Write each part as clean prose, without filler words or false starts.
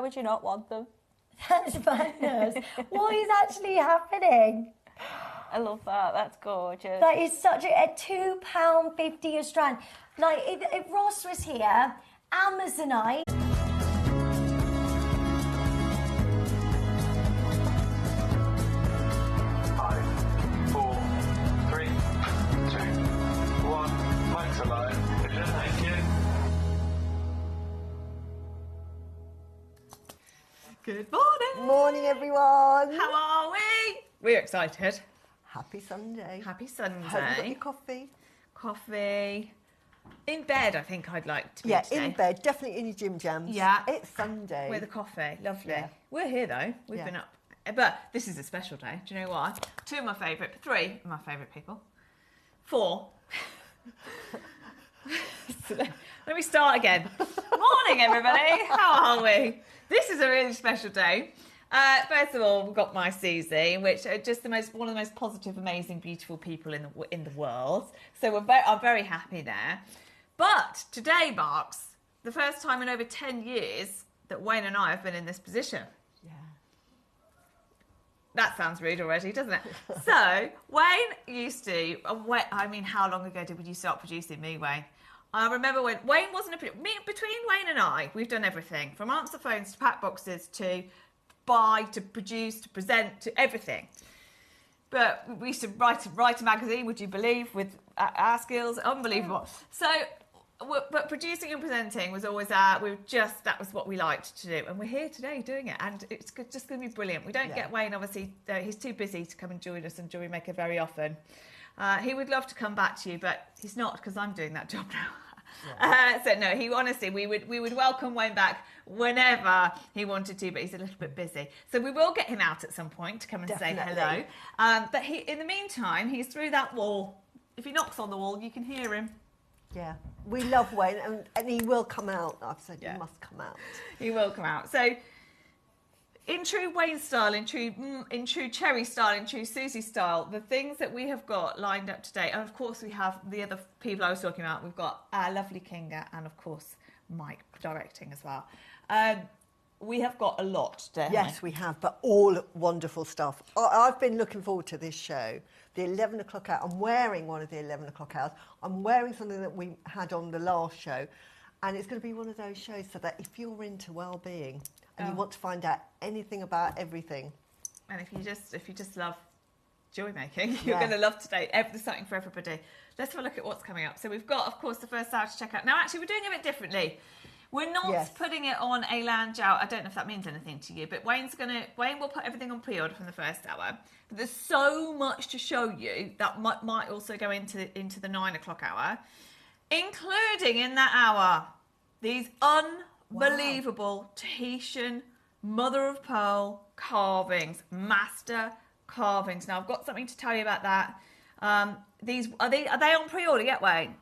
Why would you not want them? That's madness. What is actually happening? I love that. That's gorgeous. That is such a £2.50 a strand. Like, if Ross was here, Amazonite. 5, 4, 3, 2, 1. Mics alive. Thank you. Good morning. Morning, everyone. How are we? We're excited. Happy Sunday. Happy Sunday. Hope you got your coffee. Coffee. In bed, I think I'd like to be Yeah, today. in bed. Definitely in your gym jams. Yeah. It's Sunday. With a coffee. Lovely. Yeah. We're here, though. We've been up. But this is a special day. Do you know why? 2 of my favourite, 3 of my favourite people. 4. So let me start again. Morning, everybody. How are we? This is a really special day. First of all, we've got my Susie, which are just one of the most positive, amazing, beautiful people in the world. So I'm very happy there. But today marks the first time in over 10 years that Wayne and I have been in this position. Yeah. That sounds rude already, doesn't it? So Wayne used to. I mean, how long ago did you start producing me, Wayne? I remember when Wayne wasn't between Wayne and I, we've done everything from answer phones to pack boxes to buy to produce to present to everything. But we used to write a magazine, would you believe, with our skills, unbelievable. So, but producing and presenting was always that was what we liked to do, and we're here today doing it, and it's just going to be brilliant. We don't get Wayne, obviously, he's too busy to come and join us on JewelleryMaker very often. He would love to come back to you, but he's not, because I'm doing that job now. Yeah. So no, we would welcome Wayne back whenever he wanted to, but he's a little bit busy. So we will get him out at some point to come and say hello. But in the meantime, he's through that wall. If he knocks on the wall, you can hear him. Yeah, we love Wayne, and he will come out. I've said he must come out. He will come out. So, in true Wayne style, in true Cherry style, in true Susie style, the things that we have got lined up today, and of course we have the other people I was talking about. We've got our lovely Kinga, and of course Mike directing as well. We have got a lot today. Yes, we have, but all wonderful stuff. I've been looking forward to this show. The 11 o'clock hour. I'm wearing one of the 11 o'clock hours. I'm wearing something that we had on the last show. And it's going to be one of those shows so that if you're into well-being and you want to find out anything about everything. And if you just love jewellery making, you're going to love today. There's something for everybody. Let's have a look at what's coming up. So we've got, of course, the first hour to check out. Now, actually, we're doing it a bit differently. We're not putting it on a lounge out. I don't know if that means anything to you, but Wayne will put everything on pre-order from the first hour. But there's so much to show you that might also go into the 9 o'clock hour, including in that hour these unbelievable Tahitian mother of pearl carvings, master carvings. Now I've got something to tell you about that. These are they on pre-order yet, Wayne?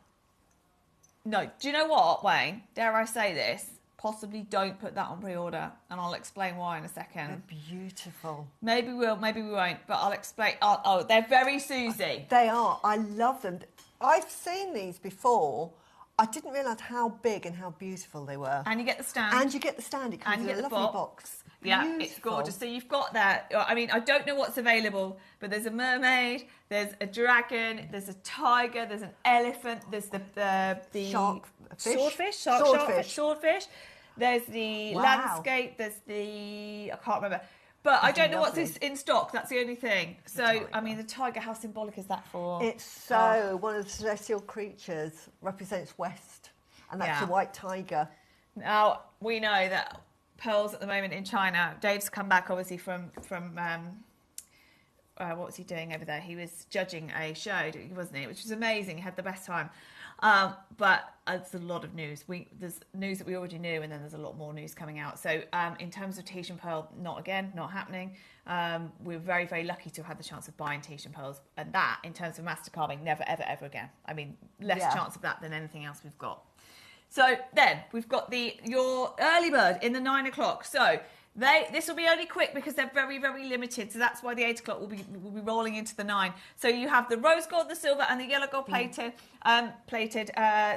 No. Do you know what, Wayne? Dare I say this? Possibly don't put that on pre-order, and I'll explain why in a second. They're beautiful. Maybe we'll, maybe we won't, but I'll explain. Oh, they're very Susie. They are. I love them. I've seen these before. I didn't realise how big and how beautiful they were. And you get the stand. And you get the stand. It comes in a lovely box. Yeah, Beautiful. It's gorgeous. So you've got that. I mean, I don't know what's available, but there's a mermaid, there's a dragon, there's a tiger, there's an elephant, there's the swordfish. There's the landscape. There's the I can't remember, but I don't know what's in stock. That's the only thing. So I mean, the tiger. How symbolic is that for? It's one of the celestial creatures represents West, and that's a white tiger. Now we know that pearls at the moment in China. Dave's come back obviously from what was he doing over there? He was judging a show, wasn't he? Which was amazing. He had the best time. But there's a lot of news. There's news that we already knew, and then there's a lot more news coming out. So in terms of Tahitian pearl, not happening. We're very, very lucky to have had the chance of buying Tahitian pearls, and that, in terms of master carving, never, ever, ever again. I mean, less chance of that than anything else we've got. So then we've got your early bird in the 9 o'clock. So this will be only quick because they're very, very limited. So that's why the 8 o'clock will be rolling into the 9. So you have the rose gold, the silver, and the yellow gold plated.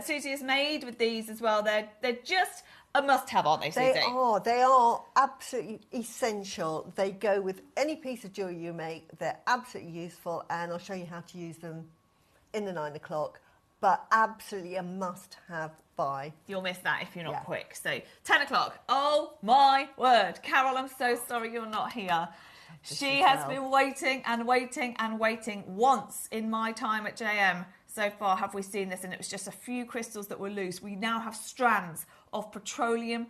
Susie has made with these as well. They're just a must-have, aren't they, Susie? They are absolutely essential. They go with any piece of jewellery you make. They're absolutely useful, and I'll show you how to use them in the 9 o'clock, but absolutely a must-have buy. You'll miss that if you're not quick. So 10 o'clock. Oh my word. Carol, I'm so sorry you're not here. She has been waiting and waiting and waiting. Once in my time at JM so far have we seen this, and it was just a few crystals that were loose. We now have strands of petroleum.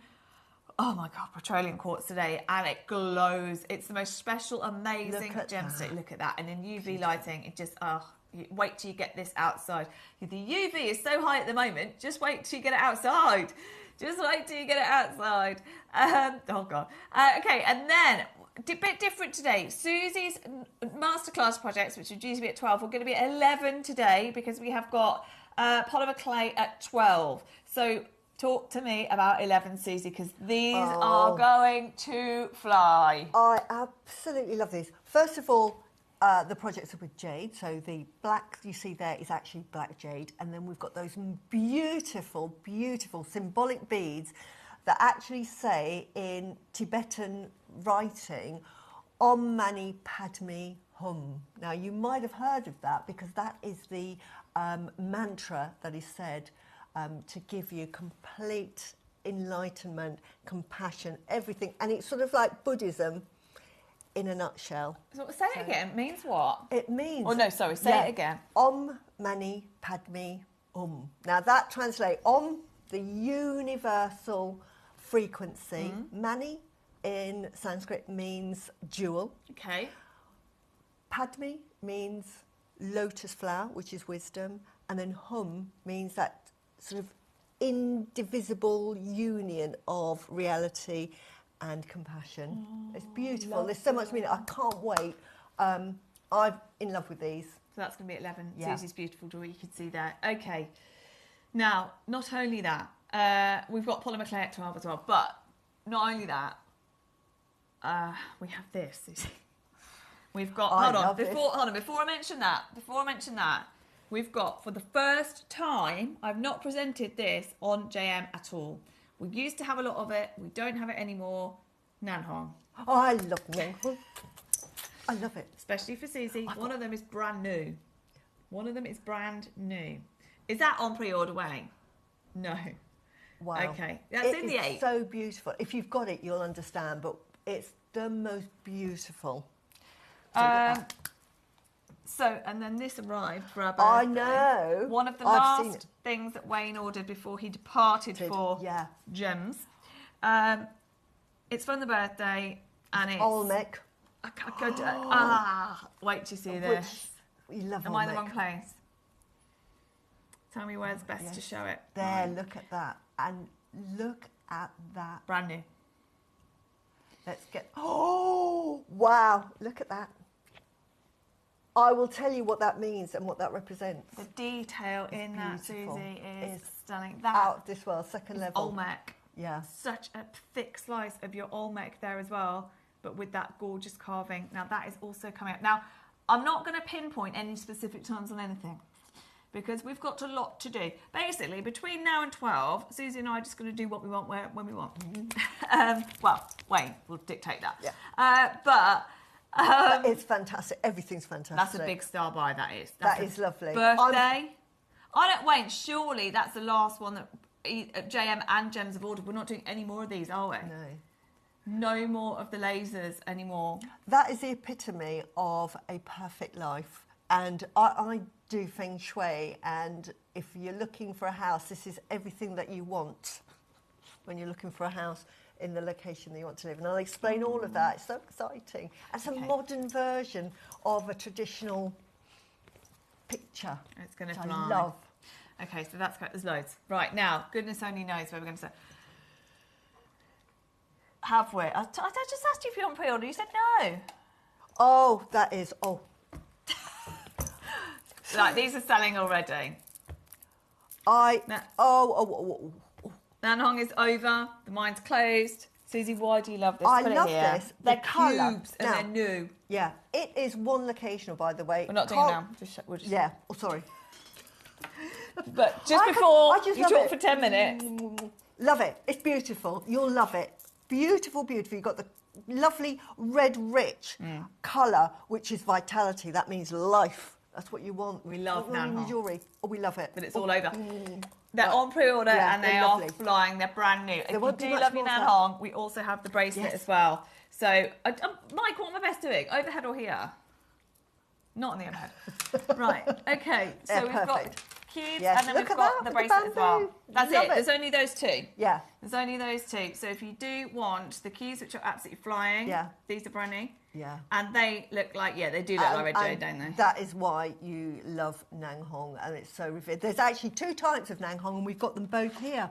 Oh my God, petroleum quartz today, and it glows. It's the most special, amazing gemstone. Look at that. And in UV lighting, it just, wait till you get this outside. The UV is so high at the moment, just wait till you get it outside. Just wait till you get it outside. Oh God. Okay, and then, a bit different today. Susie's masterclass projects, which are due to be at 12, we're going to be at 11 today because we have got polymer clay at 12. So talk to me about 11, Susie, because these are going to fly. I absolutely love these. First of all, the projects are with Jade, so the black you see there is actually black jade, and then we've got those beautiful, beautiful symbolic beads that actually say in Tibetan writing, Om Mani Padme Hum. Now, you might have heard of that because that is the mantra that is said to give you complete enlightenment, compassion, everything. And it's sort of like Buddhism in a nutshell. So say it again. It means what? It means... Oh, no, sorry. Say it again. Om Mani Padme Hum. Now, that translates Om, the universal frequency. Mani in Sanskrit means jewel. Okay. Padme means lotus flower, which is wisdom. And then Hum means that sort of indivisible union of reality and compassion. It's beautiful. There's so much meaning. I can't wait. I'm in love with these. So that's going to be 11. Yeah. Susie's beautiful jewelry, you can see there. Okay. Now, not only that, we've got polymer clay at 12 as well, but not only that, we have this, Susie. We've got, hold on, before I mention that, we've got, for the first time, I've not presented this on JM at all. We used to have a lot of it, we don't have it anymore. Nanhong. Oh, I love Nanhong. I love it. Especially for Susie. One of them is brand new. One of them is brand new. Is that on pre-order, Wayne? No. Wow. Okay. That's in the 8. It's so beautiful. If you've got it, you'll understand, but it's the most beautiful. So, and then this arrived for our birthday. I know. One of the last things that Wayne ordered before he departed for gems. It's from the birthday, and it's... Olmec. Wait till you see this. You love Am I in the wrong place? Tell me where's best to show it. There, look at that. And look at that. Brand new. Let's get... Oh, wow. Look at that. I will tell you what that means and what that represents. The detail in that, Susie, is stunning. That out of this world, second level. Olmec. Yeah. Such a thick slice of your Olmec there as well, but with that gorgeous carving. Now, that is also coming up. Now, I'm not going to pinpoint any specific times on anything, because we've got a lot to do. Basically, between now and 12, Susie and I are just going to do what we want, when we want. Well, Wayne will dictate that. Yeah. But it's fantastic. Everything's fantastic. That's a big star buy, that is. That is lovely. Birthday. Wayne, surely that's the last one that JM and Gems have ordered. We're not doing any more of these, are we? No. No more of the lasers anymore. That is the epitome of a perfect life. And I do feng shui, and if you're looking for a house, this is everything that you want when you're looking for a house in the location that you want to live. And I'll explain all of that. It's so exciting. It's a modern version of a traditional picture. It's going to fly. I love. Okay, so that's great. There's loads. Right, now, goodness only knows where we're going to start. Have we? I just asked you if you want pre-order. You said no. Oh, that is... Oh. Like, these are selling already. Nanhong is over. The mine's closed. Susie, why do you love this? I love this. They're cubes and they're new. Yeah, it is one locational, by the way. We're not doing it now. We'll just... Yeah. Oh, sorry. But just before you talk for 10 minutes. Love it. It's beautiful. You'll love it. Beautiful, beautiful. You've got the lovely red rich colour, which is vitality. That means life. That's what you want. We love Nanhong. Jewellery. Oh, we love it. But it's all over. They're on pre-order and they are lovely. flying. They're brand new. If you won't be do much love your more of Nanhong, we also have the bracelet Yes. as well. So, Mike, what am I best doing? Overhead or here? Not on the overhead. Right, okay. So Yeah, we've got perfect. cubes Yes, and then look we've at got that, the look at bracelet as well. bamboo. That's Love it. it. There's only those two. Yeah. There's only those two. So if you do want the keys, which are absolutely flying, Yeah. these are brand new. Yeah. And they look like, they do look like red jade, don't they? That is why you love Nanhong, and it's so revered. There's actually 2 types of Nanhong, and we've got them both here.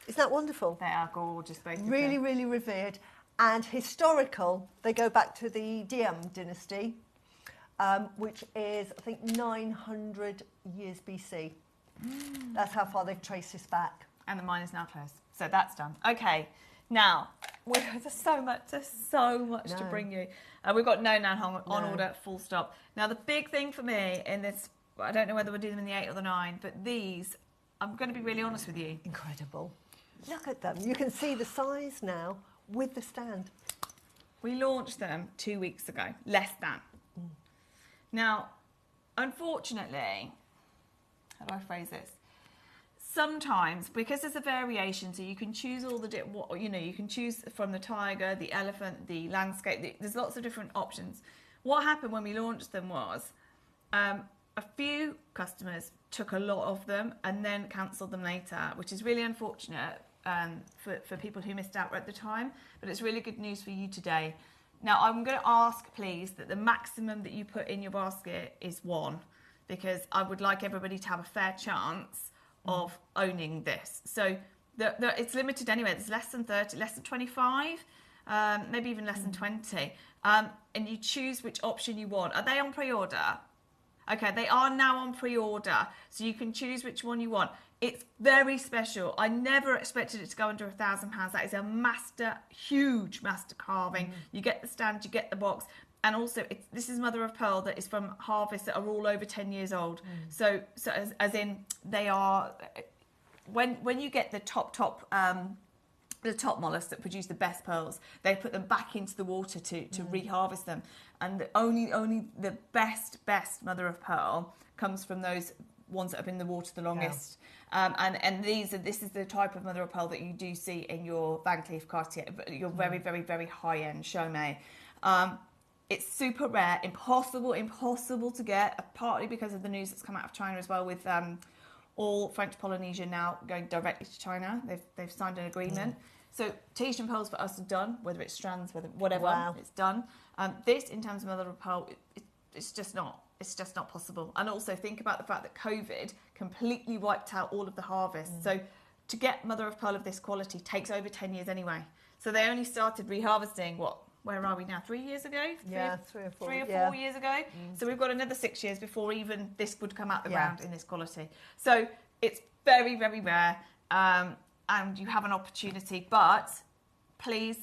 Isn't that wonderful? They are gorgeous, both of Really, them. really revered. And historical, they go back to the Diem dynasty, which is, I think, 900 years BC. That's how far they've traced this back. And the mine is now closed. So that's done. Okay. Now, there's so much to bring you. We've got no Nanhong on order, full stop. Now, the big thing for me in this, I don't know whether we'll do them in the 8 or the 9, but these, I'm going to be really honest with you. Incredible. Look at them. You can see the size now with the stand. We launched them 2 weeks ago, less than. Now, unfortunately, how do I phrase this? Sometimes, because there's a variation, so you can choose all the you can choose from the tiger, the elephant, the landscape. There's lots of different options. What happened when we launched them was a few customers took a lot of them and then cancelled them later, which is really unfortunate for people who missed out at the time. But it's really good news for you today. Now, I'm going to ask, please, that the maximum that you put in your basket is 1, because I would like everybody to have a fair chance of owning this. So it's limited anyway. There's less than 30, less than 25, maybe even less than 20. And you choose which option you want. Are they on pre-order? Okay, they are now on pre-order. So you can choose which one you want. It's very special. I never expected it to go under £1,000. That is a huge master carving. You get the stand, you get the box. And also, this is mother of pearl that is from harvests that are all over 10 years old. So as in they are, when you get the top mollusks that produce the best pearls, they put them back into the water to reharvest them. And only the best mother of pearl comes from those ones that have been in the water the longest. And this is the type of mother of pearl that you do see in your Van Cleef Cartier, your very, very, very high-end Chaumet. It's super rare, impossible to get, partly because of the news that's come out of China as well, with all French Polynesia now going directly to China. They've signed an agreement. So Tahitian pearls for us are done, whether it's strands, whatever, it's done. This, in terms of mother of pearl, it's just not possible. And also think about the fact that COVID completely wiped out all of the harvests. So to get mother of pearl of this quality takes over 10 years anyway. So they only started reharvesting, where are we now? 3 years ago? 3 or 4. 3 or 4 years ago. So we've got another 6 years before even this would come out the ground in this quality. So it's very, very rare, and you have an opportunity. But please,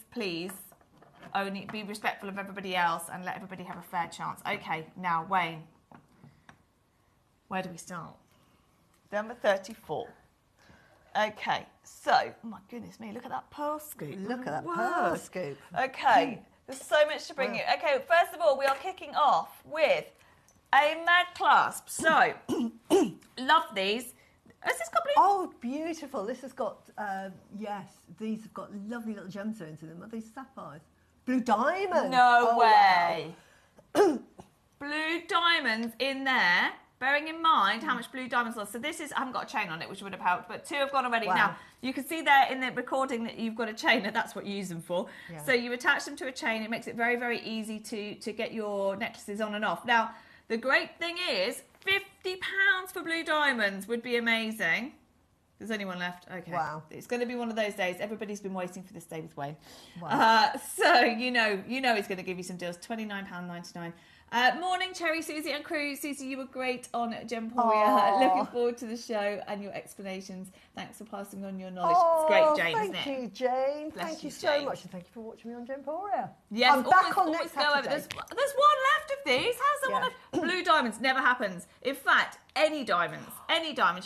only be respectful of everybody else and let everybody have a fair chance. Okay, now Wayne, where do we start? Number 34. Okay, so, oh my goodness me, look at that pearl scoop. Look at that Whoa. pearl scoop. Okay, there's so much to bring you. Okay, first of all, we are kicking off with a mag clasp. So, love these. Has this got blue? Oh, beautiful. This has got, these have got lovely little gemstones in them. Are these sapphires? Blue diamonds. No way. Wow. Blue diamonds in there. Bearing in mind how much blue diamonds lost. So this is, I haven't got a chain on it, which would have helped, but 2 have gone already. Wow. Now, you can see there in the recording that you've got a chain, and that's what you use them for. Yeah. So you attach them to a chain. It makes it very, very easy to get your necklaces on and off. Now, the great thing is, £50 for blue diamonds would be amazing. There's only one left. Okay. Wow. It's going to be one of those days. Everybody's been waiting for this day with Wayne. Wow. So you know he's going to give you some deals. £29.99. Morning, Cherry, Susie and crew. Susie, you were great on Gemporia. Aw. Looking forward to the show and your explanations. Thanks for passing on your knowledge. Oh, It's great, Jane, thank isn't it? you, Jane. Bless Thank you you, so Jane. much, and thank you for watching me on Gemporia. Yes, I'm back on always next go over. Saturday. There's one left of these. How's the one Yeah. of blue diamonds? Never happens. In fact, any diamonds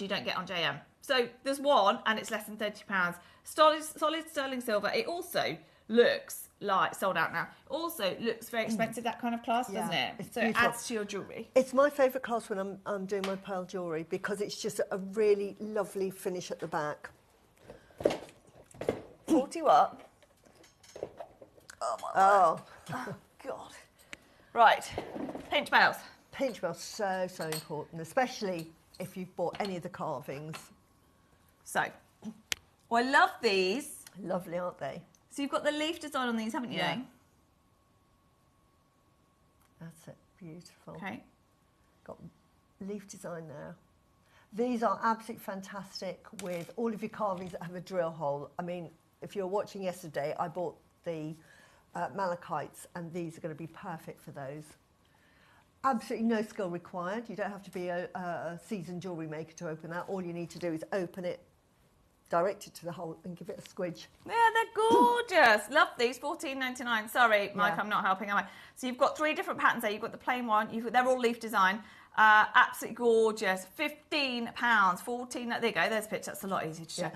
you don't get on JM. So there's one, and it's less than £30. Solid sterling silver. It also looks like sold out now. Also looks very expensive, that kind of clasp, Yeah, doesn't it? it's So it beautiful. adds to your jewellery. It's my favourite class when I'm doing my pearl jewellery because it's just a really lovely finish at the back. 40 what? Oh my word. Oh, God. Right. Pinch bells. Pinch bells, so important, especially if you've bought any of the carvings. So, I love these. Lovely, aren't they? So you've got the leaf design on these, haven't you? Yeah. That's it, beautiful. Okay. Got leaf design there. These are absolutely fantastic with all of your carvings that have a drill hole. I mean, if you were watching yesterday, I bought the malachites, and these are going to be perfect for those. Absolutely no skill required. You don't have to be a seasoned jewellery maker to open that. All you need to do is open it, direct it to the hole, and give it a squidge. Yeah, they're gorgeous. Love these. $14.99. Sorry, Mike, Yeah. I'm not helping, am I? So you've got 3 different patterns there. You've got the plain one. They're all leaf design. Absolutely gorgeous. £15. 14. There you go. There's a picture. That's a lot easier to show.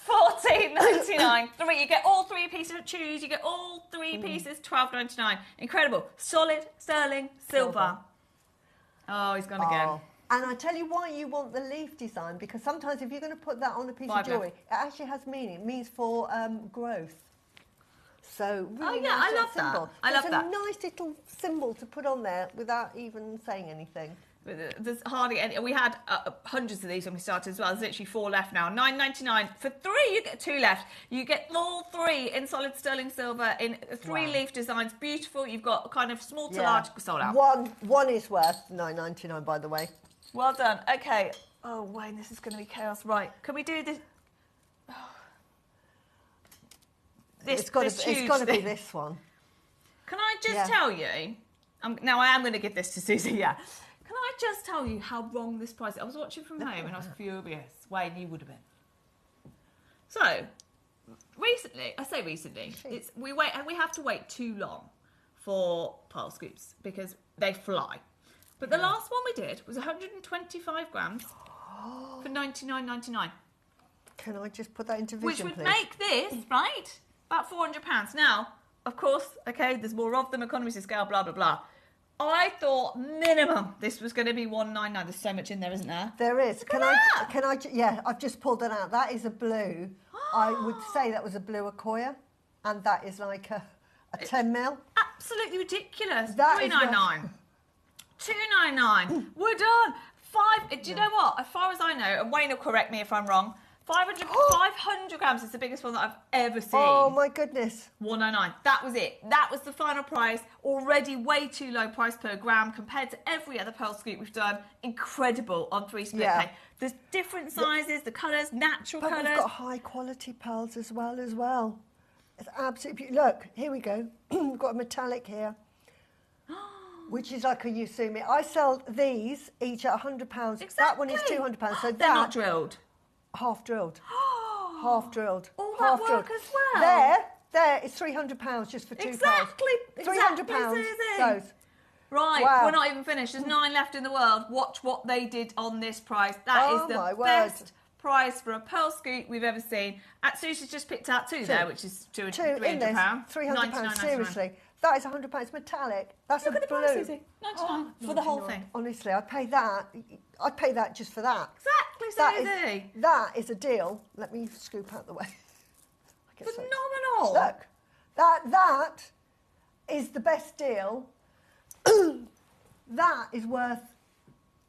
$14.99. 3. You get all 3 pieces of choose. You get all 3 pieces. $12.99. Incredible. Solid sterling silver. Oh, he's gone again. Oh. And I tell you why you want the leaf design, because sometimes if you're going to put that on a piece 5 of jewellery, it actually has meaning. It means for growth. So really yeah, nice I love that. symbol. I love it's that. a nice little symbol to put on there without even saying anything. There's hardly any. We had hundreds of these when we started as well. There's literally 4 left now. $9.99 for 3. You get 2 left. You get all 3 in solid sterling silver in 3 Wow. leaf designs. Beautiful. You've got kind of small to Yeah. large sold out. One is worth $9.99, by the way. Well done. Okay. Oh Wayne, this is going to be chaos. Right? Can we do this? It's got huge to be thing. this one. Can I just Yeah. tell you? Now I am going to give this to Susie. Yeah. Can I just tell you how wrong this price is? I was watching from home and I was furious. Wayne, you would have been. So, recently, I say recently, we have to wait too long for pearl scoops because they fly. But the last one we did was 125 grams for $99.99, Can I just put that into which vision, would please? make this right about £400. Now, of course, okay, there's more of them, economies of scale, blah blah blah. I thought minimum this was going to be $199. There's so much in there, isn't there? There is. Look at that. Yeah, I've just pulled that out. That is a blue. I would say that was a blue Acquoia, and that is like a 10 mil. Absolutely ridiculous. That is $3.99. $2.99. We're done. 5. Do you know what? As far as I know, and Wayne will correct me if I'm wrong, 500 grams is the biggest one that I've ever seen. Oh my goodness. $199. That was it. That was the final price. Already way too low price per gram compared to every other pearl scoop we've done. Incredible on 3 split Yeah. pay. There's different sizes, the colours, natural But colours. we've got high quality pearls as well. It's absolutely beautiful. Look, here we go. We've got a metallic here, which is like a Yusumi. I sell these each at £100. Exactly. That one is £200. So They're not drilled. half drilled. Half drilled. All half that work drilled. as well. There is £300 just for 2 Exactly. pearls. £300 Susie. goes. Right, Wow. we're not even finished. There's 9 left in the world. Watch what they did on this price. That is Oh, the my word. best price for a pearl scoop we've ever seen. Susie's just picked out 2 there, which is Two £300. in this, £300. £99.99. Seriously, that is £100. It's metallic. That's Look a at the blue. price, Susie. $99 for the whole 99. thing. Honestly, I'd pay that. I'd pay that just for that. Exactly, Susie. That is a deal. Let me scoop out the way. I get so- Phenomenal. Look, that is the best deal. That is worth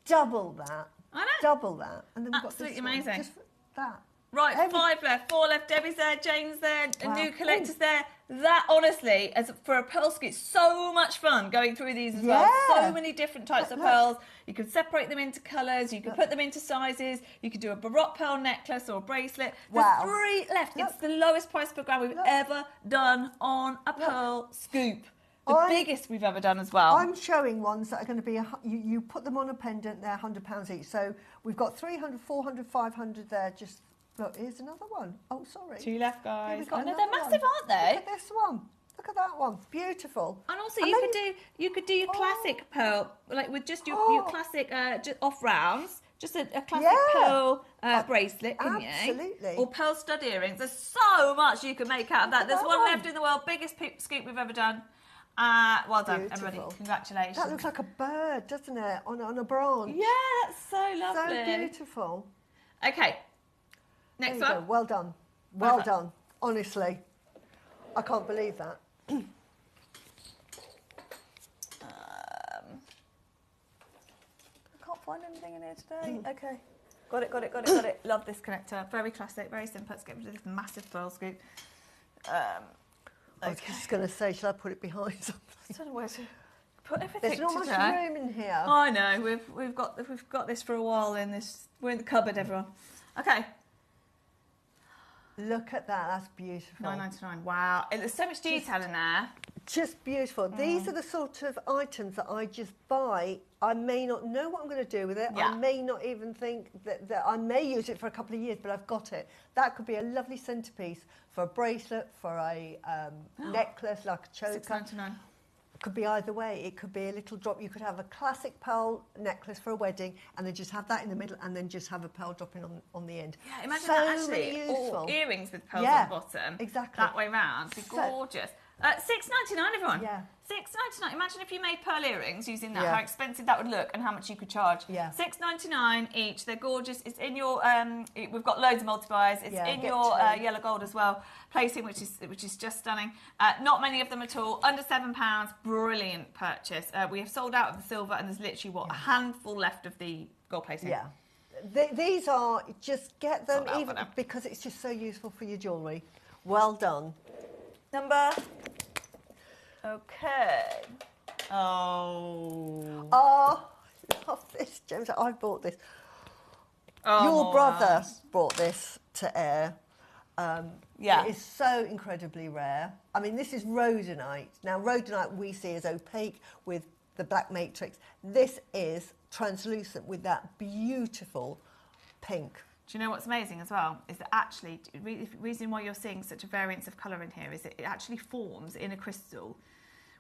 double that. I know. Double that. And then we've Absolutely got this one, amazing. just for that. Right, Every- 5 left, 4 left. Debbie's there, Jane's there, a Wow. new collector's there. That honestly, as for a pearl scoop, it's so much fun going through these as well. Yeah. So many different types of Look. pearls. You can separate them into colours. You can put them into sizes. You could do a baroque pearl necklace or a bracelet. There's Wow. 3 left. Look. It's the lowest price per gram we've Look. ever done on a pearl scoop. The biggest we've ever done as well. I'm showing ones that are going to be, you put them on a pendant, they're £100 each. So we've got 300, 400, 500 there. Just, look, here's another one. Oh, sorry. 2 left, guys. I know they're massive, aren't they? Look at this one. Look at that one. Beautiful. And also, you could do your classic pearl, like with just your classic off rounds. Just a classic pearl bracelet, couldn't you? Absolutely. Or pearl stud earrings. There's so much you can make out of that. There's one left in the world. Biggest scoop we've ever done. Well done, everybody. Congratulations. That looks like a bird, doesn't it? On a branch. Yeah, that's so lovely. So beautiful. Okay. Next one. Go. Well done. Well done. Honestly. I can't believe that. I can't find anything in here today. Okay. Got it. Love this connector. Very classic, very simple. Let's get rid of this massive pearl scoop. I was just going to say, shall I put it behind something? I don't know where to put everything. There's not much room in here. I know. We've got this for a while in this. We're in the cupboard, everyone. Okay. Look at that. That's beautiful. £9.99. Wow. There's so much detail in there. Just beautiful. These are the sort of items that I just buy. I may not know what I'm going to do with it. Yeah. I may not even think that I may use it for a couple of years, but I've got it. That could be a lovely centrepiece for a bracelet, for a necklace, like a choker. £6.99. It could be either way. It could be a little drop. You could have a classic pearl necklace for a wedding and then just have that in the middle and then just have a pearl dropping on the end. Yeah, imagine so that actually. useful. Or earrings with pearls on the bottom. Exactly. That way round. It'd be gorgeous. £6.99, everyone. Yeah. £6.99. Imagine if you made pearl earrings using that, Yeah. how expensive that would look and how much you could charge. Yeah. £6.99 each. They're gorgeous. It's in your. We've got loads of multi-buys. It's in get your two. yellow gold as well. Placing, which is just stunning. Not many of them at all. Under £7. Brilliant purchase. We have sold out of the silver, and there's literally a handful left of the gold placing. Yeah. These are, just get them, Sold out for even them. because it's just so useful for your jewellery. Well done. Number. Okay. Oh. Oh, I love this, James. I bought this. Oh, Your brother brought this to air. Yeah. It is so incredibly rare. I mean, this is Rhodonite. Now, Rhodonite we see as opaque with the black matrix. This is translucent with that beautiful pink. Do you know what's amazing as well? Is that actually, the reason why you're seeing such a variance of colour in here is it actually forms in a crystal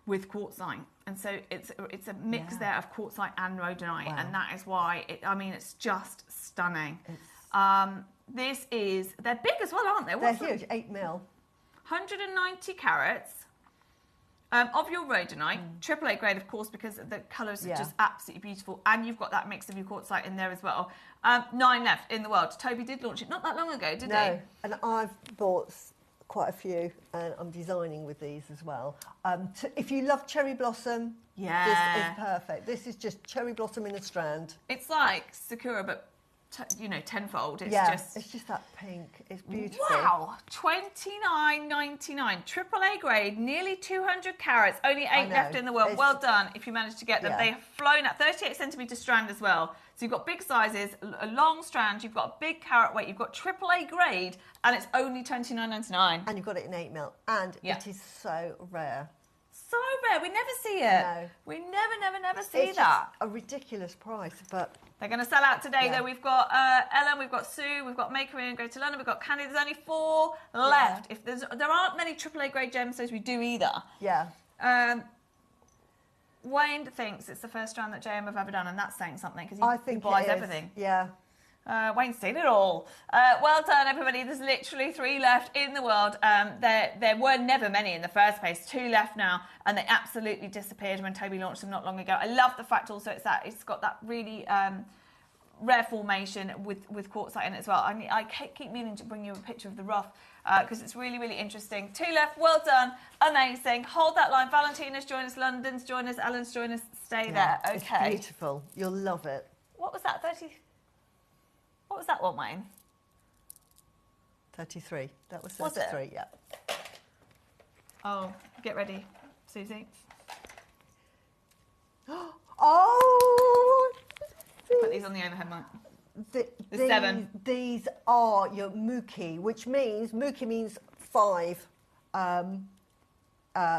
with quartzite. And so it's a mix there of quartzite and rhodonite. Wow. And that is why, it's just stunning. They're big as well, aren't they? They're huge, 8 mil. 190 carats. Of your rhodonite, AAA grade, of course, because the colours are just absolutely beautiful, and you've got that mix of your quartzite in there as well. 9 left in the world. Toby did launch it not that long ago, did he? No, and I've bought quite a few, and I'm designing with these as well. If you love cherry blossom, this is perfect. This is just cherry blossom in a strand. It's like Sakura, but tenfold. It's just that pink. It's beautiful. Wow, $29.99, AAA grade, nearly 200 carats, only 8 left in the world. Well done if you managed to get them. They have flown at 38 centimetre strand as well. So you've got big sizes, a long strand, you've got a big carat weight, you've got AAA grade, and it's only $29.99. And you've got it in 8 mil, and it is so rare. So rare, we never see it. No. We never see It's that. just a ridiculous price, but they're going to sell out today, though. We've got Ellen, we've got Sue, we've got Maker in Greater London, we've got Candy. There's only 4 left. If there aren't many AAA grade gemstones we do either. Yeah. Wayne thinks it's the first strand that JM have ever done, and that's saying something because he think buys it is. everything. Yeah. Wayne's seen it all. Well done, everybody. There's literally 3 left in the world. There were never many in the first place. 2 left now, and they absolutely disappeared when Toby launched them not long ago. I love the fact also it's got that really rare formation with quartzite in it as well. I keep meaning to bring you a picture of the rough because it's really, really interesting. 2 left. Well done. Amazing. Hold that line. Valentina's join us. London's join us. Ellen's join us. Stay there. Okay. It's beautiful. You'll love it. What was that? 30. What was that one, Wayne? 33. That was Was it? 33, yeah. Oh, get ready, Susie. Oh! Put these on the overhead mic. These, 7. These are your muki, which means, muki means 5.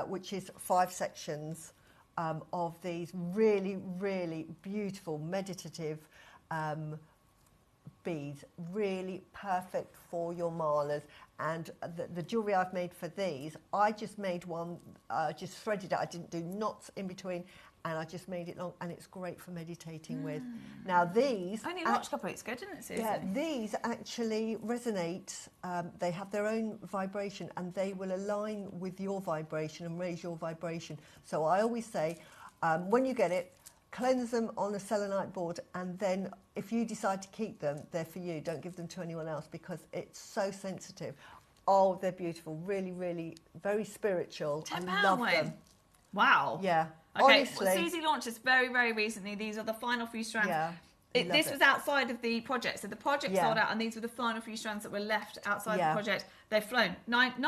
which is 5 sections of these really, really beautiful meditative beads, really perfect for your malas. And the jewellery I've made for these, I just made one, just threaded it, I didn't do knots in between, and I just made it long, and it's great for meditating with. Now these... Only watched a couple of weeks ago, didn't it, Susie? Yeah, these actually resonate, they have their own vibration, and they will align with your vibration and raise your vibration. So I always say, when you get it, cleanse them on a selenite board, and then if you decide to keep them, they're for you. Don't give them to anyone else because it's so sensitive. Oh, they're beautiful. Really, really, very spiritual. £10, I love them. Wow. Yeah. Okay, Honestly. well, Susie launched this very, very recently. These are the final few strands. Yeah. This was outside of the project, so the project sold out, and these were the final few strands that were left outside the project. They've flown. $9.99.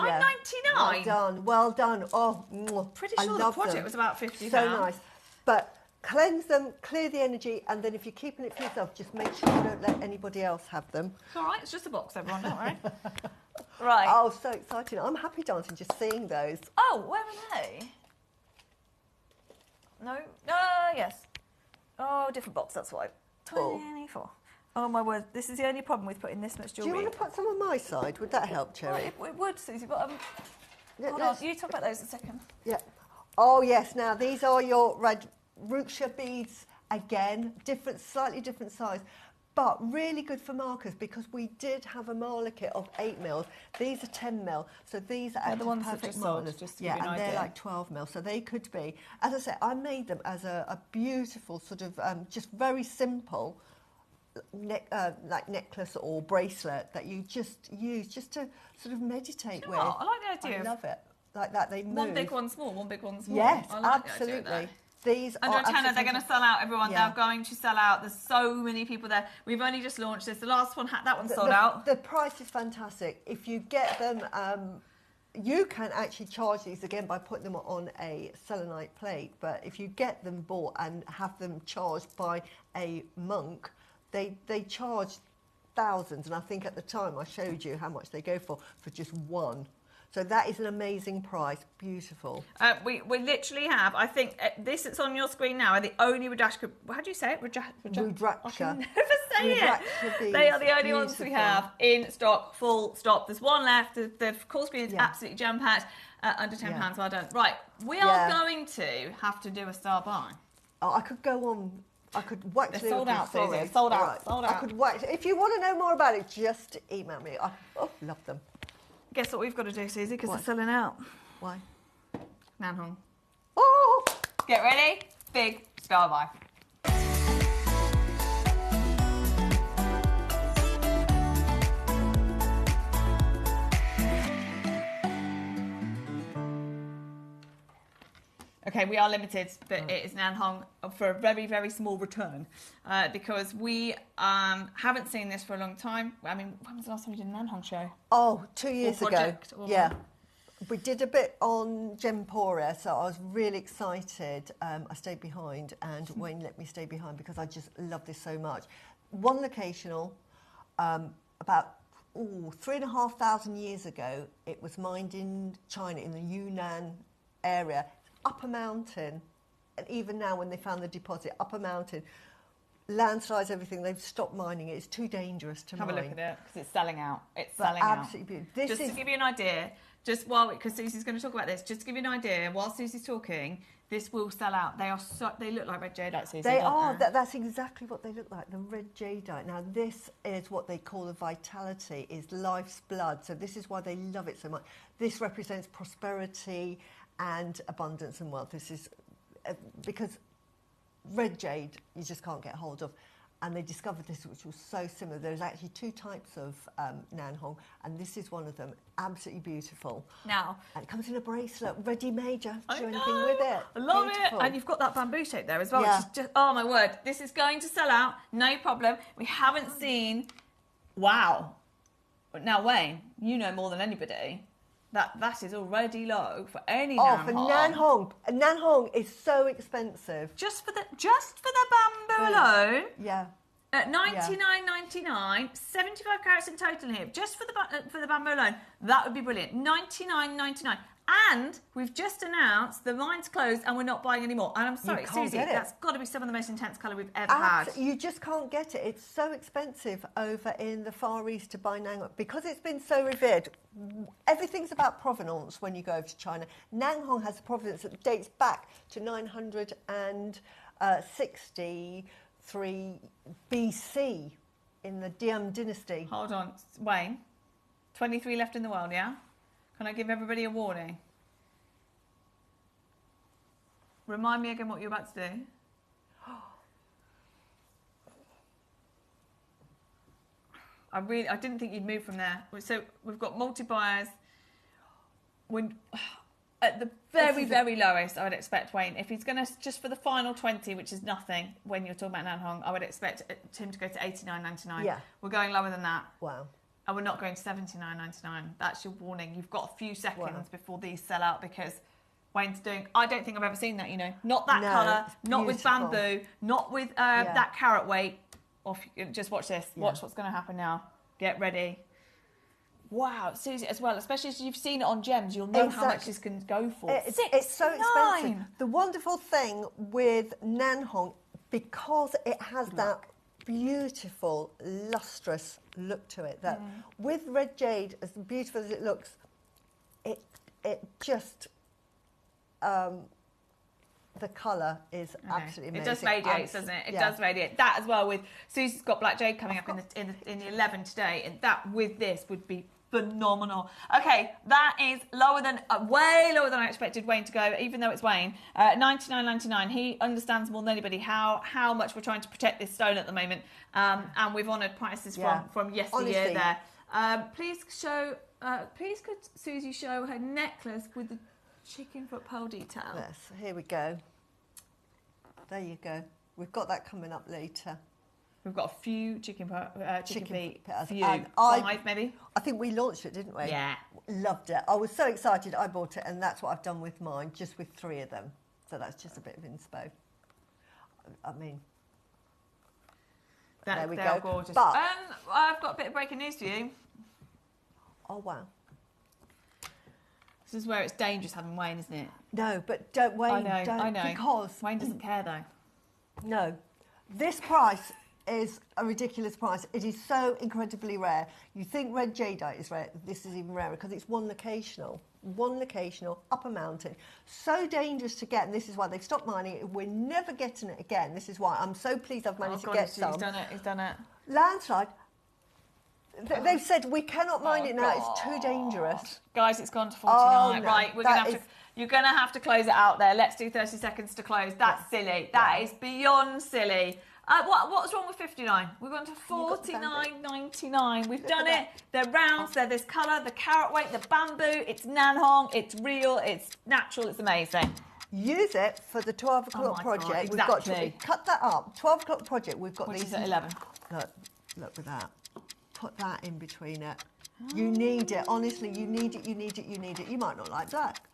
Well done. Well done. Oh, Pretty I sure the love project them. was about £50. So nice. But cleanse them, clear the energy, and then if you're keeping it for yourself, just make sure you don't let anybody else have them. It's all right. It's just a box, everyone. Don't worry. Right. Oh, so exciting. I'm happy dancing just seeing those. Oh, where are they? No. Yes. Oh, different box, that's why. 24. Oh, my word. This is the only problem with putting this much Do jewellery. you want to put some on my side? Would that help, Cherry? Well, it would, Susie, but Yeah, hold on. You talk about those a second. Yeah. Oh, yes. Now, these are your red Ruksha beads. Again, slightly different size, but really good for markers because we did have a marker kit of 8 mils. These are 10 mil, so these are the ones that perfect just sold, markers. just to give you an and they're idea. like 12 mil, so they could be. As I say, I made them as a beautiful sort of just very simple like necklace or bracelet that you just use just to sort of meditate You with. know what? I like the idea I of love it. Like that, they move. one big, one small, one big, one small. Yes, I like the idea of absolutely. that. These Under are a tenner, they're going to sell out, everyone. Yeah. They're going to sell out. There's so many people there. We've only just launched this. The last one, that one sold out. The price is fantastic. If you get them, you can actually charge these again by putting them on a selenite plate. But if you get them bought and have them charged by a monk, they charge thousands. And I think at the time I showed you how much they go for just one. So that is an amazing price. Beautiful. We literally have, I think, this that's on your screen now are the only Rudraksha. How do you say it? Rudraksha. I can never say Rudraksha it. beads. They are the only ones we Beautiful. have in stock, full stop. There's one left. The call screen is Yeah. absolutely jam-packed. Under £10, Yeah. well done. Right, we are going to have to do a star buy. Oh, I could go on. I could wax They're sold Liverpool, out, Susie. sorry. Sold out, All right. sold I out. could wax. If you want to know more about it, just email me. I love them. Guess what we've got to do, Susie, because What? they're selling out. Why? Nanhong. Oh! Get ready. Big star buy. Okay, we are limited, but it is Nanhong for a very, very small return because we haven't seen this for a long time. I mean, when was the last time we did a Nanhong show? Oh, 2 years ago. project, or- Yeah. We did a bit on Gemporia, so I was really excited. I stayed behind, and Wayne let me stay behind because I just love this so much. One locational, about 3,500 years ago, it was mined in China, in the Yunnan area. Up a mountain, and even now when they found the deposit, up a mountain, landslides, everything, they've stopped mining it. It's too dangerous to Have mine. a look at it because it's selling out. It's But selling out. absolutely beautiful. This Just is to give you an idea, because Susie's going to talk about this, just to give you an idea, while Susie's talking, this will sell out. They look like red jadeite, Susie. They don't are. they? That's exactly what they look like, the red jadeite. Now, this is what they call the vitality, is life's blood. So this is why they love it so much. This represents prosperity and abundance and wealth. This is because red jade you just can't get hold of. And they discovered this, which was so similar. There's actually 2 types of Nanhong, and this is one of them. Absolutely beautiful. Now, And it comes in a bracelet, ready-made. You have to I do anything know, with it. I love Beautiful. it. And you've got that bamboo shape there as well, Yeah. which is just, oh my word, this is going to sell out, no problem. We haven't seen, wow. Now, Wayne, you know more than anybody. That is already low for any Nanhong. For Nanhong. Nanhong is so expensive. Just for the bamboo alone. Yeah. At $99.99, 75 carats in total here, just for the bamboo alone, that would be brilliant. $99.99. And we've just announced the line's closed and we're not buying any more. And I'm sorry, can't Susie, get it. that's got to be some of the most intense colour we've ever had. You just can't get it. It's so expensive over in the Far East to buy Nanhong. Because it's been so revered, everything's about provenance when you go over to China. Nanhong has a provenance that dates back to 963 BC in the Diam dynasty. Hold on, Wayne. 23 left in the world, yeah? Can I give everybody a warning? Remind me again what you're about to do. I didn't think you'd move from there. So we've got multi-buyers. At the very lowest, I would expect Wayne, if he's going to, just for the final 20, which is nothing when you're talking about Nanhong, I would expect him to go to 89.99. Yeah. We're going lower than that. Wow. And we're not going to 79.99. That's your warning. You've got a few seconds before these sell out because Wayne's doing... I don't think I've ever seen that, you know. Not that colour, not with bamboo, not with that carat weight. Just watch this. Yeah. Watch what's going to happen now. Get ready. Wow, Susie, as well, especially as you've seen it on gems, you'll know how much this can go for. It's so expensive. The wonderful thing with Nanhong, because it has that beautiful, lustrous look to it, that with red jade, as beautiful as it looks, it just... the colour is absolutely amazing. It does radiate, doesn't it? It does radiate. That as well with Susie's got black jade coming up in the 11 today, and that with this would be phenomenal. Okay, that is lower than way lower than I expected Wayne to go, even though it's Wayne. 99.99. He understands more than anybody how much we're trying to protect this stone at the moment, and we've honoured prices from yesteryear there. Please could Susie show her necklace with the chicken foot pearl detail? Yes, here we go. There you go. We've got that coming up later. We've got a few chicken feet, few, and 5 maybe. I think we launched it, didn't we? Yeah. Loved it. I was so excited. I bought it, and that's what I've done with mine, just with 3 of them. So that's just a bit of inspo. I mean, there we go. Gorgeous. But I've got a bit of breaking news for you. Oh wow. This is where it's dangerous having Wayne, isn't it? No, but don't Wayne. I know. Because Wayne doesn't care though. No, this price is a ridiculous price. It is so incredibly rare. You think red jadeite is rare. This is even rarer because it's one locational, up a mountain. So dangerous to get, and this is why they've stopped mining it. We're never getting it again. This is why I'm so pleased I've managed to get some. He's done it. Landslide. They've said we cannot mine it now. It's too dangerous. Guys, it's gone to 49. No, right, you're going to have to close it out there. Let's do 30 seconds to close. That's silly. That is beyond silly. What's wrong with 59? We've gone to 49.99. We've done it. They're rounds. They're this colour. The carat weight. The bamboo. It's Nanhong. It's real. It's natural. It's amazing. Use it for the 12 o'clock project. God, We've got to cut that up. 12 o'clock project. We've got Which these is at 11. Look with that. Put that in between it. You need it. Honestly, you need it. You need it. You need it. You might not like black.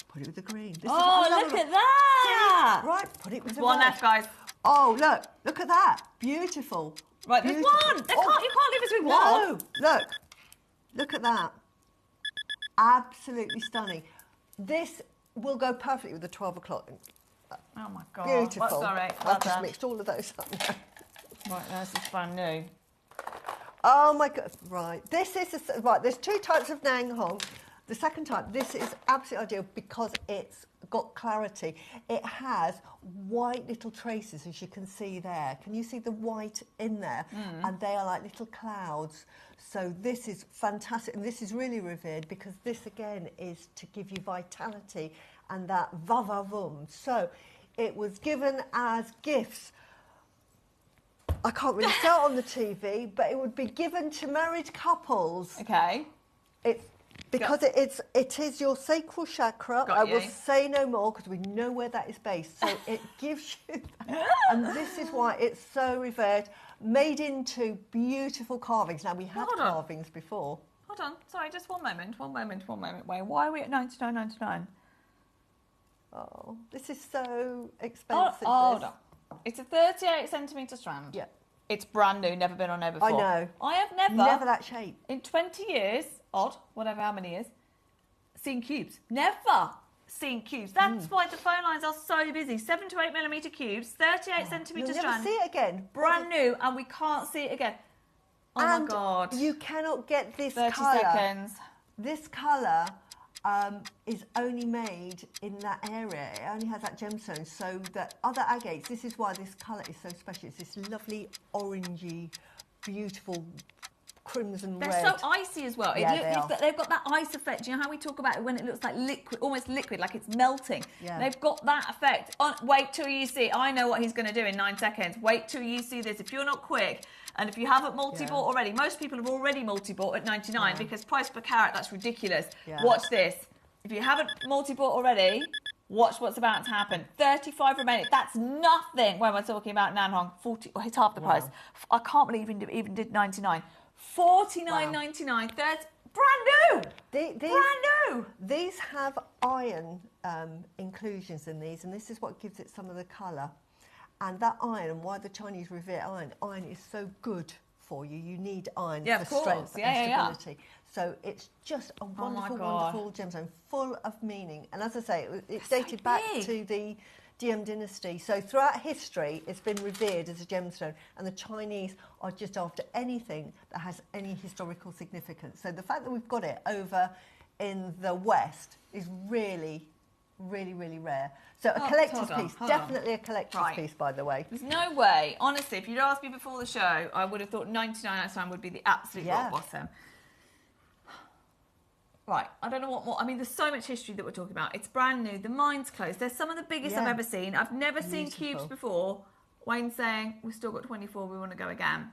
Put it with the green. This look at that! See? Right, put it with the one red. left, guys. Oh, look at that. Beautiful. Right, there's one. You can't leave us with one. No, look at that. Absolutely stunning. This will go perfectly with the 12 o'clock. Oh my God. Beautiful. Well, sorry. I've just mixed all of those up now. Right, this is brand new. Oh my God! Right, this is right. There's 2 types of Nanhong. The second type, this is absolutely ideal because it's got clarity. It has white little traces, as you can see there. Can you see the white in there? And they are like little clouds. So this is fantastic, and this is really revered because this again is to give you vitality and that va-va-voom. So it was given as gifts. I can't really say it on the TV, but it would be given to married couples. Okay. Because it is your sacral chakra. I will say no more because we know where that is based. So it gives you that. And this is why it's so revered. Made into beautiful carvings. Now, we had carvings before. Hold on. Sorry, just one moment. Wait, why are we at 99.99? Oh, this is so expensive. Hold on. It's a 38 centimetre strand. Yeah. It's brand new, never been on air before. I know. I have never that shape. In 20 years, how many years, seen cubes. Never seen cubes. That's why the phone lines are so busy. 7 to 8 millimeter cubes, 38 centimeter You'll strand. never see it again. Brand new, and we can't see it again. Oh and my God. you cannot get this 30 colour. seconds. This colour is only made in that area. It only has that gemstone. So the other agates, this is why this colour is so special. It's this lovely orangey, beautiful crimson They're red. so icy as well. Yeah, They've got that ice effect. You know how we talk about it when it looks like liquid, almost liquid, like it's melting. Yeah. They've got that effect. Wait till you see. I know what he's going to do in 9 seconds. Wait till you see this. If you're not quick, and if you haven't multi-bought already, most people have already multi-bought at 99 because price per carat, that's ridiculous. Yeah. Watch this. If you haven't multi-bought already, watch what's about to happen. 35 remaining. That's nothing when we're talking about Nanhong. 40. Well, it's half the price. I can't believe even did 99. 49.99. That's brand new. Brand new. These have iron inclusions in these, and this is what gives it some of the colour. And that iron, and why the Chinese revere iron, iron is so good for you. You need iron for strength and stability. So it's just a wonderful, wonderful gemstone, full of meaning. And as I say, it's dated so back big. to the Diem dynasty. So throughout history, it's been revered as a gemstone, and the Chinese are just after anything that has any historical significance. So the fact that we've got it over in the West is really, really, really rare. So a collector's piece, definitely a collector's piece, by the way. There's no way, honestly, if you'd asked me before the show, I would have thought 99 at the time would be the absolute rock bottom. Right, I don't know what more. I mean, there's so much history that we're talking about. It's brand new. The mine's closed. They're some of the biggest I've ever seen. I've never seen cubes before. Wayne's saying, we've still got 24, we want to go again.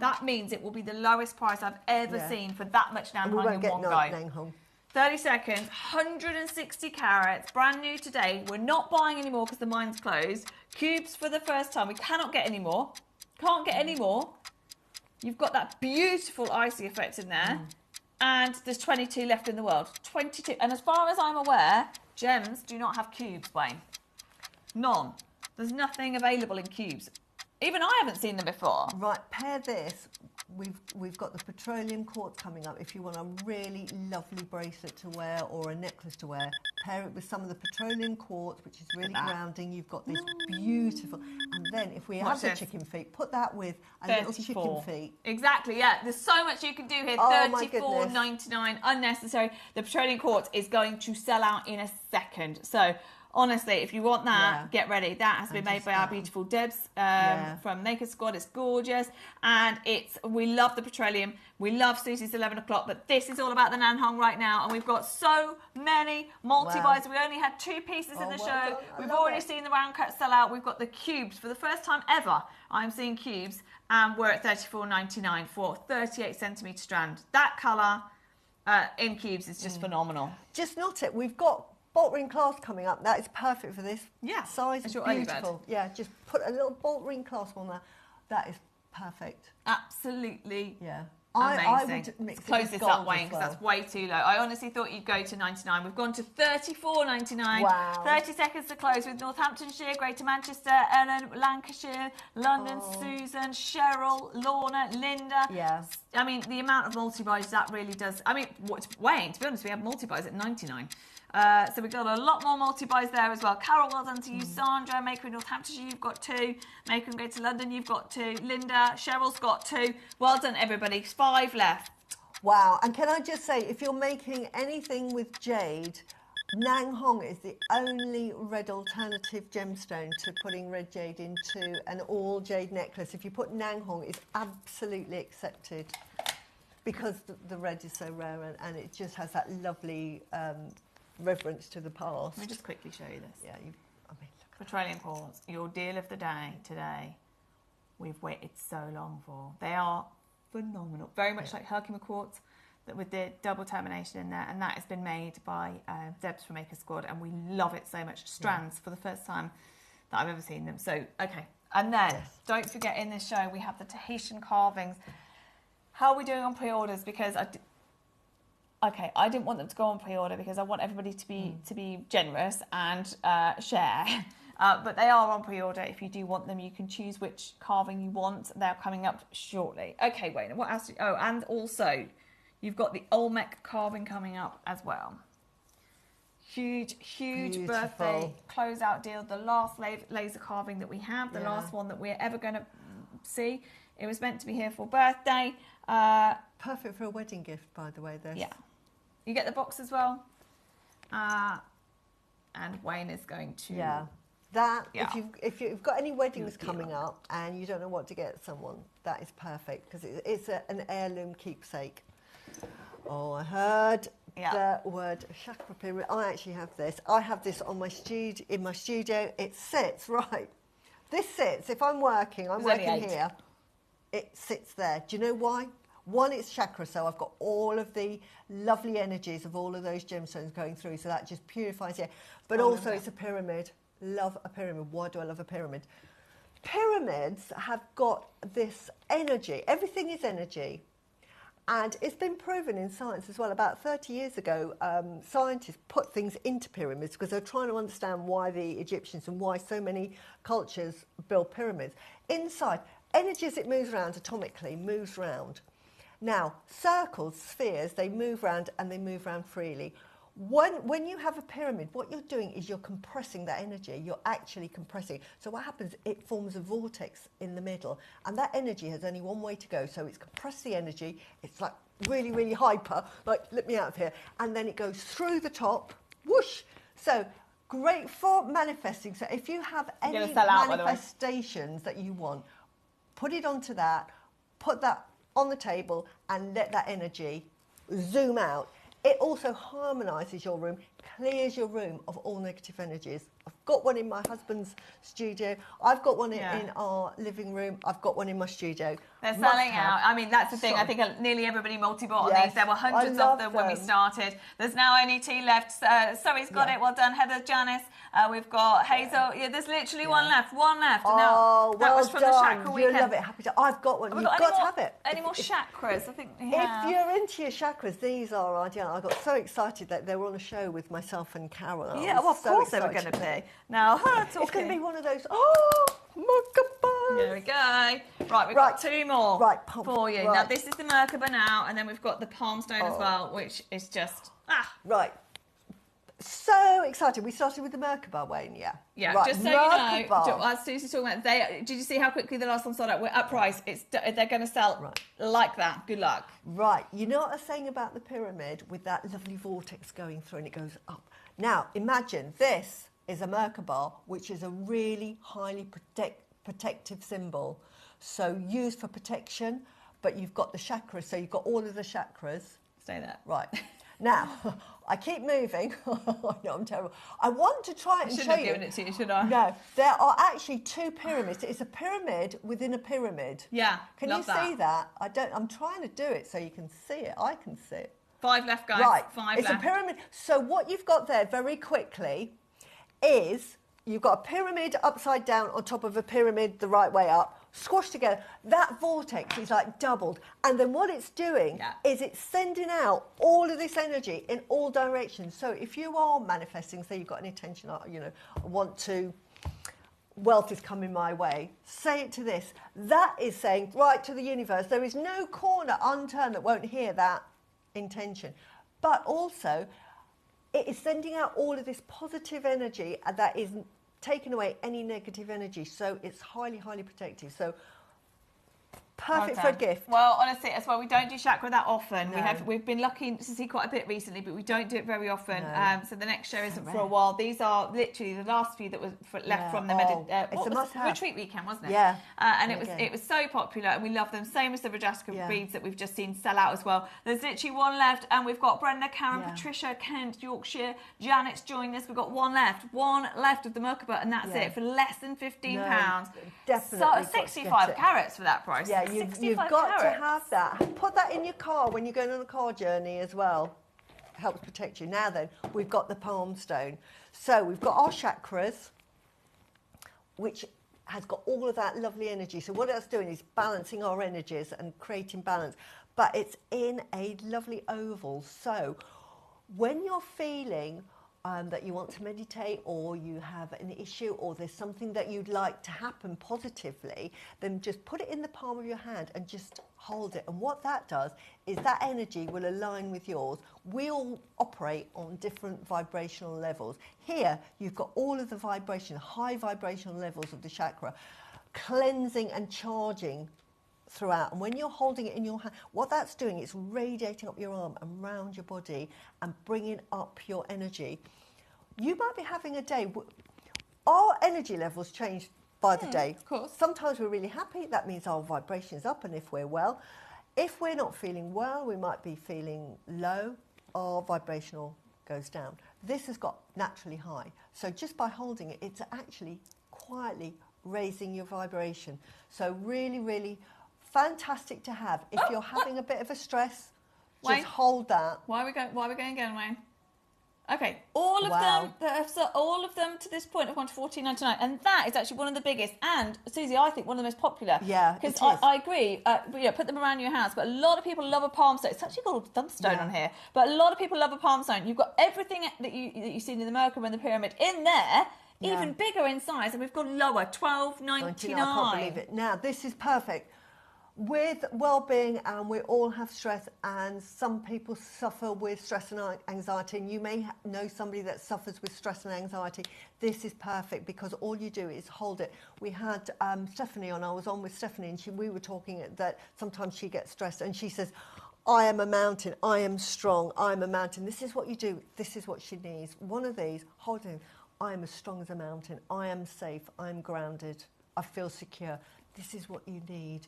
That means it will be the lowest price I've ever seen for that much Nanhong in one go. Nanhong. 30 seconds, 160 carats, brand new today. We're not buying any more because the mine's closed. Cubes for the first time. We cannot get any more. Can't get any more. You've got that beautiful icy effect in there. And there's 22 left in the world. 22. And as far as I'm aware, gems do not have cubes, Wayne. None. There's nothing available in cubes. Even I haven't seen them before. Right, pair this. We've got the Petroleum quartz coming up. If you want a really lovely bracelet to wear or a necklace to wear, pair it with some of the Petroleum quartz, which is really grounding. You've got this beautiful. And then if we have the chicken feet, put that with a little chicken feet. Exactly, yeah. There's so much you can do here. $34.99, unnecessary. The Petroleum quartz is going to sell out in a second. So honestly, if you want that, get ready. That has been made by our beautiful Debs from Maker Squad. It's gorgeous. And we love the Petroleum. We love Susie's 11 o'clock. But this is all about the Nanhong right now. And we've got so many multi-buys. We only had 2 pieces in the show. We've already seen the round cut sell out. We've got the cubes. For the first time ever, I'm seeing cubes. And we're at $34.99 for 38 centimetre strand. That colour in cubes is just phenomenal. Just not it. We've got bolt ring clasp coming up. That is perfect for this size. It's your beautiful. Yeah, just put a little bolt ring clasp on there. That is perfect. Absolutely. Yeah. Amazing. I would mix Let's close it with this gold up, Wayne, as because well. that's way too low. I honestly thought you'd go to 99. We've gone to $34.99. Wow. 30 seconds to close with Northamptonshire, Greater Manchester, Ellen, Lancashire, London, Susan, Cheryl, Lorna, Linda. Yeah. I mean, the amount of multi-buys that really does. I mean, Wayne, to be honest, we have multi-buys at 99. So we've got a lot more multi-buys there as well. Carol, well done to you. Sandra, Maker in Northamptonshire, you've got 2. Maker in Greater London, you've got 2. Linda, Cheryl's got 2. Well done, everybody. 5 left. Wow. And can I just say, if you're making anything with jade, Nanhong is the only red alternative gemstone to putting red jade into an all jade necklace. If you put Nanhong, it's absolutely accepted because the red is so rare and it just has that lovely reverence to the past. Let me just quickly show you this. Yeah, Petroleum quartz, your deal of the day today. We've waited so long for. They are phenomenal. Very much like Herkimer quartz, that with the double termination in there, and that has been made by Debs from Maker Squad, and we love it so much. Strands for the first time that I've ever seen them. So okay, and then don't forget in this show we have the Tahitian carvings. How are we doing on pre-orders? Because I didn't want them to go on pre-order because I want everybody to be generous and share. But they are on pre-order. If you do want them, you can choose which carving you want. They're coming up shortly. Okay, Wayne, what else? And also, You've got the Olmec carving coming up as well. Huge Beautiful. birthday closeout deal. The last laser carving that we have, the last one that we're ever going to see. It was meant to be here for birthday. Perfect for a wedding gift, by the way, this. Yeah. You get the box as well. And Wayne is going to... Yeah. If you've got any weddings coming up and you don't know what to get someone, that is perfect because it's an heirloom keepsake. Oh, I heard the word chakra pyramid. I actually have this. I have this on my in my studio. It sits right. This sits. If I'm working here. It sits there. Do you know why? One, it's chakra, so I've got all of the lovely energies of all of those gemstones going through, so that just purifies it. But also, it's a pyramid. Love a pyramid. Why do I love a pyramid? Pyramids have got this energy. Everything is energy. And it's been proven in science as well. About 30 years ago, scientists put things into pyramids because they're trying to understand why the Egyptians and why so many cultures build pyramids. Inside, energy as it moves around atomically moves around. Now, circles, spheres, they move around and they move around freely. When you have a pyramid, what you're doing is you're compressing that energy. You're actually compressing. So what happens, it forms a vortex in the middle, and that energy has only one way to go. So it's compressed the energy. It's like really, really hyper, like, let me out of here. And then it goes through the top, whoosh. So great for manifesting. So if you have any manifestations that you want, put it onto that, put that on the table, and let that energy zoom out. It also harmonises your room, clears your room of all negative energies. I've got one in my husband's studio. I've got one in our living room. I've got one in my studio. They're selling out. I mean, that's the thing. I think nearly everybody multi-bought on these. There were hundreds of them when we started. There's now only 2 left. Zoe's got it. Well done, Heather, Janice. We've got Hazel. Yeah, there's literally one left. One left. Oh, now, that was from the chakra weekend. You love it. Happy to. I've got one. You've got to have it. Any more chakras? I think if you're into your chakras, these are ideal. I got so excited that they were on a show with myself and Carol. Yeah, well, of course they were going to be. Now, it's going to be one of those. Oh, Merkaba. There we go. Right, we've got 2 more for you. Now, this is the Merkaba now, and then we've got the palm stone as well, which is just right. So excited. We started with the Merkaba, Wayne, Yeah, right. Just so you know, as Susie's talking about, did you see how quickly the last one sold out? We're at price. They're going to sell like that. Good luck. Right. You know what I was saying about the pyramid with that lovely vortex going through and it goes up. Now, imagine this is a Merkaba, which is a really highly protective symbol. So used for protection, but you've got the chakras. So you've got all of the chakras. Stay there. Right. Now, I keep moving. I know I'm terrible. I want to try and show you. I shouldn't have given it to you, should I? No, there are actually 2 pyramids. It's a pyramid within a pyramid. Yeah, Can you see that? I'm trying to do it so you can see it. I can see it. 5 left, guys. Right. 5 it's left. a pyramid. So what you've got there very quickly is you've got a pyramid upside down on top of a pyramid the right way up, squashed together. That vortex is like doubled. And then what it's doing is it's sending out all of this energy in all directions. So if you are manifesting, say you've got an intention, I want to, wealth is coming my way, say it to this. That is saying right to the universe, there is no corner unturned that won't hear that intention. But also, it is sending out all of this positive energy that is taking away any negative energy. So it's highly, highly protective. So perfect for a gift. Well, honestly, as well, we don't do chakra that often. No. We've been lucky to see quite a bit recently, but we don't do it very often. No. So the next show isn't for a while. These are literally the last few that was left from the retreat weekend, wasn't it? Yeah. And it was so popular, and we love them. Same as the Rhodonite beads that we've just seen sell out as well. There's literally 1 left, and we've got Brenda, Karen, Patricia, Kent, Yorkshire, Janet's joined us. We've got 1 left. 1 left of the Merkaba, and that's it for less than £15. Definitely. So 65 carats for that price. Yeah, you've got to have that. Put that in your car when you're going on a car journey as well. Helps protect you. Now then, we've got the palm stone. So we've got our chakras, which has got all of that lovely energy. So what that's doing is balancing our energies and creating balance. But it's in a lovely oval. So when you're feeling that you want to meditate, or you have an issue, or there's something that you'd like to happen positively, then just put it in the palm of your hand and just hold it. And what that does is that energy will align with yours. We all operate on different vibrational levels. Here, you've got all of the vibration, high vibrational levels of the chakra, cleansing and charging throughout. And when you're holding it in your hand, what that's doing is radiating up your arm and round your body and bringing up your energy. You might be having a day, our energy levels change by the day. Of course. Sometimes we're really happy, that means our vibration is up, and if we're well. If we're not feeling well, we might be feeling low, our vibrational goes down. This has got naturally high. So just by holding it, it's actually quietly raising your vibration. So really, really fantastic to have. If you're having a bit of a stress, Wayne? just hold that. Why are we going again, Wayne? Okay, all of them to this point have gone to $14.99, and that is actually one of the biggest. And Susie, I think one of the most popular. Yeah, because it is. I agree. Put them around your house. But a lot of people love a palm stone. It's actually called a thumbstone on here. But a lot of people love a palm stone. You've got everything that you've seen in the Merkaba and the pyramid in there. Yeah. Even bigger in size, and we've gone lower, $12.99. I can't believe it. Now, this is perfect. With well-being, and we all have stress, and some people suffer with stress and anxiety, and you may know somebody that suffers with stress and anxiety. This is perfect because all you do is hold it. We had Stephanie on, I was on with Stephanie, and we were talking that sometimes she gets stressed, and she says, I am a mountain, I am strong, I am a mountain. This is what you do, this is what she needs. One of these, holding, I am as strong as a mountain, I am safe, I am grounded, I feel secure. This is what you need.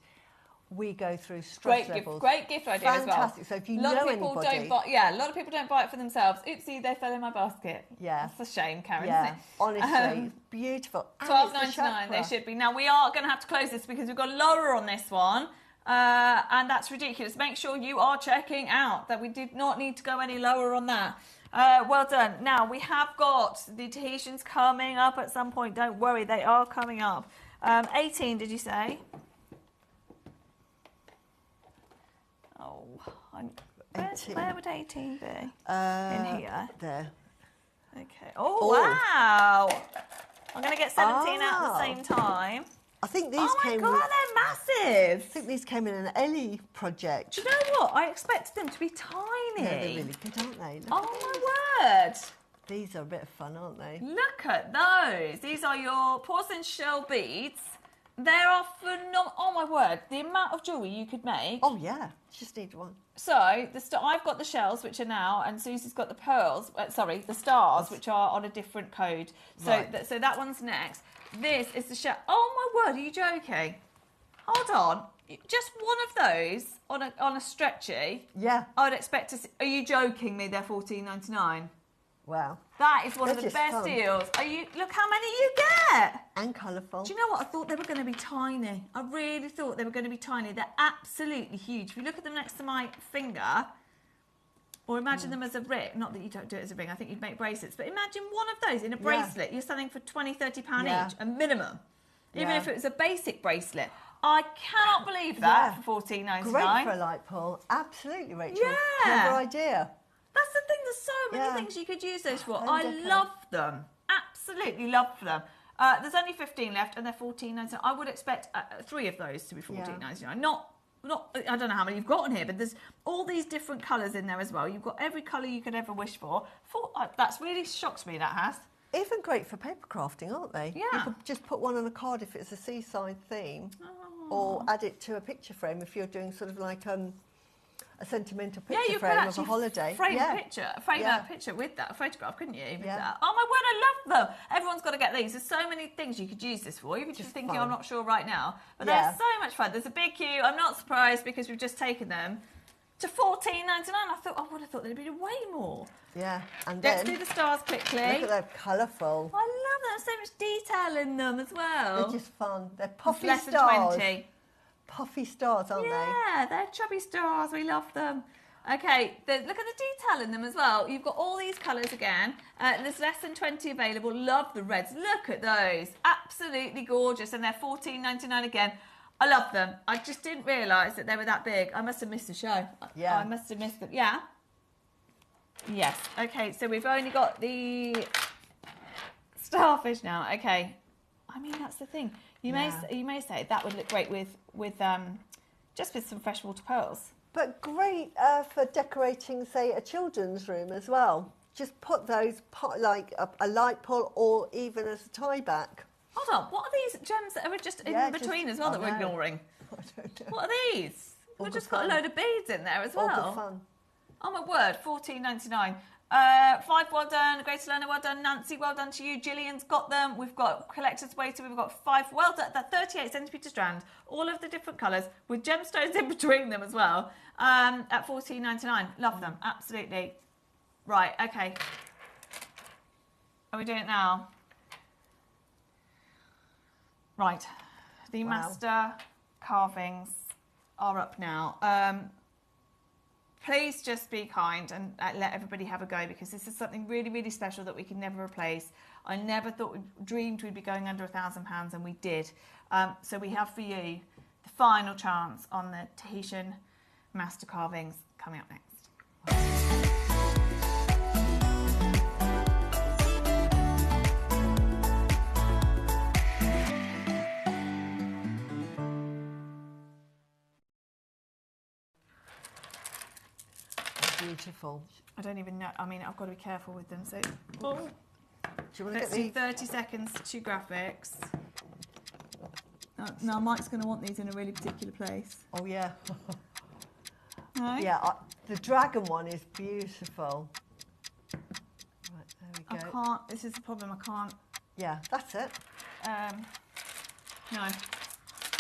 We go through stress levels. Great gift idea as well. Fantastic. So if you know anybody... a lot of people don't buy it for themselves. Oopsie, they fell in my basket. Yeah. That's a shame, Karen, Yeah, isn't it? honestly, beautiful. $12.99 they should be. Now, we are going to have to close this because we've got lower on this one. And that's ridiculous. Make sure you are checking out that we did not need to go any lower on that. Well done. Now, we have got the Tahitians coming up at some point. Don't worry, they are coming up. 18, did you say? Oh, where would 18 be? In here. There. Okay. Oh, wow. I'm going to get 17 out at the same time. I think these came... Oh, my God, they're massive. I think these came in an Ellie project. Do you know what? I expected them to be tiny. Yeah, they're really good, aren't they? Look Oh, my word. These are a bit of fun, aren't they? Look at those. These are your porcelain shell beads. They are phenomenal. Oh, my word. The amount of jewellery you could make. Oh, yeah. Just need one. So, I've got the shells, which are now, and Susie's got the pearls, the stars, which are on a different code. So, Right. so that one's next. This is the shell. Oh, my word. Are you joking? Hold on. Just one of those on a stretchy. Yeah. I would expect to see. Are you joking me? They're $14.99. Wow. That is one of They're the just best fun. deals. Look how many you get. And colourful. Do you know what? I thought they were going to be tiny. I really thought they were going to be tiny. They're absolutely huge. If you look at them next to my finger, or imagine them as a ring. Not that you don't do it as a ring. I think you'd make bracelets. But imagine one of those in a bracelet. You're selling for £20, £30 each, a minimum. Even if it was a basic bracelet. I cannot believe that for $14.99. Great for a light pull. Absolutely, Rachel. Yeah. Clever idea. That's the thing. There's so many things you could use those for. Home I decor. love them. Absolutely love them. There's only 15 left, and they're $14.99. I would expect 3 of those to be $14.99. Not. I don't know how many you've got on here, but there's all these different colours in there as well. You've got every colour you could ever wish for. That's really shocked me. That has. Even great for paper crafting, aren't they? Yeah. You could just put one on a card if it's a seaside theme, or add it to a picture frame if you're doing sort of like a sentimental picture frame of a holiday. Frame a picture with that, a photograph, couldn't you? With that. Oh my word, I love them. Everyone's got to get these. There's so many things you could use this for. You're just thinking, I'm not sure right now. But they're so much fun. There's a big queue. I'm not surprised because we've just taken them to $14.99. I would have thought there'd be way more. Yeah, and Let's then do the stars quickly. look at that colourful. I love that. There's so much detail in them as well. They're just fun. They're puffy Less stars. than 20. Puffy stars, aren't they? Yeah, they're chubby stars. We love them. Okay, look at the detail in them as well. You've got all these colours again. There's less than 20 available. Love the reds. Look at those. Absolutely gorgeous. And they're $14.99 again. I love them. I just didn't realise that they were that big. I must have missed the show. Yeah. I must have missed them. Yeah. Yes. Okay, so we've only got the starfish now. Okay. I mean, that's the thing. You may say that would look great with just with some freshwater pearls. But great for decorating, say, a children's room as well. Just put those, like a light pull or even as a tie back. Hold on, what are these gems that are just in between as well that we're ignoring? I don't know. What are these? All We've good just got a fun. load of beads in there as well. All good fun. Oh my word, $14.99. 5, well done. Greater Learner, well done. Nancy, well done to you. Gillian's got them. We've got Collector's Waiter. We've got 5, well done. That 38 centimetre strand. All of the different colours with gemstones in between them as well. At $14.99. Love them, absolutely. Right, okay. Are we doing it now? Right. The master carvings are up now. Please just be kind and let everybody have a go, because this is something really, really special that we can never replace. I never dreamed we'd be going under £1,000, and we did. So we have for you the final chance on the Tahitian master carvings coming up next. Beautiful. I don't even know. I mean, I've got to be careful with them. So, Do you want to let's get do these? 30 seconds to graphics. Now, Mike's going to want these in a really particular place. Oh, yeah. No? Yeah, the dragon one is beautiful. Right, there we I go. can't. This is the problem. I can't. Yeah, that's it. No.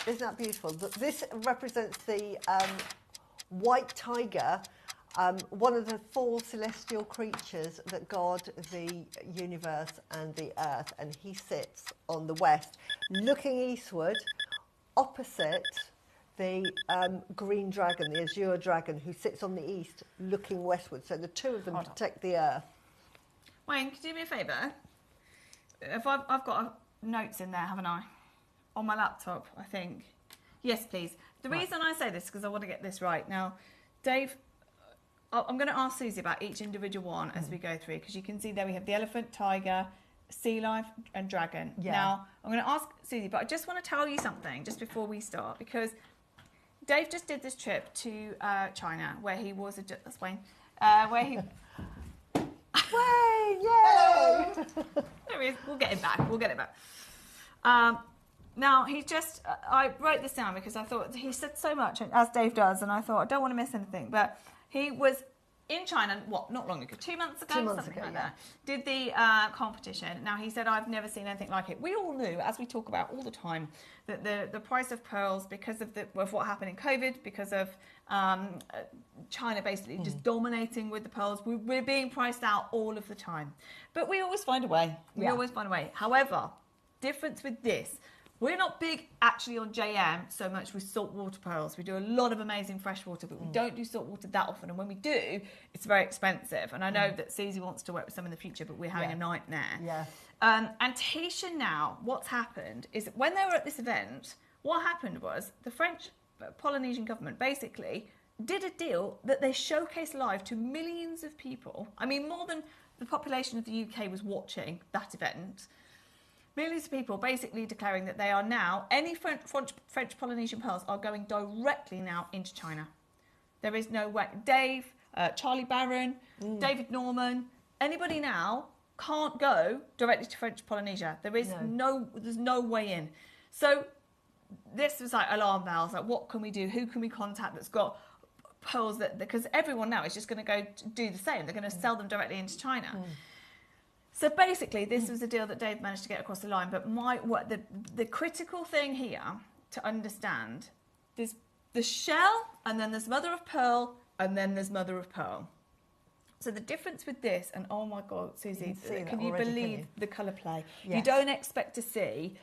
Isn't that beautiful? This represents the white tiger, one of the 4 celestial creatures that guard the universe and the earth, and he sits on the west, looking eastward, opposite the green dragon, the azure dragon, who sits on the east, looking westward. So the two of them protect the earth. Wayne, could you do me a favour? If I've got notes in there, haven't I? On my laptop, I think. Yes, please. The reason I say this is because I want to get this right. Now, Dave, I'm going to ask Susie about each individual one as we go through, because you can see there we have the elephant, tiger, sea life and dragon. Yeah. Now, I'm going to ask Susie, but I just want to tell you something just before we start, because Dave just did this trip to China where he was that's Wayne, where he... Way, yay! There he is. We'll get him back. We'll get it back. Now, he just... I wrote this down because I thought he said so much, as Dave does, and I thought, I don't want to miss anything. But he was in China, not long ago? 2 months ago? 2 months something ago, like yeah. that. Did the competition. Now, he said, I've never seen anything like it. We all knew, as we talk about all the time, that the price of pearls, because of what happened in COVID, because of China basically just dominating with the pearls, we're being priced out all of the time. But we always find a way. We always find a way. However, difference with this, we're not big actually on JM so much with saltwater pearls. We do a lot of amazing freshwater, but we don't do saltwater that often. And when we do, it's very expensive. And I know that Susie wants to work with some in the future, but we're having a nightmare. Yeah. And Tahitian now, what's happened is when they were at this event, what happened was the French Polynesian government basically did a deal that they showcased live to millions of people. I mean, more than the population of the UK was watching that event. Millions of people basically declaring that they are now, any French Polynesian pearls are going directly now into China. There is no way. Dave, Charlie Barron, David Norman, anybody now can't go directly to French Polynesia. There is there's no way in. So this was like alarm bells, like what can we do? Who can we contact that's got pearls because everyone now is just going to go do the same. They're going to sell them directly into China. So basically, this was a deal that Dave managed to get across the line. But the critical thing here to understand is the shell, and then there's mother of pearl, and then there's mother of pearl. So the difference with this, and oh my God, Susie, can you believe the colour play? Yes. You don't expect to see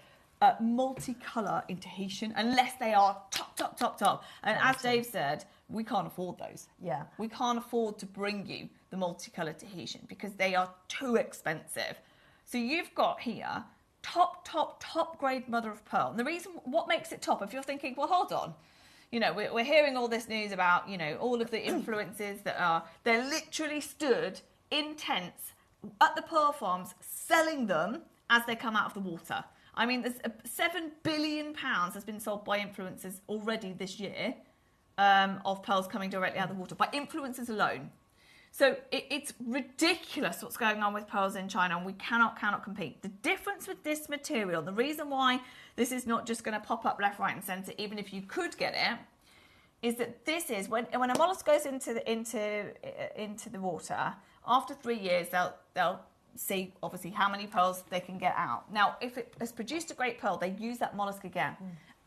multicolour in Tahitian unless they are top. And as Dave said, we can't afford those. Yeah. We can't afford to bring you the multicolour Tahitian because they are too expensive. So you've got here top grade mother of pearl. And the reason, what makes it top, if you're thinking, well, hold on, you know, we're hearing all this news about, you know, all of the influences they're literally stood in tents at the pearl farms selling them as they come out of the water. I mean, there's £7 billion has been sold by influencers already this year of pearls coming directly out of the water, by influencers alone. So it's ridiculous what's going on with pearls in China, and we cannot compete. The difference with this material, the reason why this is not just going to pop up left, right and centre, even if you could get it, is that this is, when a mollusk goes into the water, after 3 years, they'll see, obviously, how many pearls they can get out. Now, if it has produced a great pearl, they use that mollusk again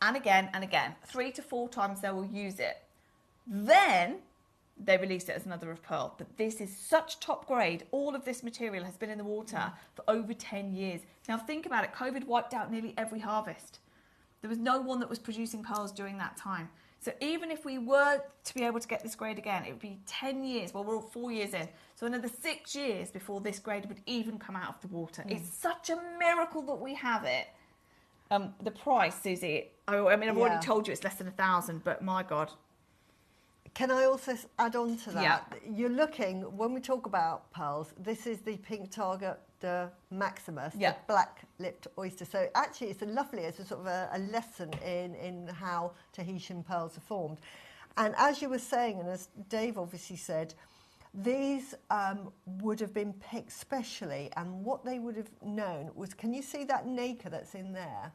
and again and again. 3 to 4 times they will use it. Then they release it as another of pearl. But this is such top grade. All of this material has been in the water for over 10 years. Now think about it. COVID wiped out nearly every harvest. There was no one that was producing pearls during that time. So even if we were to be able to get this grade again, it would be 10 years. Well, we're all 4 years in. So another 6 years before this grade would even come out of the water. It's such a miracle that we have it. The price, Susie, I mean, I've already told you it's less than 1,000, but my God. Can I also add on to that? Yeah. You're looking, when we talk about pearls, this is the pink target maximus, the black-lipped oyster. So actually it's a sort of a lesson in how Tahitian pearls are formed. And as you were saying, and as Dave obviously said, these would have been picked specially, and what they would have known was, can you see that nacre that's in there?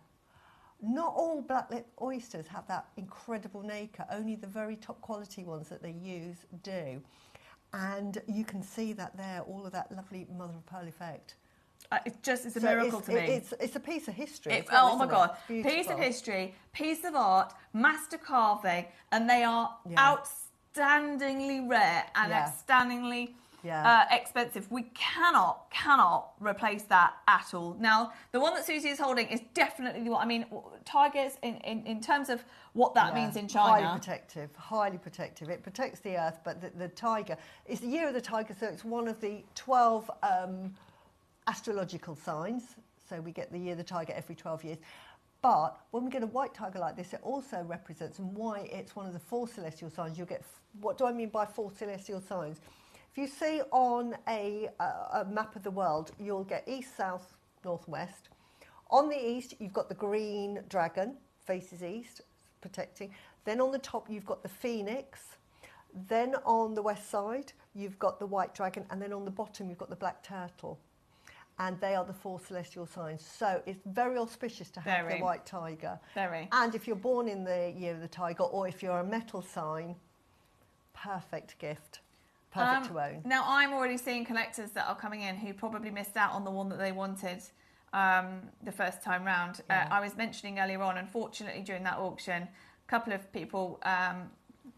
Not all black-lipped oysters have that incredible nacre. Only the very top quality ones that they use do. And you can see that there, all of that lovely mother-of-pearl effect. It's a miracle to me. It's a piece of history. Oh my God. Piece of history, piece of art, master carving, and they are outstandingly rare and outstandingly expensive. We cannot replace that at all. Now, the one that Susie is holding is definitely what I mean. Tigers, in terms of what that means in China, highly protective. It protects the earth, but the tiger is the year of the tiger, so it's one of the 12 astrological signs. So we get the year of the tiger every 12 years. But when we get a white tiger like this, it also represents, and why it's one of the 4 celestial signs. You'll get, what do I mean by 4 celestial signs? If you see on a map of the world, you'll get east, south, north, west. On the east, you've got the green dragon, faces east, protecting. Then on the top, you've got the phoenix. Then on the west side, you've got the white dragon. And then on the bottom, you've got the black turtle. And they are the 4 celestial signs. So it's very auspicious to have the white tiger. Very. And if you're born in the year of the tiger, or if you're a metal sign, perfect gift. Perfect to own. Now, I'm already seeing collectors that are coming in who probably missed out on the one that they wanted the first time round. I was mentioning earlier on, unfortunately, during that auction, a couple of people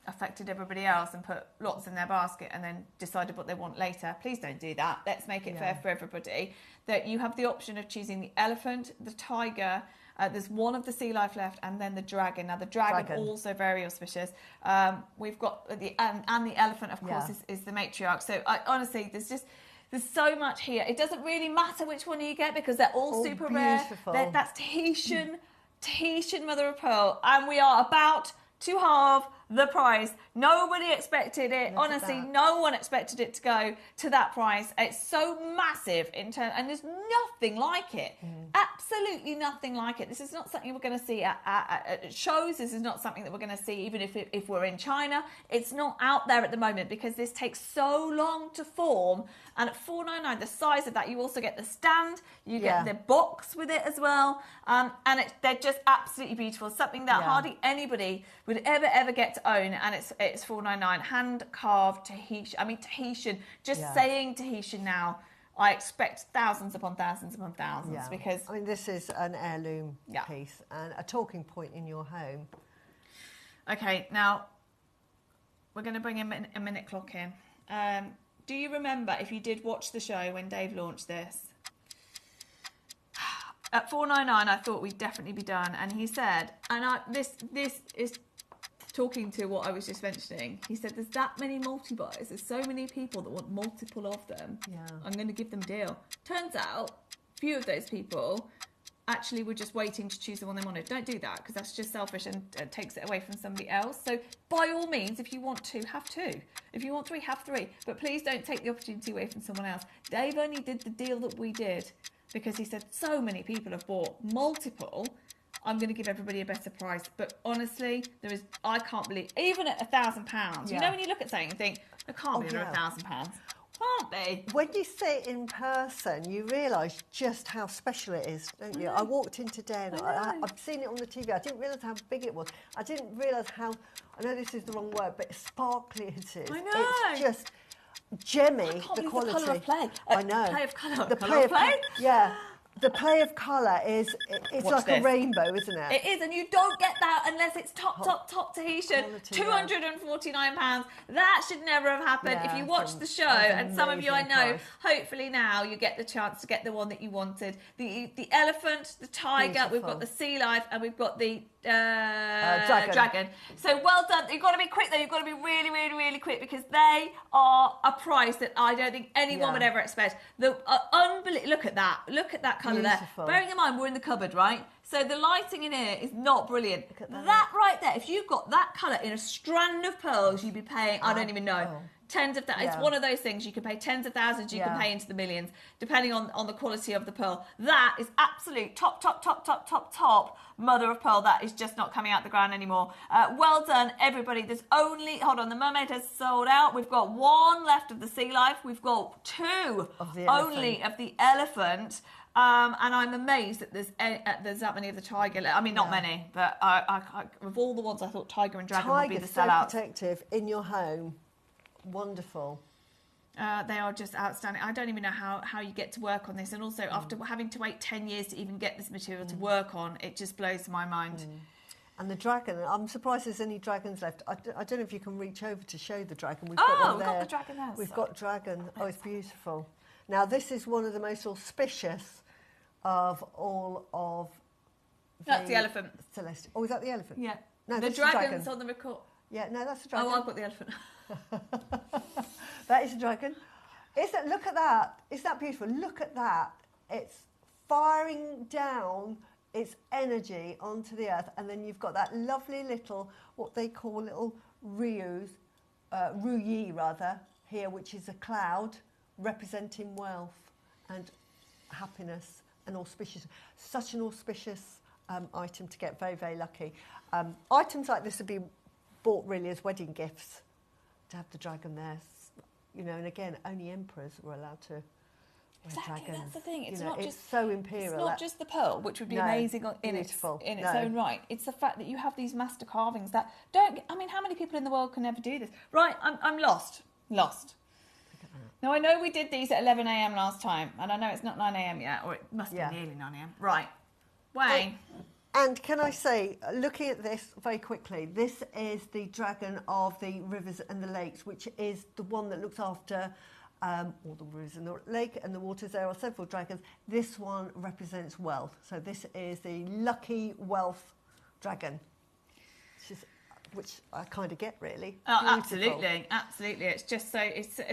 affected everybody else and put lots in their basket and then decided what they want later. Please don't do that. Let's make it fair for everybody. That you have the option of choosing the elephant, the tiger, there's one of the sea life left, and then the dragon. Now, the dragon. Also very auspicious. We've got the elephant, of course, is the matriarch. So, honestly, there's so much here. It doesn't really matter which one you get because they're all super beautiful. Rare. That's Tahitian mother of pearl, and we are about to halve the price. Nobody expected it. Honestly, no one expected it to go to that price. It's so massive in terms, and there's nothing like it. Absolutely nothing like it. This is not something we're going to see at shows. This is not something that we're going to see even if we're in China. It's not out there at the moment because this takes so long to form. And at $4.99, the size of that, you also get the stand, you get the box with it as well, and they're just absolutely beautiful. Something that hardly anybody would ever get to own, and it's $4.99, hand carved Tahitian. I mean, Tahitian. Just saying Tahitian now, I expect thousands upon thousands upon thousands because I mean, this is an heirloom piece and a talking point in your home. Okay, now we're going to bring a minute clock in. Do you remember, if you did watch the show when Dave launched this, at $4.99 I thought we'd definitely be done, and he said, and this is talking to what I was just mentioning, he said there's that many multi-buys, there's so many people that want multiple of them, I'm going to give them a deal. Turns out, a few of those people actually were just waiting to choose the one they wanted. Don't do that, because that's just selfish and takes it away from somebody else. So by all means, if you want two, have two. If you want three, have three. But please don't take the opportunity away from someone else. Dave only did the deal that we did because he said so many people have bought multiple. I'm going to give everybody a better price. But honestly, I can't believe, even at £1,000, you know, when you look at something and think, it can't be under £1,000. Can't be. When you see it in person, you realise just how special it is, don't you? I walked in today and I've seen it on the TV. I didn't realise how big it was. I didn't realise how, I know this is the wrong word, but sparkly it is. I know. It's just gemmy, I can't the believe quality. the colour of play. I know. Play of colour. The colour of play? Yeah. The play of colour is, it's Watch like this. a rainbow, isn't it? It is, and you don't get that unless it's top Tahitian. Quality, £249. That should never have happened. Yeah, if you watch the show, and some of you I know, hopefully now you get the chance to get the one that you wanted. The elephant, the tiger, Beautiful. we've got the sea life, and we've got the dragon. So well done. You've got to be quick though. You've got to be really, really, really quick, because they are a price that I don't think anyone would ever expect. The look at that. Look at that colour Beautiful. there. Bearing in mind we're in the cupboard, right? So the lighting in here is not brilliant. Look at that. That right there, if you've got that colour in a strand of pearls, you'd be paying, I don't even know, tens of thousands. It's one of those things, you can pay tens of thousands, you can pay into the millions, depending on the quality of the pearl. That is absolute top mother of pearl. That is just not coming out the ground anymore. Well done, everybody. There's only, hold on, the mermaid has sold out. We've got one left of the sea life. We've got two only of the elephant. And I'm amazed that there's that many of the tiger. I mean, not many, but of all the ones, I thought tiger and dragon would be the sellout. So protective in your home. Wonderful. They are just outstanding. I don't even know how you get to work on this. And also, after having to wait 10 years to even get this material to work on, it just blows my mind. And the dragon, I'm surprised there's any dragons left. I don't know if you can reach over to show the dragon. We've got the dragon there. We've got dragon. Oh, it's beautiful. Now, this is one of the most auspicious of all of That's the elephant. Celestial. Oh, is that the elephant? Yeah. No, the dragon's on the record. Yeah, no, that's the dragon. Oh, I've got the elephant. That is a dragon. Look at that. Isn't that beautiful? Look at that. It's firing down its energy onto the earth, and then you've got that lovely little, what they call little ruyi here, which is a cloud representing wealth and happiness and auspicious. Such an auspicious item to get. Very, very lucky. Items like this would be bought really as wedding gifts, to have the dragon there, you know. And again, only emperors were allowed to wear dragons. That's the thing. It's it's just so imperial. It's not just the pearl, which would be amazing in its own right. It's the fact that you have these master carvings that don't. I mean, how many people in the world can ever do this? Right, I'm lost. Now I know we did these at 11 a.m. last time, and I know it's not 9 a.m. yet, or it must be nearly 9 a.m. Right, Wayne. And can I say, looking at this very quickly, this is the dragon of the rivers and the lakes, which is the one that looks after all the rivers and the lake and the waters. There are several dragons. This one represents wealth. So this is the lucky wealth dragon, which I kind of get, really. Oh, absolutely. It's just so,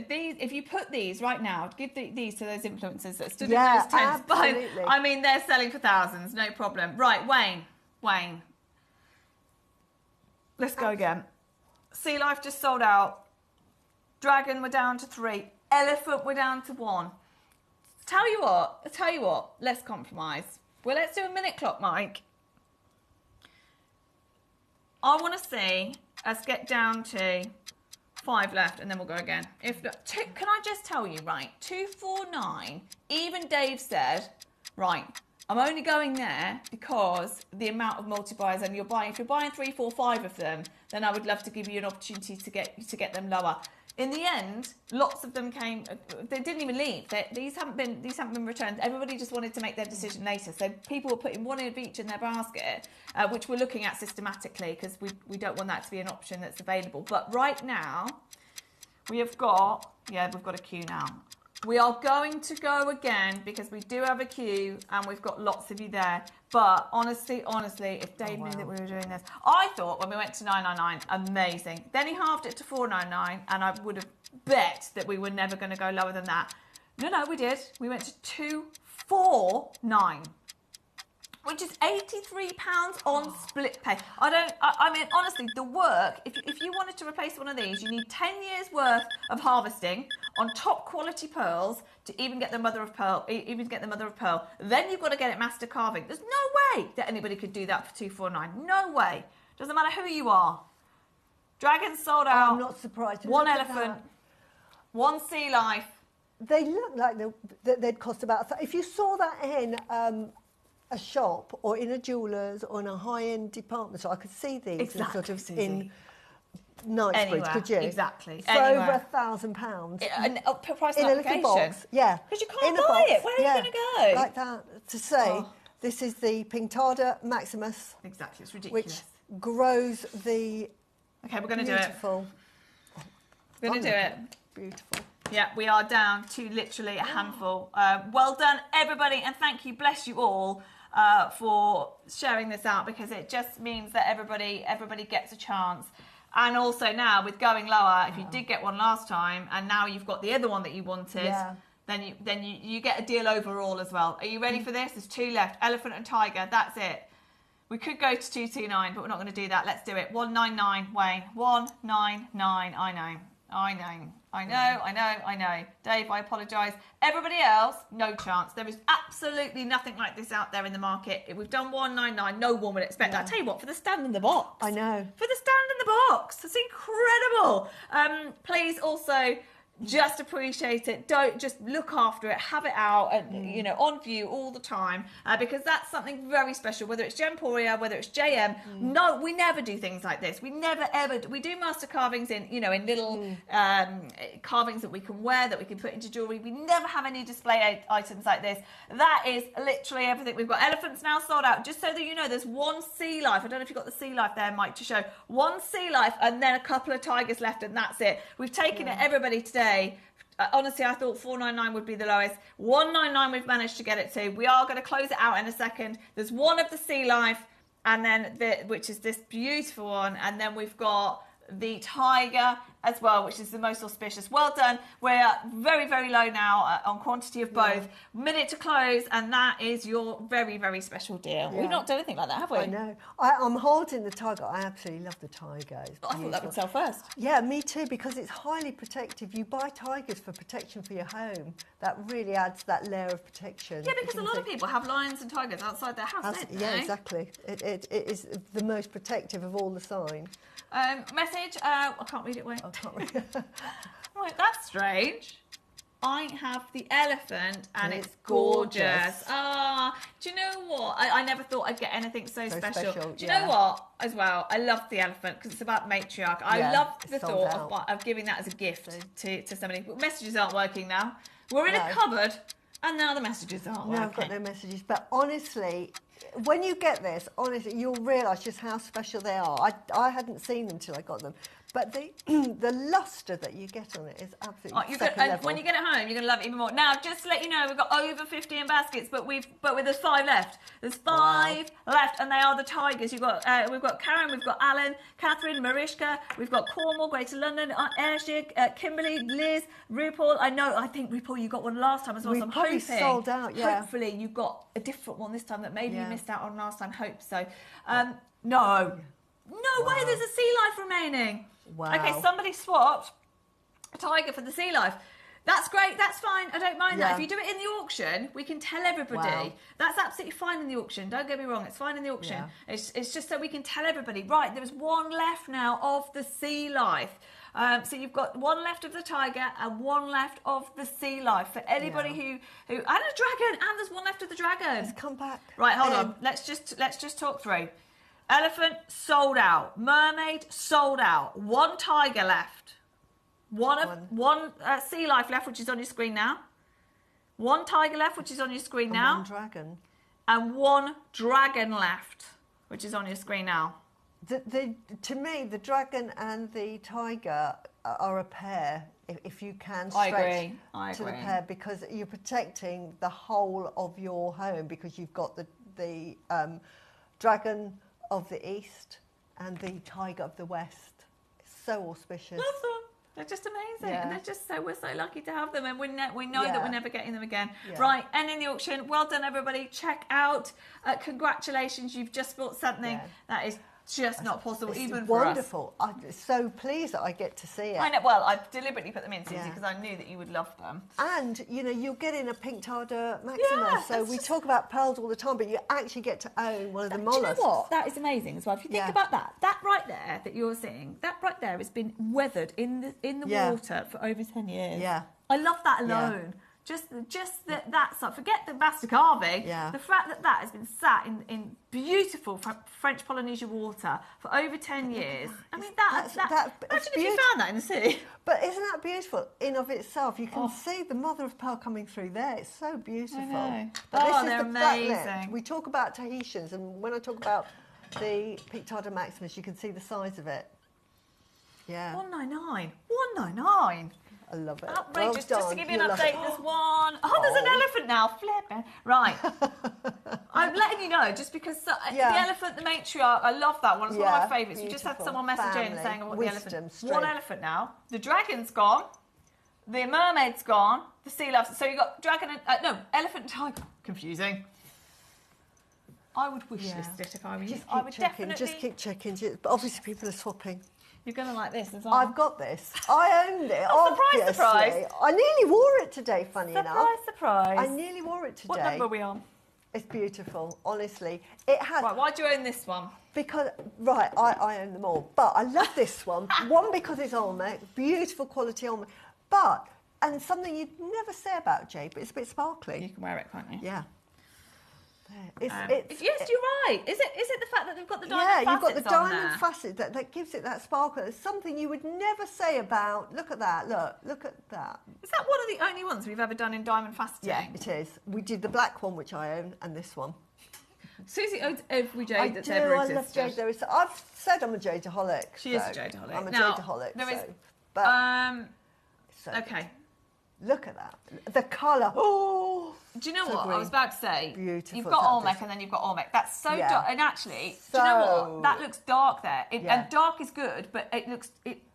these. If you put these right now, give these to those influencers that stood in those tents. Absolutely. I mean, they're selling for thousands, no problem. Right, Wayne. Let's go again. Sea Life just sold out. Dragon, we're down to 3. Elephant, we're down to 1. Tell you what, let's compromise. Well, let's do a minute clock, Mike. I want to see us get down to 5 left, and then we'll go again. If not, can I just tell you, right? 249. Even Dave said, right, I'm only going there because the amount of multipliers, and if you're buying 3, 4, 5 of them, then I would love to give you an opportunity to get them lower. In the end, lots of them came. They didn't even leave. These haven't been returned. Everybody just wanted to make their decision later. So people were putting one of each in their basket, which we're looking at systematically, because we don't want that to be an option that's available. But right now, we've got a queue now. We are going to go again because we do have a queue and we've got lots of you there. But honestly, if Dave knew that we were doing this, I thought when we went to 999, amazing. Then he halved it to 499, and I would have bet that we were never going to go lower than that. No, we did. We went to 249. which is £83 on split pay. I mean, honestly, the work, if you wanted to replace one of these, you need 10 years worth of harvesting on top quality pearls to even get the mother of pearl, Then you've got to get it master carving. There's no way that anybody could do that for $249. No way. Doesn't matter who you are. Dragons sold out. I'm not surprised. One elephant, one sea life. They look like they'd cost about... If you saw that in a shop or in a jeweller's or in a high-end department store, I could see these Exactly, sort of Susie. in Knightsbridge, could you? Exactly. For over £1,000. And price In a little application. box, yeah. Because you can't In a buy box, it. Where are you going to go? Like that, to say, this is the Pinctada Maximus, Exactly, it's ridiculous. which grows the Okay, we're going to do it. beautiful... We're going to do it. Beautiful. Yeah, we are down to literally a handful. Well done, everybody, and thank you, bless you all, for sharing this out, because it just means that everybody gets a chance. And also now, with going lower, if you did get one last time, and now you've got the other one that you wanted, then you get a deal overall as well. Are you ready for this? There's 2 left, elephant and tiger. That's it. We could go to 229, but we're not going to do that. Let's do it. 199, Wayne. 199. I know. Dave, I apologise. Everybody else, no chance. There is absolutely nothing like this out there in the market. If we've done 199, no one would expect that. I tell you what, for the stand in the box. I know. For the stand in the box. That's incredible. Please also... just appreciate it. Don't just look after it, have it out and on view all the time, because that's something very special, whether it's Gemporia, whether it's JM. No, we never do things like this. We never ever we do master carvings in in little carvings that we can wear, that we can put into jewelry. We never have any display items like this. That is literally everything. We've got elephants now sold out. Just so that you know, there's one sea life. I don't know if you've got the sea life there, Mike, to show. One sea life and then a couple of tigers left, and that's it. We've taken it, everybody, today. Honestly, I thought 499 would be the lowest. 199 we've managed to get it to. We are going to close it out in a second. There's one of the sea life, and then which is this beautiful one, and then we've got the tiger as well, which is the most auspicious. Well done. We're very, very low now on quantity of both. Minute to close, and that is your very, very special deal. We've not done anything like that, have we? I know. I'm holding the tiger. I absolutely love the tiger. It's I thought that would sell first. Yeah, me too, because it's highly protective. You buy tigers for protection for your home. That really adds that layer of protection. Yeah, because a lot of people have lions and tigers outside their house, don't they? Yeah, exactly. It is the most protective of all the signs. Message. I can't read it. Wait. I can't read. Right, that's strange. I have the elephant and it's gorgeous. Do you know what? I never thought I'd get anything so special. Do you know what? As well, I love the elephant because it's about matriarch. I love the thought of giving that as a gift to somebody. But messages aren't working now. We're in a cupboard and now the messages aren't working. No, I've got no messages. But honestly, when you get this, honestly, you'll realise just how special they are. I hadn't seen them till I got them. But the lustre that you get on it is absolutely second level. When you get it home, you're going to love it even more. Now, just to let you know, we've got over 15 baskets, but there's 5 left. There's 5 left, and they are the tigers. We've got Karen, we've got Alan, Catherine, Mariska, we've got Cornwall, Greater London, Ayrshire, Kimberly, Liz, RuPaul. I think RuPaul, you got one last time as well. So I'm hoping sold out. Yeah. Hopefully, you got a different one this time that maybe you missed out on last time. Hope so. No way. There's a sea life remaining. Wow. Okay, somebody swapped a tiger for the sea life. That's great. That's fine. I don't mind that. If you do it in the auction, we can tell everybody. Wow. That's absolutely fine in the auction. Don't get me wrong. It's fine in the auction. Yeah. It's just so we can tell everybody. Right, there's one left now of the sea life. So you've got one left of the tiger and one left of the sea life for anybody who and a dragon, and there's one left of the dragon. Let's come back. Right, hold on. Let's just talk through. Elephant sold out. Mermaid sold out. One tiger left. One sea life left, which is on your screen now. One tiger left, which is on your screen now. One dragon. And one dragon left, which is on your screen now. To me, the dragon and the tiger are a pair. If you can stretch to the pair, because you're protecting the whole of your home, because you've got the dragon of the east and the tiger of the west. It's so auspicious. Love them. They're just amazing. Yeah. And they're just we're so lucky to have them, and we know that we're never getting them again. Yeah. Right, ending the auction. Well done, everybody. Check out. Congratulations, you've just bought something that is just not possible, It's even for us. wonderful. I'm so pleased that I get to see it. I know. Well, I deliberately put them in, Susie, because I knew that you would love them. And, you know, you'll get in a pink tarda maxima. So we talk about pearls all the time, but you actually get to own one of the mollusks. Do you know what? That is amazing as well. If you think about that right there that you're seeing, that right there has been weathered in the water for over 10 years. Yeah. I love that alone. Just that stuff. Forget the master carving. Yeah. The fact that has been sat in beautiful French Polynesia water for over 10 years. I mean, imagine if you found that in the sea. But isn't that beautiful in of itself? You can see the mother of pearl coming through there. It's so beautiful. I know. But this is they're the flat lipped. amazing. We talk about Tahitians, and when I talk about the pink tarda maximus, you can see the size of it. Yeah. 199. 199. I love it. Outrageous. Well Just to done. give you an You'll love update, it. there's one. Oh, there's an elephant now. Flipping. Right. I'm letting you know, just because the elephant, the matriarch, I love that one. It's one of my favourites. We just had someone message in saying about the elephant. One elephant now. The dragon's gone. The mermaid's gone. The sea loves. So you got dragon and elephant and tiger. Confusing. I would wish list it if I were you. I would definitely. Just keep checking. But obviously, people are swapping. You're going to like this as well. I've got this. I owned it. Obviously. Surprise. I nearly wore it today, funny enough. Surprise. I nearly wore it today. What number are we on? It's beautiful, honestly. It has... Right, why do you own this one? Because, I own them all. But I love this one. One, because it's Olmec, beautiful quality Olmec. But, and something you'd never say about Jade, but it's a bit sparkly. You can wear it, can't you? Yeah. Yes, you're right. Is it the fact that they've got the diamond facets you've got the on diamond there? facet that gives it that sparkle. It's something you would never say about, look at that, look at that. Is that one of the only ones we've ever done in diamond faceting? Yeah, it is. We did the black one, which I own, and this one. Susie owns every jade that's ever I existed. love Jade. I've said I'm a Jadeaholic. She is a Jadeaholic. I'm a Now, Jadeaholic. there is, so okay. Look at that. The colour. Oh! Do you know so what? green. I was about to say, Beautiful. you've got Olmec and then you've got Olmec. That's so dark. And actually, do you know what? That looks dark there. And dark is good, but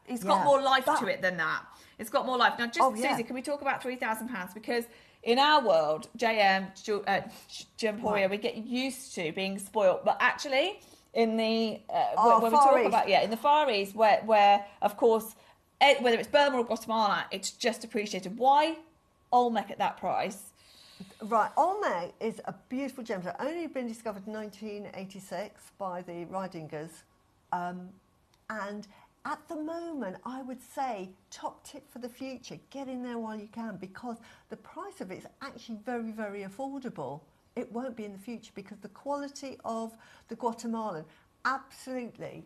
it's got more life to it than that. It's got more life. Now, Susie, can we talk about £3,000? Because in our world, Gemporia, we get used to being spoilt. But actually, in the when we talk about in the Far East, where of course, whether it's Burma or Guatemala, it's just appreciated. Why Olmec at that price? Right, Olmec is a beautiful gemstone. Only been discovered in 1986 by the Rydingers. And at the moment, I would say, top tip for the future, get in there while you can, because the price of it is actually very, very affordable. It won't be in the future because the quality of the Guatemalan absolutely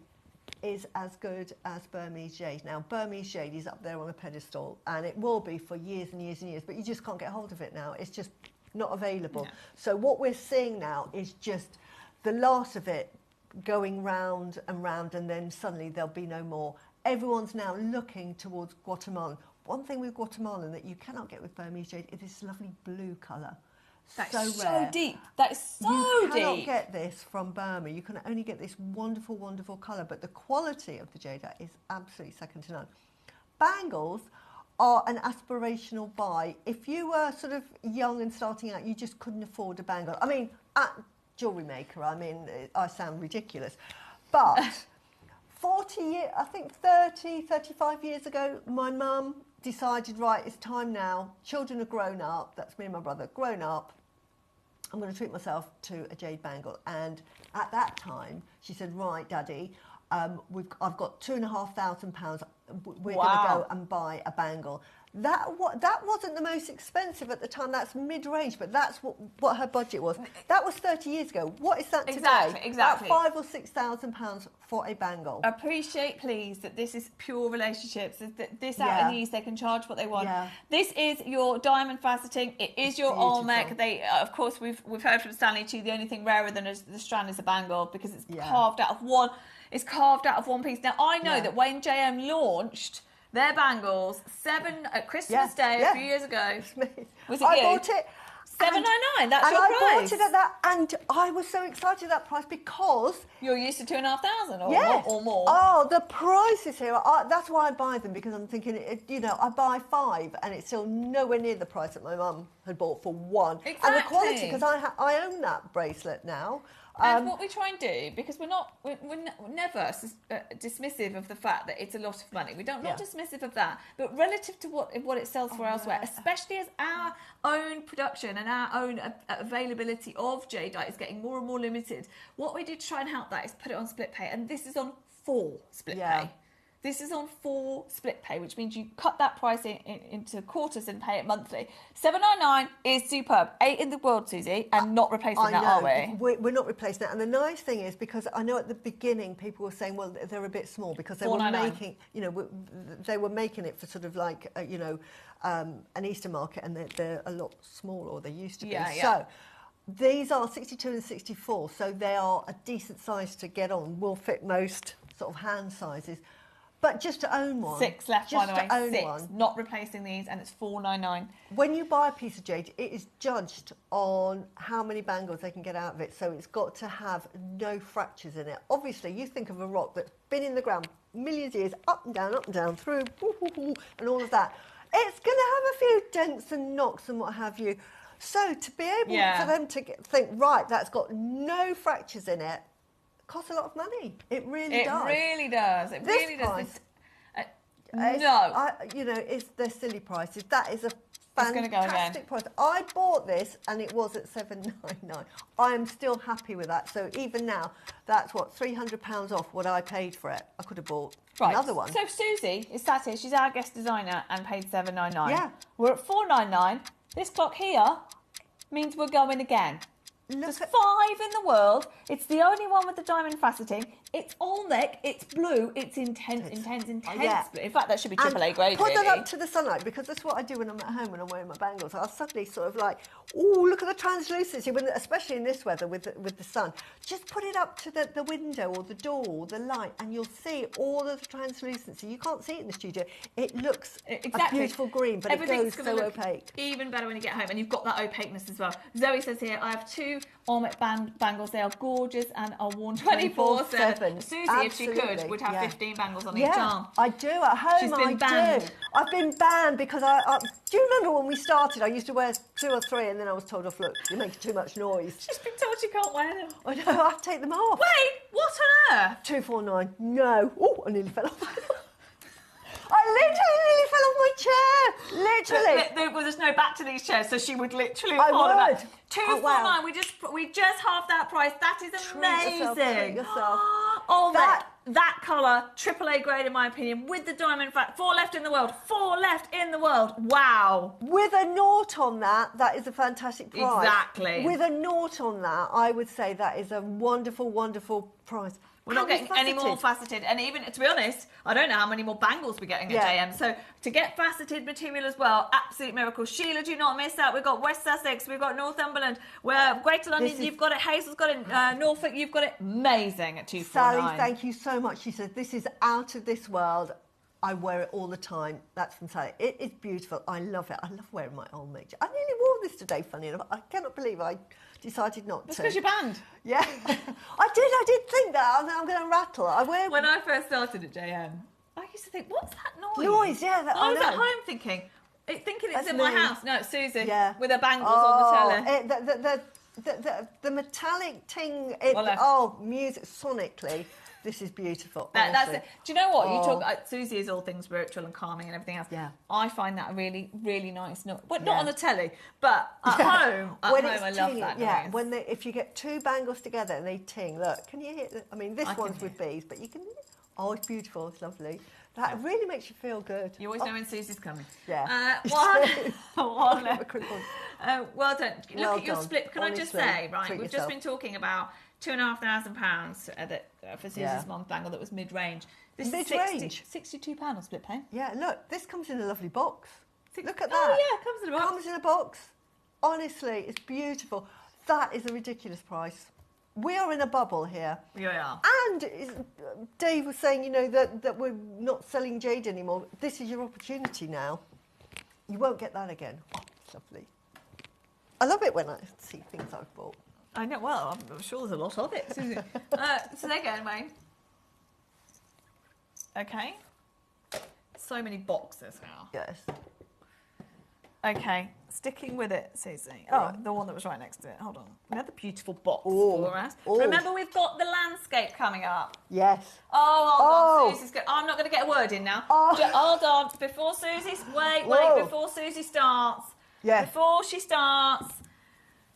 is as good as Burmese jade. Now, Burmese jade is up there on a pedestal, and it will be for years and years and years, but you just can't get hold of it now. It's just not available. No. So what we're seeing now is just the last of it going round, and then suddenly there'll be no more. Everyone's now looking towards Guatemalan. One thing with Guatemalan that you cannot get with Burmese jade is this lovely blue colour. That's so rare. deep. That is so deep. You cannot get this from Burma. You can only get this wonderful, wonderful colour, but the quality of the jade is absolutely second to none. Bangles are an aspirational buy. If you were sort of young and starting out, you just couldn't afford a bangle. I mean, at JewelleryMaker, I mean, I sound ridiculous, but 40 years, I think 30, 35 years ago, my mum decided, right, it's time now. Children are grown up. That's me and my brother, grown up. I'm going to treat myself to a jade bangle. And at that time, she said, right, Daddy, I've got £2,500. We're going to go and buy a bangle. That wasn't the most expensive at the time. That's mid-range, but that's what her budget was. That was 30 years ago. What is that today? Exactly. About £5,000 or £6,000 for a bangle. Appreciate, please, that this is pure relationships. That this out in the East, they can charge what they want. Yeah. This is your diamond faceting. It is your Olmec. They, of course, we've heard from Stanley too. The only thing rarer than the strand is a bangle because it's carved out of one. It's carved out of one piece. Now I know that when JM launched their bangles at Christmas Day a few years ago. I bought it, $7.99. That's and your I price. bought it at that, and I was so excited at that price because You're used to 2,500 or, yes. or more. Oh, the prices here. That's why I buy them, because I'm thinking, I buy 5 and it's still nowhere near the price that my mum had bought for 1. Exactly. And the quality, because I own that bracelet now. And what we try and do, because we're never dismissive of the fact that it's a lot of money. We don't, not dismissive of that, but relative to what it sells for elsewhere, especially as our own production and our own availability of jadeite is getting more and more limited. What we did to try and help that is put it on split pay, and this is on 4 split pay. This is on 4 split pay, which means you cut that price into quarters and pay it monthly. $7.99 is superb. 8 in the world, Susie, and not replacing that, are we? We're not replacing that. And the nice thing is, because I know at the beginning people were saying, well, they're a bit small, because they were making, they were making it for sort of like, an Easter market, and they're a lot smaller, or they used to be. So these are 62 and 64, so they are a decent size to get on. Will fit most sort of hand sizes. But just to own one. 6 left, just by the way. to own 6. one. Not replacing these, and it's $4.99. When you buy a piece of jade, it is judged on how many bangles they can get out of it. So it's got to have no fractures in it. Obviously, you think of a rock that's been in the ground millions of years, up and down, through, and all of that. It's going to have a few dents and knocks and what have you. So to be able for them to think, right, that's got no fractures in it, costs a lot of money. It really does. It really does. It really does. They're silly prices. That is a gonna go fantastic price. I bought this and it was at $7.99. I am still happy with that. So even now, that's what, £300 off what I paid for it. I could have bought another one. So Susie is sat here. She's our guest designer and paid $7.99. Yeah. We're at $4.99. This clock here means we're going again. There's 5 in the world. It's the only one with the diamond faceting. It's all neck. It's blue. It's intense. Blue. In fact, that should be AAA grade. Put really. that up to the sunlight, because that's what I do when I'm at home when I'm wearing my bangles. I'll suddenly sort of like, oh, look at the translucency, especially in this weather with the sun. Just put it up to the window or the door or the light, and you'll see all of the translucency. You can't see it in the studio. It looks a beautiful green, but it goes so opaque. Even better when you get home, and you've got that opaqueness as well. Zoe says here, I have 2 ornate bangles. They are gorgeous and are worn 24/7. Susie, if she could, would have 15 bangles on each arm. I do at home. She's been banned. I've been banned because do you remember when we started? I used to wear 2 or 3, and then I was told off. Look, you're making too much noise. She's been told she can't wear them. I know. I have to take them off. Wait, what on earth? 249. No. Oh, I nearly fell off. I literally nearly fell off my chair. Literally. There's no back to these chairs, so she would literally I fall would. back. 249. We just halved that price. That is amazing. Treat yourself. Oh, that colour, AAA grade in my opinion, with the diamond fat. 4 left in the world. 4 left in the world. Wow. With a naught on that is a fantastic price. Exactly. With a naught on that, I would say that is a wonderful, wonderful price. We're not getting any more faceted. And even, to be honest, I don't know how many more bangles we're getting at JM. So to get faceted material as well, absolute miracle. Sheila, do not miss out. We've got West Sussex, we've got Northumberland, we're Greater London, you've got it, Hazel's got it, Norfolk, you've got it. Amazing at 249. Sally, thank you so much. She said, this is out of this world. I wear it all the time. That's from Sally. It is beautiful. I love it. I love wearing my old mate. I nearly wore this today, funny enough. I cannot believe I decided not to. It's because you're banned. Yeah. I did think that. I'm going to rattle. When I first started at JM, I used to think, what's that noise? I was at home thinking it's in my house. No, it's Susie with her bangles on the telly. The metallic ting, music, sonically. This is beautiful. That's it. Do you know what? You talk. Susie is all things spiritual and calming and everything else. Yeah. I find that a really, really nice noise. Well, not on the telly, but at home. I love that noise. If you get 2 bangles together and they ting, look, can you hear? This one's with bees, but you can. Oh, it's beautiful. It's lovely. That really makes you feel good. You always know when Susie's coming. Yeah. One left. Well done. Look at your split. Can Honestly, I just say, right? treat We've yourself. just been talking about £2,500 for Susie's mum bangle that was mid-range. This mid-range? is £62 on split pay. Yeah, look, this comes in a lovely box. Look at that. Oh, yeah, it comes in a box. Comes in a box. Honestly, it's beautiful. That is a ridiculous price. We are in a bubble here. We are. And Dave was saying, that we're not selling jade anymore. This is your opportunity now. You won't get that again. Oh, it's lovely. I love it when I see things I've bought. I know, well, I'm sure there's a lot of it. So there you go, Wayne. Okay. So many boxes now. Yes. Okay, sticking with it, Susie. Right. Oh, the one that was right next to it. Hold on. Another beautiful box Ooh. for us. Ooh. Remember, we've got the landscape coming up. Yes. Oh, hold on, Oh. Susie's good. I'm not going to get a word in now. Oh. Hold on. Before Susie's... Wait, Whoa. before Susie starts. Yes. Before she starts...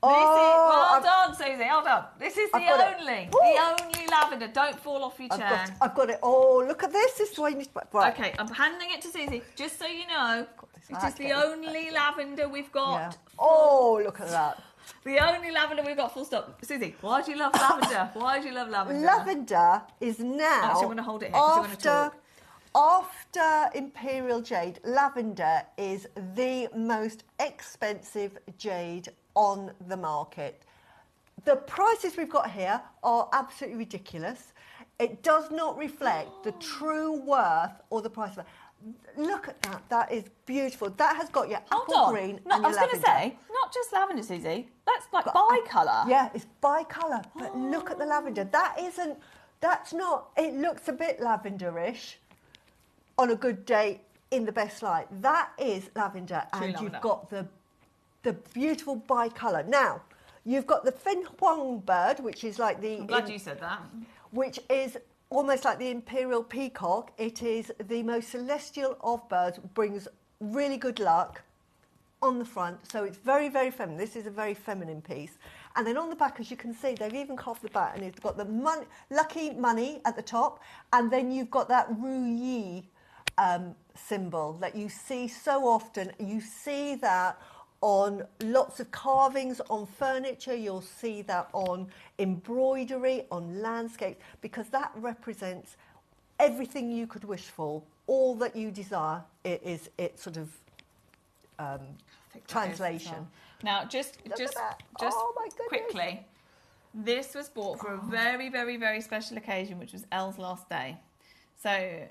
Oh, Hold on, Susie, hold on. This is the only lavender. Don't fall off your chair. I've got it. Oh, look at this. This is why you need to... Right. Okay, I'm handing it to Susie, just so you know. It I is have to the get this only lavender we've got. Yeah. Oh, look at that. The only lavender we've got, full stop. Susie, why do you love lavender? Why do you love lavender? Lavender is now... Actually, I'm going to hold it here because you're going to talk. After Imperial Jade, lavender is the most expensive jade on the market. The prices we've got here are absolutely ridiculous. It does not reflect the true worth or the price of it. Look at that. That is beautiful. That has got your apple green and your I was going to lavender. say, not just lavender, Susie. That's like bi-colour. Yeah, it's bi-colour. But look at the lavender. That's not, it looks a bit lavenderish on a good day in the best light. That is lavender. True and lavender. You've got the beautiful bi-colour. Now, you've got the Fen Huang bird, which is like the... I'm glad you said that. Which is almost like the imperial peacock. It is the most celestial of birds, brings really good luck on the front. So it's very, very feminine. This is a very feminine piece. And then on the back, as you can see, they've even carved the back and it's got the lucky money at the top. And then you've got that Ru Yi symbol that you see so often. You see that on lots of carvings, on furniture, you'll see that on embroidery, on landscapes, because that represents everything you could wish for, all that you desire. It sort of translation. Now, just Oh, my goodness. quickly, this was bought for a very, very, very special occasion, which was Elle's last day. So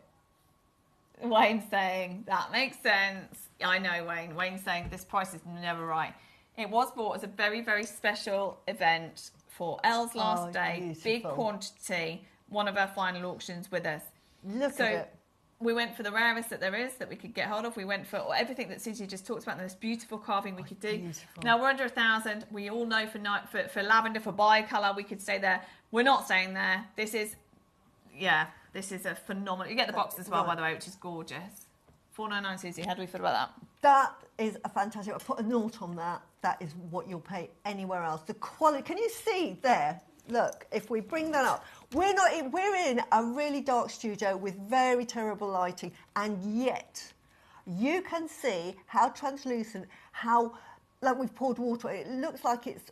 Wayne's saying, that makes sense. I know, Wayne. Wayne's saying this price is never right. It was bought as a very, very special event for Elle's last day. Beautiful. Big quantity. One of our final auctions with us. Look at it. We went for the rarest that there is that we could get hold of. We went for everything that Susie just talked about, and this beautiful carving we could do. Beautiful. Now, we're under 1,000. We all know for lavender, for bi-colour, we could stay there. We're not staying there. This is a phenomenal... You get the box as well, by the way, which is gorgeous. $4.99, Susie. How do we feel about that? That is a fantastic... I'll put a note on that. That is what you'll pay anywhere else. The quality... Can you see there? Look, if we bring that up... We're in a really dark studio with very terrible lighting, and yet you can see how translucent, how... Like we've poured water. It looks like it's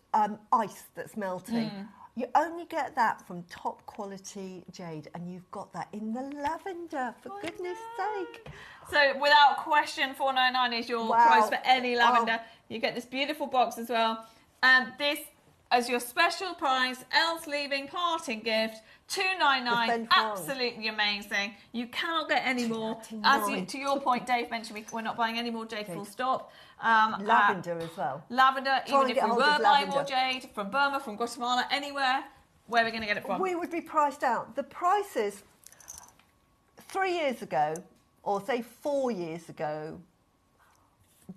ice that's melting. You only get that from top quality jade, and you've got that in the lavender, for goodness sake. So without question, $4.99 is your price for any lavender. You get this beautiful box as well. And this, as your special price, Elle's leaving parting gift, $2.99. Absolutely amazing. You cannot get any more. To your point, Dave mentioned we're not buying any more jade, full stop. Lavender as well. Lavender, Try even and if get we hold were of buying more lavender. jade from Burma, from Guatemala, anywhere, where are we going to get it from? We would be priced out. The prices 3 years ago, or say 4 years ago,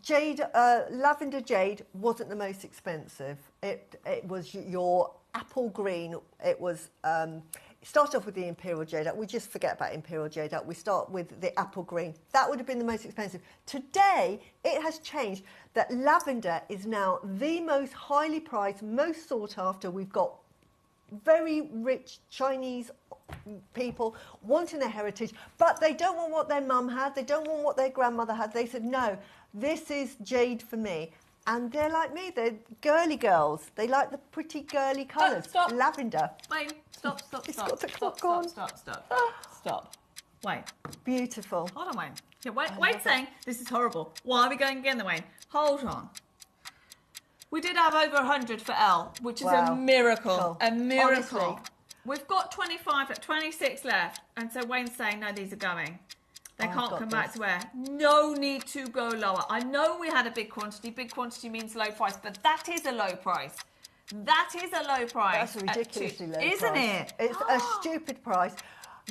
jade, lavender jade wasn't the most expensive. It was your apple green. It was. It started off with the Imperial Jade. We just forget about Imperial Jade. We start with the apple green. That would have been the most expensive. Today, it has changed that lavender is now the most highly priced, most sought after. We've got very rich Chinese people wanting their heritage, but they don't want what their mum had. They don't want what their grandmother had. They said, no, this is jade for me. And they're like me, they're girly girls. They like the pretty girly colours. Stop. Lavender. Wait, stop. It's got the clock on. Stop. Wait. Beautiful. Hold on, Wayne. Yeah, Wayne's saying this is horrible. Why are we going again, Wayne? Hold on. We did have over 100 for Elle, which is a miracle. Cool. A miracle. Honestly. We've got 26 left. And so Wayne's saying, no, these are going. They I've can't got come back this. to where. No need to go lower. I know we had a big quantity. Big quantity means low price, but that is a low price. That is a low price. That's a ridiculously low price. Isn't it? It's a stupid price.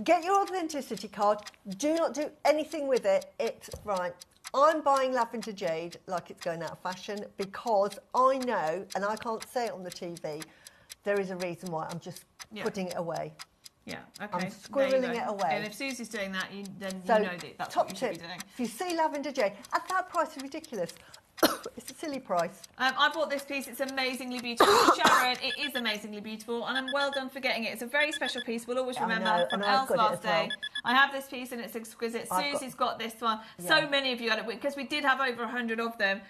Get your authenticity card. Do not do anything with it. It's right. I'm buying Lavender Jade like it's going out of fashion because I know, and I can't say it on the TV, there is a reason why I'm just putting it away. Yeah, okay. I'm squirreling it away. And if Susie's doing that, then So, you know that's top what you should be tip, doing. if you see Lavender Jade, at that price is ridiculous. It's a silly price. I bought this piece. It's amazingly beautiful. Sharon, it is amazingly beautiful, and I'm well done for getting it. It's a very special piece. We'll always I remember know, from and I've Elle's got it last as well. day. I have this piece, and it's exquisite. Susie's got this one. Yeah. So many of you got it because we did have over 100 of them.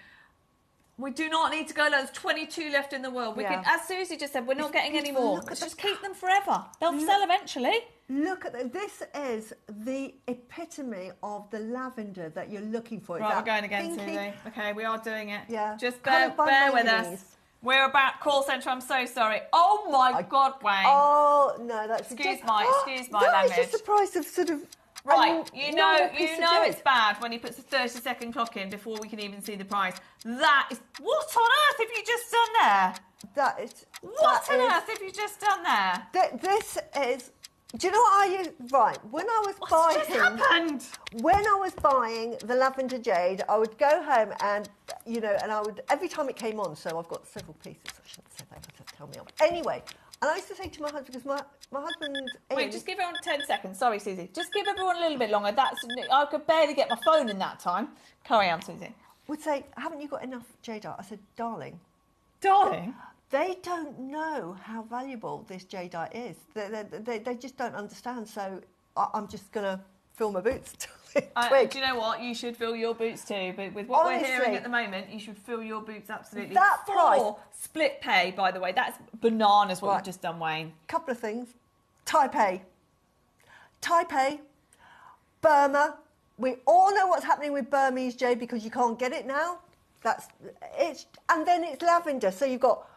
We do not need to go. There's 22 left in the world. We can, as Susie just said, we're not getting any more. Let's just keep them forever. They'll sell eventually. Look at this. Is the epitome of the lavender that you're looking for. Right, we're going again, Susie. Okay, we are doing it. Yeah. Just Coloured by bear with ladies. us. We're about call centre. I'm so sorry. Oh my God, Wayne. Oh no, that's Excuse ridiculous. my That language. is just the price of sort of. Right, you know jade. it's bad when he puts a 30-second clock in before we can even see the price. That is what on earth have you just done there? That is. What on earth have you just done there? This is. Do you know what I use? Right, when I was What's just happened? When I was buying the Lavender Jade, I would go home and, and I would, every time it came on, so I've got several pieces, I shouldn't say that, but tell me off. Anyway, and I used to say to my husband, because my husband's Wait, just give everyone 10 seconds. Sorry, Susie. Just give everyone a little bit longer. I could barely get my phone in that time. Carry on, Susie. would say, haven't you got enough jadeite? I said, darling. Darling? They don't know how valuable this jadeite is. They just don't understand. So I'm just going to fill my boots. Do you know what? You should fill your boots too. But with what Honestly, we're hearing at the moment, you should fill your boots absolutely. That price. Split pay, by the way. That's bananas what Right. you've just done, Wayne. Couple of things. Taipei, Burma. We all know what's happening with Burmese jade because you can't get it now. And then it's lavender. So you've got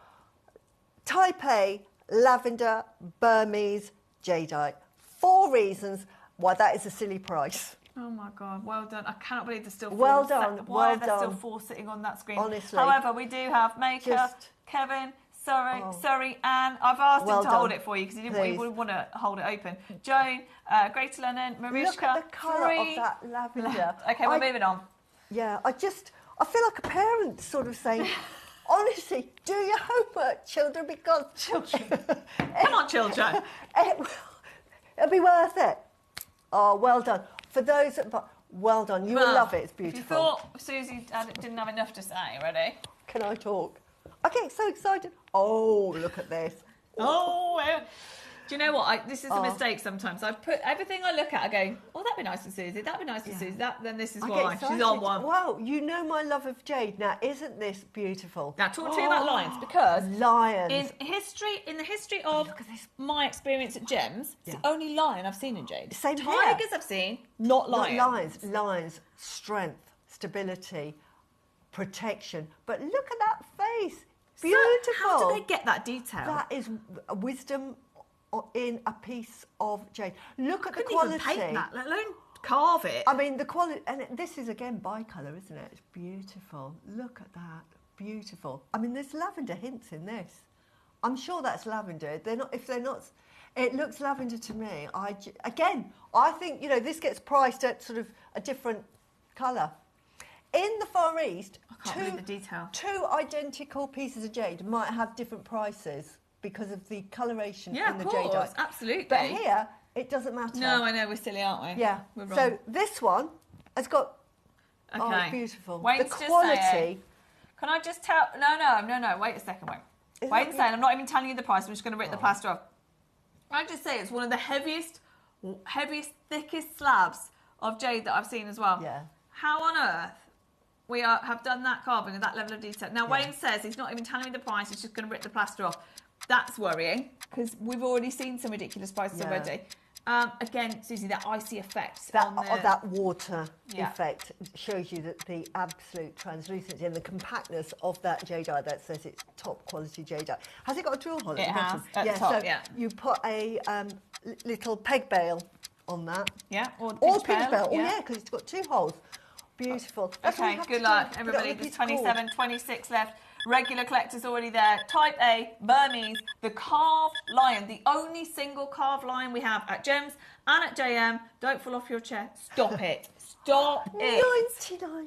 Taipei, lavender, Burmese, jadeite. 4 reasons why that is a silly price. Oh my God, well done. I cannot believe there's still four. Well done, Why well are there still done. 4 sitting on that screen? Honestly. However, we do have Maker, Kevin, Surrey, Anne. I've asked him to hold it for you because he wouldn't want to hold it open. Joan, Greater London, Mariska. Look at the colour of that lavender. Okay, we're moving on. Yeah, I feel like a parent sort of saying, honestly, do your homework, children, because... Children. Come on, children. It'll be worth it. Oh, well done. For those that... Well done. You will love it. It's beautiful. If you thought Susie didn't have enough to say already. Can I talk? I get so excited. Oh, look at this. Oh, do you know what? This is a mistake sometimes. I put everything I look at, I go, oh, that'd be nice for Susie. That'd be nice for Susie. Then this is why. She's on one. Wow, you know my love of jade. Now, isn't this beautiful? Now, talk to me about lions, because lions. in the history of my experience at Gems, it's the only lion I've seen in jade. Same here. Tigers I've seen, not lions. Not lions. Lions, strength, stability, protection. But look at that face. Beautiful. So how do they get that detail? That is wisdom in a piece of jade. Look at the Couldn't quality. even paint that, let alone carve it. I mean, the quality, and this is again bicolour, isn't it? It's beautiful. Look at that, beautiful. I mean, there's lavender hints in this. I'm sure that's lavender. If they're not, it looks lavender to me. I think this gets priced at sort of a different colour. In the Far East, I can't believe the detail. 2 identical pieces of jade might have different prices because of the coloration in the jadeite. Yeah, of course, absolutely. But here, it doesn't matter. No, I know, we're silly, aren't we? Yeah. We're wrong. So this one has got, okay. Beautiful. Wayne's the just quality. saying, can I just tell, no, wait a second, Wayne. Wayne's saying, I'm not even telling you the price, I'm just going to rip the plaster off. Can I just say, it's one of the heaviest, thickest slabs of jade that I've seen as well. Yeah. How on earth we have done that carving at that level of detail? Now, Wayne says he's not even telling me the price, he's just going to rip the plaster off. That's worrying, because we've already seen some ridiculous prices already. Again, Susie, that icy effect that water effect shows you that the absolute translucency and the compactness of that jadeite that says it's top quality jadeite. Has it got a drill hole at the bottom? At the top, so you put a little peg bale on that. Yeah, or Or pinch pinch bell. Oh, yeah. yeah, because it's got 2 holes. Beautiful. That's all Okay, you have good to luck, do. everybody. Put it on a There's piece of cord. 27, 26 left. Regular collectors already there. Type A, Burmese, the carved lion, the only single carved lion we have at Gems and at JM. Don't fall off your chair. Stop it. Stop it. £99.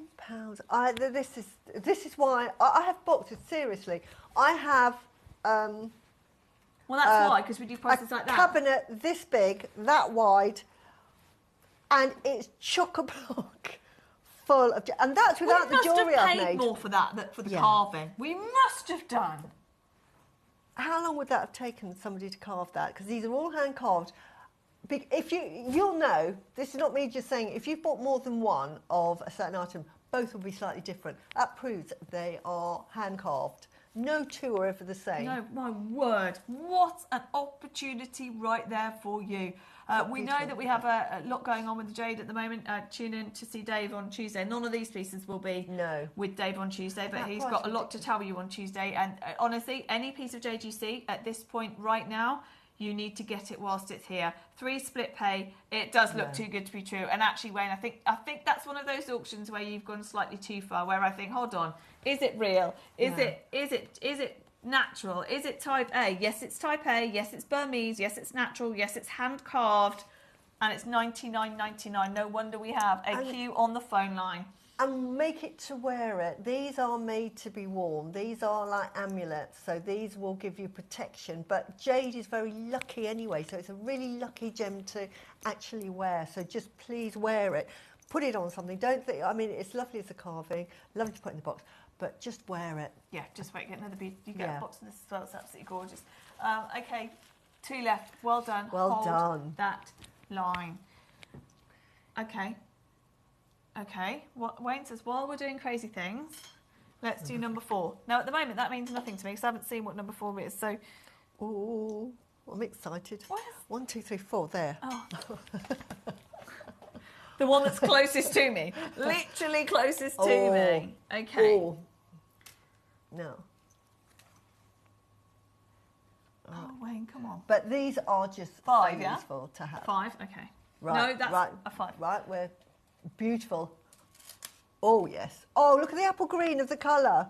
This is why I have boxes. Seriously, I have Well, that's why, because we do prices like that. cabinet this big, that wide, and it's chock-a-block full of, and that's without the jewellery I've We must have paid made. more for that for the Yeah. carving. We must have done. How long would that have taken somebody to carve that? Because these are all hand carved. If you'll know, this is not me just saying, if you've bought more than one of a certain item, both will be slightly different. That proves they are hand carved. No two are ever the same. No, my word. What an opportunity right there for you. We know that we have a lot going on with the Jade at the moment. Tune in to see Dave on Tuesday. None of these pieces will be with Dave on Tuesday, but he's got a lot to tell you on Tuesday. And honestly, any piece of Jade you see at this point right now, you need to get it whilst it's here. 3 split pay. It does look too good to be true. And actually, Wayne, I think that's one of those auctions where you've gone slightly too far. Where I think, hold on, is it real? Is it natural? Is it type A? Yes, it's type A. Yes, it's Burmese. Yes, it's natural. Yes, it's hand carved, and it's $99.99. No wonder we have a queue on the phone line. And make it to wear it. These are made to be worn. These are like amulets, so these will give you protection. But Jade is very lucky anyway, so it's a really lucky gem to actually wear. So just please wear it. Put it on something. Don't think, I mean, it's lovely as a carving, lovely to put in the box, but just wear it. Yeah, just wait, get another bead. You get a box of this as well. It's absolutely gorgeous. Okay, 2 left. Well done. Well Hold done. that line. Okay. Okay, Wayne says, while we're doing crazy things, let's do number 4. Now, at the moment, that means nothing to me because I haven't seen what number 4 is. So, Oh, I'm excited. What? 1, 2, 3, 4, there. oh. The one that's closest to me. Literally closest to me. Okay. Oh. No. Oh, Wayne, come on. But these are just 5, so yeah? useful to have. 5, okay. Right, No, that's right, a 5. Right, we're beautiful. Oh, yes. Oh, look at the apple green of the colour.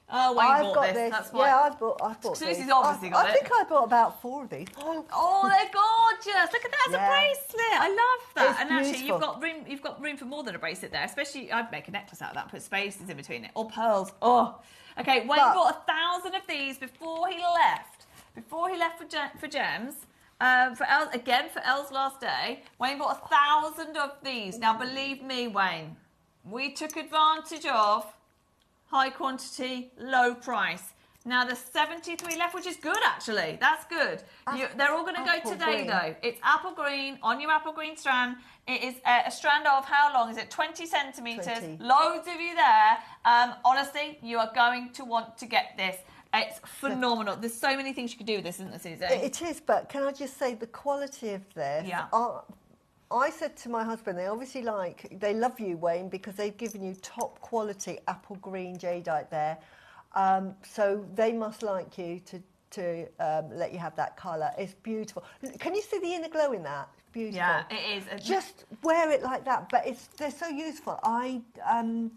Oh, Wayne I've bought got this. this. That's why. Yeah, I've bought Susie's these. obviously got I it. think I bought about 4 of these. Oh, they're gorgeous! Look at that as a Yeah. bracelet. I love that. It's and actually, beautiful. you've got room for more than a bracelet there. Especially, I'd make a necklace out of that. Put spaces in between it or pearls. Oh, okay. Wayne bought 1,000 of these before he left. Before he left for Gems. For Elle's last day, Wayne bought 1,000 of these. Now, believe me, Wayne, we took advantage of high quantity, low price. Now there's 73 left, which is good actually. That's good. They're all going to go today though. It's apple green on your apple green strand. It is a strand of how long is it? 20 centimetres. 20. Loads of you there. Honestly, you are going to want to get this. It's phenomenal. There's so many things you could do with this, isn't there, Susie? It is, but can I just say the quality of this? Yeah. I said to my husband, they love you, Wayne, because they've given you top quality apple green jadeite there. So they must like you to let you have that colour. It's beautiful. Can you see the inner glow in that? It's beautiful. Yeah, it is. Just wear it like that, but they're so useful. I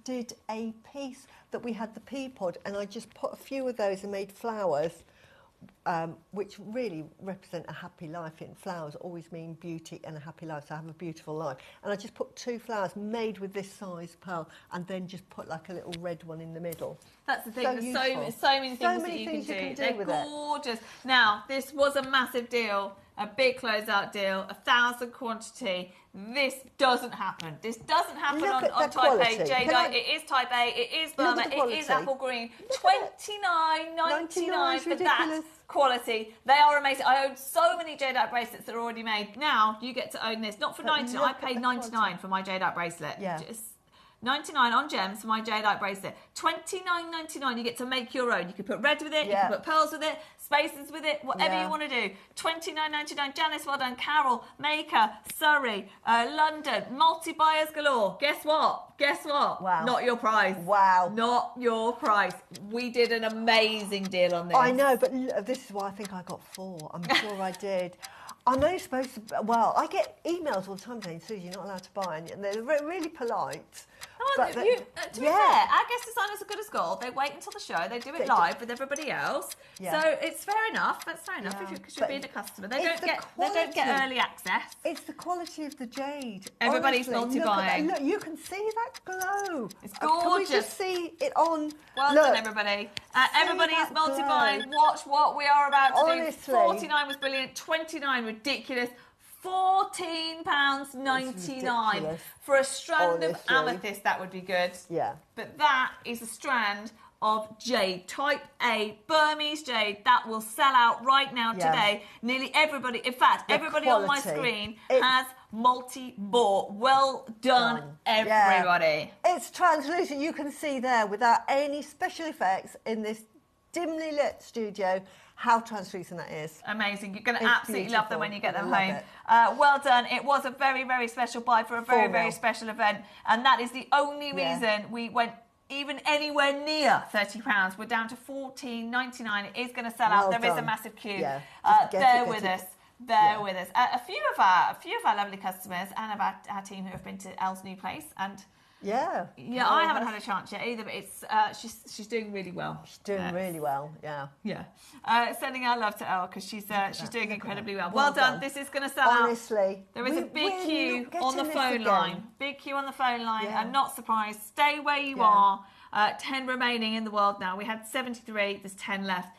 did a piece that we had the pea pod, and I just put a few of those and made flowers, which really represent a happy life. And flowers always mean beauty and a happy life, so I have a beautiful life. And I just put 2 flowers made with this size pearl, and then just put like a little red one in the middle. That's the thing. So There's useful. so many things that you can do. They're with it. gorgeous. Now, this was a massive deal, a big closeout deal, 1,000 quantity. This doesn't happen. This doesn't happen Look at on the Type quality. A. Jadeite, it is Type A, it is Burma, at the it is quality. apple green. $29.99 for that ridiculous. quality. They are amazing. I own so many jadeite bracelets that are already made. Now you get to own this. Not for But 99. look I at paid the 99 quality. for my jadeite bracelet. Yeah. Just 99 on Gems for my jadeite bracelet. $29.99. You get to make your own. You can put red with it. You Yeah. can put pearls with it. Spaces with it. Whatever Yeah. you want to do. $29.99. Janice, well done. Carol, Maker, Surrey, London. Multi-buyers galore. Guess what? Guess what? Wow. Not your price. Wow. Not your price. We did an amazing deal on this. I know, but this is why I think I got 4. I'm sure I did. I'm only supposed to. Well, I get emails all the time saying, "Susie, you're not allowed to buy," and they're really polite. Oh, But to be fair, our guest designers are good as gold. They wait until the show. They do it live with everybody else. Yeah. So it's fair enough. That's fair enough Yeah. because you're being a customer. They it's don't get early access. It's the quality of the jade. Everybody's Honestly, multi-buying. Look, you can see that glow. It's Can we gorgeous. just see it on? Well look, done, everybody. Everybody is that multi-buying. glow. Watch what we are about to Honestly. do. 49 was brilliant. 29 ridiculous. £14.99 ridiculous. for a strand of Honestly. amethyst. That would be good. Yeah. But that is a strand of jade, type A, Burmese jade, that will sell out right now today. Nearly everybody, in fact, everybody on my screen has multi-bought. Well done, everybody. Yeah. It's translucent. You can see there without any special effects in this dimly lit studio how translucent that is. Amazing. You're going to It's absolutely love them beautiful. when you get them I home. love Well done. It was a very, very special buy for a very, 4 very mil. special event. And that is the only reason we went even anywhere near £30. We're down to £14.99. It is going to sell out. Well There is a done. massive queue. Yeah. Bear with us. Bear with us. A few of our lovely customers and of our team who have been to Elle's new place, and Yeah. I haven't had a chance yet either. But it's she's doing really well. She's doing really well. Yeah. Yeah. Sending our love to Elle because she's doing incredibly well. Well done. This is going to sell out. Honestly, There is a big queue not on the getting phone this line. again. Big queue on the phone line. Yeah. I'm not surprised. Stay where you are. 10 remaining in the world now. We had 73. There's 10 left.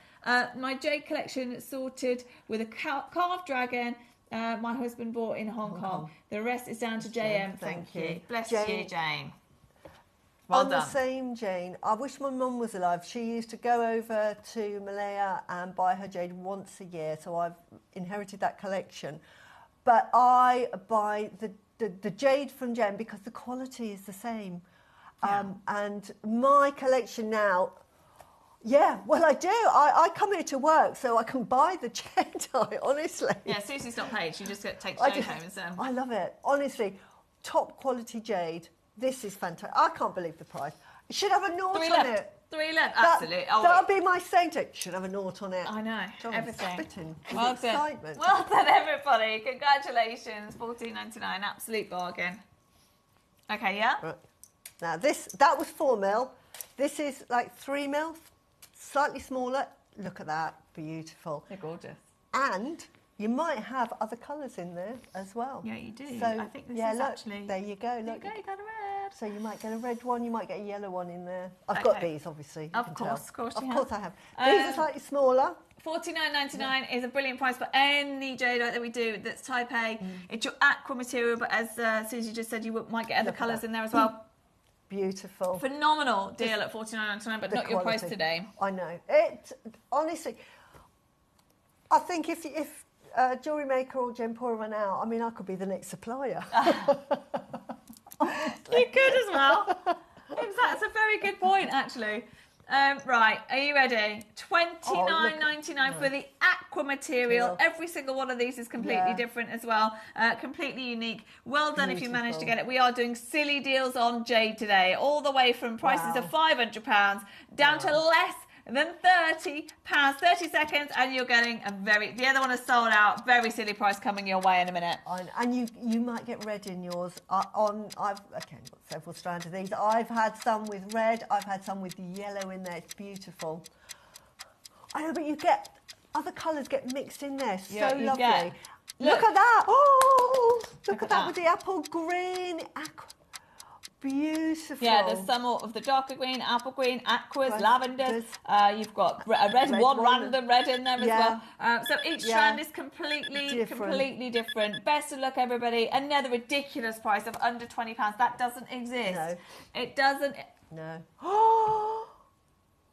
My jade collection sorted with a carved dragon. My husband bought in Hong Kong. The rest is down to JM. Thank you. Bless you, Jane. Well On done. the same Jane, I wish my mum was alive. She used to go over to Malaya and buy her jade once a year, so I've inherited that collection. But I buy the jade from Jen because the quality is the same. And my collection now, I do. I come here to work so I can buy the jade, honestly. Yeah, Susie's not paid. She just takes I Jade just- home and so. I love it. Honestly, top quality jade. This is fantastic. I can't believe the price. It should have a naught 3 on left. it. 3 left. Absolutely. That would be my saying to it. Should have a naught on it. I know. God, I'm Everything. spitting with Well excitement. done. Well done, everybody. Congratulations. $14.99. Absolute bargain. Okay, yeah? Right. Now that was 4 mil. This is like 3 mil, slightly smaller. Look at that. Beautiful. They're gorgeous. And you might have other colours in there as well. Yeah, you do. So, I think this is look, actually... there you go. There Look. you go, you got a red. So you might get a red one, you might get a yellow one in there. I've got these, obviously. You Of can course, tell. of course you Of course have. I have. These are slightly smaller. $49.99 is a brilliant price for any jadeite that we do that's type A. It's your aqua material, but as Susie just said, you might get other Look at colours that. in there as well. Beautiful. Phenomenal deal at $49.99, but The not your price quality. today. I know. It honestly, I think if JewelleryMaker or Gempora run out, I mean, I could be the next supplier. You could as well. That's a very good point, actually. Right, are you ready? $29.99 for the aqua material. Every single one of these is completely different as well. Completely unique. Well done if you managed to get it. We are doing silly deals on jade today, all the way from prices of £500 down to less than £30, 30 seconds, and you're getting the other one is sold out. Very silly price coming your way in a minute. And you might get red in yours. I've got several strands of these. I've had some with red. I've had some with yellow in there. It's beautiful. I know, but you get other colours get mixed in there. So Yeah, you lovely. get- Look at that. Oh, look at that with the apple green. Beautiful. Yeah, there's some of the darker green, apple green, aquas, Right. lavenders. You've got a red one, random red in there as well. So each strand is completely different. Best of luck, everybody. Another ridiculous price of under £20. That doesn't exist. No. It doesn't. No. Oh,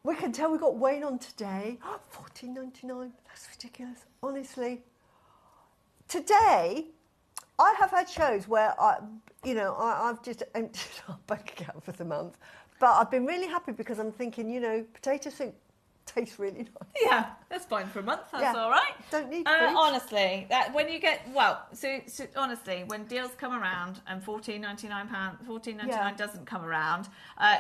we can tell we got Wayne on today. $14.99. That's ridiculous. Honestly. Today, I have had shows where I've just emptied our bank account for the month, but I've been really happy because I'm thinking, potato soup tastes really nice. Yeah, that's fine for a month. That's all right. Don't need fruit. Honestly, that when you get so honestly, when deals come around and £14.99 doesn't come around,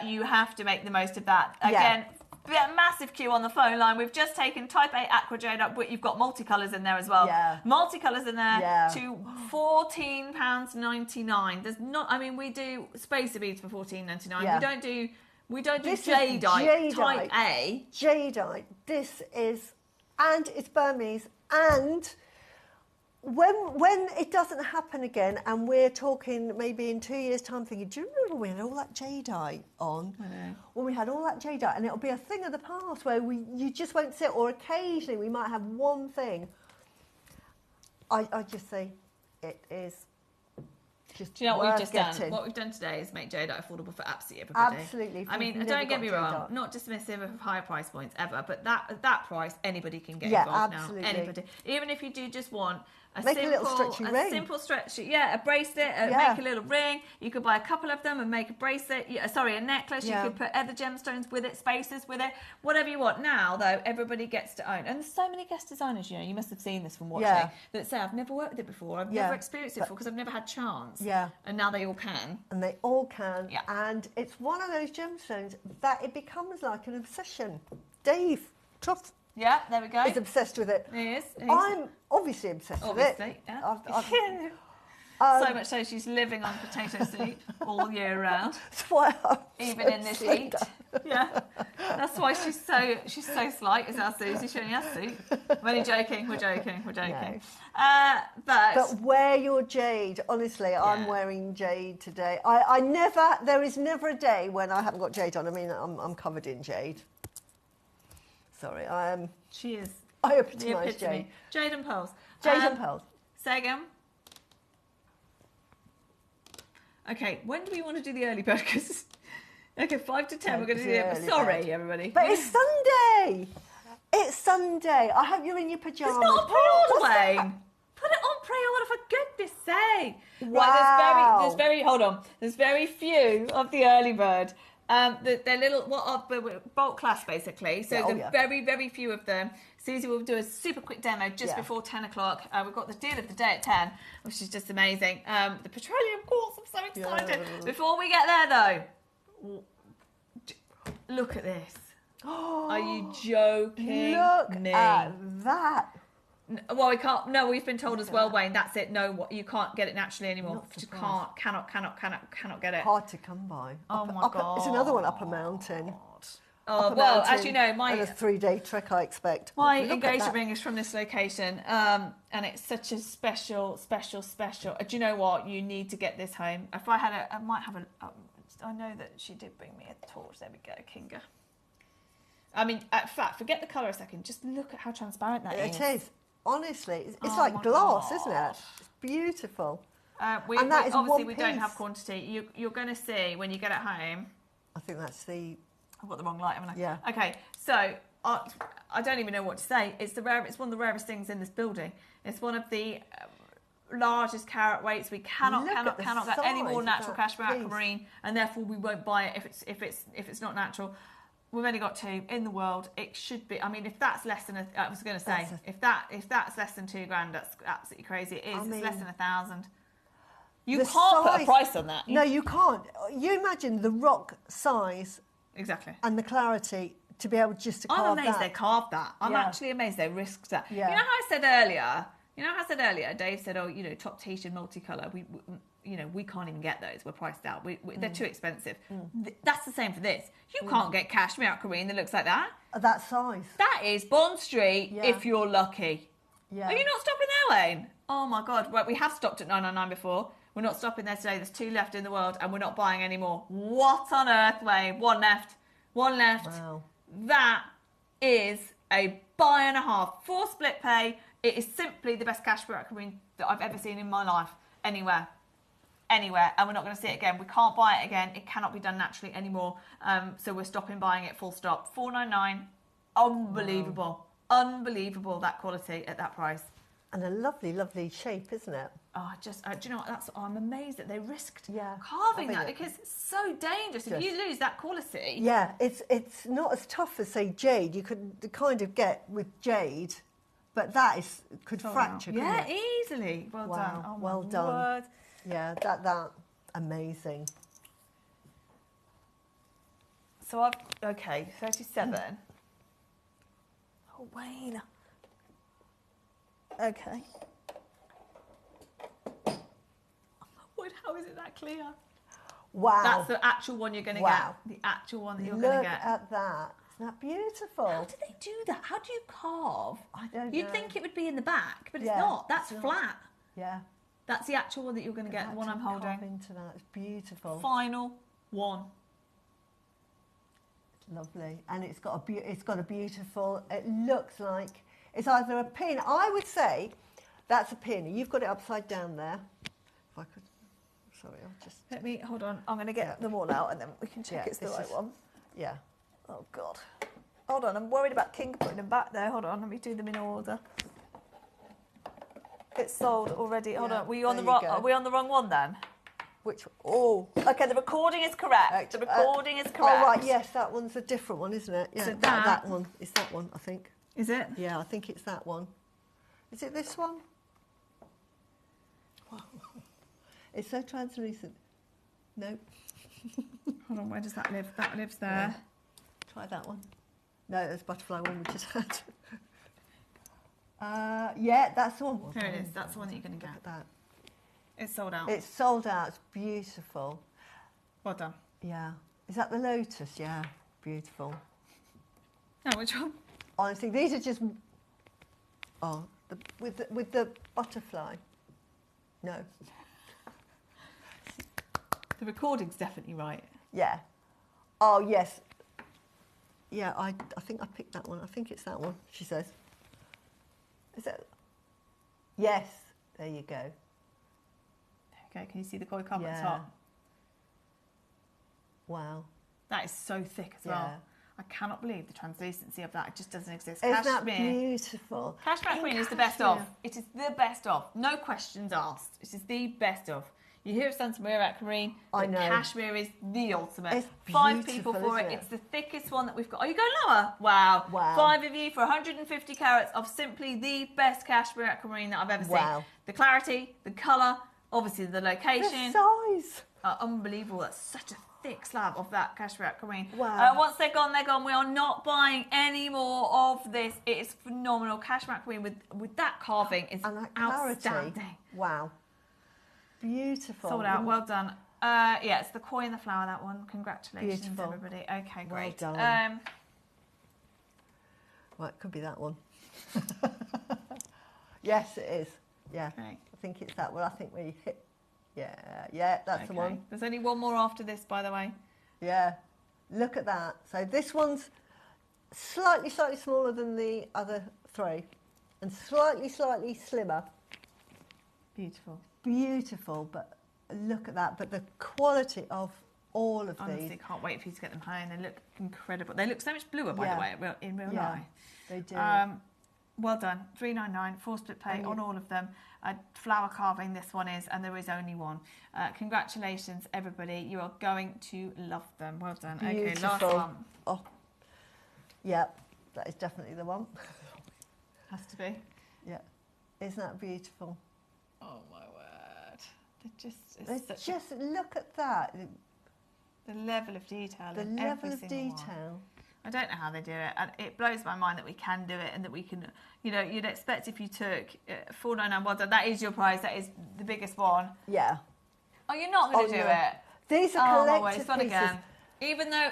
you have to make the most of that. Again, massive queue on the phone line. We've just taken Type A Aqua Jade up, but you've got multicolours in there as well. Yeah. Multicolours in there Yeah. to £14.99. There's not. I mean, we do spacer beads for £14.99. Yeah. We don't do This is jadeite Type A. Jadeite. This is, and it's Burmese, and when it doesn't happen again, and we're talking maybe in 2 years' time, thinking, do you remember we had all that jadeite on? I know. When we had all that jadeite, and it'll be a thing of the past where you just won't see it, or occasionally we might have one thing. I just say it is just. Do you know what we've worth just getting. done? What we've done today is make jadeite affordable for absolutely everybody. Absolutely. I mean, We've don't never get me got wrong, jadeite. not dismissive of higher price points ever, but that price, anybody can get Yeah, involved absolutely. now. Anybody. Even if you do just want Make a little stretchy ring. simple stretchy, a bracelet, Yeah. make a little ring. You could buy a couple of them and make a bracelet. A necklace. Yeah. You could put other gemstones with it, spacers with it, whatever you want. Now, though, everybody gets to own. And there's so many guest designers, you must have seen this from watching, Yeah. that say, I've never worked with it before. I've Yeah. never experienced it before because I've never had chance. Yeah. And now they all can. And they all can. Yeah. And it's one of those gemstones that it becomes like an obsession. Dave Truff Yeah, there we go. is obsessed with it. He is. I'm obviously obsessed with it. Obviously, yeah. So much so she's living on potato soup all year round, That's why I'm even so in this slender. heat. Yeah, that's why she's so slight. Is our Susie showing us soup? I'm only joking. We're joking. But wear your jade. Honestly, I'm wearing jade today. There is never a day when I haven't got jade on. I mean, I'm covered in jade. Sorry, I am. She is I the epitomise epitome. jade. Jade and pearls. Jade and pearls. Say again. Okay, when do we want to do the early bird? Because 5 to 10, we're going to do the early bird. Sorry, everybody. But it's Sunday. It's Sunday. I hope you're in your pajamas. It's not a pre-order, Wayne. Put it on pre-order for goodness sake. Right, there's very. Hold on. There's very few of the early bird. They're little, bulk clasps basically. So there's very, very few of them. Susie will do a super quick demo just before 10 o'clock. We've got the deal of the day at 10, which is just amazing. The Petroleum quartz, I'm so excited. Yeah. Before we get there though, look at this. Are you joking Look me? at that. Well, we can't. No, we've been told as well, Wayne. That's it. No, you can't get it naturally anymore. Not Just surprised. cannot get it. Hard to come by. Oh my God. It's another one up a mountain. Oh, Up a well, mountain as you know, and a 3-day trek, I expect. my Look at engagement that. ring is from this location, and it's such a special. Do you know what? You need to get this home. If I had I might have a. I know that she did bring me a torch. There we go, Kinga. I mean, in fact, forget the colour a second. Just look at how transparent that is. It is. Honestly, it's Oh like my glass, God. isn't it? It's beautiful. And that is obviously one we don't have piece. quantity. You're going to see when you get it home. I think that's the... I've got the wrong light, haven't I? Yeah. Okay, so I don't even know what to say. It's one of the rarest things in this building. It's one of the largest carat weights. We cannot Look at the get any more size of natural that Cashmere piece. Aquamarine, and therefore we won't buy it if it's not natural. We've only got 2 in the world. It should be. I mean, if that's less than I was going to say, if that's less than $2,000, that's absolutely crazy. It is. I mean, it's less than 1,000. You the can't put a size- price on that. No, you can't. You imagine the rock size Exactly. and the clarity to be able just to I'm carve amazed that. they carved that. I'm Yeah. actually amazed they risked that. Yeah. You know how I said earlier, Dave said, oh, top Tahitian multicolour, we can't even get those. We're priced out. They're too expensive. That's the same for this. You can't get Cashmere Aquamarine that looks like that. That size. That is Bond Street Yeah. if you're lucky. Yeah. Are you not stopping there, Wayne? Oh my God. Right, we have stopped at 999 before. We're not stopping there today. There's 2 left in the world and we're not buying any more. What on earth, Wayne? 1 left. Wow. That is a buy and a half. 4 split pay. It is simply the best Cashmere Aquamarine that I've ever seen in my life. Anywhere. And we're not going to see it again. We can't buy it again. It cannot be done naturally anymore. So we're stopping buying it, full stop. $499. Unbelievable. Wow. Unbelievable, that quality at that price. And a lovely, lovely shape, isn't it? Oh, do you know what? I'm amazed that they risked carving carving that it. because it's so dangerous. If you lose that quality. Yeah, it's not as tough as, say, jade. You could kind of get with jade, but that could fracture, couldn't Yeah, it? easily. Well Wow, done. Oh, my well done. word. Yeah, that amazing. So I've, okay, 37. Oh, Wayne. Okay. What, how is it that clear? Wow. That's the actual one you're going to Wow. get. The actual one that you're going to Look get. at that. Isn't that beautiful? How do they do that? How do you carve? I don't You'd know. think it would be in the back, but it's Yeah, not. That's it's not. flat. Yeah. That's the actual one that you're going to get, the one I'm Carve holding. into that. It's beautiful. Final one. Lovely. And it's got a beautiful, it looks like it's either a pin. I would say that's a pin. You've got it upside down there. If I could, sorry, I'll just. Let me, hold on. I'm going to get them all out and then we can check it's the this right is- one. Yeah. Oh, God. Hold on. I'm worried about King putting them back there. Hold on. Let me do them in order. It's sold already. Hold Yeah, on. Were you on the there you wrong? go. Are we on the wrong one then? Which, oh. Okay, the recording is correct. The recording is correct. Oh, right, yes, that one's a different one, isn't it? Yeah, So that one. It's that one, I think. Is it? Yeah, I think it's that one. Is it this one? Wow. It's so translucent. Nope. Hold on, where does that live? That lives there. Try that one. No, there's butterfly one we just had. Yeah, that's the one. Here it is. That's the one that you're going to Look get. at that. It's sold out. It's sold out. It's beautiful. Well done. Yeah. Is that the lotus? Yeah. Beautiful. Oh, which one? Honestly, these are just. Oh, with the butterfly. No. The recording's definitely right. Yeah. Oh yes. Yeah, I think I picked that one. I think it's that one. She says. Is it? Yes. There you go. Okay, can you see the koi carp at the Yeah. top? Wow. That is so thick as Yeah. well. I cannot believe the translucency of that. It just doesn't exist. Isn't that Cashmere. beautiful? Cashmere In Queen is the best of. cashmere. It is the best of. No questions asked. It is the best of. You hear of Santa Maria Aquamarine, I but know. Cashmere is the ultimate. It's 5 people beautiful, for it. isn't it? It's the thickest one that we've got. Oh, you go lower? Wow. Wow. 5 of you for 150 carats of simply the best Cashmere Aquamarine that I've ever Wow. seen. The clarity, the colour, obviously the location. The size. Unbelievable. That's such a thick slab of that Cashmere Aquamarine. Wow. Once they're gone, they're gone. We are not buying any more of this. It is phenomenal. Cashmere Aquamarine with that carving is And that clarity. outstanding. Wow. Beautiful. Sold out. Well done. Yeah, it's the koi and the flower, that one. Congratulations, Beautiful. everybody. Okay, Well great. done. Well, it could be that one. Yes, it is. Yeah. Okay. I think it's that one. I think we hit. Yeah, that's the one. There's only one more after this, by the way. Yeah. Look at that. So this one's slightly smaller than the other 3 and slightly slimmer. Beautiful. Beautiful, but look at that. But the quality of all of Honestly, these. can't wait for you to get them home. They look incredible. They look so much bluer, by Yeah. the way, in real Yeah, life. they do. Well done. 399, 4 split pay And on all of them. Flower carving, this one is, and there is only one. Congratulations, everybody. You are going to love them. Well done. Okay, last Beautiful. one. Oh, yeah, that is definitely the one. Has to be. Yeah, isn't that beautiful? Oh, my word. It's just look at that. The level of detail. The in level every of single one. detail. I don't know how they do it, and it blows my mind that we can do it and that we can, you'd expect if you took 499, well done, that is your prize, that is the biggest one. Yeah. Oh, you're not going to do no. it? These are Oh, my collector's word, it's fun pieces. again. Even though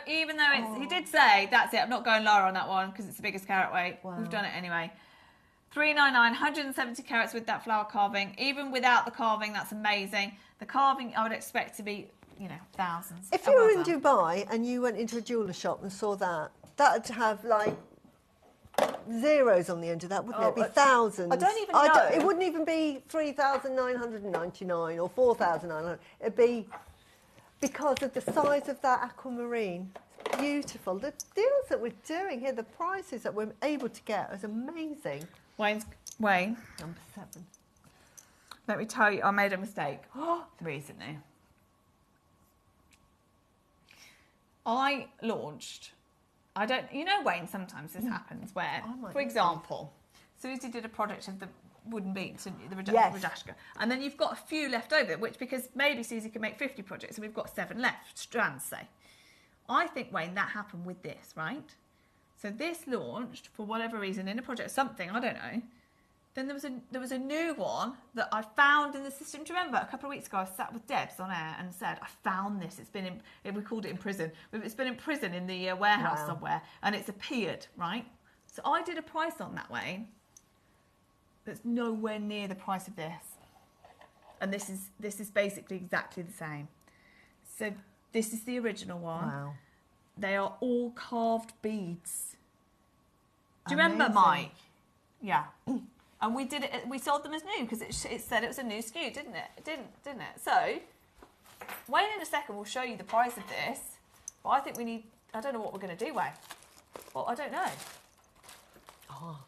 it's, he did say, that's it, I'm not going lower on that one because it's the biggest carat weight. Wow. We've done it anyway. 399, 170 carats with that flower carving. Even without the carving, that's amazing. The carving, I would expect to be, thousands. If Oh, you were well in done. Dubai and you went into a jeweller shop and saw that, that'd have like zeros on the end of that, wouldn't it? It'd be thousands. I don't even know. It wouldn't even be 3,999 or 4,900. It'd be because of the size of that aquamarine. It's beautiful. The deals that we're doing here, the prices that we're able to get is amazing. Wayne, Number 7. let me tell you, I made a mistake recently. I launched, Wayne, sometimes this happens where, might for know example, Susie did a project of the wooden beads, didn't you? The Yes. Radashka. And then you've got a few left over, which because maybe Susie can make 50 projects and we've got 7 left, strands, say. I think, Wayne, that happened with this, right? So this launched for whatever reason in a project, something, I don't know. Then there was a new one that I found in the system. Do you remember a couple of weeks ago I sat with Debs on air and said, I found this. It's been in, we called it in prison. It's been in prison in the warehouse somewhere, and it's appeared, right? So I did a price on that, Wayne. That's nowhere near the price of this. And this is basically exactly the same. So this is the original one. Wow. They are all carved beads. Do you remember, Mike? Yeah. And we did it. We sold them as new because it said it was a new SKU, didn't it? It didn't it? So Wayne in a second will show you the price of this. But I think we need. I don't know what we're going to do, Wayne. Well, I don't know. Oh.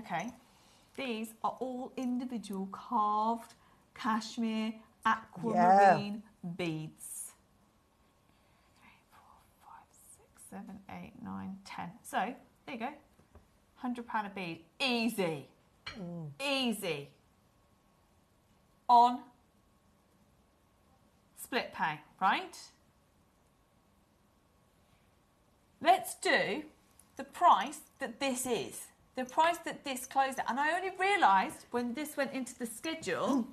Okay. These are all individual carved cashmere aquamarine beads. 3, 4, 5, 6, 7, 8, 9, 10. So there you go. £100 a bead. Easy. Easy. On split pay, right? Let's do the price that this is. The price that this closed at. And I only realised when this went into the schedule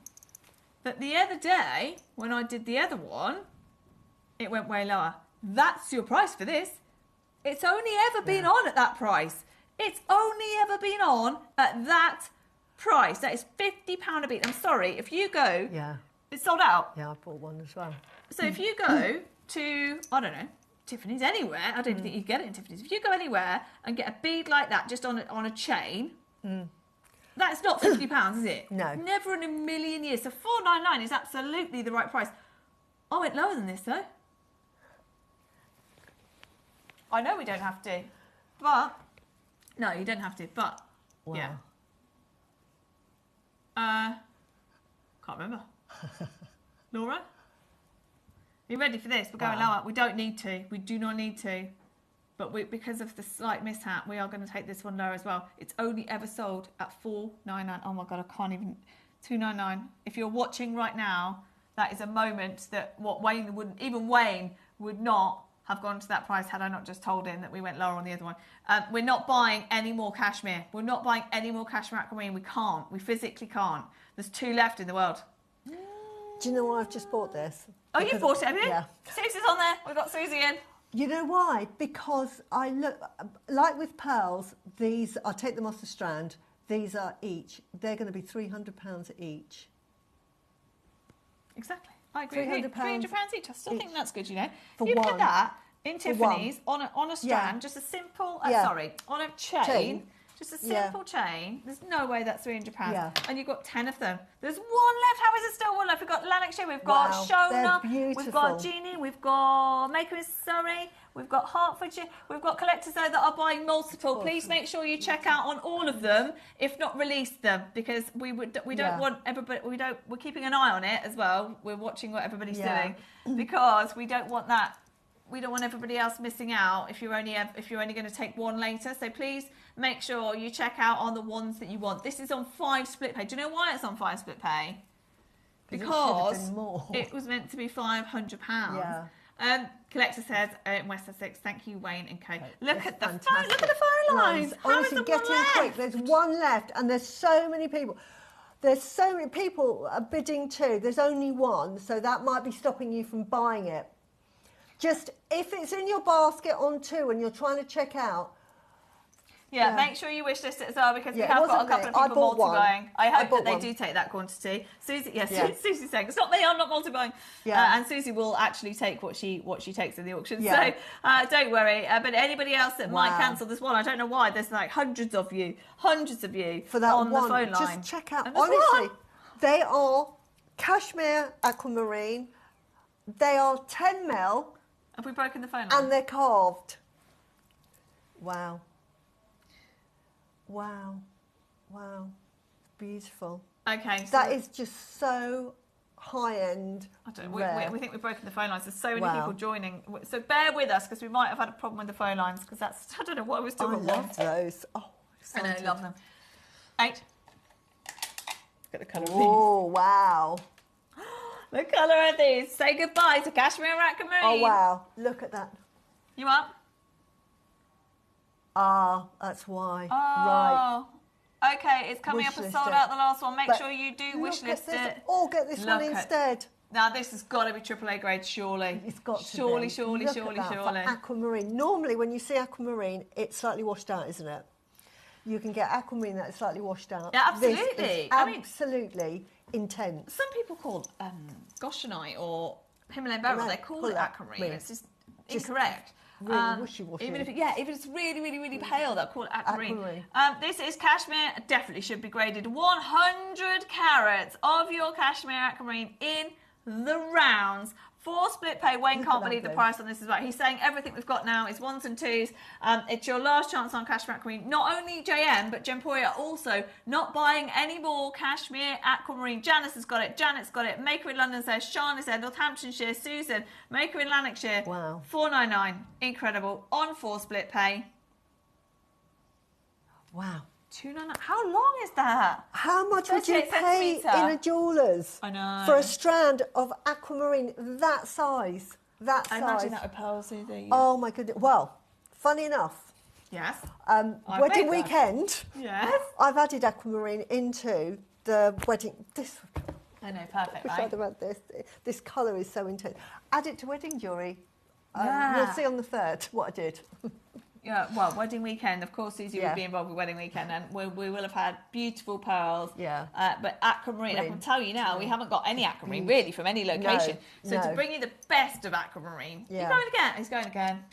that the other day, when I did the other one, it went way lower. That's your price for this. It's only ever been on at that price. It's only ever been on at that price. That is £50 a bead. I'm sorry, if you go... Yeah. It's sold out. Yeah, I bought one as well. So if you go to, I don't know, Tiffany's, anywhere, I don't even think you'd get it in Tiffany's. If you go anywhere and get a bead like that just on a chain, that's not £50, is it? No. Never in a million years. So $4.99 is absolutely the right price. I went lower than this, though. I know we don't have to, but... No, you don't have to, but... Wow. Yeah. Can't remember. Laura? Are you ready for this? We're going lower. We don't need to. We do not need to. But because of the slight mishap, we are going to take this one lower as well. It's only ever sold at $4.99. Oh my God, I can't even... $2.99. If you're watching right now, that is a moment that what Wayne wouldn't... Even Wayne would not have gone to that price had I not just told him that we went lower on the other one. We're not buying any more cashmere. We're not buying any more cashmere aquamarine. We can't. We physically can't. There's 2 left in the world. Do you know why I've just bought this? Oh, you bought it, have you? Yeah. Susie's on there. We've got Susie in. You know why? Because I look, like with pearls, these, I take them off the strand, these are each, they're going to be £300 each. Exactly. I agree. £300 £300 each. I still think that's good, you know. For you one. put that in Tiffany's on a strand, Yeah. just a simple, Yeah. on a chain. Just a Yeah. simple chain. There's no way that's £300. Yeah. And you've got 10 of them. There's one left. How is there still one left? We've got Lanarkshire, we've got Wow, they're Shona, beautiful. we've got Jeannie, we've got Maker in Surrey, we've got Hertfordshire, we've got collectors there that are buying multiple. Please make sure you check out on all of them, if not release them, because we don't want everybody, we're keeping an eye on it as well. We're watching what everybody's doing because we don't want that. We don't want everybody else missing out if you're only going to take one later. So please make sure you check out on the ones that you want. This is on 5 split pay. Do you know why it's on 5 split pay? Because it was meant to be £500. Yeah. Collector says in West Sussex, thank you, Wayne and Kate. Look at the phone. Fantastic. Look at the phone lines. How is Honestly, there get one in left? quick. There's one left, and there's so many people. There's so many people are bidding too. There's only one, so that might be stopping you from buying it. Just if it's in your basket on 2 and you're trying to check out. Yeah, make sure you wish list it as well because we have got a wasn't couple me. of people multi-buying. I hope that they one. do take that quantity. Susie, Susie's saying it's not me. I'm not multi-buying. Yeah. And Susie will actually take what she takes in the auction. Yeah. So don't worry. But anybody else that might cancel this one, I don't know why. There's like hundreds of you For that on one, the phone line. just check out. And there's Honestly, one. they are cashmere aquamarine. They are 10 mil. Have we broken the phone line? And they're carved. Wow. Wow. Wow. Beautiful. Okay. So That is just so high-end. I don't, rare. we think we've broken the phone lines. There's so many Wow. people joining. So bear with us because we might have had a problem with the phone lines because that's, I don't know what I was I doing. love those. Oh, I know, love them. 8. Look at the colour of these. Oh, wow. The colour of these. Say goodbye to Cashmere Aquamarine. Oh, wow. Look at that. You up? Ah, that's why. Oh. Right. Okay, it's coming up as Wishlist sold it. out the last one. Make But sure you do Look wish at list this. it. Or get this one Look at- instead. Now this has got to be AAA grade, surely. It's got to surely, be. surely, Look surely, at that surely. for aquamarine. Normally, when you see aquamarine, it's slightly washed out, isn't it? You can get aquamarine that is slightly washed out. Yeah, This absolutely. is I mean- absolutely intense. Some people call Goshenite or Himalayan beryl. No, They call call it it aquamarine. aquamarine. It's just incorrect. really wishy-washy. Even if it's really, really, really pale, they'll call it aquamarine. Aquamarine. This is cashmere. Definitely should be graded 100 carats of your cashmere aquamarine in the rounds. 4 split pay. Wayne Look can't at that believe the blue. price on this is right. He's saying everything we've got now is 1s and 2s. It's your last chance on cashmere aquamarine. Not only JM, but Gemporia also not buying any more cashmere aquamarine. Janice has got it. Janet's got it. Maker in London says. Sean is there. Northamptonshire. Susan. Maker in Lanarkshire. Wow. 499. Incredible. On 4 split pay. Wow. 299. How long is that? How much would you 38 pay centimetre. in a jeweller's I know. for a strand of aquamarine that size? That I size. imagine that with pearls either. Oh my goodness. Well, funny enough, Yes. wedding bet that. weekend, Yes. I've added aquamarine into the wedding. This, I know, perfect, wish right? I'd have had this. This colour is so intense. Add it to wedding jewellery. Yeah. We'll see on the 3rd what I did. Yeah, well, wedding weekend, of course, Susie Yeah. will be involved with wedding weekend, and we will have had beautiful pearls. Yeah. But aquamarine, I can tell you now, we haven't got any aquamarine really from any location. So to no. bring you the best of aquamarine, Yeah. he's going again. He's going again.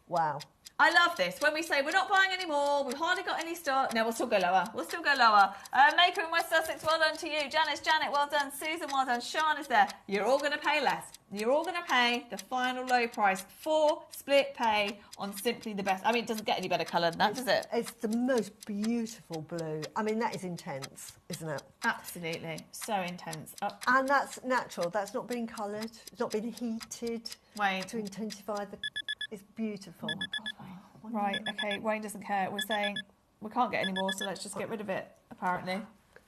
Wow. I love this. When we say we're not buying any more, we've hardly got any stock. No, we'll still go lower. We'll still go lower. Maker in West Sussex, well done to you. Janice, Janet, well done. Susan, well done. Sean is there. You're all going to pay less. You're all going to pay the final low price. 4 split pay on simply the best. I mean, it doesn't get any better colour than that, does it? It's the most beautiful blue. I mean, that is intense, isn't it? Absolutely. So intense. Oh, And that's natural. That's not been coloured. It's not been heated Wayne. to intensify the... It's beautiful. Oh my God, Wayne. Right, okay, Wayne doesn't care. We're saying we can't get any more, so let's just get rid of it, apparently.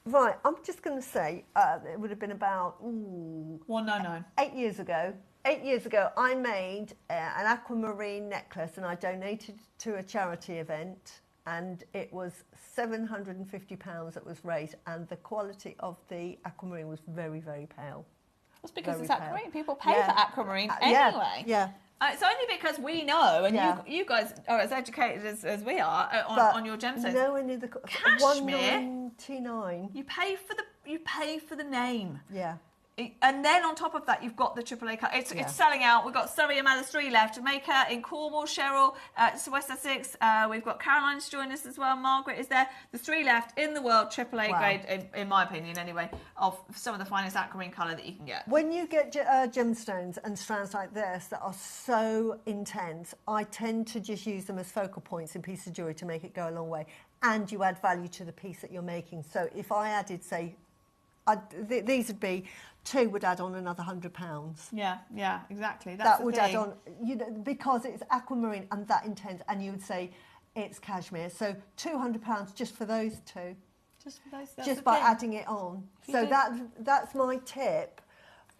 Right, I'm just going to say it would have been about 199. 8 years ago. 8 years ago, I made an aquamarine necklace and I donated to a charity event, and it was £750 that was raised, and the quality of the aquamarine was very, very pale. That's because Very it's pale. aquamarine. People pay Yeah. for aquamarine Yeah, anyway. yeah. It's only because we know, and Yeah. you guys are as educated as we are But on your gemstones. nowhere near the... Cashmere? £199. You pay for the name. Yeah. And then on top of that, you've got the AAA cut. It's selling out. We've got Surrey and Mallows 3 left. Maker in Cornwall, Cheryl, West Essex. We've got Caroline's joining us as well. Margaret is there. The 3 left in the world, AAA Wow. grade, in my opinion anyway, of some of the finest aquamarine colour that you can get. When you get gemstones and strands like this that are so intense, I tend to just use them as focal points in pieces of jewellery to make it go a long way. And you add value to the piece that you're making. So if I added, say, these would be... 2 would add on another £100. Yeah, exactly. That's That the would thing. add on, because it's aquamarine and that intense, and you would say it's cashmere. So £200 just for those 2, Just for those. That's just the by thing. adding it on. If you So do- that's my tip.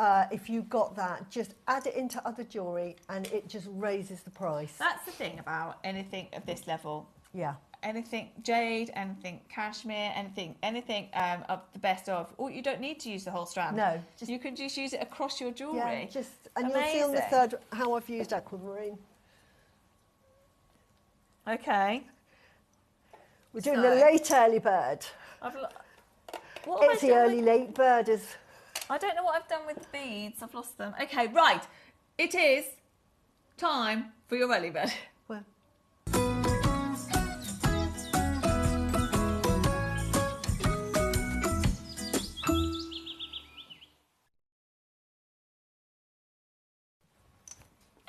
If you've got that, just add it into other jewellery, and it just raises the price. That's the thing about anything of this level. Yeah. Anything jade, anything cashmere, anything of the best of. Or you don't need to use the whole strand. No, You can just use it across your jewellery. Yeah, and you'll see on the Amazing. 3rd how I've used aquamarine. Okay. We're doing So- the late early bird. What have It's I the done early late bird. I don't know what I've done with the beads. I've lost them. Okay, right. It is time for your early bird. Well,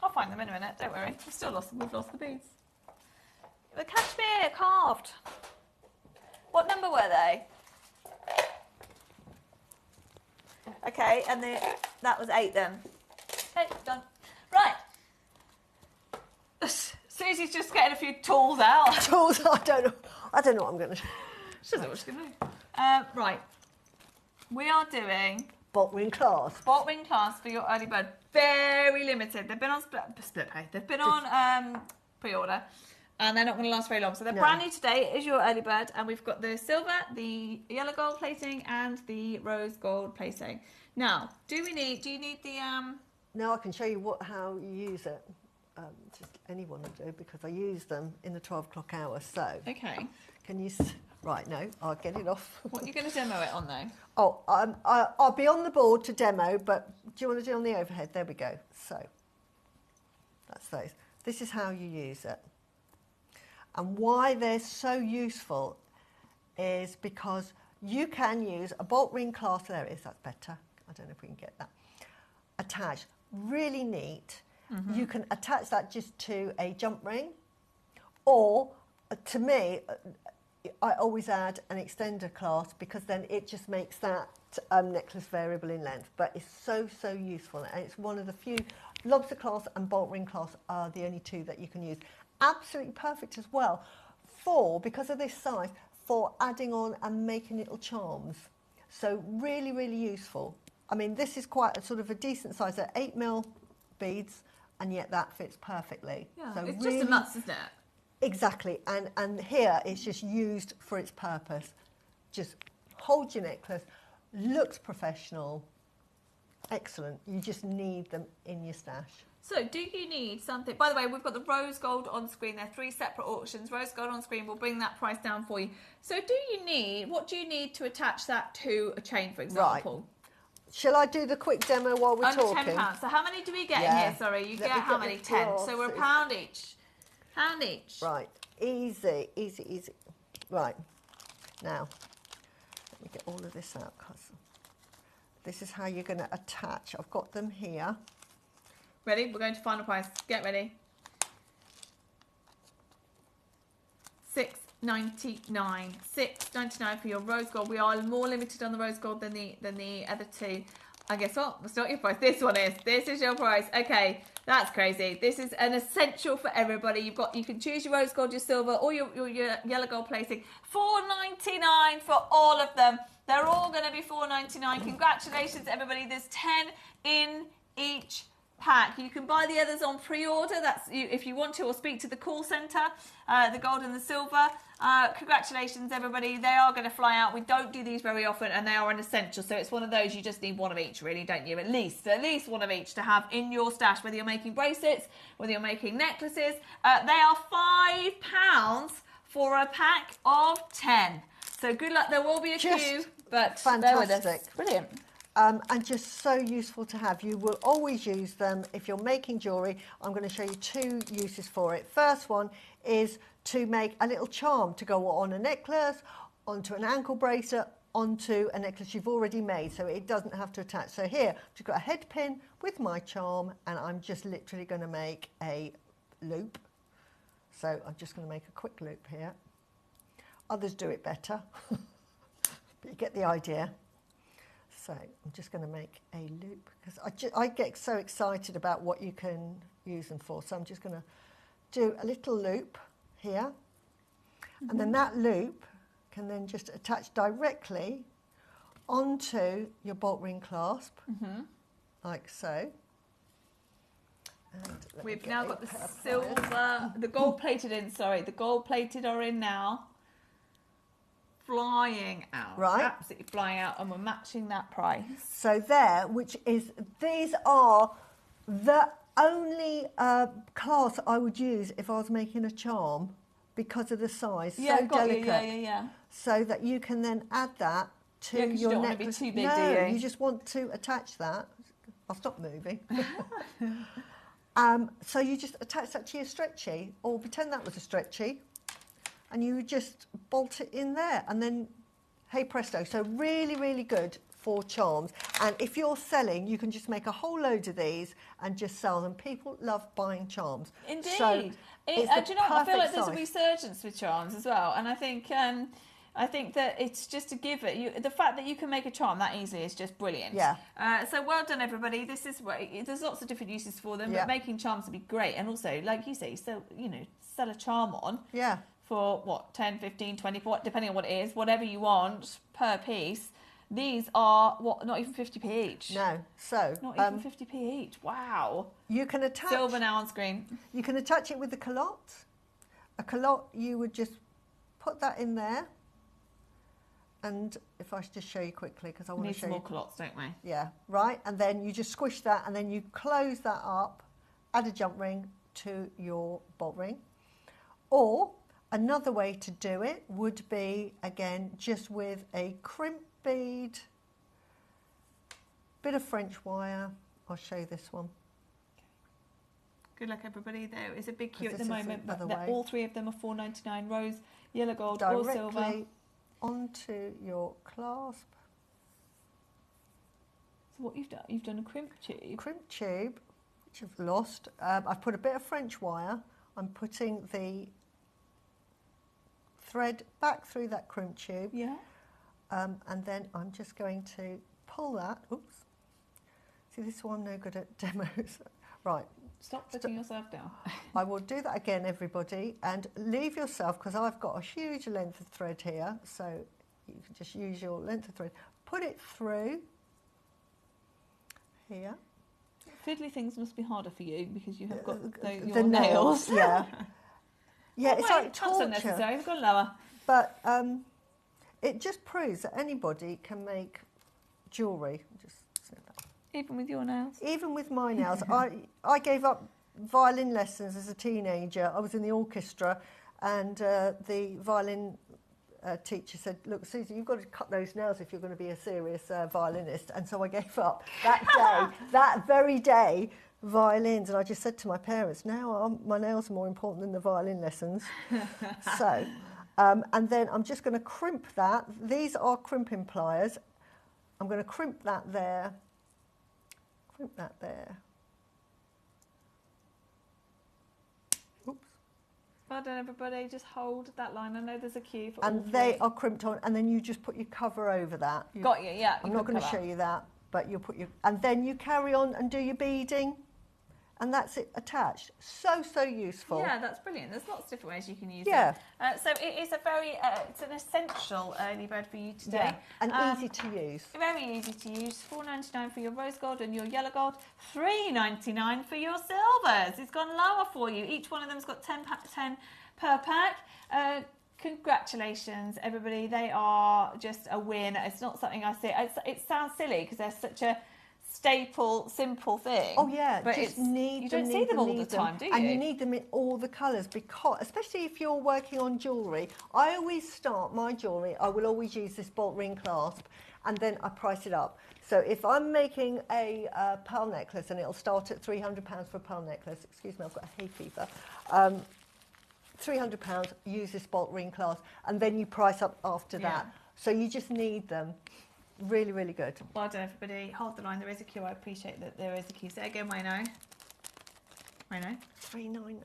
I'll find them in a minute. Don't worry. We've still lost them. We've lost the beads. The cashmere carved. What number were they? Okay, and that was 8 then. Okay, done. Right. Susie's just getting a few tools out. tools, I don't know what I'm going to... She doesn't know what she's going to do. Right. We are doing bolt ring clasp. Bolt ring clasp for your early bird. Very limited. They've been on split pay. They've been on pre-order. And they're not going to last very long. So they're brand new today. It is your early bird. And we've got the silver, the yellow gold plating, and the rose gold plating. Now, do you need the... No, I can show you how you use it. Just anyone will do, because I use them in the 12 o'clock hour. So, Okay. can you... Right, no, I'll get it off. What are you going to demo it on, though? Oh, I'll be on the board to demo, but do you want to do it on the overhead? There we go. So, that's those. This is how you use it. And why they're so useful is because you can use a bolt ring clasp. There it is, that's better. I don't know if we can get that. Attached, really neat. You can attach that just to a jump ring, or to me, I always add an extender clasp, because then it just makes that necklace variable in length. But it's so useful, and it's one of the few. Lobster clasp and bolt ring clasp are the only two that you can use. Absolutely perfect as well because of this size, for adding on and making little charms. So really useful. I mean, this is quite a sort of a decent size. They're 8mm beads, and yet that fits perfectly. Yeah, so it's really, just a nuts, isn't it? Exactly, and here it's just used for its purpose. Just hold your necklace, looks professional, excellent. You just need them in your stash. So, do you need something? By the way, we've got the rose gold on screen. There are 3 separate auctions. Rose gold on screen will bring that price down for you. So, what do you need to attach that to a chain, for example? Right. Shall I do the quick demo while we're Under talking? £10. So, how many do we get in here? Sorry, you get how many? 10. So, we're £1 each. £1 each. Right. Easy. Right. Now, let me get all of this out, because this is how you're going to attach. I've got them here. Ready? We're going to final price. Get ready. $6.99. $6.99 for your rose gold. We are more limited on the rose gold than the other two. And guess what? That's not your price. This one is. This is your price. Okay, that's crazy. This is an essential for everybody. You can choose your rose gold, your silver, or your yellow gold plating. $4.99 for all of them. They're all going to be $4.99. Congratulations, everybody. There's 10 in each pack. You can buy the others on pre-order. That's you if you want to, or speak to the call centre, the gold and the silver. Congratulations, everybody. They are going to fly out. We don't do these very often, and they are an essential. So it's one of those, you just need one of each, really, don't you? At least one of each to have in your stash, whether you're making bracelets, whether you're making necklaces. They are £5 for a pack of 10. So good luck. There will be a queue, but bear with us. Brilliant. And just so useful to have. You will always use them if you're making jewellery. I'm going to show you 2 uses for it. First one is to make a little charm to go on a necklace, onto an ankle bracelet, onto a necklace you've already made, so it doesn't have to attach. So here, I've got a head pin with my charm, and I'm just literally going to make a loop. So I'm just going to make a quick loop here. Others do it better, but you get the idea. So I'm just going to make a loop, because I get so excited about what you can use them for. So I'm just going to do a little loop here, and then that loop can then just attach directly onto your bolt ring clasp, like so. And we've now got the silver, the gold plated in, the gold plated are in now. Flying out, right? Absolutely flying out, and we're matching that price. So these are the only clasp I would use if I was making a charm, because of the size, so delicate. Yeah. So that you can then add that to your necklace. You don't want to be too big, no, do you? You just want to attach that. I'll stop moving. So you just attach that to your stretchy, or pretend that was a stretchy, and you just bolt it in there, and then, hey presto. So really good for charms. And if you're selling, you can just make a whole load of these and just sell them. People love buying charms. Indeed. So do you know what? I feel like there's a resurgence with charms as well, and I think that it's just to give it. The fact that you can make a charm that easily is just brilliant. Yeah. So well done, everybody. This is there's lots of different uses for them, yeah. but making charms would be great. And also, like you say, so sell a charm on. Yeah. For what, 10, 15, 20, depending on what it is, whatever you want per piece. These are, what, not even 50p each? No, so Not even 50p each. Wow. you can attach Silver now on screen. You can attach it with the culotte. A culotte, you would just put that in there, and if I should just show you quickly, because I want Need to show some more you. culottes, don't we? Yeah, right, and then you just squish that, and then you close that up, add a jump ring to your bolt ring. Or another way to do it would be, again, just with a crimp bead, bit of French wire. I'll show you this one. Good luck, everybody. There is a big queue at This the is moment, another but way. all three of them are $4.99. Rose, yellow gold, or silver. Directly onto your clasp. So what you've done a crimp tube. Crimp tube, which I've lost. I've put a bit of French wire. I'm putting the thread back through that crimp tube. Yeah. And then I'm just going to pull that. Oops. See, this is why I'm no good at demos. Right. Stop putting yourself down. I will do that again, everybody, and leave yourself, because I've got a huge length of thread here, so you can just use your length of thread. Put it through here. Fiddly things must be harder for you because you have got your The nails. Yeah. Yeah, Oh, it's wait, like that's torture. unnecessary. We've gone lower. But it just proves that anybody can make jewellery. Just say that. Even with your nails. Even with my nails, I gave up violin lessons as a teenager. I was in the orchestra, and the violin teacher said, "Look, Susie, you've got to cut those nails if you're going to be a serious violinist." And so I gave up that day, that very day, violins. And I just said to my parents, "Now my nails are more important than the violin lessons." So, and then I'm just going to crimp that. These are crimping pliers. I'm going to crimp that there. Crimp that there. Oops. Well done, everybody. Just hold that line. I know there's a queue for And all they three. are crimped on, and then you just put your cover over that. Got you, yeah. I'm not going to show you that, but you'll put your, and then you carry on and do your beading, and that's it attached. So, so useful. Yeah, that's brilliant. There's lots of different ways you can use Yeah. it. So it is a very, it's an essential early bird for you today. Yeah, and easy to use. Very easy to use. $4.99 for your rose gold and your yellow gold. $3.99 for your silvers. It's gone lower for you. Each one of them's got 10 per pack. Congratulations, everybody. They are just a win. It's not something I say. It sounds silly because they're such a staple, simple thing. Oh yeah, but just need you them, don't need see them all the need time, do you? And you need them in all the colours, because, especially if you're working on jewellery, I always start my jewellery, I will always use this bolt ring clasp, and then I price it up. So if I'm making a pearl necklace, and it'll start at £300 for a pearl necklace, excuse me, I've got a hay fever, £300, use this bolt ring clasp, and then you price up after that. So you just need them. Really, really good. Well done, everybody. Hold the line. There is a queue. I appreciate that there is a queue. Say it again, Wayno. Wayno? $3.99.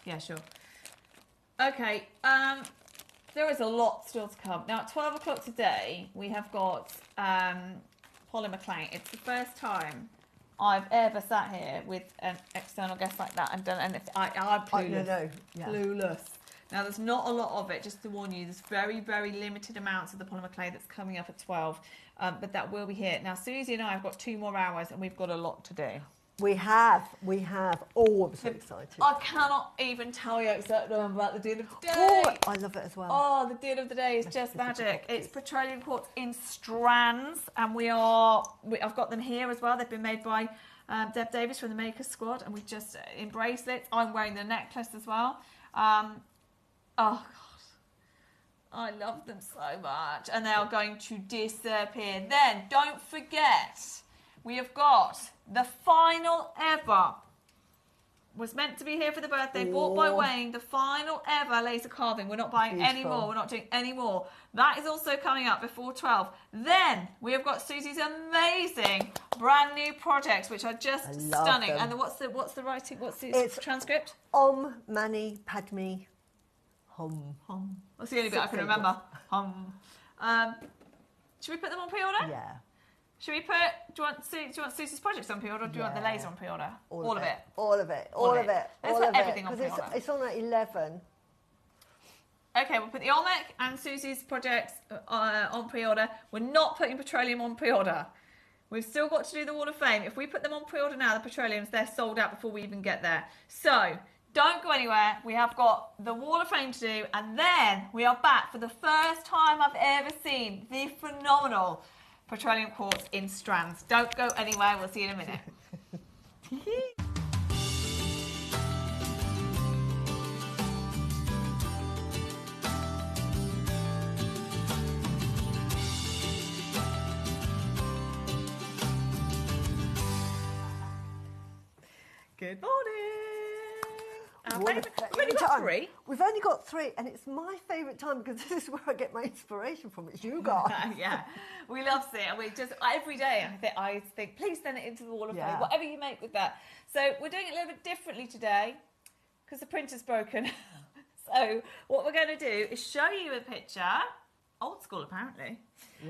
Yeah, sure. Okay. There is a lot still to come. Now, at 12 o'clock today, we have got Polymer clay. It's the first time I've ever sat here with an external guest like that and done. And I'm clueless. Clueless. Now, there's not a lot of it, just to warn you. There's very, very limited amounts of the polymer clay that's coming up at 12, but that will be here. Now, Susie and I have got 2 more hours, and we've got a lot to do. We have. Oh, I'm so excited. I cannot even tell you exactly about the deal of the day. Oh, I love it as well. Oh, the deal of the day is just magic. It's petroleum quartz in strands, and I've got them here as well. They've been made by Deb Davis from the Maker Squad, and we just in bracelets. I'm wearing the necklace as well. Oh, God. I love them so much. And they are going to disappear. Then, don't forget, we have got the final ever. Was meant to be here for the birthday. Bought by Wayne. The final ever laser carving. We're not buying any more. We're not doing any more. That is also coming up before 12. Then, we have got Susie's amazing brand new projects, which are just stunning. Them. And what's the writing? What's the transcript? Om Mani Padme Hum. Hum. That's the only bit I can remember. Hum. Should we put them on pre-order? Yeah. Should we put? Do you want Susie's projects on pre-order, or do you want the laser on pre-order? All of it. All of it. All of it. Let's all put of everything it. on Because pre-order. it's on at 11. Okay, we'll put the Olmec and Susie's projects on pre-order. We're not putting Petroleum on pre-order. We've still got to do the Wall of Fame. If we put them on pre-order now, the Petroleums, they're sold out before we even get there. So don't go anywhere. We have got the Wall of Fame to do, and then we are back for the first time I've ever seen the phenomenal Petroleum quartz in strands. Don't go anywhere. We'll see you in a minute. Good morning. We've only got 3. We've only got 3, and it's my favourite time because this is where I get my inspiration from. It's you guys. Yeah, we love it, and we just every day I think please send it into the Wall of Fame, whatever you make with that. So we're doing it a little bit differently today because the printer's broken. So what we're going to do is show you a picture, old school apparently,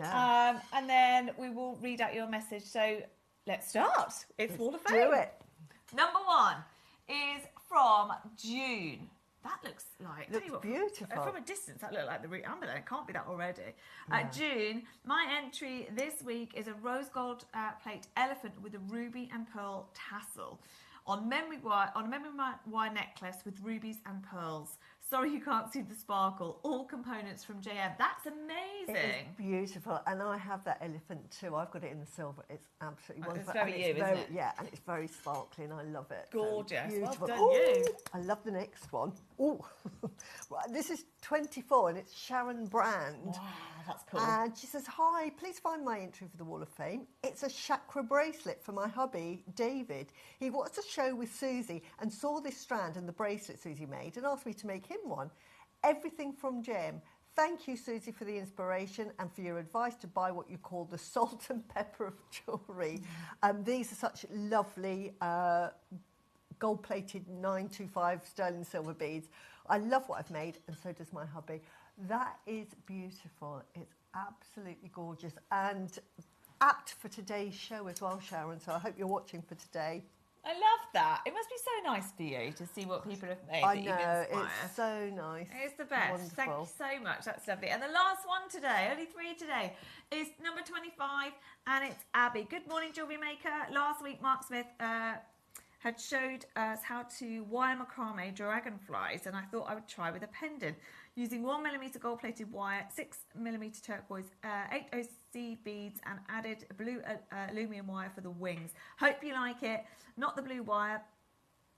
and then we will read out your message. So let's start. It's Wall of Fame. Do it. Number 1 is from June. That looks like... Looks beautiful. From a distance, that looked like the root amber. It can't be that already. June, my entry this week is a rose gold plate elephant with a ruby and pearl tassel on memory wire necklace with rubies and pearls. Sorry you can't see the sparkle. All components from JM. That's amazing. It is beautiful, and I have that elephant too. I've got it in the silver. It's absolutely wonderful. It's very you, isn't it? Yeah, and it's very sparkly, and I love it. Gorgeous. So beautiful. Well done, you. I love the next one. Oh, this is 24, and it's Sharon Brand. Wow, that's cool. And she says, hi, please find my entry for the Wall of Fame. It's a chakra bracelet for my hubby, David. He watched a show with Susie and saw this strand and the bracelet Susie made and asked me to make him one. Everything from Gem. Thank you, Susie, for the inspiration and for your advice to buy what you call the salt and pepper of jewellery. These are such lovely gold-plated 925 sterling silver beads. I love what I've made, and so does my hubby. That is beautiful. It's absolutely gorgeous and apt for today's show as well, Sharon. So I hope you're watching for today. I love that. It must be so nice for you to see what people have made. I know, it's so nice. It's the best. Wonderful. Thank you so much. That's lovely. And the last one today, only 3 today, is number 25, and it's Abby. Good morning, Jewellery Maker. Last week, Mark Smith had showed us how to wire macrame dragonflies, and I thought I would try with a pendant using 1mm gold-plated wire, 6mm turquoise, 8 OC beads, and added blue aluminum wire for the wings. Hope you like it. Not the blue wire,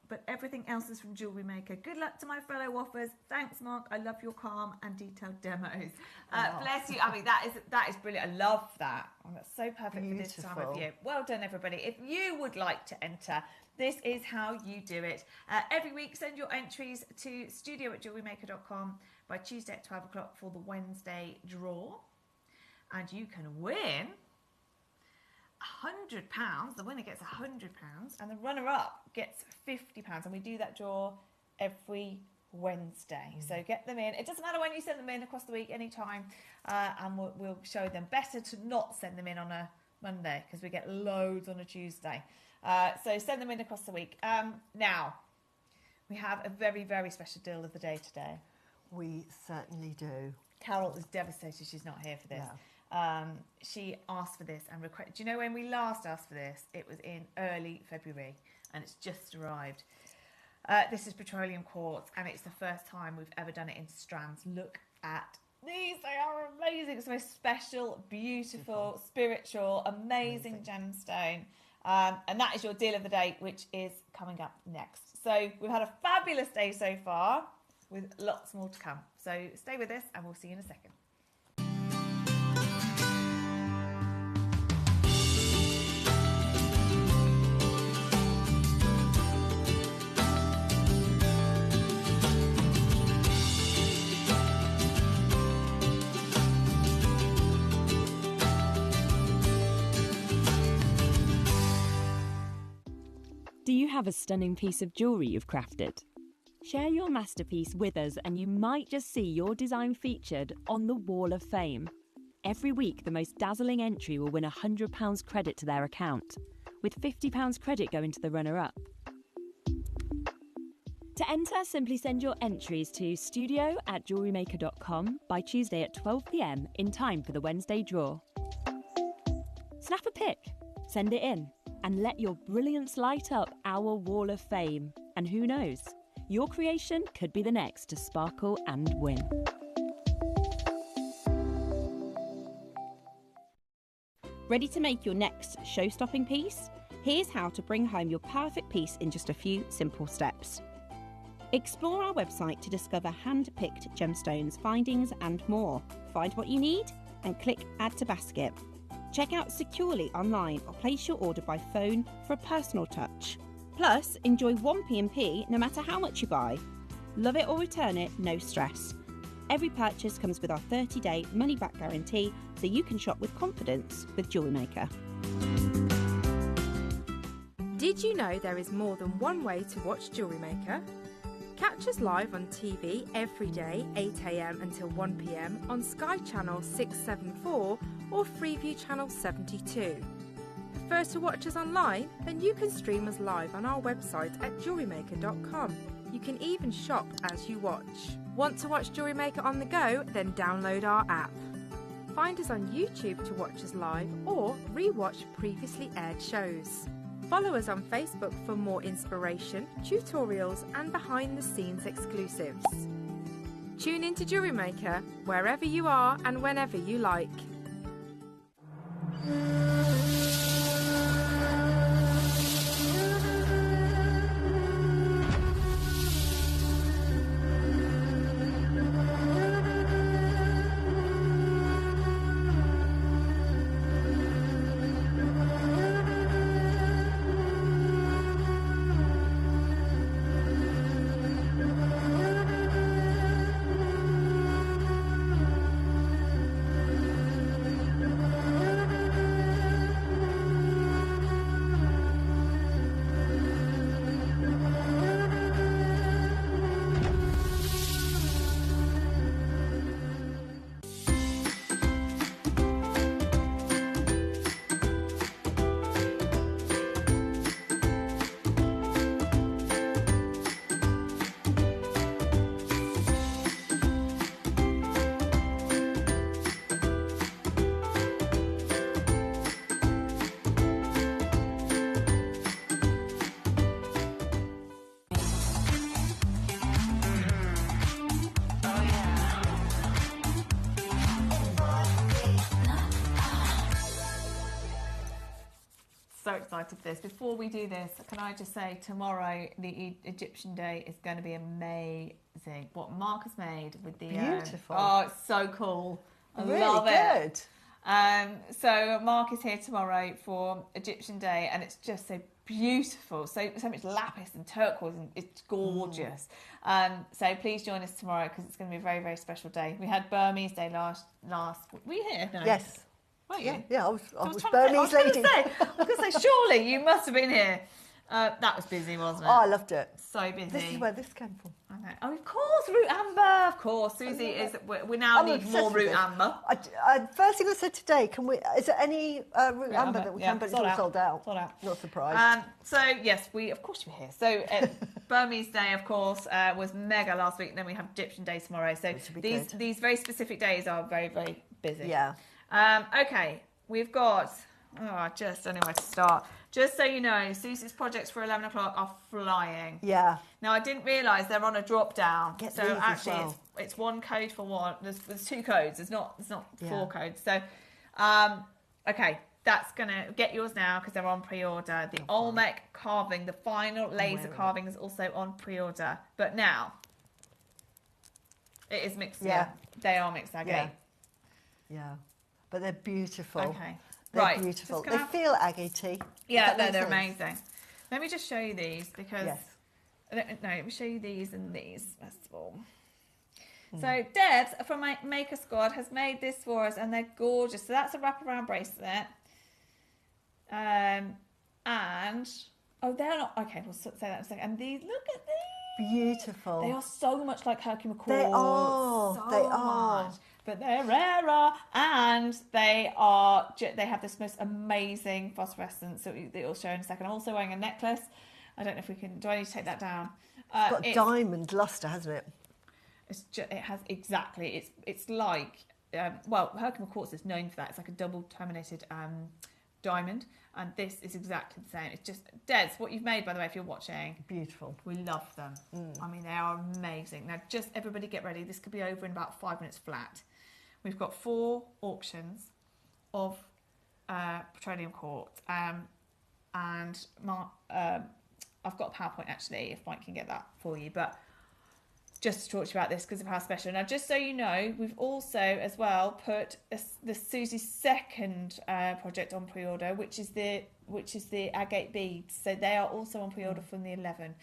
but everything else is from Jewellery Maker. Good luck to my fellow waffers. Thanks, Mark. I love your calm and detailed demos. Bless you. I mean, that is brilliant. I love that. Oh, that's so perfect for this time of year. Well done, everybody. If you would like to enter, this is how you do it. Every week, send your entries to studio@jewellerymaker.com by Tuesday at 12 o'clock for the Wednesday draw. And you can win £100. The winner gets £100 and the runner-up gets £50. And we do that draw every Wednesday. So get them in. It doesn't matter when you send them in across the week, anytime. And we'll show them. Better to not send them in on a Monday because we get loads on a Tuesday. So send them in across the week. Now, we have a very, very special deal of the day today. We certainly do. Carol is devastated she's not here for this. Yeah. She asked for this and requested. Do you know when we last asked for this? It was in early February and it's just arrived. This is Petroleum quartz and it's the first time we've ever done it in strands. Look at these. They are amazing. It's the most special, beautiful, spiritual, amazing gemstone. And that is your deal of the day, which is coming up next. So we've had a fabulous day so far with lots more to come. So stay with us and we'll see you in a second. Do you have a stunning piece of jewellery you've crafted? Share your masterpiece with us and you might just see your design featured on the Wall of Fame. Every week, the most dazzling entry will win £100 credit to their account, with £50 credit going to the runner-up. To enter, simply send your entries to studio@jewellerymaker.com by Tuesday at 12 p.m. in time for the Wednesday draw. Snap a pic, send it in, and let your brilliance light up our wall of fame. And who knows, your creation could be the next to sparkle and win. Ready to make your next show-stopping piece? Here's how to bring home your perfect piece in just a few simple steps. Explore our website to discover hand-picked gemstones, findings and more. Find what you need and click Add to Basket. Check out securely online or place your order by phone for a personal touch. Plus, enjoy one P&P no matter how much you buy. Love it or return it, no stress. Every purchase comes with our 30-day money-back guarantee, so you can shop with confidence with JewelleryMaker. Did you know there is more than one way to watch JewelleryMaker? Catch us live on TV every day, 8 AM until 1 PM on Sky Channel 674 or Freeview Channel 72. Prefer to watch us online? Then you can stream us live on our website at JewelleryMaker.com. You can even shop as you watch. Want to watch JewelleryMaker on the go? Then download our app. Find us on YouTube to watch us live or re-watch previously aired shows. Follow us on Facebook for more inspiration, tutorials and behind-the-scenes exclusives. Tune in to JewelleryMaker wherever you are and whenever you like. So excited for this. Before we do this, can I just say tomorrow the Egyptian day is going to be amazing. What Mark has made with the beautiful. Oh, it's so cool. I really love good. it. So Mark is here tomorrow for Egyptian day, and it's just so beautiful. So much lapis and turquoise, and it's gorgeous. So please join us tomorrow because it's going to be a very, very special day. We had Burmese day last. Were you here? No. Yes. Were you? Yeah, I was trying Burmese to lady. I was going to say, surely you must have been here. That was busy, wasn't it? Oh, I loved it. So busy. This is where this came from. Okay. Oh, of course, root amber. Of course, Susie is. We now I'm need obsessed more with root it. amber. First thing I said today, can we? Is there any root amber that we yeah, can? But it's all sold out. Sold out. Not surprised. So yes, of course you were here. So Burmese Day, of course, was mega last week. And then we have Egyptian Day tomorrow. So these very specific days are very, very busy. Yeah. Okay, we've got. Oh, I just don't know where to start. Just so you know, Susie's projects for 11 o'clock are flying. Yeah. Now, I didn't realise they're on a drop down. Get so these as actually, well. it's one code for one. There's two codes. There's not Yeah. 4 codes. So, okay, that's gonna get yours now because they're on pre-order. The Olmec carving, the final laser carving, is also on pre-order. But now, it is mixed. Yeah. They are mixed agate. Yeah. But they're beautiful. Okay. They're Right. beautiful. Just They gonna feel agate. Yeah, Does that they're make sense? amazing. Let me just show you these because Yes. no, let me show you these and these first of all. So Debs from my Maker Squad has made this for us, and they're gorgeous. So that's a wraparound bracelet, and they're not okay. We'll say that in a second. And these, look at these. Beautiful. They are so much like Herkimer quartz. They are. So They are. much. But they're rarer, and they have this most amazing phosphorescence that it'll show in a second. I'm also wearing a necklace. I don't know if we can. Do I need to take that down? It's got diamond luster, hasn't it? It has exactly. It's like well, Herkimer quartz is known for that. It's like a double terminated diamond, and this is exactly the same. It's just Des, what you've made, by the way, if you're watching. Beautiful. We love them. I mean, they are amazing. Now, just everybody get ready. This could be over in about 5 minutes flat. We've got 4 auctions of petroleum quartz, and I've got a PowerPoint actually, if Mike can get that for you, but just to talk to you about this because of how special. Now, just so you know, we've also as well put the Susie's second project on pre-order, which is the Agate beads. So they are also on pre-order from the 11.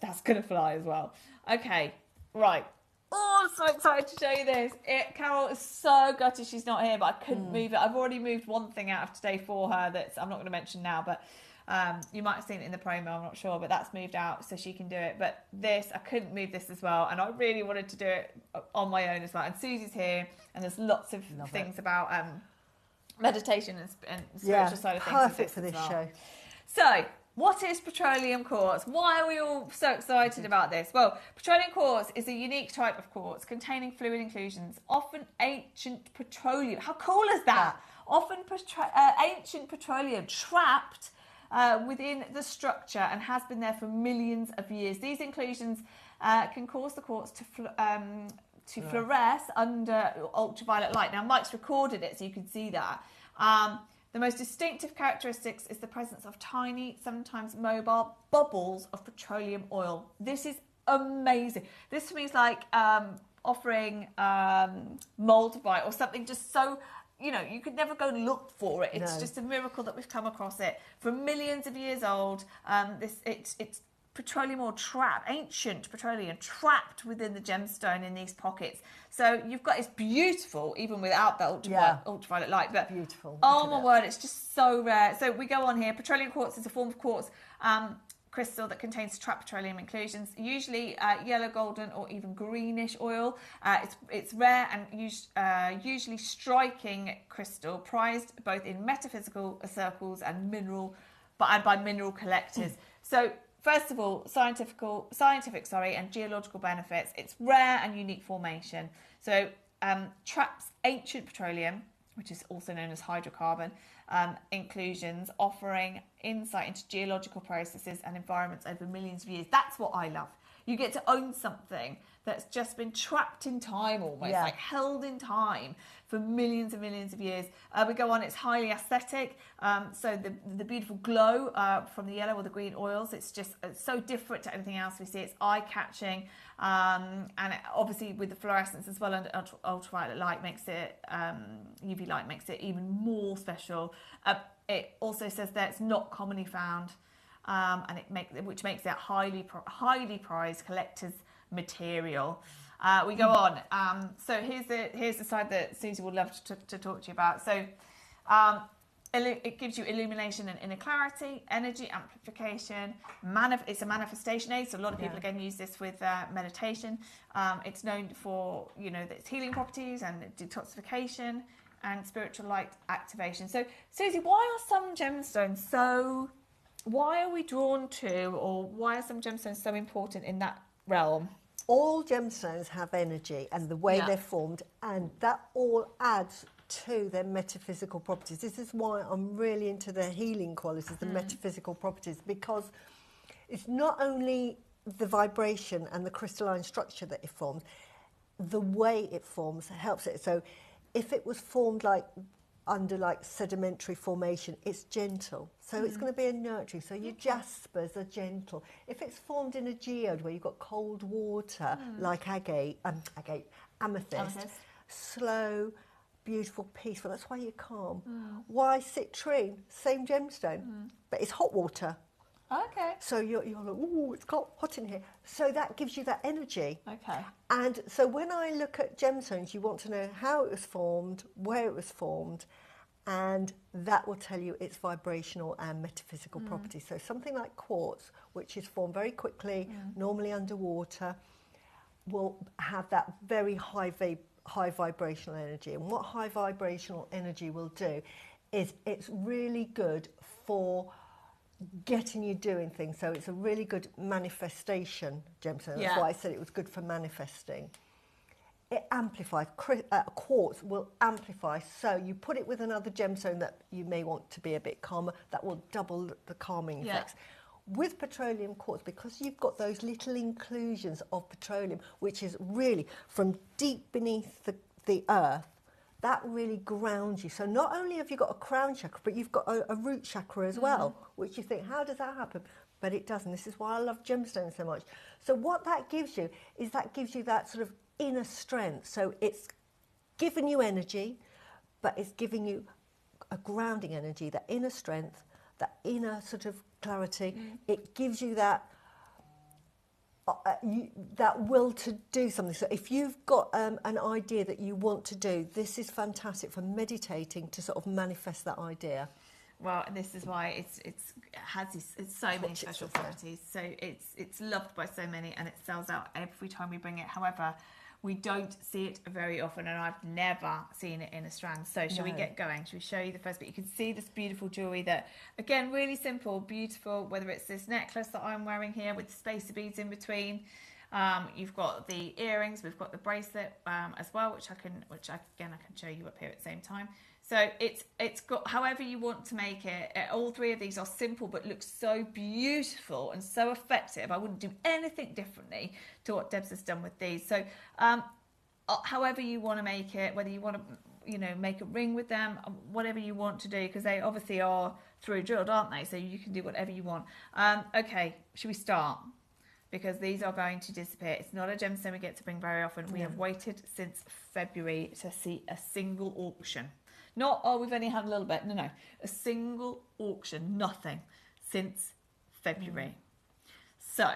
That's going to fly as well. Okay, right. Oh, I'm so excited to show you this. Carol is so gutted she's not here, but I couldn't move it. I've already moved one thing out of today for her that I'm not going to mention now, but you might have seen it in the promo, I'm not sure, but that's moved out so she can do it. But this, I couldn't move this as well, and I really wanted to do it on my own as well. And Susie's here, and there's lots of things about meditation and spiritual side of things. Perfect for this show. So, what is petroleum quartz? Why are we all so excited about this? Well, petroleum quartz is a unique type of quartz containing fluid inclusions, often ancient petroleum. How cool is that? Often ancient petroleum trapped within the structure and has been there for millions of years. These inclusions can cause the quartz to fluoresce under ultraviolet light. Now, Mike's recorded it so you can see that. The most distinctive characteristics is the presence of tiny, sometimes mobile bubbles of petroleum oil. This is amazing. This to me is like offering moldavite or something just so, you know, you could never go look for it. It's just a miracle that we've come across it. For millions of years old, it's petroleum oil trapped, ancient petroleum trapped within the gemstone in these pockets. So you've got, it's beautiful even without the ultraviolet light. But beautiful. Oh my word, it's just so rare. So we go on here. Petroleum quartz is a form of quartz crystal that contains trapped petroleum inclusions, usually yellow, golden, or even greenish oil. It's rare and usually striking crystal, prized both in metaphysical circles and by mineral collectors. So first of all, scientific and geological benefits. It's rare and unique formation. So traps ancient petroleum, which is also known as hydrocarbon, inclusions, offering insight into geological processes and environments over millions of years. That's what I love. You get to own something that's just been trapped in time almost, like held in time for millions and millions of years. We go on, it's highly aesthetic. So the beautiful glow from the yellow or the green oils, it's so different to anything else we see. It's eye-catching. And obviously with the fluorescence as well, and ultraviolet light makes it, UV light makes it even more special. It also says that it's not commonly found, which makes it highly prized collector's material. We go on. So here's the side that Susie would love to talk to you about. So it gives you illumination and inner clarity, energy amplification. It's a manifestation aid, so a lot of people again use this with meditation. It's known for its healing properties and detoxification and spiritual light activation. So Susie, why are some gemstones so? Why are we drawn to, or why are some gemstones so important in that realm? All gemstones have energy and the way they're formed, and that all adds to their metaphysical properties. This is why I'm really into the healing qualities, the metaphysical properties, because it's not only the vibration and the crystalline structure that it forms, the way it forms helps it. So if it was formed under sedimentary formation, it's gentle. So it's going to be a nurturing. So your jaspers are gentle. If it's formed in a geode where you've got cold water, like amethyst, slow, beautiful, peaceful. That's why you're calm. Why citrine? Same gemstone, but it's hot water. Okay. So you're like, ooh, it's hot in here. So that gives you that energy. Okay. And so when I look at gemstones, you want to know how it was formed, where it was formed, and that will tell you its vibrational and metaphysical properties. So something like quartz, which is formed very quickly, normally underwater, will have that very high vibrational energy. And what high vibrational energy will do is it's really good for getting you doing things. So it's a really good manifestation gemstone. That's Yeah. why I said it was good for manifesting. It amplifies. Quartz will amplify. So you put it with another gemstone that you may want to be a bit calmer, that will double the calming Yeah. effects. With petroleum quartz, because you've got those little inclusions of petroleum, which is really from deep beneath the earth, that really grounds you. So not only have you got a crown chakra, but you've got a root chakra as well, which you think, how does that happen? But it doesn't. This is why I love gemstones so much. So what that gives you is that gives you that sort of inner strength. So it's giving you energy, but it's giving you a grounding energy, that inner strength, that inner sort of clarity. It gives you that that will to do something. So if you've got an idea that you want to do, this is fantastic for meditating to sort of manifest that idea. Well, and this is why it has it's so many special properties. So it's loved by so many, and it sells out every time we bring it. However, we don't see it very often, and I've never seen it in a strand. So shall we get going? Shall we show you the first bit? You can see this beautiful jewellery that, again, really simple, beautiful, whether it's this necklace that I'm wearing here with the spacer beads in between. You've got the earrings, we've got the bracelet as well, which I can show you up here at the same time. So it's got however you want to make it. All three of these are simple but look so beautiful and so effective. I wouldn't do anything differently to what Debs has done with these. So however you want to make it, whether you want to make a ring with them, whatever you want to do, because they obviously are through drilled, aren't they? So you can do whatever you want. Okay, should we start? Because these are going to disappear. It's not a gemstone we get to bring very often. We have waited since February to see a single auction. Not, oh, we've only had a little bit. No. A single auction, nothing, since February. So,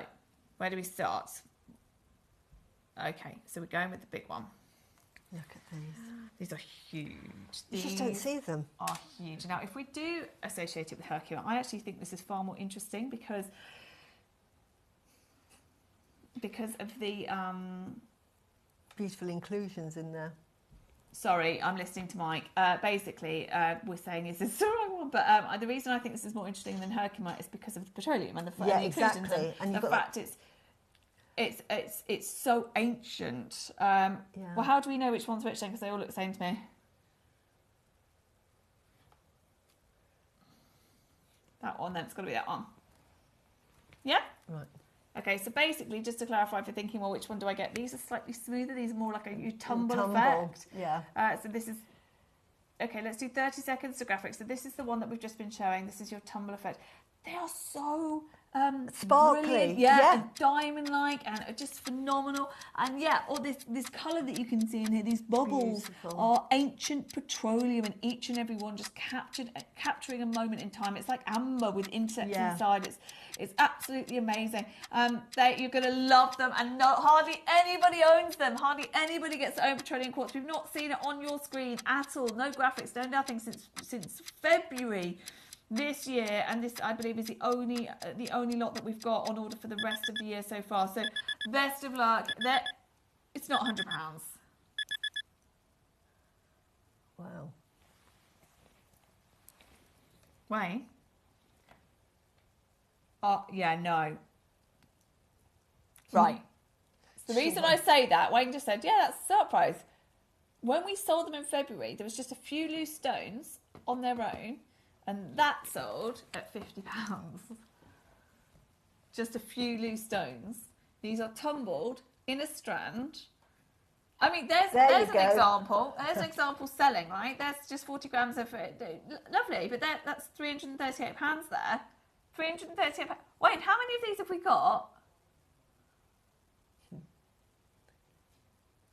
where do we start? Okay, so we're going with the big one. Look at these. These are huge. You just don't see them. Are huge. Now, if we do associate it with Hercule, I actually think this is far more interesting because of the... Beautiful inclusions in there. Sorry, I'm listening to Mike. Basically, we're saying is this the right one, but the reason I think this is more interesting than Hercule is because of the petroleum and the inclusions and the fact it's so ancient. Well, how do we know which one's which then? Because they all look the same to me. That one, then it's got to be that one. Yeah. Right. Okay, so basically, just to clarify, if you're thinking, well, which one do I get? These are slightly smoother. These are more like a tumble effect. Yeah. So this is... Okay, let's do 30 seconds to graphics. So this is the one that we've just been showing. This is your tumble effect. They are so... sparkly. Brilliant. Yeah, and diamond-like and just phenomenal. And yeah, all this colour that you can see in here, these bubbles are ancient petroleum, and each and every one just capturing a moment in time. It's like amber with insects inside. It's absolutely amazing. You're going to love them, and hardly anybody owns them. Hardly anybody gets to own petroleum quartz. We've not seen it on your screen at all. No graphics, no nothing since February this year, and this I believe is the only lot that we've got on order for the rest of the year so far. So best of luck. It's not £100. Wow. Wayne? Oh yeah, no. Right. The reason I say that, Wayne just said, yeah, that's a surprise. When we sold them in February, there was just a few loose stones on their own. And that sold at £50. Just a few loose stones. These are tumbled in a strand. I mean, there's an example. There's an example selling, right? There's just 40 grams of it. Lovely, but that's £338 there. £338. Wait, how many of these have we got?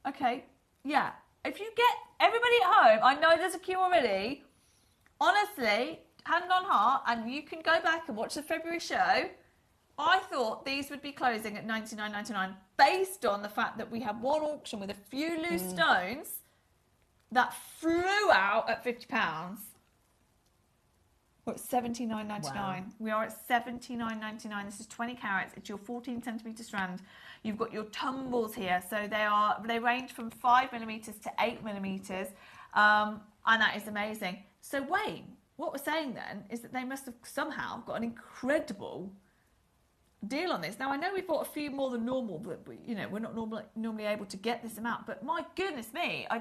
Okay, yeah. If you get everybody at home, I know there's a queue already. Honestly, hand on heart, and you can go back and watch the February show. I thought these would be closing at $99.99 based on the fact that we had one auction with a few loose stones that flew out at £50. We're at $79.99. Wow. We are at $79.99. This is 20 carats. It's your 14 centimetre strand. You've got your tumbles here, so they range from 5mm to 8mm, and that is amazing. So Wayne, what we're saying then is that they must have somehow got an incredible deal on this. Now I know we've bought a few more than normal, but you know, we're not normally able to get this amount. But my goodness me, I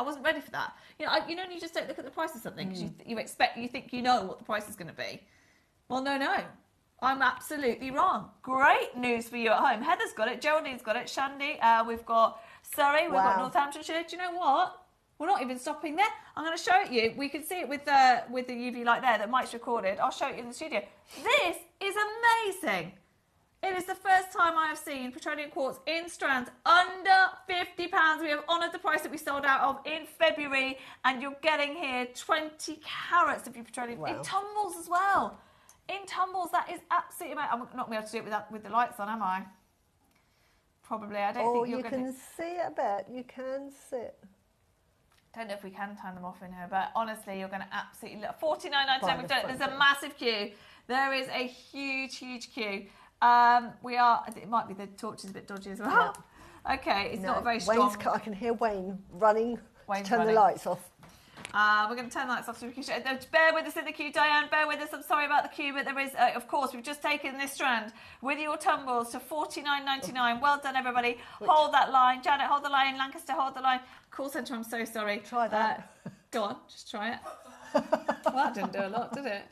wasn't ready for that. You know, you just don't look at the price of something because you think you know what the price is going to be. Well, no, I'm absolutely wrong. Great news for you at home. Heather's got it, Geraldine's got it, Shandy. We've got Surrey, we've got Northamptonshire. Do you know what? We're not even stopping there. I'm going to show it you. We can see it with the UV light there that Mike's recorded. I'll show it you in the studio. This is amazing. It is the first time I have seen petroleum quartz in strands under £50. We have honoured the price that we sold out of in February, and you're getting here 20 carats of your petroleum in tumbles as well. In tumbles, that is absolutely amazing. I'm not going to be able to do it with the lights on, am I? Probably. I don't think you're going to. You can see it a bit. You can see it. Don't know if we can turn them off in here, but honestly, you're going to absolutely love. $49.99. We've done it. There's a massive queue. There is a huge queue. It might be the torch is a bit dodgy as well. Yeah. Okay, it's not very strong. I can hear Wayne running to turn the lights off. We're going to turn the lights off so we can show. Bear with us in the queue, Diane. Bear with us. I'm sorry about the queue, but there is, of course, we've just taken this strand with your tumbles to $49.99. Well done, everybody. Hold that line. Janet, hold the line. Lancaster, hold the line. Call centre, I'm so sorry. Try that. Go on, just try it. Well, that didn't do a lot, did it?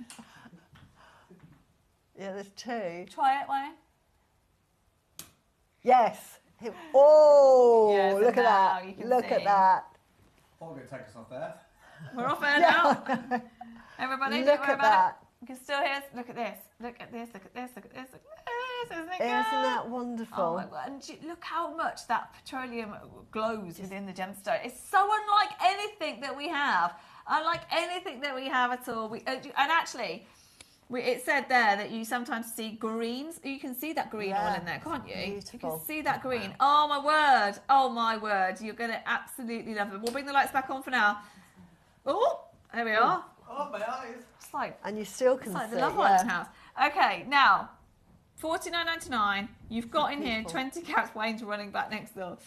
Yeah, there's two. Try it, Wayne. Yes. Oh, yes, look at that. Look at that. I'm going to take us off there. We're off air now. Everybody, look at that. You can still hear us. Look at this. Look at this. Look at this. Look at this. Look at this. Isn't it good? Isn't that wonderful? Oh my God. And look how much that petroleum glows within the gemstone. It's so unlike anything that we have. Unlike anything that we have at all. And actually, it said there that you sometimes see greens. You can see that green oil in there, can't you? Beautiful. You can see that green. Oh my word. Oh my word. You're going to absolutely love it. We'll bring the lights back on for now. Oh, there we are. Oh, my eyes. It's like, and you still can it's like see the Love Island house. Okay, now, $49.99. You've got in here 20 carats. Wayne's running back next door.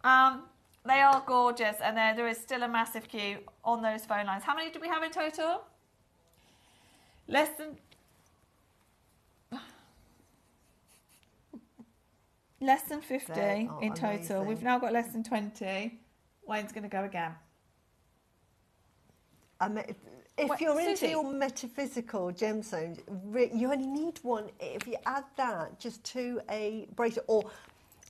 They are gorgeous, and there is still a massive queue on those phone lines. How many do we have in total? Less than 50 in total. Amazing. We've now got less than 20. Wayne's going to go again. If you're into your metaphysical gemstones, you only need one. If you add that just to a bracelet, or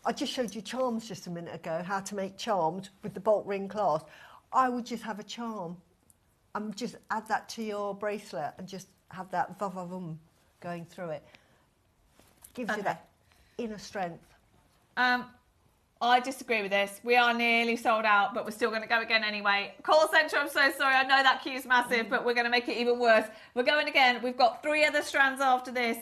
I just showed you charms just a minute ago, how to make charms with the bolt ring clasp. I would just have a charm and just add that to your bracelet and just have that va-va-vum going through it. Gives you that inner strength. I disagree with this. We are nearly sold out, but we're still going to go again anyway. Call centre, I'm so sorry. I know that queue's massive, but we're going to make it even worse. We're going again. We've got 3 other strands after this.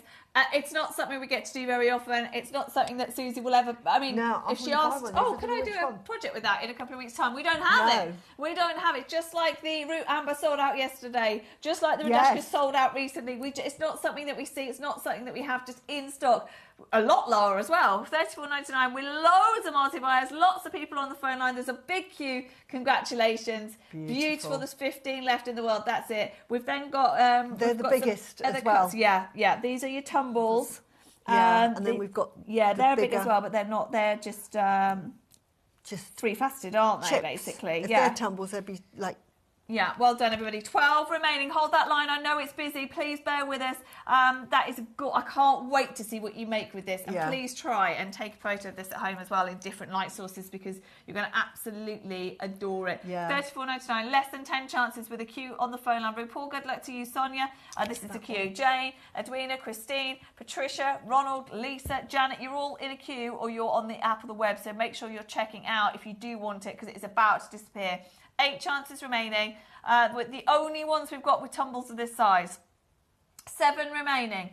It's not something we get to do very often. It's not something that Susie will ever... I mean, if she asks, can I do a project with that in a couple of weeks' time? We don't have it. We don't have it. Just like the Root Amber sold out yesterday. Just like the Radashka sold out recently. It's not something that we see. It's not something that we have just in stock. A lot lower as well. $34.99 with loads of multi-buyers. Lots of people on the phone line. There's a big queue. Congratulations. Beautiful. There's 15 left in the world. That's it. We've then got... they're the biggest as well. Cuts. Yeah. These are your tumbles. And then we've got they're big as well, but they're not. They're just 3-faceted, aren't they? Chips. Basically, if they're tumbles, they'd be like. Yeah, well done, everybody. 12 remaining. Hold that line. I know it's busy. Please bear with us. That is I can't wait to see what you make with this. And please try and take a photo of this at home as well in different light sources, because you're going to absolutely adore it. Yeah. $34.99. Less than 10 chances with a queue on the phone line. Paul, good luck to you, Sonia. This is the queue. Jane, Edwina, Christine, Patricia, Ronald, Lisa, Janet. You're all in a queue, or you're on the app or the web. So make sure you're checking out if you do want it, because it is about to disappear. 8 chances remaining. With the only ones we've got with tumbles of this size. 7 remaining.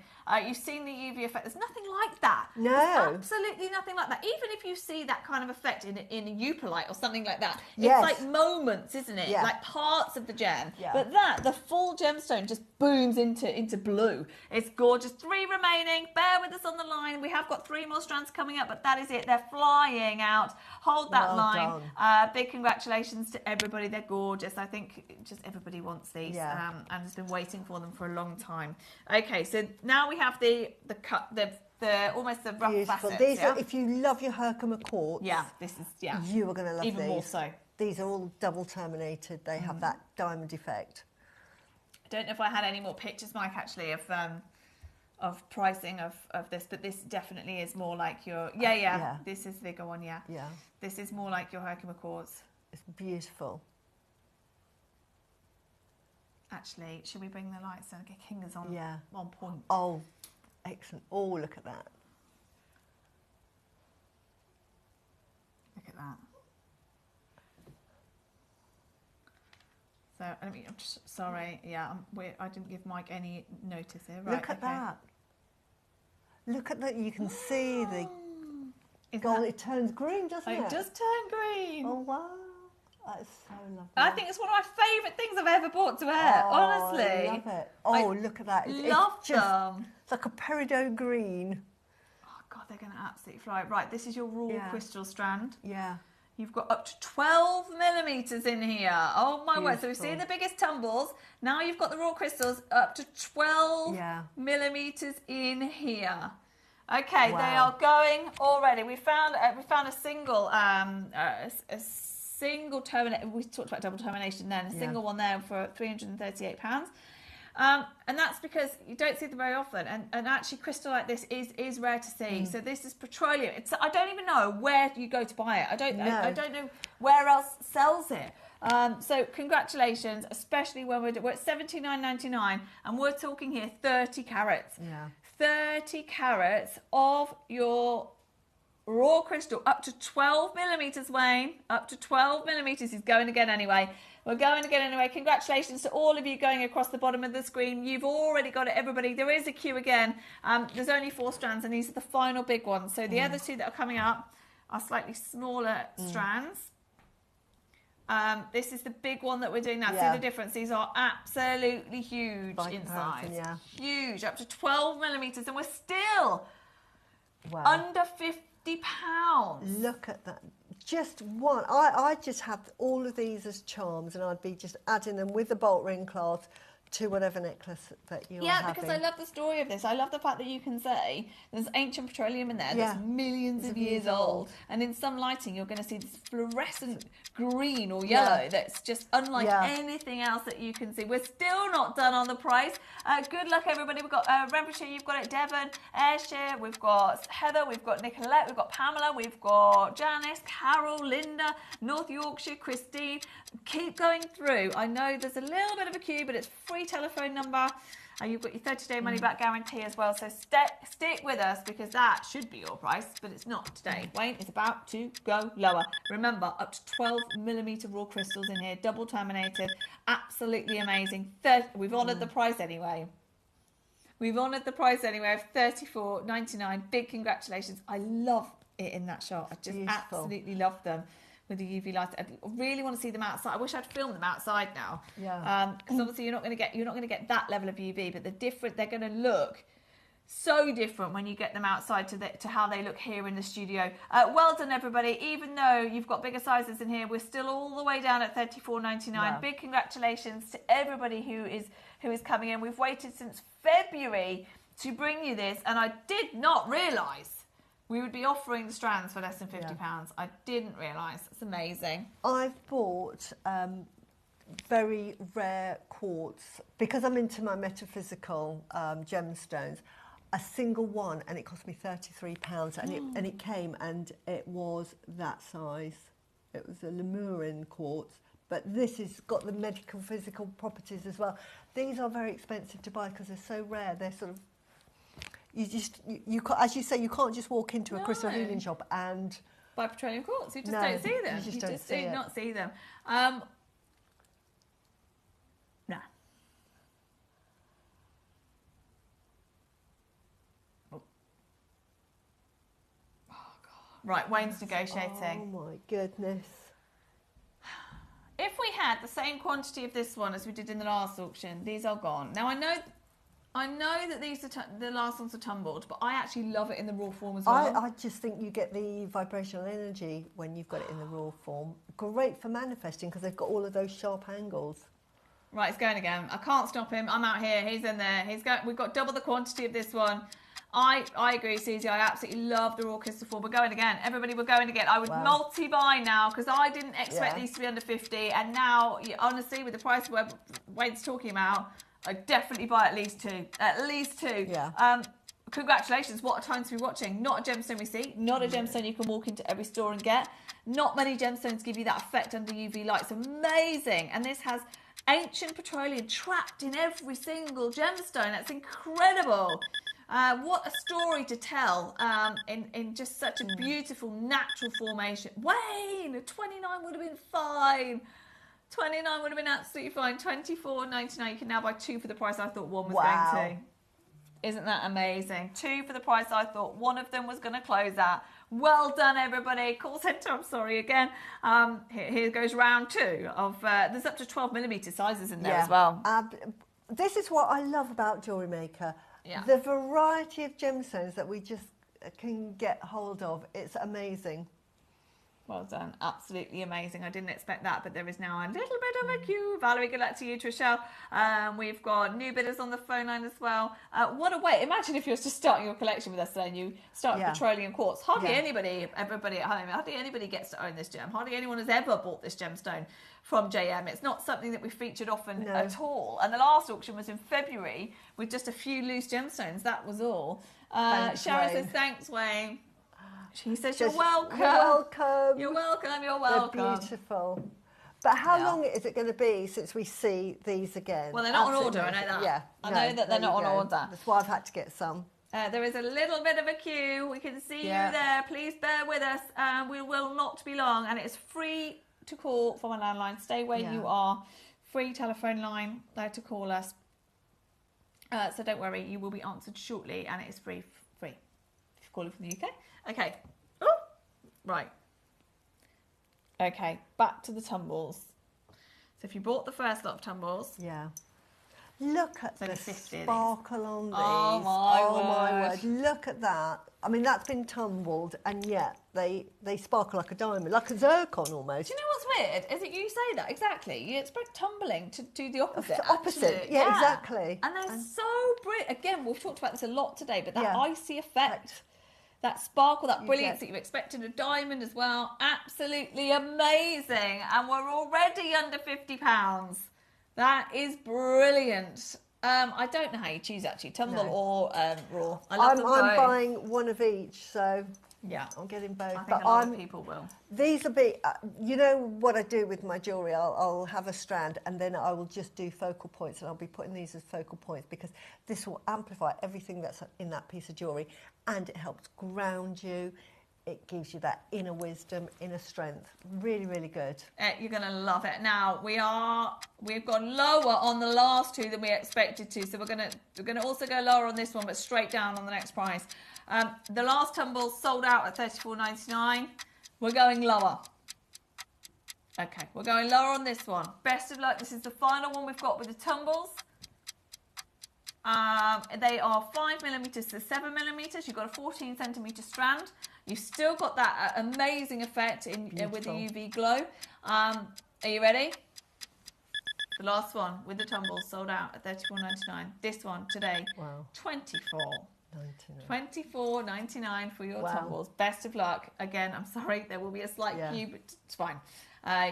You've seen the UV effect. There's nothing like that. No. There's absolutely nothing like that. Even if you see that kind of effect in a Upalite or something like that, Yes. it's like moments, isn't it? Yeah. Like parts of the gem. Yeah. But the full gemstone just booms into blue. It's gorgeous. 3 remaining. Bear with us on the line. We have got 3 more strands coming up, but that is it. They're flying out. Hold that Well line. done. Big congratulations to everybody. They're gorgeous. I think just everybody wants these, Yeah. and has been waiting for them for a long time. Okay, so now we have the almost the rough Beautiful. facets. These yeah? are, if you love your Herkimer quartz, Yeah, this is you are going to love even these. more so. These are all double terminated. They have that diamond effect. I don't know if I had any more pictures, Mike, actually, of pricing of this, but this definitely is more like your Yeah. This is the bigger one, yeah. Yeah, This is more like your Herkimer quartz. it's beautiful. Actually, should we bring the lights and get Kingers on? Yeah. On point. Oh, excellent. Oh, look at that. Look at that. So, I'm just sorry. Yeah, I didn't give Mike any notice here. Right, Look at okay. that. Look at that. You can see the Is gold. that- It turns green, doesn't it? It does turn green. Oh, wow. That's so lovely. I think it's one of my favourite things I've ever bought to wear, Oh, honestly. I love it. Oh, look at that. Love it's just, them. It's like a peridot green. Oh, God, they're going to absolutely fly. Right, this is your raw Yeah. crystal strand. Yeah. You've got up to 12 millimetres in here. Oh, my word. So we've seen the Beautiful. biggest tumbles. Now you've got the raw crystals up to 12 Yeah. millimetres in here. Okay, they Wow. are going already. We found a single single termination. We talked about double termination then. A single one there for £338. And that's because you don't see them very often. And actually, crystal like this is rare to see. So this is Petroleum. I don't even know where you go to buy it. I don't know where else sells it. So congratulations, especially when we're at $79.99, and we're talking here 30 carats. Yeah. 30 carats of your raw crystal, up to 12 millimetres, Wayne. Up to 12 millimetres. He's going again anyway. We're going again anyway. Congratulations to all of you going across the bottom of the screen. You've already got it, everybody. There is a queue again. There's only 4 strands, and these are the final big ones. So the other 2 that are coming up are slightly smaller strands. This is the big one that we're doing now. Yeah. See the difference? These are absolutely huge By in comparison, size. yeah. Huge, up to 12 millimetres, and we're still Wow. under £50. Look at that. Just one. I just have all of these as charms, and I'd be just adding them with the bolt ring clasp to whatever necklace that you're having. Yeah, because I love the story of this. I love the fact that you can say there's ancient petroleum in there that's millions of years old. And in some lighting, you're going to see this fluorescent green or yellow that's just unlike anything else that you can see. We're still not done on the price. Good luck, everybody. We've got Renfrewshire, you've got it, Devon, Ayrshire, we've got Heather, we've got Nicolette, we've got Pamela, we've got Janice, Carol, Linda, North Yorkshire, Christine. Keep going through. I know there's a little bit of a queue, but it's free telephone number. You've got your 30-day money-back guarantee as well, so stick with us, because that should be your price, but it's not today. Wayne is about to go lower. Remember, up to 12 millimetre raw crystals in here, double terminated, absolutely amazing. We've honoured the price anyway. We've honoured the price anyway of $34.99. Big congratulations. I love it in that shot. I just absolutely love them. With the UV light, I really want to see them outside. I wish I'd filmed them outside now. Yeah. Because obviously you're not going to get that level of UV, but they're going to look so different when you get them outside to how they look here in the studio. Well done, everybody. Even though you've got bigger sizes in here, we're still all the way down at $34.99. Wow. Big congratulations to everybody who is coming in. We've waited since February to bring you this, and I did not realise we would be offering the strands for less than £50. I didn't realise. It's amazing. I've bought very rare quartz, because I'm into my metaphysical gemstones, a single one, and it cost me £33, and it came, and it was that size. It was a Lemurin quartz, but this has got the medical physical properties as well. These are very expensive to buy because they're so rare. They're sort of, you as you say, you can't just walk into a crystal healing shop and buy petroleum quartz. You just don't see them. You just do not see them. No. Right, Wayne's negotiating. Oh my goodness. If we had the same quantity of this one as we did in the last auction, these are gone. Now I know that these are the last ones are tumbled, but I actually love it in the raw form as well. I just think you get the vibrational energy when you've got it in the raw form. Great for manifesting because they've got all of those sharp angles. Right, it's going again. I can't stop him. I'm out here. He's in there. We've got double the quantity of this one. I agree, Susie. I absolutely love the raw crystal form. We're going again. Everybody, we're going again. I would multi-buy now because I didn't expect these to be under 50. And now, honestly, with the price of Wade's talking about, I'd definitely buy at least two. At least two. Yeah. Congratulations. What a time to be watching. Not a gemstone we see. Not a gemstone you can walk into every store and get. Not many gemstones give you that effect under UV light. It's amazing. And this has ancient petroleum trapped in every single gemstone. That's incredible. What a story to tell in just such a beautiful natural formation. Wayne, 29 would have been fine. 29 would have been absolutely fine. 24.99. You can now buy two for the price I thought one was going to. Isn't that amazing? Two for the price I thought one of them was going to close at. Well done, everybody. Call centre, I'm sorry again. Here goes round two of, there's up to 12mm sizes in there as well. This is what I love about JewelleryMaker. Yeah. The variety of gemstones that we just can get hold of. It's amazing. Well done. Absolutely amazing. I didn't expect that, but there is now a little bit of a queue. Valerie, good luck to you, Trishelle. We've got new bidders on the phone line as well. What a way. Imagine if you're just starting your collection with us today and you start with Petroleum quartz. Hardly anybody, everybody at home, hardly anybody gets to own this gem. Hardly anyone has ever bought this gemstone from JM. It's not something that we featured often at all. And the last auction was in February with just a few loose gemstones. That was all. Sharon says, thanks, Wayne. She says, you're welcome. You're welcome. You're welcome. You're welcome. They're beautiful. But how long is it going to be since we see these again? Well, they're not on order, I know that. Yeah. I know that they're not on order. That's why I've had to get some. There is a little bit of a queue. We can see you there. Please bear with us. We will not be long. And it's free to call from a landline. Stay where you are. Free telephone line there to call us. So don't worry, you will be answered shortly, and it is free. If you're calling from the UK. Okay. Oh, right. Okay, back to the tumbles. So if you bought the first lot of tumbles. Yeah. Look at the sparkle on these. Oh my word. Look at that. I mean, that's been tumbled, and yet they sparkle like a diamond, like a zircon almost. Do you know what's weird? Is that you say that, exactly. You expect tumbling to do the opposite. The opposite, yeah, exactly. And they're so brilliant. Again, we've talked about this a lot today, but that icy effect, that sparkle, that brilliance that you expect in a diamond as well, absolutely amazing. And we're already under £50. That is brilliant. I don't know how you choose actually, tumble or raw. I love them both. I'm buying one of each, so yeah, I'm getting both. I think a lot of people will. These will be, you know what I do with my jewellery, I'll have a strand and then I will just do focal points, and I'll be putting these as focal points because this will amplify everything that's in that piece of jewellery, and it helps ground you. It gives you that inner wisdom, inner strength. Really, really good. You're going to love it. Now, we've gone lower on the last two than we expected to, so we're going to also go lower on this one, but straight down on the next price. The last tumble sold out at $34.99. We're going lower. Okay, we're going lower on this one. Best of luck. This is the final one we've got with the tumbles. They are 5mm to 7mm. You've got a 14cm strand. You've still got that amazing effect with the UV glow. Are you ready? The last one with the tumbles sold out at $34.99. This one today, $24.99 for your tumbles. Best of luck. Again, I'm sorry, there will be a slight queue, but it's fine.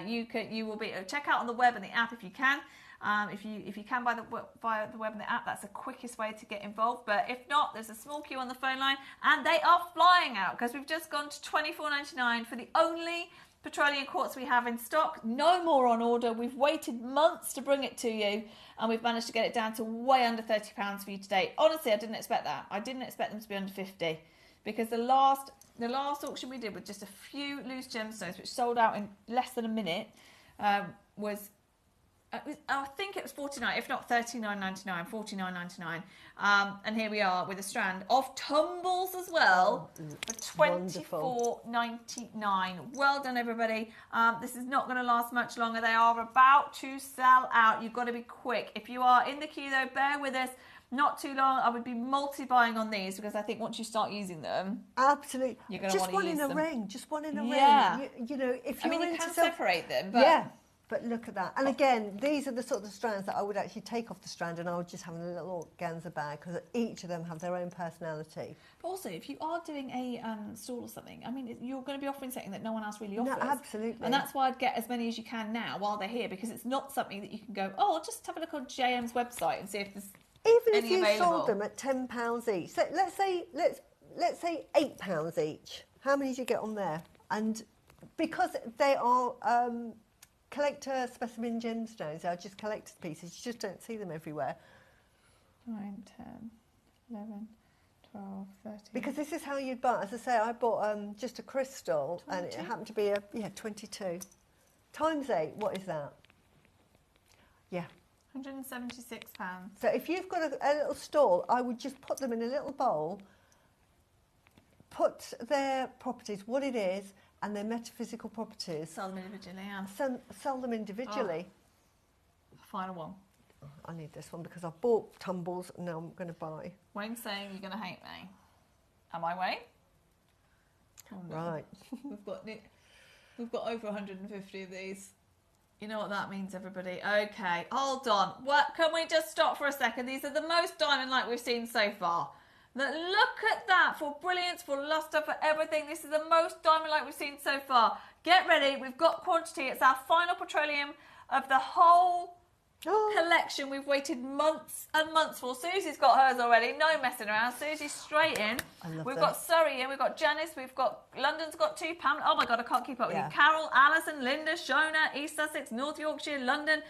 You will be check out on the web and the app if you can. If you can buy via the web and the app, that's the quickest way to get involved. But if not, there's a small queue on the phone line, and they are flying out because we've just gone to $24.99 for the only petroleum quartz we have in stock. No more on order. We've waited months to bring it to you, and we've managed to get it down to way under £30 for you today. Honestly, I didn't expect that. I didn't expect them to be under 50 because the last auction we did with just a few loose gemstones, which sold out in less than a minute, was I think it was $49, if not $39.99, $49.99. And here we are with a strand of tumbles as well for $24.99. Well done, everybody. This is not going to last much longer. They are about to sell out. You've got to be quick. If you are in the queue, though, bear with us. Not too long. I would be multi-buying on these because I think once you start using them, absolutely, you're going to want to use them. Just one in a Yeah. ring. You know, if you're you can separate them, but yeah. But look at that. And again, these are the sort of strands that I would actually take off the strand and I would just have in a little organza bag because each of them have their own personality. But also, if you are doing a stall or something, I mean, you're going to be offering something that no one else really offers. No, absolutely. And that's why I'd get as many as you can now while they're here because it's not something that you can go, oh, I'll just have a look on JM's website and see if there's even any if you available. sold them at £10 each. So let's say £8 each. How many do you get on there? And because they are collector specimen gemstones, they are just collector's pieces. You just don't see them everywhere. 9, 10, 11, 12, 13. Because this is how you'd buy. As I say, I bought just a crystal, 22? and it happened to be 22 times 8. What is that? Yeah. £176. So if you've got a little stall, I would just put them in a little bowl, put their properties, what it is, and their metaphysical properties. Sell them individually, yeah. Sell them individually. Final one. I need this one because I've bought tumbles and now I'm going to buy. Wayne's saying you're going to hate me. Am I, Wayne? Oh, no. Right. We've got over 150 of these. You know what that means, everybody. Okay, hold on. What? Can we just stop for a second? These are the most diamond-like we've seen so far. Look at that, for brilliance, for luster, for everything. This is the most diamond-like we've seen so far. Get ready. We've got quantity. It's our final petroleum of the whole collection. We've waited months and months for. Susie's got hers already. No messing around. Susie's straight in. We've got Surrey in. We've got Janice. We've got London's got 2. Pamela. Oh my God, I can't keep up with you. Carol, Alison, Linda, Shona, East Sussex, North Yorkshire, London.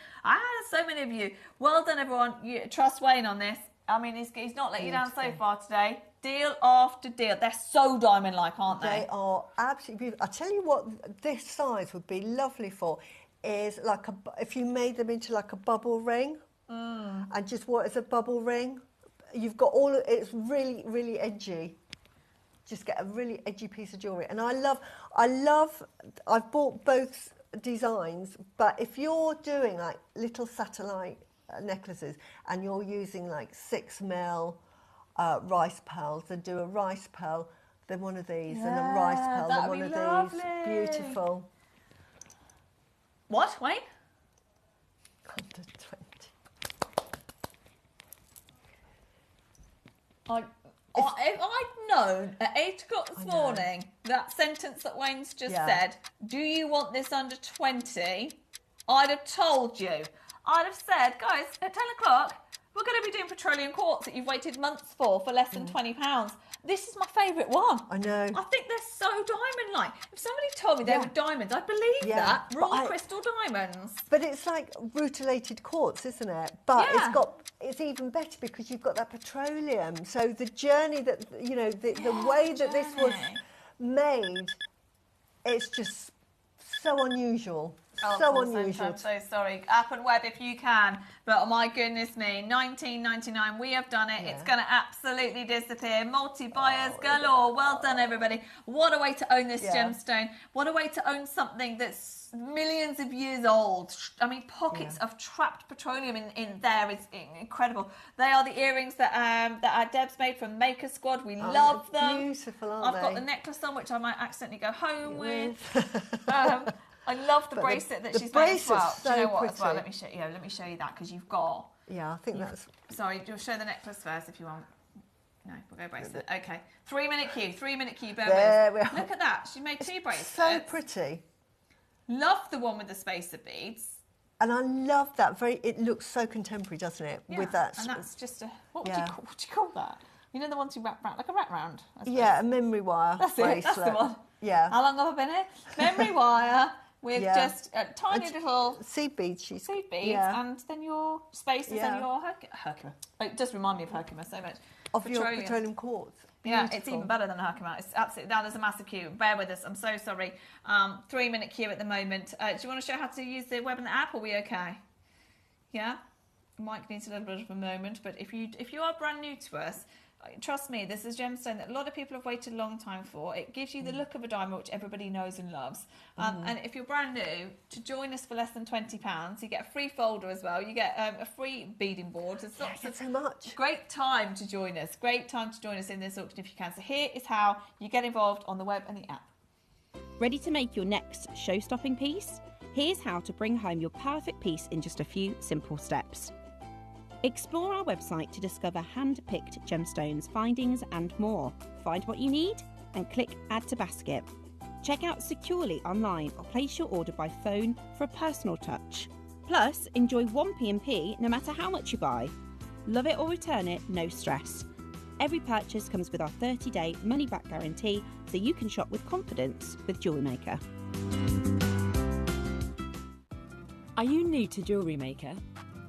So many of you. Well done, everyone. You trust Wayne on this. I mean, he's not let you down so far today. Deal after deal. They're so diamond-like, aren't they? They are absolutely beautiful. I'll tell you what this size would be lovely for is like if you made them into like a bubble ring. And just what is a bubble ring? You've got it's really, really edgy. Just get a really edgy piece of jewellery. And I've bought both designs, but if you're doing like little satellite necklaces and you're using like 6mm rice pearls, then do a rice pearl, then one of these, and a rice pearl, then one of these. Beautiful. What? Wait. 120. If I'd known at 8 o'clock this morning that sentence that Wayne's just said, do you want this under 20? I'd have told you. I'd have said, guys, at 10 o'clock, we're going to be doing petroleum quartz that you've waited months for less than £20. This is my favourite one. I know. I think they're so diamond-like. If somebody told me they were diamonds, I'd believe that. Raw crystal diamonds. But it's like rutilated quartz, isn't it? But it's even better because you've got that petroleum. So the journey that, you know, the way that this was made, it's just so unusual. So unusual. I'm so sorry. App and web if you can. But oh my goodness me, $19.99. We have done it. It's going to absolutely disappear. Multi-buyers galore. Well done, everybody. What a way to own this gemstone. What a way to own something that's millions of years old. I mean, pockets of trapped petroleum in there is incredible. They are the earrings that our Deb's made from Maker Squad. We love them. Beautiful, aren't they? I've got the necklace on, which I might accidentally go home with. I love the bracelet that she's made as well. So do you know what? pretty. As well, let me show you. Let me show you that because you've got. Yeah, I think that's. Sorry, you'll show the necklace first if you want. No, we'll go bracelet. Okay, 3-minute queue. 3-minute queue. There we are. Look at that. She made 2 bracelets. So pretty. Love the one with the spacer beads. And I love that. It looks so contemporary, doesn't it? Yeah. With that. And that's just a. What do you call that? You know the ones you wrap like a wrap round. Yeah, a memory wire. That's bracelet. it. That's the one. Yeah. How long have I been here? Memory wire. With just a tiny little seed beads, and then your spacers and your Herkimer. It does remind me of Herkimer so much. Of your petroleum quartz. Yeah, it's even better than Herkimer. It's absolutely, now there's a massive queue. Bear with us, I'm so sorry. 3-minute queue at the moment. Do you want to show how to use the web and the app, or are we okay? Yeah, Mike needs a little bit of a moment, but if you are brand new to us, trust me, this is a gemstone that a lot of people have waited a long time for. It gives you the look of a diamond, which everybody knows and loves. And if you're brand new, to join us for less than £20, you get a free folder as well. You get a free beading board. There's lots of so much. Great time to join us. Great time to join us in this auction if you can. So here is how you get involved on the web and the app. Ready to make your next show-stopping piece? Here's how to bring home your perfect piece in just a few simple steps. Explore our website to discover hand-picked gemstones, findings and more. Find what you need and click Add to Basket. Check out securely online or place your order by phone for a personal touch. Plus, enjoy 1p&p no matter how much you buy. Love it or return it, no stress. Every purchase comes with our 30-day money-back guarantee, so you can shop with confidence with JewelleryMaker. Are you new to JewelleryMaker?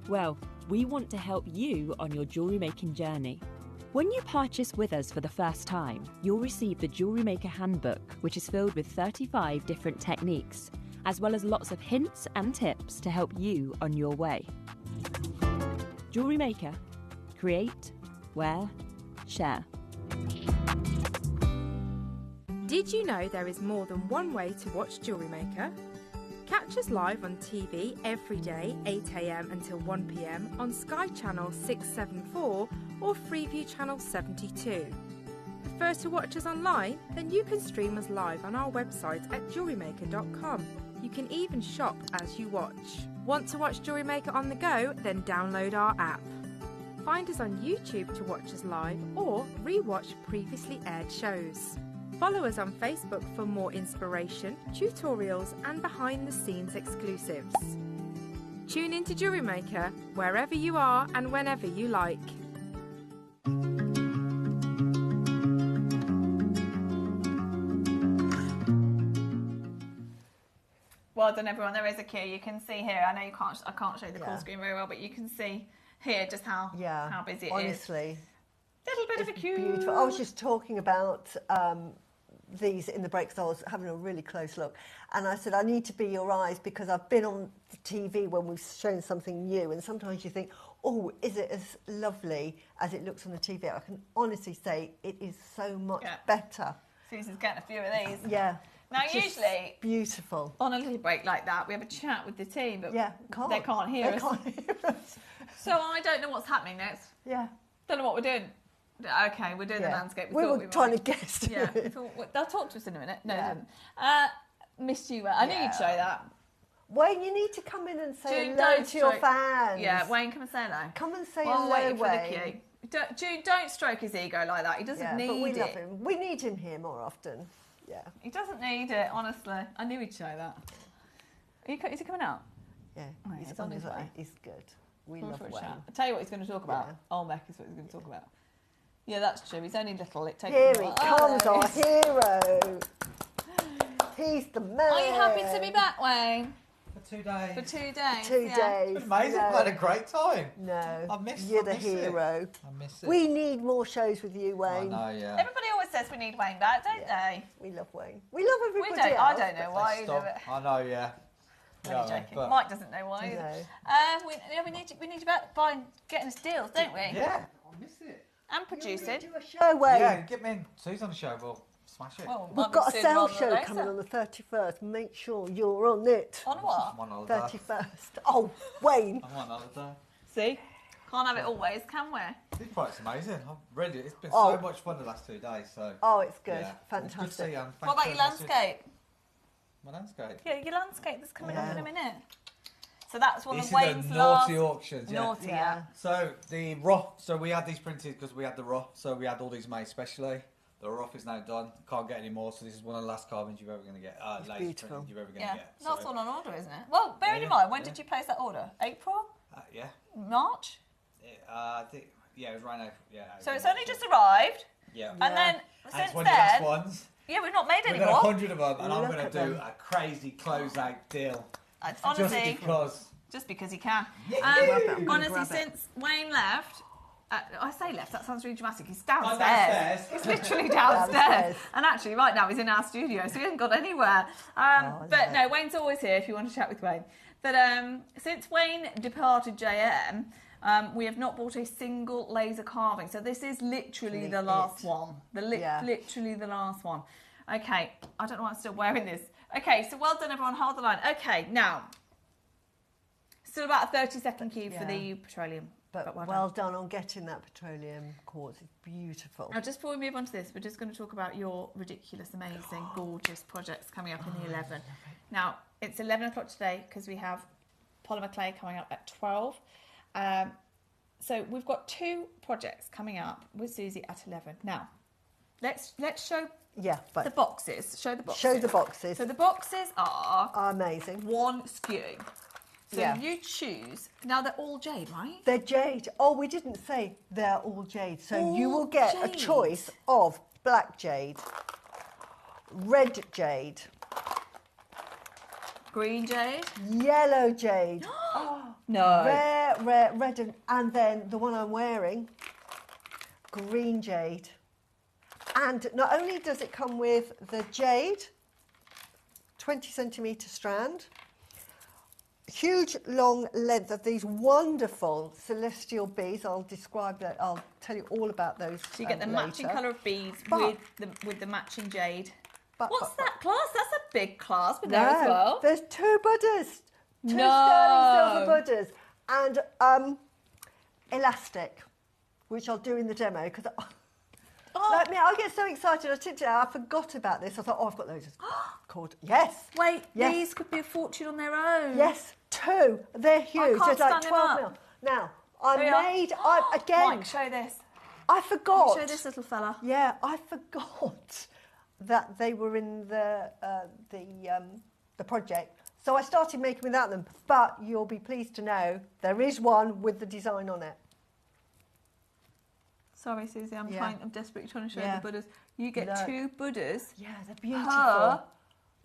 Well, we want to help you on your jewellery making journey. When you purchase with us for the first time, you'll receive the JewelleryMaker Handbook, which is filled with 35 different techniques, as well as lots of hints and tips to help you on your way. JewelleryMaker. Create, wear, share. Did you know there is more than one way to watch JewelleryMaker? Catch us live on TV every day, 8 AM until 1 PM on Sky Channel 674 or Freeview Channel 72. Prefer to watch us online? Then you can stream us live on our website at JewelleryMaker.com. You can even shop as you watch. Want to watch JewelleryMaker on the go? Then download our app. Find us on YouTube to watch us live or re-watch previously aired shows. Follow us on Facebook for more inspiration, tutorials and behind-the-scenes exclusives. Tune in to JewelleryMaker wherever you are and whenever you like. Well done, everyone. There is a cue. You can see here. I know I can't show the call screen very well, but you can see here just how busy it is. Honestly. Little bit of a queue. Beautiful. I was just talking about these in the break, because I was having a really close look, and I said I need to be your eyes, because I've been on the TV when we've shown something new, and sometimes you think, oh, is it as lovely as it looks on the TV? I can honestly say it is so much better. Susan's getting a few of these. Yeah. Now, usually, beautiful. On a little break like that, we have a chat with the team, but they can't hear us. Can't hear us. So I don't know what's happening next. Yeah. Don't know what we're doing. Okay, we're doing the landscape. We were trying to guess. Yeah. They'll talk to us in a minute. No, they didn't. Missed you. I knew you'd show that. Wayne, you need to come in and say hello to your fans. Yeah, Wayne, come and say hello. Come and say hello, Wayne. June, don't stroke his ego like that. He doesn't need but we it. love him. We need him here more often. Yeah. He doesn't need it, honestly. I knew he'd show that. Is he coming out? Yeah. Oh, he's on his way. He's good. We love Wayne. I'll tell you what he's going to talk about. Olmec is what he's going to talk about. Yeah, that's true. He's only little. It takes Here he comes, our hero. He's the man. Are you happy to be back, Wayne? For 2 days. For 2 days. 2 days. It's been amazing. I've had a great time. No. You're the hero. I miss it. We need more shows with you, Wayne. I know, yeah. Everybody always says we need Wayne back, don't they? We love Wayne. We love everybody else. I don't know why you do it. I know, yeah. I'm joking. Mike doesn't know why either. We need you back by getting us deals, don't we? Yeah. I miss it. And producing. Do a show, Wayne. Yeah, get me in. Susan on the show. We'll smash it. Well, we've got a sale show coming on the 31st. Make sure you're on it. On what? 31st. Oh, Wayne. I'm on holiday. See? Can't have it always, can we? This product's amazing. It's been so much fun the last 2 days. So. Oh, it's good. Yeah. Fantastic. It's good to see you. What about your landscape? My landscape? Yeah, your landscape that's coming up in a minute. So that's one of Wayne's naughty auctions, Naughty, yeah. So the rough, so we had these printed because we had the rough, so we had all these made specially. The rough is now done, can't get any more, so this is one of the last carbons you're ever going to get. Beautiful. You're ever going to get. Last one on order, isn't it? Well, bearing in mind, when did you place that order? April? Yeah. March? I think, it was right now. Yeah. So it's only just arrived. Yeah. And then since it's one of the last then, ones. Yeah, we've not made any more. We've got 100 of them, and I'm going to do a crazy closeout deal. Honestly, just because he can. Honestly, since Wayne left, I say left, that sounds really dramatic. He's downstairs. He's literally downstairs. And actually, right now, he's in our studio, so he hasn't got anywhere. But no, Wayne's always here if you want to chat with Wayne. that since Wayne departed JM, we have not bought a single laser carving. So this is literally the last one. Literally the last one. Okay, I don't know why I'm still wearing this. Okay, so well done everyone, hold the line. Okay, now, still about a 30-second cue for the petroleum. But well done on getting that petroleum quartz. It's beautiful. Now, just before we move on to this, we're just going to talk about your ridiculous, amazing, gorgeous projects coming up in the 11. Now, it's 11 o'clock today because we have Polymer Clay coming up at 12. So we've got 2 projects coming up with Susie at 11. Now, let's show the boxes. Show the boxes. Show the boxes. So the boxes are amazing. 1 SKU. So you choose. Now they're all jade, right? They're jade. Oh, we didn't say they're all jade. So all you will get jade. a choice of black jade, red jade, green jade, yellow jade. No. Rare red, and then the one I'm wearing, green jade. And not only does it come with the jade, 20 centimetre strand, huge long length of these wonderful celestial beads. I'll describe that. I'll tell you all about those. So you get the matching colour of beads with the matching jade. What's that clasp? That's a big clasp in there as well. There's 2 Buddhas, 2 sterling silver Buddhas, and elastic, which I'll do in the demo because. Like me, I get so excited. I tipped it out. I forgot about this. I thought, I've got those. Called Wait, these could be a fortune on their own. Yes, 2. They're huge. I can't It's like stand 12 them up. mil. Now, again. Mike, show this. I forgot. Show this little fella. Yeah, I forgot that they were in the project. So I started making without them. But you'll be pleased to know there is one with the design on it. Sorry, Susie, I'm desperately trying to show the Buddhas. You get 2 Buddhas. Yeah, they're beautiful.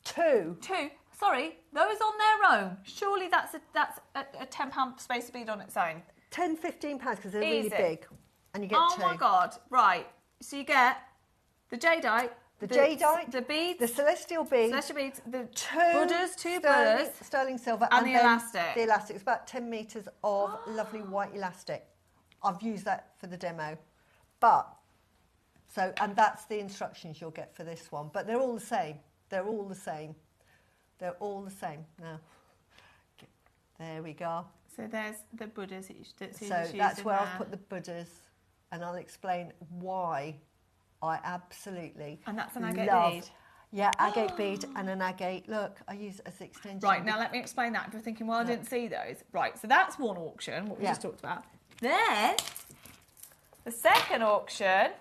2. Sorry, those on their own. Surely that's a £10 spacer bead on its own. £10-15 because they're really big, and you get 2. Oh my God! Right, so you get the jadeite, the beads, the celestial beads, the 2 Buddhas, 2 Buddhas, sterling silver, and the elastic. The elastic. It's about 10 metres of lovely white elastic. I've used that for the demo. And that's the instructions you'll get for this one. But they're all the same. They're all the same. They're all the same. Now, there we go. So there's the Buddhas. So that's where I've put the Buddhas, and I'll explain why I absolutely And that's an agate bead. Yeah, agate bead and an agate. Look, I use it as extension. Right, now let me explain that. If you're thinking, well, I didn't see those. Right, so that's one auction, what we just talked about. Then, the second auction,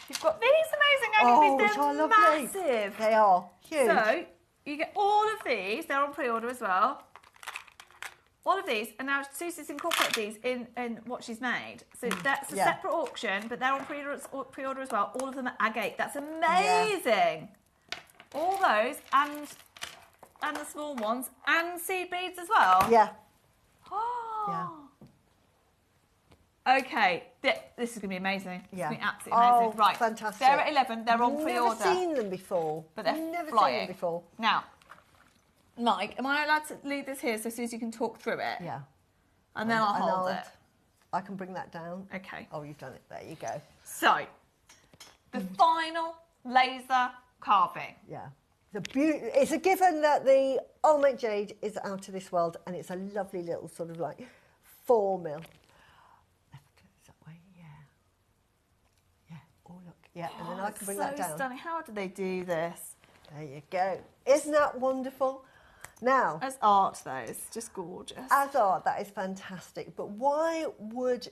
you've got these amazing agate beads. They're massive. They are huge. So, you get all of these. They're on pre-order as well. All of these, and now Susie's incorporated these in what she's made. So that's a separate auction, but they're on pre-order as well. All of them are agate. That's amazing. All those, and the small ones, and seed beads as well. Yeah. Oh. Yeah. Okay, this is going to be amazing. Yeah. It's going to be absolutely amazing. Right, fantastic. They're at 11. They're on pre-order. Never seen them before. But they're never flying. seen them before. Now, Mike, am I allowed to leave this here so Susie can talk through it? Yeah. And then I'll hold it. I can bring that down. Okay. Oh, you've done it. There you go. So, the final laser carving. Yeah. It's a given that the Ultimate Jade is out of this world, and it's a lovely little sort of like 4 mil. That way, yeah. Yeah. Oh look, yeah, and then I can bring that down. So stunning. How do they do this? There you go. Isn't that wonderful? Now, As art, though, it's just gorgeous. as art, that is fantastic. But why would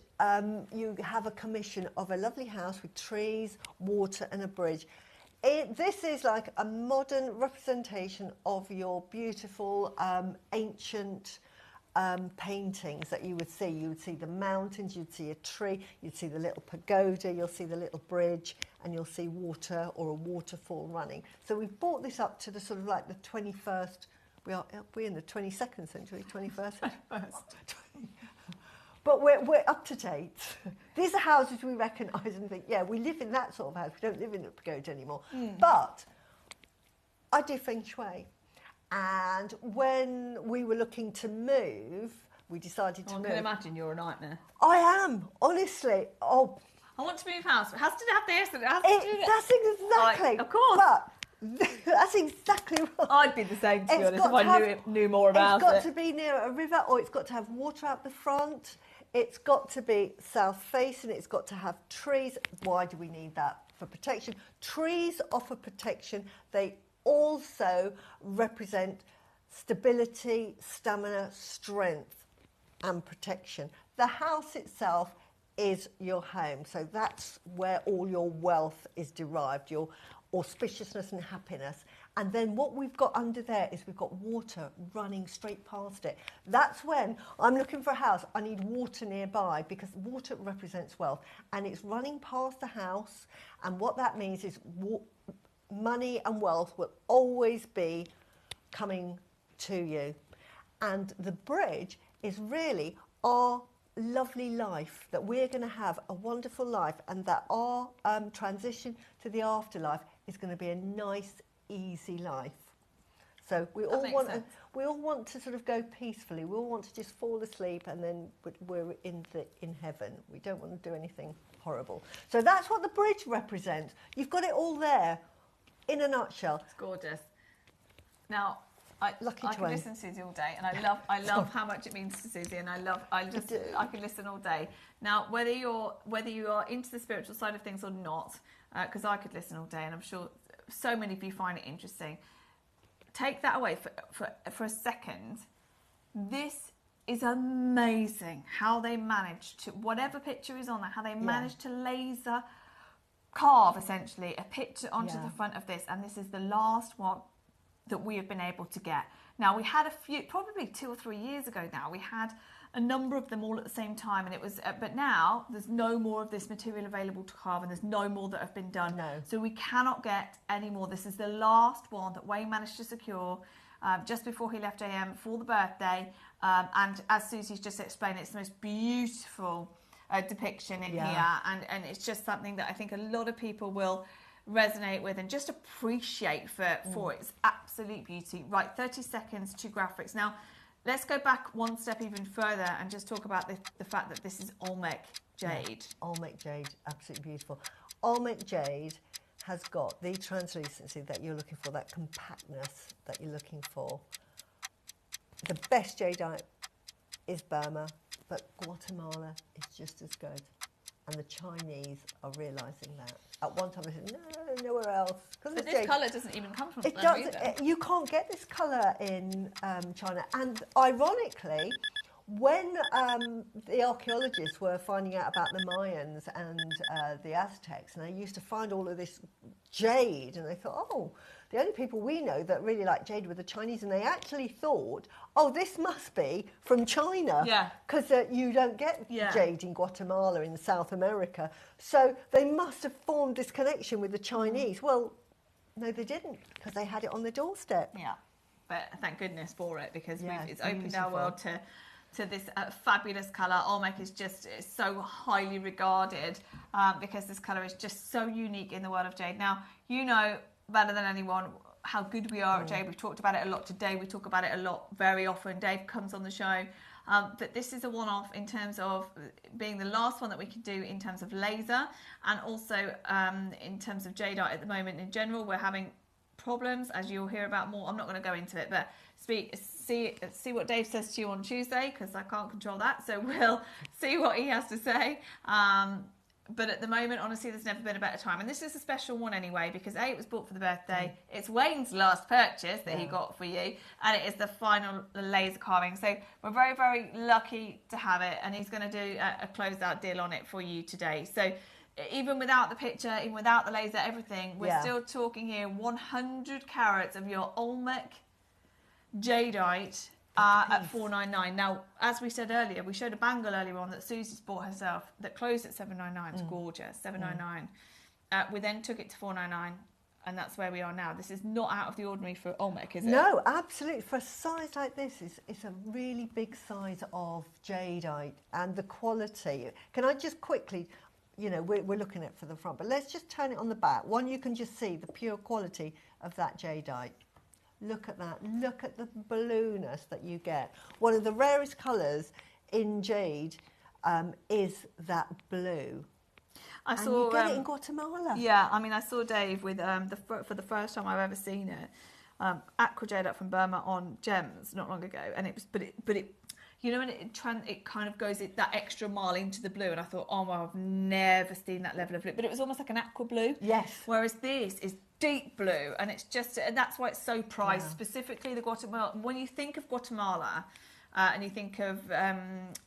you have a commission of a lovely house with trees, water, and a bridge? This is like a modern representation of your beautiful ancient paintings that you would see. You would see the mountains, you'd see a tree, you'd see the little pagoda, you'll see the little bridge, and you'll see water or a waterfall running. So we've brought this up to the sort of like the 21st. We're in the 22nd century, 21st. But we're up to date. These are houses we recognise and think, yeah, we live in that sort of house. We don't live in the pagoda anymore. But I do feng shui. And when we were looking to move, we decided to I move. can imagine you're a nightmare. I am, honestly. Oh, I want to move house. It has to have this and it has to do that. that's exactly. Like, of course. But that's exactly right. I'd be the same, to be It's honest, got if I to have- knew more about It's got it. to be near a river, or it's got to have water out the front. It's got to be south facing. It's got to have trees. Why do we need that? For protection. Trees offer protection. They also represent stability, stamina, strength and protection. The house itself is your home, so that's where all your wealth is derived, your auspiciousness and happiness. And then what we've got under there is we've got water running straight past it. That's when I'm looking for a house, I need water nearby, because water represents wealth, and it's running past the house. And what that means is money and wealth will always be coming to you. And the bridge is really our lovely life, that we're going to have a wonderful life, and that our transition to the afterlife is going to be a nice, easy life. So we all want to sort of go peacefully. We all want to just fall asleep, and then we're in heaven. We don't want to do anything horrible. So that's what the bridge represents. You've got it all there in a nutshell. It's gorgeous. Now, I can Twain. listen to Susie all day, and I love how much it means to Susie, and I can listen all day. Now, whether you are into the spiritual side of things or not, because I could listen all day, and I'm sure so many of you find it interesting. Take that away for a second. This is amazing how they managed to, whatever picture is on there, how they managed to laser carve essentially a picture onto the front of this, and this is the last one that we have been able to get. Now, we had a few, probably 2 or 3 years ago now, we had a number of them all at the same time, and it was, but now there's no more of this material available to carve, and there's no more that have been done. No. So we cannot get any more. This is the last one that Wayne managed to secure just before he left AM for the birthday. And as Susie's just explained, it's the most beautiful depiction in here, and it's just something that I think a lot of people will resonate with and just appreciate for its absolute beauty. Right, 30 seconds to graphics. Now, let's go back one step even further and just talk about the fact that this is Olmec Jade. Olmec Jade, absolutely beautiful. Olmec Jade has got the translucency that you're looking for, that compactness that you're looking for. The best jadeite is Burma, but Guatemala is just as good. And the Chinese are realising that. At one time they said, no, nowhere else. But this colour doesn't even come from it them does, either. You can't get this colour in China. And ironically, when the archaeologists were finding out about the Mayans and the Aztecs, and they used to find all of this jade, and they thought, oh, the only people we know that really like jade were the Chinese, and they actually thought, oh, this must be from China, because you don't get jade in Guatemala, in South America. So they must have formed this connection with the Chinese. Well, no, they didn't, because they had it on the doorstep. Yeah, but thank goodness for it, because it's beautiful. opened our world to this fabulous colour. Olmec is just so highly regarded because this colour is just so unique in the world of jade. Now, you know better than anyone how good we are at jade. We've talked about it a lot today. We talk about it a lot very often. Dave comes on the show. But this is a one-off in terms of being the last one that we could do in terms of laser, and also in terms of jadeite at the moment in general. We're having problems, as you'll hear about more. I'm not going to go into it, but see what Dave says to you on Tuesday, because I can't control that, so we'll see what he has to say. But at the moment, honestly, there's never been a better time, and this is a special one anyway, because it was bought for the birthday. It's Wayne's last purchase that he got for you, and it is the final laser carving, so we're very, very lucky to have it, and he's going to do a closeout deal on it for you today. So even without the picture, even without the laser, everything, we're still talking here 100 carats of your Olmec jadeite at $499. Now, as we said earlier, we showed a bangle earlier on that Susie's bought herself that closed at $799. It's gorgeous, $799. We then took it to $499, and that's where we are now. This is not out of the ordinary for Olmec, is it? No, absolutely. For a size like this, it's a really big size of jadeite, and the quality. Can I just quickly, you know, we're looking at it for the front, but let's just turn it on the back. One, you can just see the pure quality of that jadeite. Look at that. Look at the blueness that you get. One of the rarest colours in jade is that blue. I saw you get it in Guatemala. Yeah, I mean, I saw Dave with for the first time I've ever seen it, aqua jade up from Burma on gems not long ago, and it was, but it, you know, when it kind of goes that extra mile into the blue, and I thought, oh well, I've never seen that level of blue, but it was almost like an aqua blue. Yes. Whereas this is deep blue, and it's just, and that's why it's so prized. Specifically, the Guatemala. When you think of Guatemala. And you think of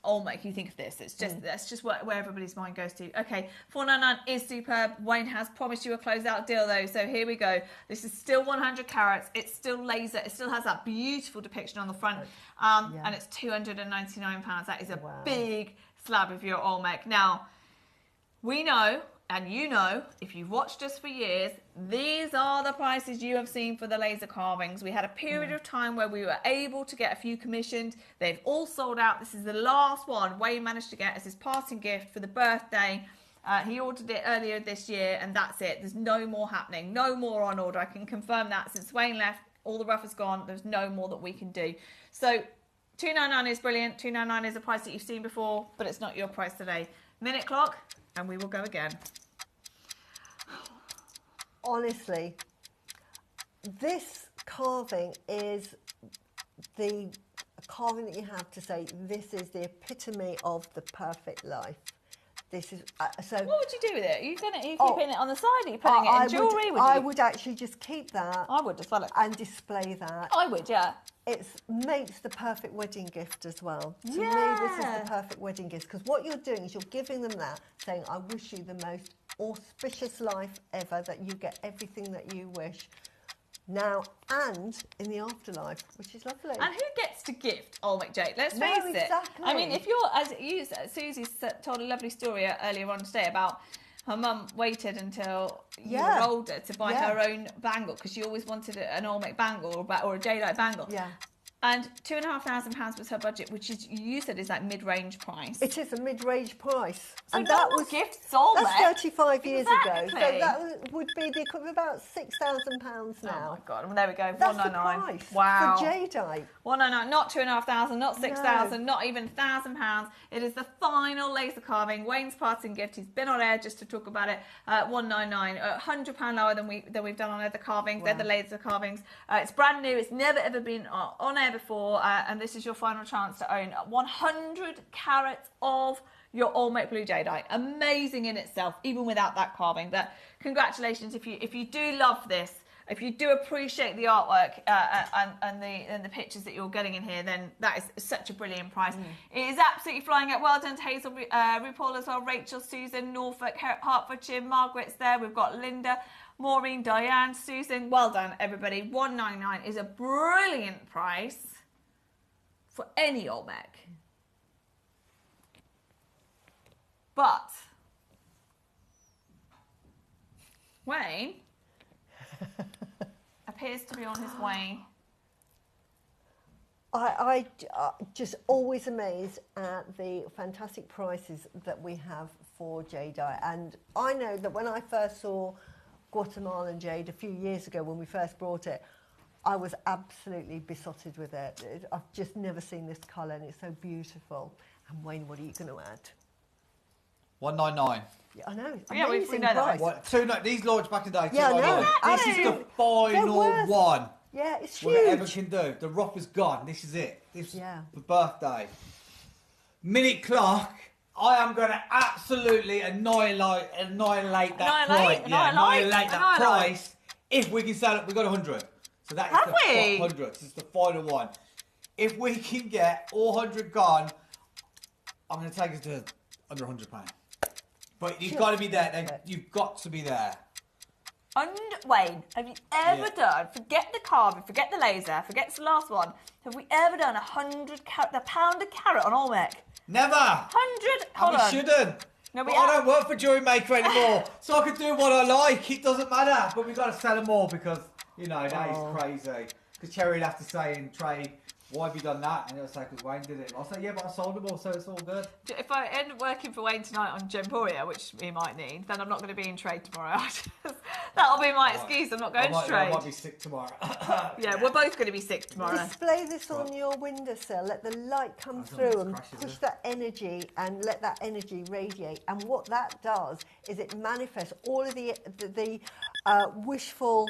Olmec, you think of this. It's just that's just where everybody's mind goes to. Okay, $4.99 is superb. Wayne has promised you a closeout deal though, so here we go. This is still 100 carats. It's still laser. It still has that beautiful depiction on the front, and it's £299. That is a big slab of your Olmec. Now, we know. And you know, if you've watched us for years, these are the prices you have seen for the laser carvings. We had a period of time where we were able to get a few commissioned. They've all sold out. This is the last one Wayne managed to get as his parting gift for the birthday. He ordered it earlier this year, and that's it. There's no more happening. No more on order. I can confirm that. Since Wayne left, all the rough is gone. There's no more that we can do. So $299 is brilliant. $299 is a price that you've seen before, but it's not your price today. Minute clock, and we will go again. Honestly, this carving is the carving that you have to say, this is the epitome of the perfect life. This is so. What would you do with it? Are you keeping it on the side? Are you putting it in jewellery? I would actually just keep that. I would as well. And display that. I would, yeah. It makes the perfect wedding gift as well. To me, this is the perfect wedding gift, because what you're doing is you're giving them that, saying, I wish you the most auspicious life ever, that you get everything that you wish now and in the afterlife, which is lovely. And who gets to gift Olmec Jade? Let's face it. Exactly. I mean, if you're, as you, Susie told a lovely story earlier on today about her mum waited until you were older to buy her own bangle, because she always wanted an Olmec bangle or a jadeite bangle. Yeah. And £2,500 was her budget, which is, you said, is that mid-range price. It is a mid-range price. So and no that one was gifts Olmec. That's 35 years ago. Exactly. So that would be the equivalent of about £6,000 now. Oh my God! Well, there we go. That's $199. the price Wow. for jadeite. $199, not $2,500, not $6,000, not even £1,000. It is the final laser carving. Wayne's parting gift. He's been on air just to talk about it. $199, £100 lower than we've done on other carvings. They're the laser carvings. It's brand new. It's never ever been on air before, and this is your final chance to own 100 carats of your Olmec blue jadeite. Amazing in itself, even without that carving. But congratulations if you do love this. If you do appreciate the artwork and the pictures that you're getting in here, then that is such a brilliant price. It is absolutely flying out. Well done to Hazel, RuPaul as well, Rachel, Susan, Norfolk, Hertfordshire, Margaret's there. We've got Linda, Maureen, Diane, Susan. Well done, everybody. $199 is a brilliant price for any Olmec. But Wayne appears to be on his way. I just always amazed at the fantastic prices that we have for jadeite. And I know that when I first saw Guatemalan jade a few years ago when we first brought it, I was absolutely besotted with it. I've just never seen this colour, and it's so beautiful. And Wayne, what are you going to add? $199. Yeah, I know. It's Yeah, we amazing know that. price. These launched back in the day. Yeah, I know. This is the final one. Yeah, it's What it ever huge. can do. The rough is gone. This is it. This is Yeah. the birthday. Minute clock. I am going to absolutely annihilate that price. Annihilate that price. If we can sell it, we got 100. So that is the 100. This is the final one. If we can get all 100 gone, I'm going to take us to under £100. But you've got to be there. You've got to be there. Wayne, have you ever done, forget the carving, forget the laser, forget the last one, have we ever done the pound a carat on Olmec? Never. 100? Hold on. We shouldn't. No, but I don't work for JewelleryMaker anymore, so I can do what I like. It doesn't matter. But we've got to sell them more because, you know, that is crazy. Because Cherry would have to say in trade, why have you done that? And it'll say, because Wayne did it. I'll say, yeah, but I sold them all, so it's all good. If I end up working for Wayne tonight on Gemporia, which we might need, then I'm not going to be in trade tomorrow. That'll be my excuse. I'm not going to trade. I might be sick tomorrow. Yeah, we're both going to be sick tomorrow. Display this on your windowsill. Let the light come through and push that energy and let that energy radiate. And what that does is it manifests all of the wishful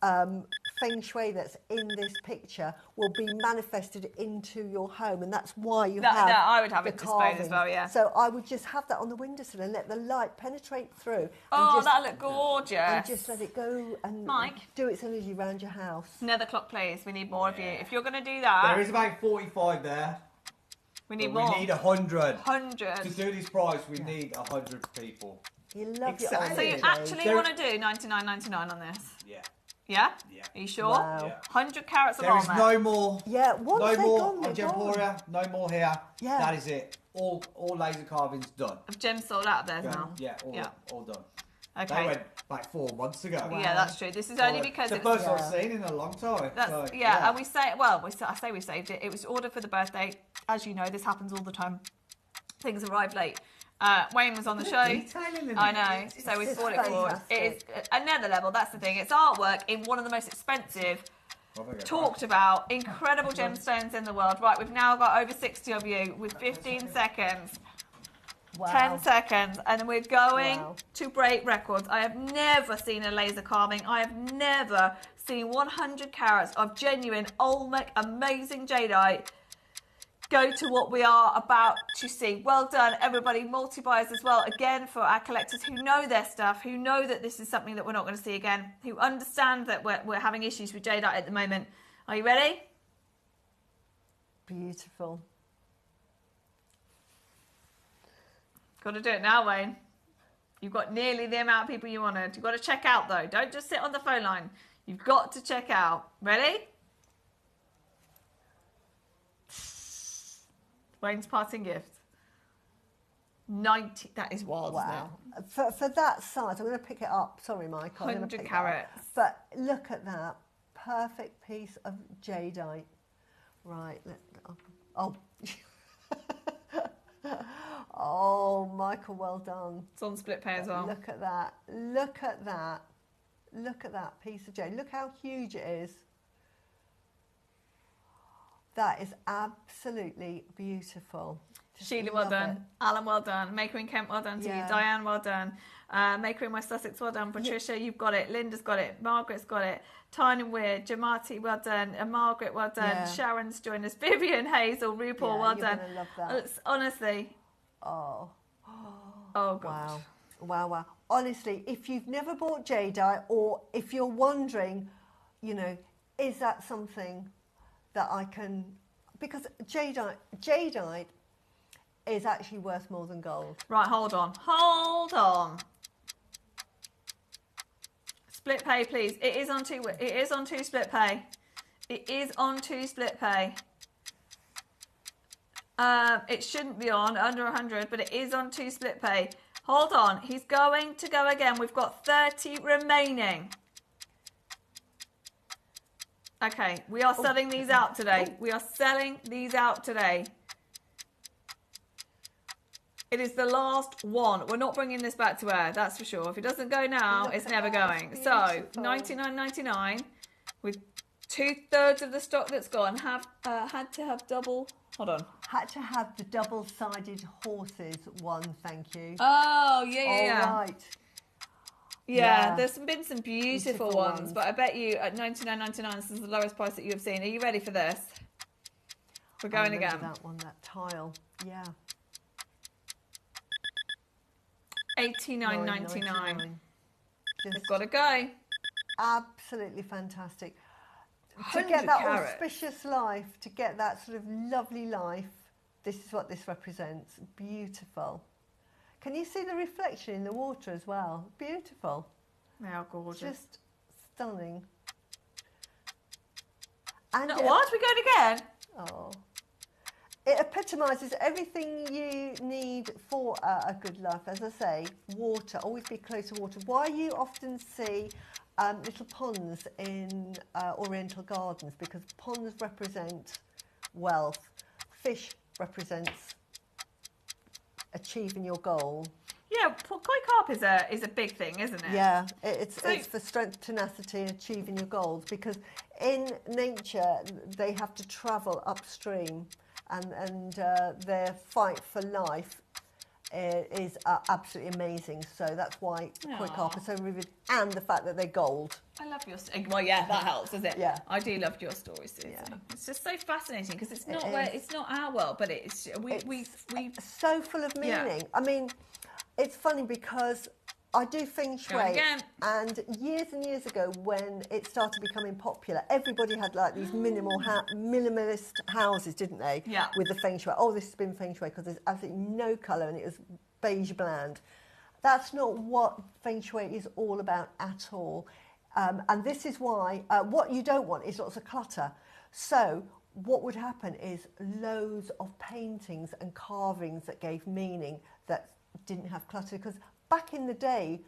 feng shui that's in this picture will be manifested into your home, and that's why you have I would have it displayed as well, yeah. So I would just have that on the windowsill and let the light penetrate through. Oh, that'll look gorgeous. And just let it go and Mike, do its energy around your house. Nether clock, please. We need more of you. If you're going to do that... There is about 45 there. We need more. We need 100. 100. To do this price, we need 100 people. You love Exactly. your So you actually want to do $99.99 on this? Yeah. Yeah? Yeah. Are you sure? Wow. Yeah. 100 carats of There is armour. no more. Yeah, once No they're more gone, on they're gone. Gemporia. No more here. Yeah. That is it. All laser carvings done. Of gems sold out of there Done. now. Yeah, all done. Okay. They went like 4 months ago. Yeah, that's true. This is only because it's the first I've seen in a long time. That's, so, and we say, I say we saved it. It was ordered for the birthday. As you know, this happens all the time. Things arrive late. Wayne was on the show. I know, so we bought it forward. It is another level. That's the thing. It's artwork in one of the most expensive, talked about, incredible gemstones in the world. Right, we've now got over 60 of you with 15 seconds. Wow. 10 seconds, and we're going to break records. I have never seen a laser carving. I have never seen 100 carats of genuine, amazing jadeite go to what we are about to see. Well done, everybody. Multi-buyers as well. Again, for our collectors who know their stuff, who know that this is something that we're not going to see again, who understand that we're having issues with jadeite at the moment. Are you ready? Beautiful. Got to do it now, Wayne. You've got nearly the amount of people you wanted. You've got to check out, though. Don't just sit on the phone line. You've got to check out. Ready? Wayne's parting gift. 90. That is wild, Wow. isn't it? For that size, I'm going to pick it up. Sorry, Mike. I'm going to 100 pick carats. It up. But look at that. Perfect piece of jadeite. Right. Oh. Oh, Michael, well done. It's on split pay as well. Look at that. Look at that. Look at that piece of jade. Look how huge it is. That is absolutely beautiful. Just Sheila, well love done. it. Alan, well done. Maker in Kent, well done to you. Diane, well done. Maker in West Sussex, well done. Patricia, you've got it. Linda's got it. Margaret's got it. Tyne and Weir, Jamati, well done. Margaret, well done. Yeah. Sharon's joined us. Vivian, Hazel, RuPaul, well you're done. gonna love that. It's, honestly. Oh. Oh, God. Wow, wow. Honestly, if you've never bought jadeite, or if you're wondering, you know, is that something that I can... Because jadeite is actually worth more than gold. Right, hold on. Hold on. Split pay, please. It is on two split pay. It is on 2 split pay. It shouldn't be on under 100, but it is on 2 split pay. Hold on. He's going to go again. We've got 30 remaining. Okay, we are selling these out today. We are selling these out today. It is the last one. We're not bringing this back to air, that's for sure. If it doesn't go now, it's never going. So, $99.99 with 2/3 of the stock that's gone. Had to have double. Hold on. Had to have the double-sided horses one, thank you. Oh, yeah. All right. Yeah, there's been some beautiful ones, but I bet you at $99.99 this is the lowest price that you have seen. Are you ready for this? We're going again. That one, that tile. Yeah. $89.99. It's got to go. Absolutely fantastic. To 100 get that carats. auspicious life, to get that sort of lovely life, this is what this represents. Beautiful. Can you see the reflection in the water as well? Beautiful. How gorgeous. Just stunning. And What? We're going again? Oh. It epitomises everything you need for a good life. As I say, water, always be close to water. Why you often see little ponds in Oriental gardens, because ponds represent wealth. Fish represents achieving your goal. Yeah, koi carp is a big thing, isn't it? Yeah, it's for strength, tenacity, and achieving your goals. Because in nature, they have to travel upstream, and their fight for life is absolutely amazing. So that's why koi carp are so vivid, and the fact that they're gold. I love your story. Well, yeah, that helps, doesn't it? Yeah. I do love your story, Susie. Yeah. It's just so fascinating because it's not it's not our world, but it's so full of meaning. I mean, it's funny because I do feng shui, and years ago when it started becoming popular, everybody had like these minimalist houses, didn't they? Yeah. With the feng shui. Oh, this has been feng shui because there's absolutely no colour and it was beige bland. That's not what feng shui is all about at all. And this is why what you don't want is lots of clutter. So what would happen is loads of paintings and carvings that gave meaning that didn't have clutter, because back in the day,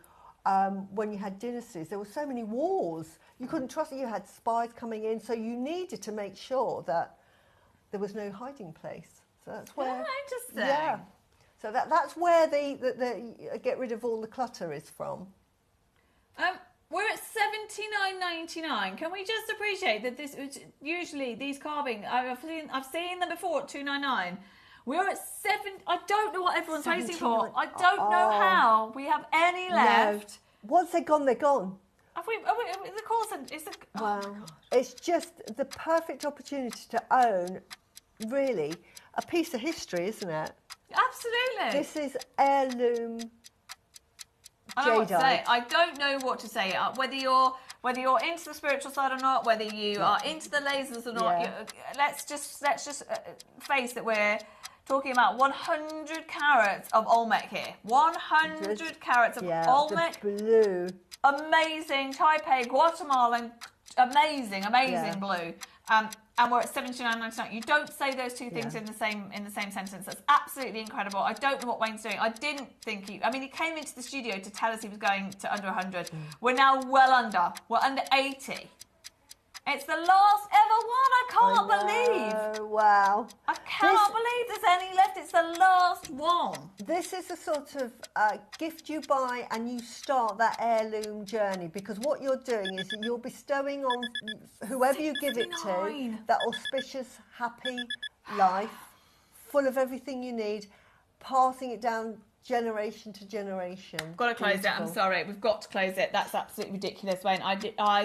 when you had dynasties, there were so many wars. You couldn't trust it. You had spies coming in, so you needed to make sure that there was no hiding place. So that's where. Interesting. Yeah. So that's where they get rid of all the clutter is from. We're at $79.99. Can we just appreciate that this usually these carving I've seen them before at $2.99. We're at I don't know what everyone's waiting for. I don't know how we have any left. No. Once they're gone, they're gone. Have we, the course is the, wow. It's just the perfect opportunity to own, really, a piece of history, isn't it? Absolutely. This is heirloom I don't know what to say. Jadeite. I don't know what to say. Whether you're into the spiritual side or not, whether you are into the lasers or not, let's just face that we're talking about 100 carats of Olmec here. 100 carats of Olmec. Blue. Amazing Taipei, Guatemalan, amazing blue. And we're at $79.99. You don't say those two things in the same sentence. That's absolutely incredible. I don't know what Wayne's doing. I didn't think he came into the studio to tell us he was going to under 100. We're now well under. We're under 80. It's the last ever one. I can't believe. Wow. I cannot believe there's any left. It's the last one. This is a sort of gift you buy and you start that heirloom journey, because what you're doing is you're bestowing on whoever you give it to that auspicious, happy life, full of everything you need, passing it down generation to generation. Got to close it. I'm sorry, we've got to close it. That's absolutely ridiculous, Wayne. I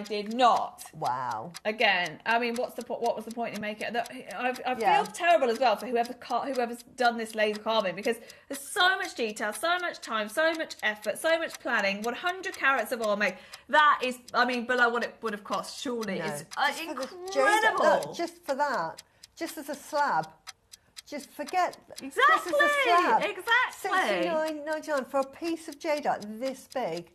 did not. Wow. Again, I mean, what was the point in making it? I feel terrible as well for whoever's done this laser carving, because there's so much detail, so much time, so much effort, so much planning. 100 carats of Olmec. That is, below what it would have cost. Surely, it's incredible. Look, just for that, just as a slab. Just forget. Exactly. This is a slab. Exactly. $69.99 for a piece of jadeite this big.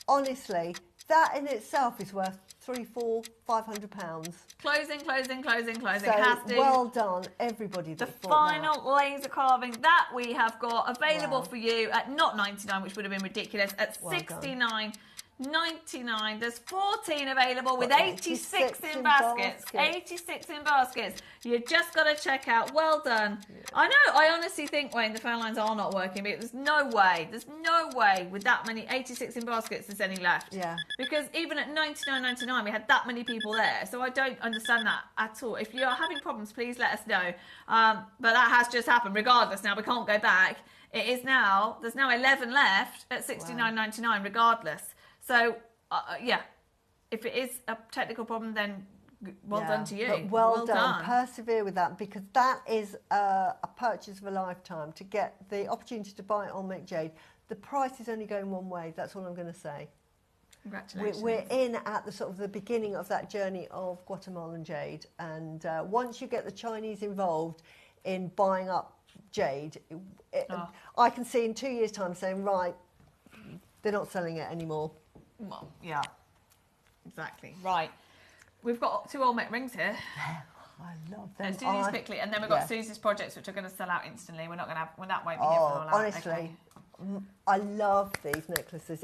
Honestly, that in itself is worth £300, £400, £500. Closing. So Has to. Well done, everybody. The final laser carving that we have got available for you at not $99, which would have been ridiculous, at $69.99. There's 14 available with 86 in baskets. 86 in baskets. You just got to check out. Well done. Yeah. I know. I honestly think, Wayne, the fan lines are not working, but there's no way with that many 86 in baskets there's any left. Yeah. Because even at $99.99 we had that many people there. So I don't understand that at all. If you're having problems, please let us know. But that has just happened. Regardless, now we can't go back. There's now 11 left at $69.99 regardless. So, if it is a technical problem, then well done to you. But well done. Persevere with that, because that is a purchase of a lifetime. To get the opportunity to buy Olmec Jade, the price is only going one way. That's all I'm going to say. Congratulations. We're in at the sort of the beginning of that journey of Guatemalan Jade, and once you get the Chinese involved in buying up Jade, I can see in 2 years' time saying, right, they're not selling it anymore. Well, yeah, exactly. Right. We've got 2 Olmec rings here. I love them. Let's do these quickly, and then we've got Susie's projects, which are going to sell out instantly. We're not going to have, that won't be here for all out. Honestly, I love these necklaces.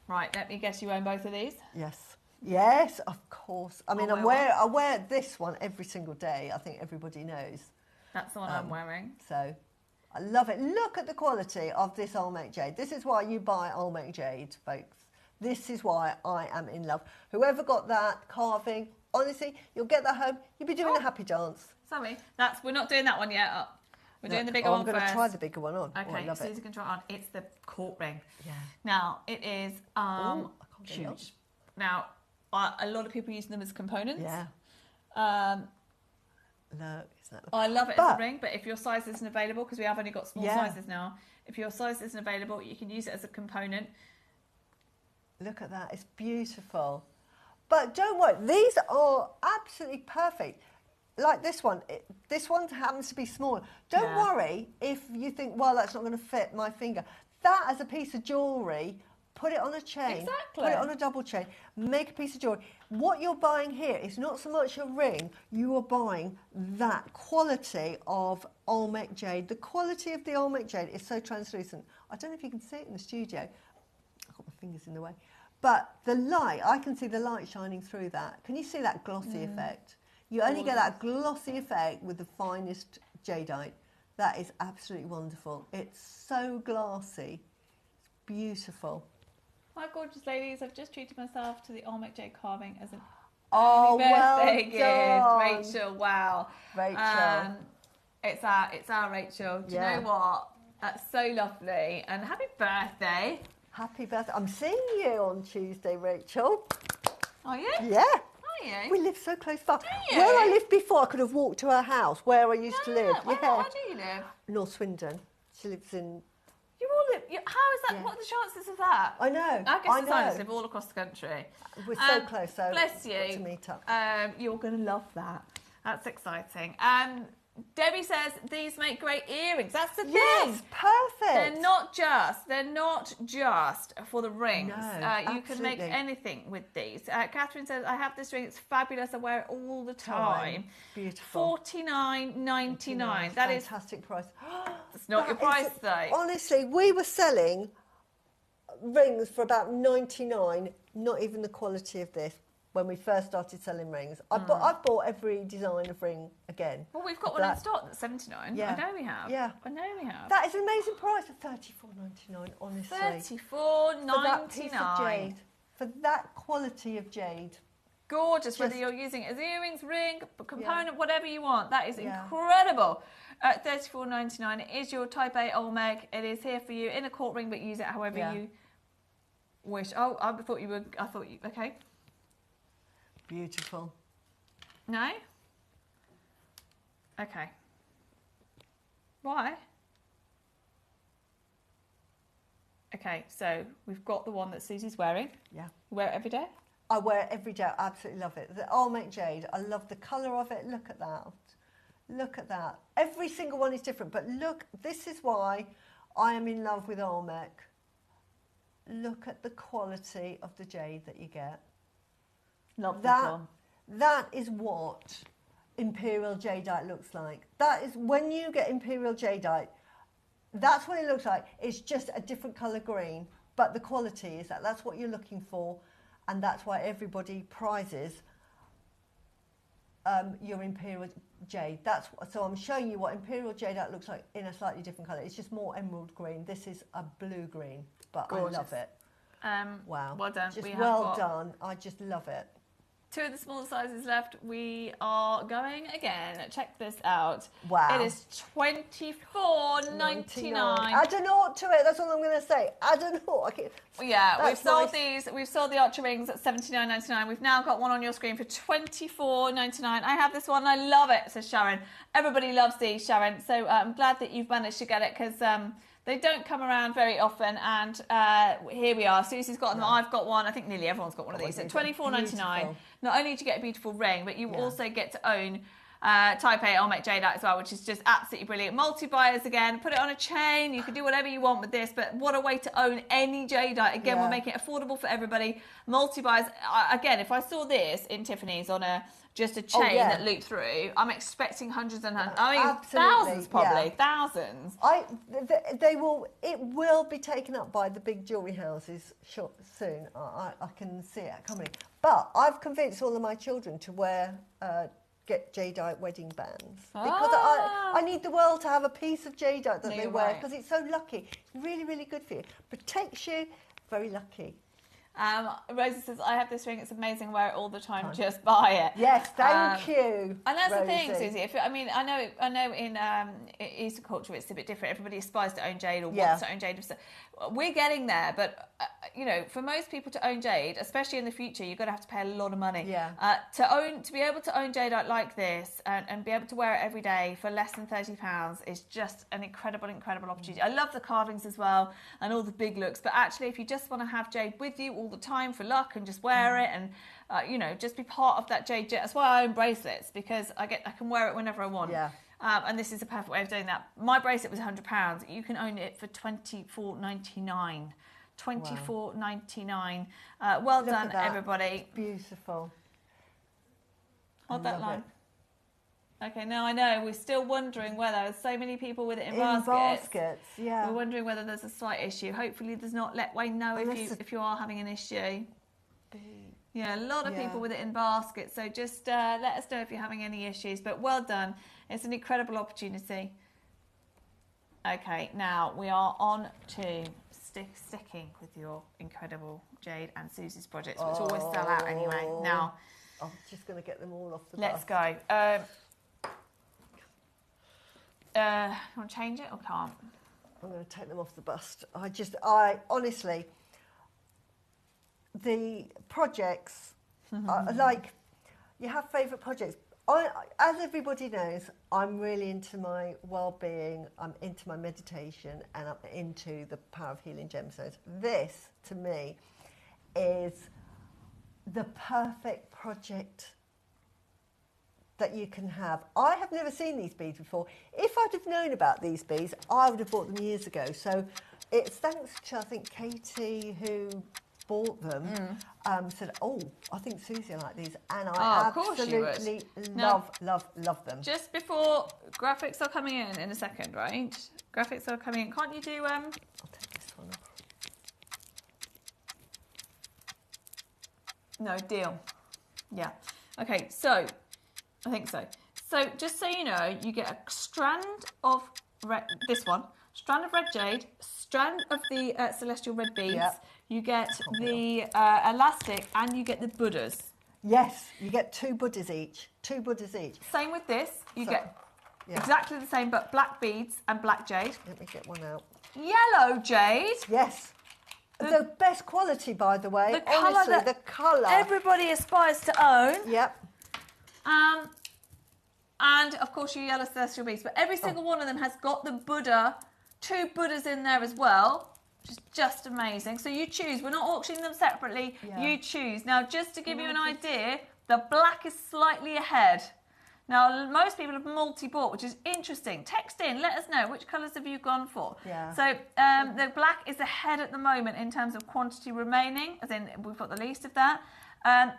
Right, let me guess you own both of these? Yes. Yes, of course. I mean, wear I wear this one every single day. I think everybody knows. That's the one I'm wearing. So, I love it. Look at the quality of this Olmec Jade. This is why you buy Olmec Jade, folks. This is why I am in love. Whoever got that carving, honestly, you'll get that home. You'll be doing a happy dance. Sorry, we're not doing that one yet. We're doing the bigger one I'm going first. to try the bigger one on. Okay, I love Susie it. can try it on. It's the court ring. Yeah. Now, it is I can't get it on. huge. Now, a lot of people use them as components. Yeah. Look, is that I love it as a ring, but if your size isn't available, because we have only got small sizes now, if your size isn't available, you can use it as a component. Look at that, it's beautiful. But don't worry, these are absolutely perfect. Like this one happens to be smaller. Don't worry if you think, well, that's not going to fit my finger. That as a piece of jewellery, put it on a chain, put it on a double chain, make a piece of jewellery. What you're buying here is not so much a ring, you are buying that quality of Olmec Jade. The quality of the Olmec Jade is so translucent. I don't know if you can see it in the studio. I've got my fingers in the way. But the light, I can see the light shining through that. Can you see that glossy effect? You only get that glossy effect with the finest jadeite. That is absolutely wonderful. It's so glassy. It's beautiful. My gorgeous ladies, I've just treated myself to the Olmec Jade carving as an early birthday gift. done. Rachel, wow. Rachel. It's our Rachel. Do you know what? That's so lovely. And happy birthday. Happy birthday. I'm seeing you on Tuesday, Rachel. Are you? Yeah. Are you? We live so close by. Do you? Where I lived before, I could have walked to her house, where I used to live. Where do you live? North Swindon. She lives in... You all live... how is that? Yeah. What are the chances of that? I know. I guess designers live all across the country. We're so close, so bless you. got to meet up. You're going to love that. That's exciting. Debbie says these make great earrings. That's the thing. Yes, perfect. They're not just for the rings. No, you can make anything with these. Catherine says, I have this ring. It's fabulous. I wear it all the time. Beautiful. $49.99. That is fantastic price. That's not your price though. Honestly, we were selling rings for about 99. Not even the quality of this. When we first started selling rings, I've bought every design of ring again. Well, we've got one in stock that's $79. Yeah. I know we have. Yeah. I know we have. That is an amazing price of $34.99, honestly. $34.99. For that piece of jade. For that quality of jade. Gorgeous, whether you're using it as earrings, ring, component, whatever you want. That is incredible. At $34.99, it is your Type A Olmec. It is here for you in a court ring, but use it however you wish. Oh, I thought you, okay. Beautiful. No? Okay. Why? Okay, so we've got the one that Susie's wearing. Yeah. You wear it every day? I wear it every day. I absolutely love it. The Olmec Jade, I love the colour of it. Look at that. Look at that. Every single one is different, but look, this is why I am in love with Olmec. Look at the quality of the jade that you get. Love that is what imperial jadeite looks like. That is when you get imperial jadeite, that's what it looks like. It's just a different colour green, but the quality is that's what you're looking for, and that's why everybody prizes your imperial jade. So I'm showing you what imperial jadeite looks like in a slightly different colour. It's just more emerald green. This is a blue green, but gorgeous. I love it. Wow. Well done. Just well done. I just love it. 2 of the smaller sizes left. We are going again. Check this out. Wow. It is $24.99. Add a naught to it. That's all I'm going to say. Add a naught. Yeah, we've sold these. We've sold the Archer rings at $79.99. We've now got one on your screen for $24.99. I have this one. I love it, says Sharon. Everybody loves these, Sharon. So I'm glad that you've managed to get it because they don't come around very often, and here we are. Susie's got them, I've got one. I think nearly everyone's got one of these. At $24.99, not only do you get a beautiful ring, but you also get to own Type A Olmec Jadeite as well, which is just absolutely brilliant. Multi-buyers again, put it on a chain. You can do whatever you want with this, but what a way to own any jadeite. Again, we're making it affordable for everybody. Multi-buyers. Again, if I saw this in Tiffany's on just a chain that looped through, I'm expecting hundreds and hundreds. I mean, thousands probably, thousands. It will be taken up by the big jewellery houses soon. I can see it coming. But I've convinced all of my children to wear get jadeite wedding bands because I need the world to have a piece of jadeite that they wear because it's so lucky. It's really, really good for you. Protects you. Very lucky. Rosie says, I have this ring, it's amazing, wear it all the time, just buy it. Yes, thank you. And that's Rosie. the thing, Susie, I know in Eastern culture it's a bit different. Everybody aspires to own jade or wants to own jade. We're getting there, but you know, for most people to own jade, especially in the future, you're going to have to pay a lot of money. To be able to own jadeite like this and be able to wear it every day for less than £30 is just an incredible opportunity. I love the carvings as well and all the big looks, but actually if you just want to have jade with you all the time for luck and just wear it and you know, just be part of that jade. That's why I own bracelets, because I can wear it whenever I want. And this is a perfect way of doing that. My bracelet was £100. You can own it for £24.99. £24.99. Well done, everybody. Beautiful. Hold that line. Okay, now I know we're still wondering whether there's so many people with it in baskets. Yeah. We're wondering whether there's a slight issue. Hopefully, there's not. Let Wayne know if you are having an issue. Yeah, a lot of people with it in baskets. So just let us know if you're having any issues. But well done. It's an incredible opportunity. Okay, now we are on to sticking with your incredible Jade and Susie's projects, which always sell out anyway. Now, I'm just going to get them all off the let's bus. go. You want to change it or can't? I'm going to take them off the bust. I honestly, the projects, like, you have favourite projects. As everybody knows, I'm really into my well-being, I'm into my meditation, and I'm into the power of healing gemstones. This, to me, is the perfect project that you can have. I have never seen these beads before. If I'd have known about these beads, I would have bought them years ago. So it's thanks to, I think, Katie, who bought them, said, I think Susie will like these. And I absolutely love them. Just before, graphics are coming in a second, right? Graphics are coming in. Can't you do... I'll take this one off. No, deal. Yeah. Okay, so... I think so. So just so you know, you get a strand of red, this one, strand of red jade, strand of the celestial red beads. You get the elastic, and you get the Buddhas. Yes, you get 2 Buddhas each. 2 Buddhas each. Same with this. You get exactly the same, but black beads and black jade. Let me get one out. Yellow jade. Yes. The best quality, by the way. The honestly, colour the colour. everybody aspires to own. Yep. And of course your yellow celestial beads, but every single one of them has got the Buddha, 2 Buddhas in there as well, which is just amazing. So you choose, we're not auctioning them separately, you choose. Now just to give you an idea, the black is slightly ahead. Now most people have multi-bought, which is interesting. Text in, let us know, which colours have you gone for? So the black is ahead at the moment in terms of quantity remaining, as in we've got the least of that.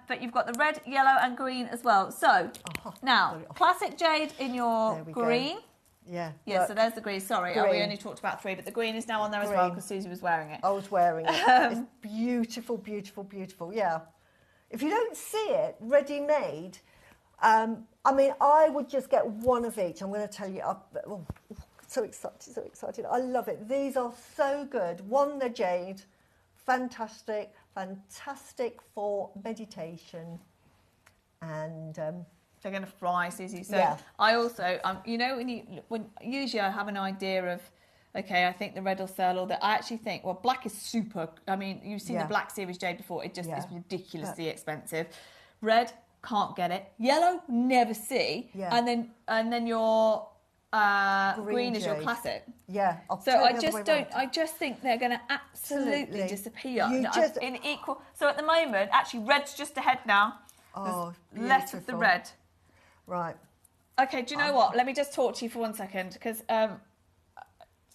But you've got the red, yellow and green as well. So, now, classic jade in your green. Go. Yeah. Yeah, so there's the green. Sorry, we only talked about 3, but the green is now on there as well because Susie was wearing it. I was wearing it. It's beautiful, beautiful, beautiful. Yeah. If you don't see it ready-made, I mean, I would just get one of each. I'm going to tell you, so excited. I love it. These are so good. One, the jade. Fantastic for meditation, and they're going to fly, Susie. So I also, you know, when usually I have an idea of, okay, I think the red will sell, or that I actually think, well, black is super. I mean, you've seen the Black Series jade before; it just is ridiculously expensive. Red, can't get it. Yellow, never see. And then your green is your classic. Yeah. So I just think they're going to absolutely disappear. In equal. So at the moment, actually, red's just ahead now. Oh, there's less of the red. Right. Okay. Do you know what? Let me just talk to you for 1 second, because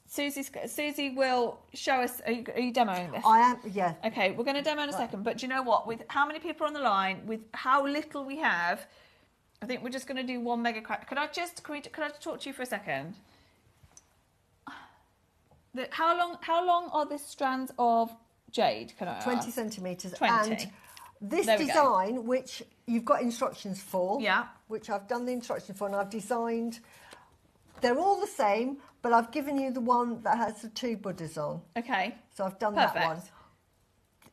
Susie will show us. Are you demoing this? I am. Yeah. Okay. We're going to demo in a second. But do you know what? With how many people are on the line, with how little we have, I think we're just going to do one mega crack. Could I just talk to you for a second? How long are the strands of jade? Can I ask? 20 centimetres. 20. And This There we go. design, which you've got instructions for, Yeah. which I've done the instructions for, and I've designed. They're all the same, but I've given you the one that has the 2 Buddhas on. Okay. So I've done Perfect. that one.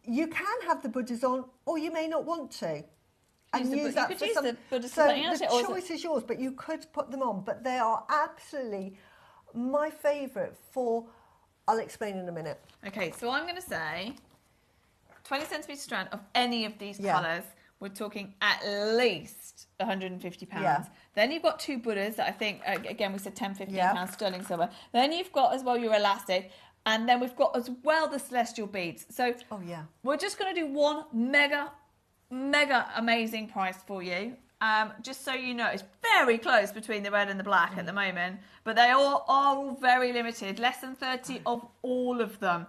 You can have the Buddhas on, or you may not want to. And use that you could for use some, the Buddhas so for something else. the or is choice is yours, but you could put them on. But they are absolutely my favourite for. I'll explain in a minute. Okay, so I'm going to say 20 centimetre strand of any of these colours. We're talking at least £150. Yeah. Then you've got 2 Buddhas that I think, again, we said £10, £15 Yeah. sterling silver. Then you've got as well your elastic. And then we've got as well the celestial beads. So Oh yeah. we're just going to do one mega amazing price for you. Just so you know, it's very close between the red and the black at the moment, but they all are all very limited. Less than 30 of all of them.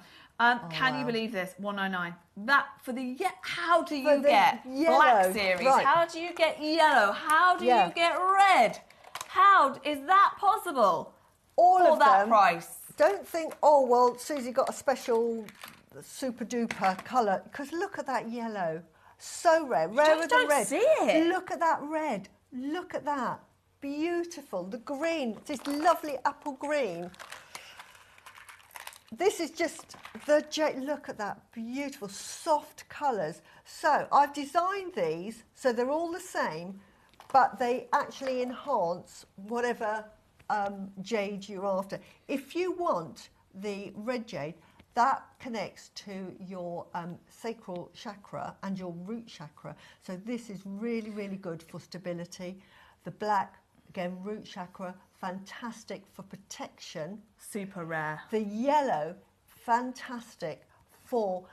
Can you believe this? 199. That for the how do you get yellow, black series? right. How do you get yellow? How do Yeah. you get red? How is that possible? All for of that them. price. Don't think, oh well, Susie got a special super duper colour, because look at that yellow. So rare, rarer than don't red. see it. Look at that red. Look at that. Beautiful. The green, this lovely apple green. This is just the look at that beautiful soft colours. So I've designed these so they're all the same, but they actually enhance whatever jade you're after. If you want the red jade, that connects to your sacral chakra and your root chakra. So this is really, really good for stability. The black, again, root chakra, fantastic for protection. Super rare. The yellow, fantastic for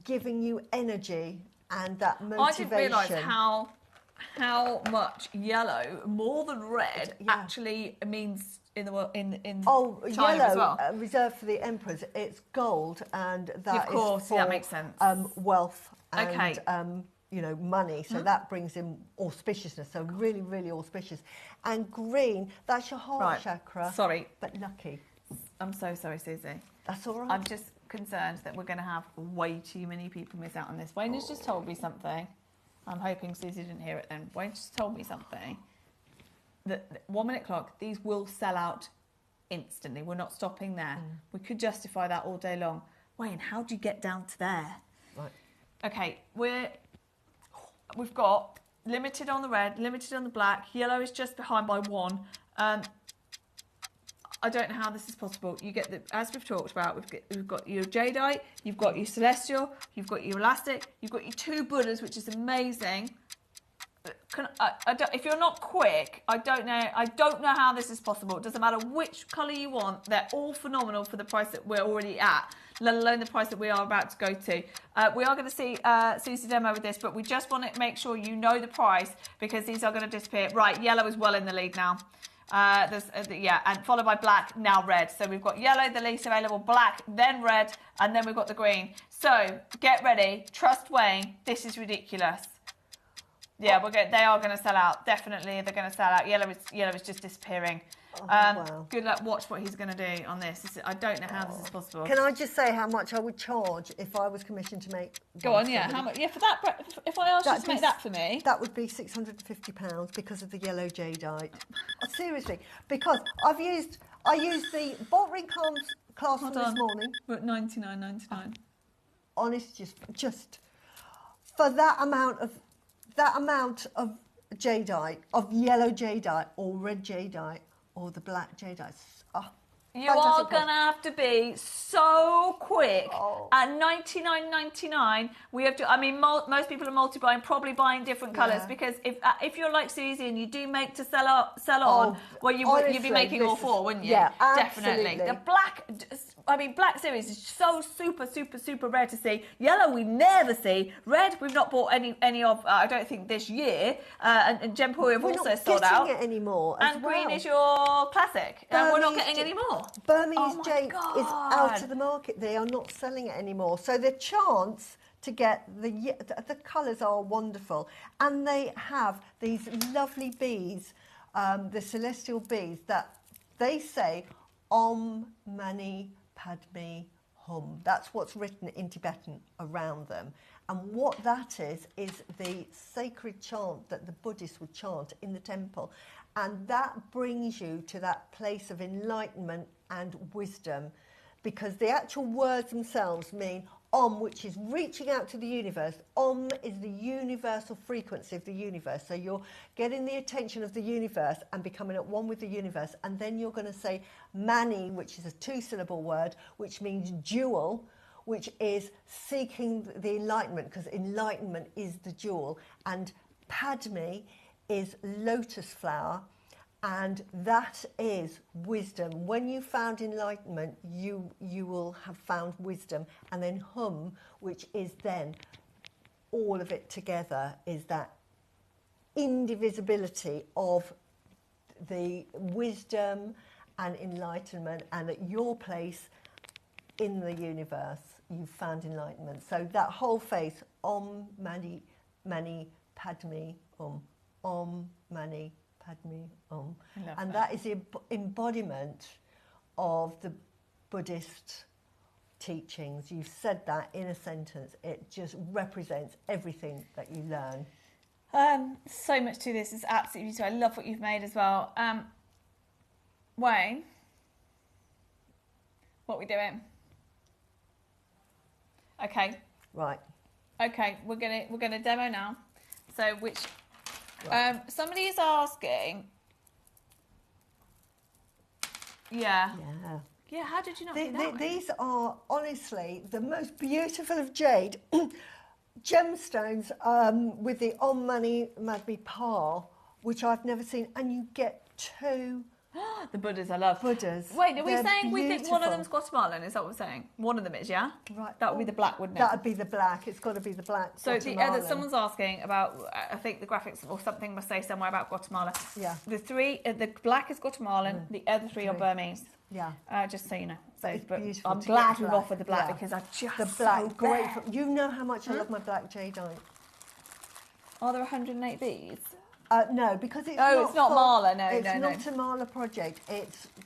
giving you energy and that motivation. I didn't realise how much yellow, more than red, actually means in the world in Oh, China yellow, as well. Reserved for the emperors. It's gold, and that Of course, is for that makes sense. Wealth and Okay. you know, money. So that brings in auspiciousness. So really, really auspicious. And green, that's your heart Right. chakra. Sorry. But lucky. I'm so sorry, Susie. That's all right. I'm just concerned that we're going to have way too many people miss out on this. Wayne has just told me something. I'm hoping Susie didn't hear it then. Wayne just told me something. That 1 minute clock, these will sell out instantly. We're not stopping there. We could justify that all day long. Wayne, how do you get down to there? Right. Okay, we've got limited on the red, limited on the black. Yellow is just behind by 1. I don't know how this is possible. You get the, as we've talked about, we've got your jadeite, you've got your celestial, you've got your elastic, you've got your 2 Buddhas, which is amazing. If you're not quick, I don't know how this is possible. It doesn't matter which colour you want; they're all phenomenal for the price that we're already at, let alone the price that we are about to go to. We are going to see Susie demo with this, but we just want to make sure you know the price because these are going to disappear. Right, yellow is well in the lead now. And followed by black, now red. So we've got yellow, the least available, black, then red, and then we've got the green. So get ready, trust Wayne. This is ridiculous. Yeah, they are going to sell out. Definitely, they're going to sell out. Yellow is just disappearing. Wow. Good luck. Watch what he's going to do on this. I don't know how this is possible. Can I just say how much I would charge if I was commissioned to make? Go on, yeah. How much? Yeah, for that. If I asked you to make that for me, that would be £650 because of the yellow jadeite. Seriously, because I used the bolt ring clasp from this morning. But $99.99. Honest, just for that amount of jadeite, of yellow jadeite or red jadeite or the black jadeite. You are going to have to be so quick. At $99.99, we have to. I mean, most people are multiplying, probably buying different colours because if you're like Susie and you do make to sell on, well, you'd be making all 4, wouldn't you? Yeah, definitely. absolutely. The black. I mean, black series is so super rare to see. Yellow we never see. Red we've not bought any of. I don't think this year. And Gemporium have also sold out. We're not getting it anymore. And green is your classic. And we're not getting any more. Burmese jade is out of the market. They are not selling it anymore. So the chance to get the colours are wonderful, and they have these lovely beads, the celestial beads that they say Om Mani Padme hum. That's what's written in Tibetan around them. And what that is the sacred chant that the Buddhists would chant in the temple. And that brings you to that place of enlightenment and wisdom, because the actual words themselves mean Om, which is reaching out to the universe. Om is the universal frequency of the universe. So you're getting the attention of the universe and becoming at one with the universe. And then you're going to say Mani, which is a 2-syllable word, which means jewel, which is seeking the enlightenment, because enlightenment is the jewel. And Padme is lotus flower, and that is wisdom. When you found enlightenment, you will have found wisdom. And then hum, which is then all of it together, is that indivisibility of the wisdom and enlightenment, and at your place in the universe, you've found enlightenment. So that whole phase, Om, Mani, Padme, Om, Mani, Padme, and that is the embodiment of the Buddhist teachings. You've said that in a sentence. It just represents everything that you learn. So much to this is absolutely beautiful. I love what you've made as well. Wayne, what are we doing? Okay. Right. Okay, we're gonna demo now. So somebody is asking. Yeah. How did you not do that? These are honestly the most beautiful of jade gemstones with the Om Mani Padme pearl, which I've never seen, and you get 2. The Buddhas I love. Buddhas. Wait, are we saying beautiful. we think one of them's Guatemalan? Is that what we're saying? One of them is, yeah? Right. That would be the black, wouldn't it? That would be the black. It's got to be the black. So someone's asking about, I think the graphics or something must say somewhere about Guatemala. Yeah. The black is Guatemalan, the other 3 are Burmese. Yeah. Just so you know. So, It's but beautiful I'm to glad get we've black. offered the black Yeah. because I just The black, so great. bad. You know how much I love my black jadeite. Are there 108 beads? No, because it's it's not Marla. No, it's no. not a Marla project.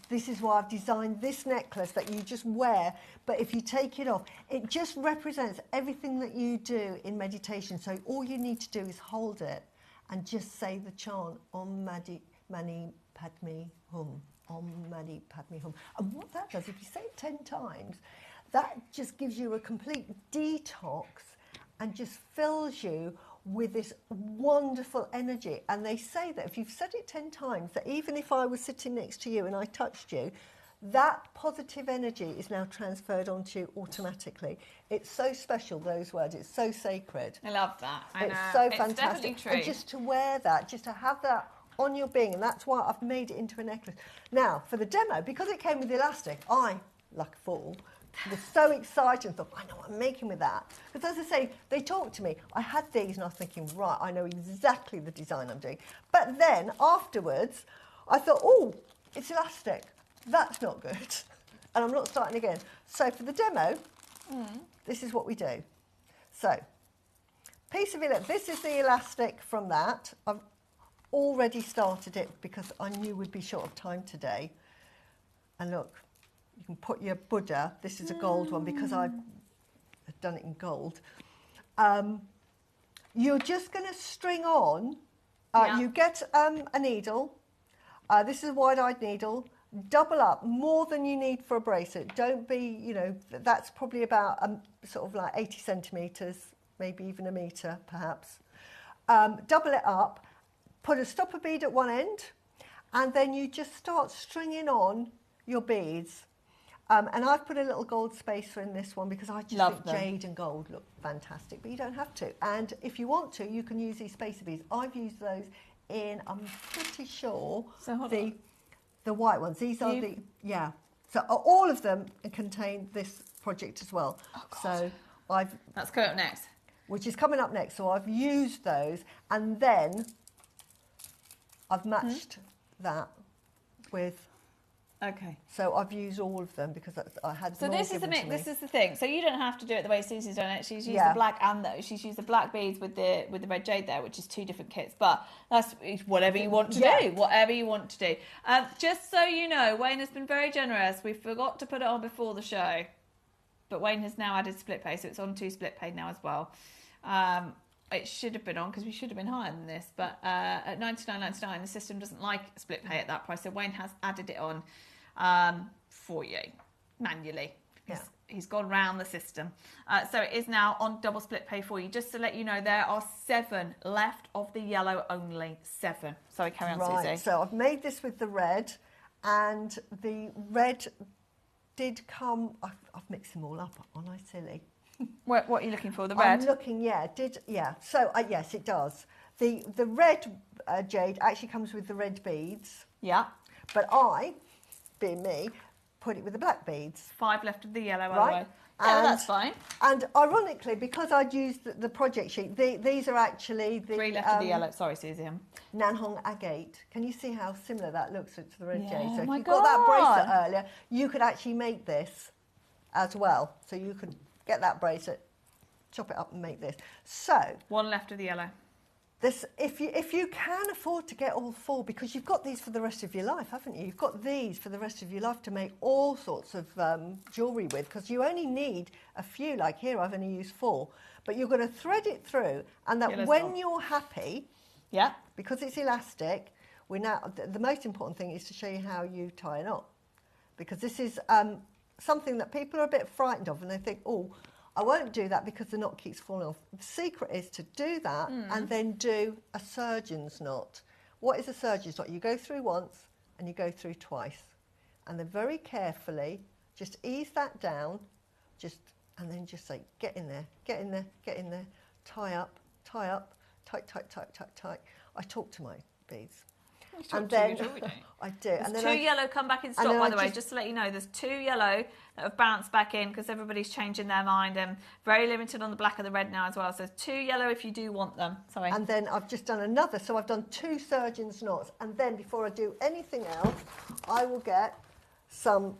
This is why I've designed this necklace that you just wear. But if you take it off, it just represents everything that you do in meditation. So all you need to do is hold it and just say the chant Om Mani Padme Hum. Om Mani Padme Hum. And what that does, if you say it 10 times, that just gives you a complete detox and just fills you with this wonderful energy. And they say that if you've said it 10 times, that even if I was sitting next to you and I touched you, that positive energy is now transferred onto you automatically. It's so special, those words. It's so sacred. I love that. It's so it's fantastic. definitely true. And just to wear that, just to have that on your being, and that's why I've made it into a necklace. Now, for the demo, because it came with the elastic, I, like a fool, was so excited and thought, I know what I'm making with that. Because as I say, they talked to me. I had these and I was thinking, right, I know exactly the design I'm doing. But then afterwards, I thought, oh, it's elastic. That's not good. And I'm not starting again. So for the demo, this is what we do. So, piece of elastic. This is the elastic from that. I've already started it because I knew we'd be short of time today. And look, you can put your Buddha. This is a gold one because I've done it in gold. You're just going to string on. You get a needle. This is a wide-eyed needle. Double up more than you need for a bracelet. Don't be, that's probably about sort of like 80 centimetres, maybe even a metre perhaps. Double it up, put a stopper bead at one end, and then you just start stringing on your beads. And I've put a little gold spacer in this one because I just think jade and gold look fantastic, but you don't have to. And if you want to, you can use these spacer beads. I've used those in, I'm pretty sure, the white ones. These are So all of them contain this project as well. Oh, God. So that's coming up next. Which is coming up next. So I've used those, and then I've matched that with. Okay. So I've used all of them because I had. So this is the thing. So you don't have to do it the way Susie's done it. She's used the black and those. She's used the black beads with the red jade there, which is 2 different kits. But that's whatever you want to do. Whatever you want to do. Just so you know, Wayne has been very generous. We forgot to put it on before the show. but Wayne has now added split pay, so it's on 2 split pay now as well. It should have been on because we should have been higher than this, but at $99.99 the system doesn't like split pay at that price, so Wayne has added it on for you manually. He's gone round the system. So it is now on double split pay for you. Just to let you know, there are 7 left of the yellow only. 7. Sorry, carry on, Right, Susie. so I've made this with the red, and the red did come... I've mixed them all up, aren't I silly? What are you looking for? The red? I'm looking, So, yes, it does. The red jade actually comes with the red beads. Yeah. But I, being me, put it with the black beads. 5 left of the yellow, by Right. the way. Yeah, well, that's fine. And ironically, because I'd used the project sheet, these are actually the... 3 left of the yellow. Sorry, Susie. Nanhong Agate. Can you see how similar that looks to the red Yeah, jade? So if my you got that bracelet God. earlier, you could actually make this as well. So you could get that bracelet, chop it up and make this. So 1 left of the yellow. this, if you can afford to get all 4, because you've got these for the rest of your life, haven't you? You've got these for the rest of your life to make all sorts of jewellery with, because you only need a few. Like here, I've only used 4. But you're going to thread it through, and that Yeah, when you're happy, Yeah. because it's elastic, the most important thing is to show you how you tie a knot, because this is something that people are a bit frightened of, and they think, oh, I won't do that because the knot keeps falling off. The secret is to do that and then do a surgeon's knot. What is a surgeon's knot? You go through once and you go through twice, and then very carefully just ease that down, and then just say, get in there, get in there, get in there, tie up, tight, tight, tight, tight, tight. I talk to my beads. And then I do. There's and then 2 yellow come back in stock, then by I the way, just- just to let you know. There's 2 yellow that have bounced back in because everybody's changing their mind, and very limited on the black and the red now as well. So there's 2 yellow if you do want them. Sorry. And then I've just done another. So I've done 2 surgeon's knots. And then before I do anything else, I will get some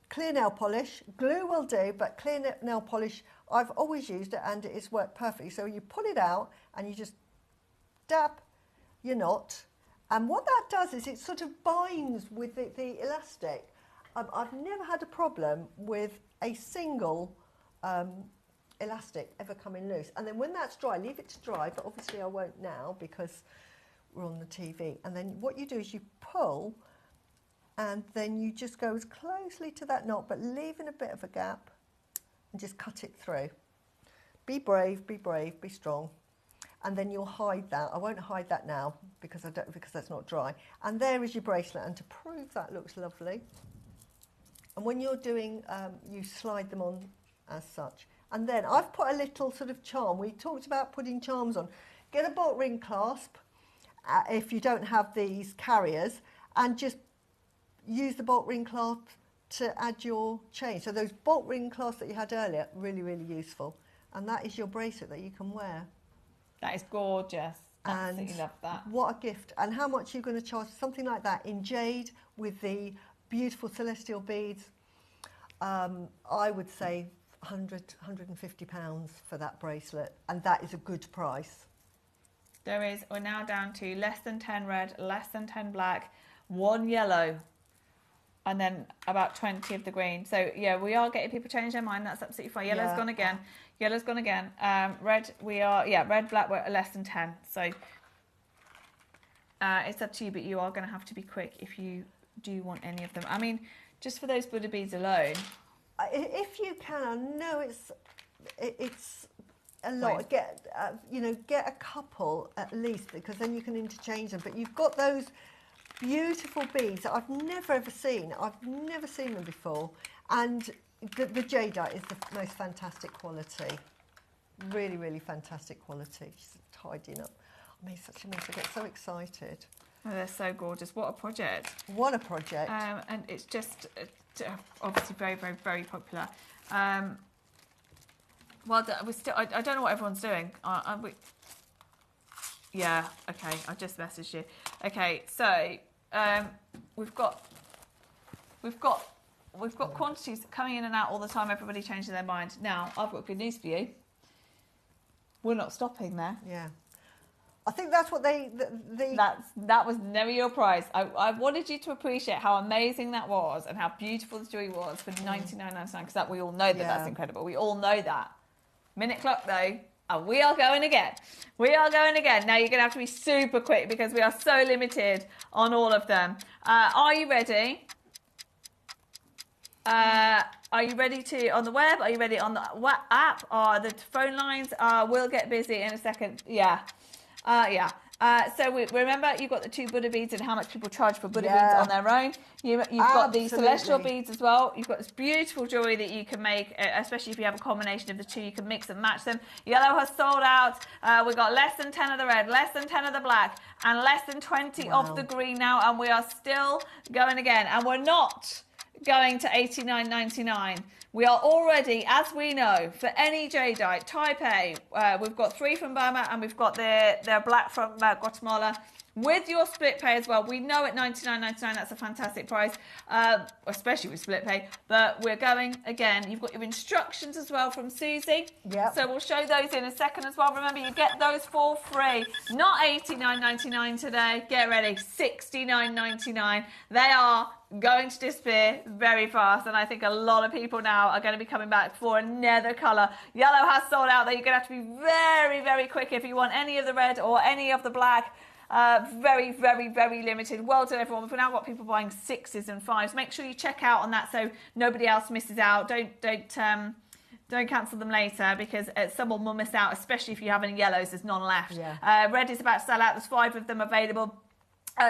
clear nail polish. Glue will do, but clear nail polish, I've always used it and it's worked perfectly. So you pull it out and you just dab your knot. And what that does is it sort of binds with the elastic. I've never had a problem with a single elastic ever coming loose. And then when that's dry, leave it to dry, but obviously I won't now because we're on the TV. And then what you do is you pull, and then you just go as closely to that knot, but leaving a bit of a gap, and just cut it through. Be brave, be strong. And then you'll hide that. I won't hide that now because that's not dry. And there is your bracelet. And to prove that looks lovely. And when you're doing, you slide them on as such. And then I've put a little sort of charm. We talked about putting charms on. Get a bolt ring clasp if you don't have these carriers, and just use the bolt ring clasp to add your chain. So those bolt ring clasps that you had earlier, really, really useful. And that is your bracelet that you can wear. That is gorgeous. Absolutely And love that. what a gift. And how much are you going to charge for something like that in jade with the beautiful celestial beads? I would say £150 for that bracelet, and that is a good price. We're now down to less than 10 red, less than 10 black, 1 yellow, and then about 20 of the green. So yeah, we are getting people change their mind. That's absolutely fine. Yellow's gone again. Yellow's gone again. Red, red, black, we're at less than 10. So it's up to you, but you are going to have to be quick if you do want any of them. I mean, just for those Buddha beads alone. If you can, I know it's a lot. Get a couple at least, because then you can interchange them. But you've got those beautiful beads that I've never ever seen. I've never seen them before, and the jadeite is the most fantastic quality. Really, really fantastic quality. Just tidying up. I mean, such a mess. I get so excited. Oh, they're so gorgeous. What a project. What a project. And it's just obviously very, very, very popular. Well, we're still, I don't know what everyone's doing. Yeah, okay, I just messaged you. Okay, so we've got quantities coming in and out all the time. Everybody changing their mind. Now, I've got good news for you. We're not stopping there. Yeah. I think that's what that was never your price. I wanted you to appreciate how amazing that was and how beautiful the jewelry was for $99.99, because we all know that's incredible. We all know that. Minute clock though, and we are going again. We are going again. Now you're going to have to be super quick because we are so limited on all of them. Are you ready? Are you ready to on the web? Are you ready on the app? The phone lines will get busy in a second. Yeah. So remember, you've got the 2 Buddha beads and how much people charge for Buddha beads on their own. You've got the celestial beads as well. You've got this beautiful jewelry that you can make, especially if you have a combination of the 2. You can mix and match them. Yellow has sold out. We've got less than 10 of the red, less than 10 of the black, and less than 20 of the green now. And we are still going again. And we're not going to $89.99. We are already, as we know, for any jadeite, type A, we've got 3 from Burma and we've got their black from Guatemala. With your split pay as well, we know at $99.99 that's a fantastic price, especially with split pay. But we're going again. You've got your instructions as well from Susie. Yeah. So we'll show those in a second as well. Remember, you get those for free. Not $89.99 today. Get ready, $69.99. They are going to disappear very fast, and I think a lot of people now are going to be coming back for another colour. Yellow has sold out, though. You're going to have to be very, very quick if you want any of the red or any of the black. Very, very, very limited. Well done, everyone. We've now got people buying 6s and 5s. Make sure you check out on that so nobody else misses out. Don't cancel them later, because someone will miss out, especially if you have any yellows. There's none left. Yeah. Red is about to sell out. There's 5 of them available.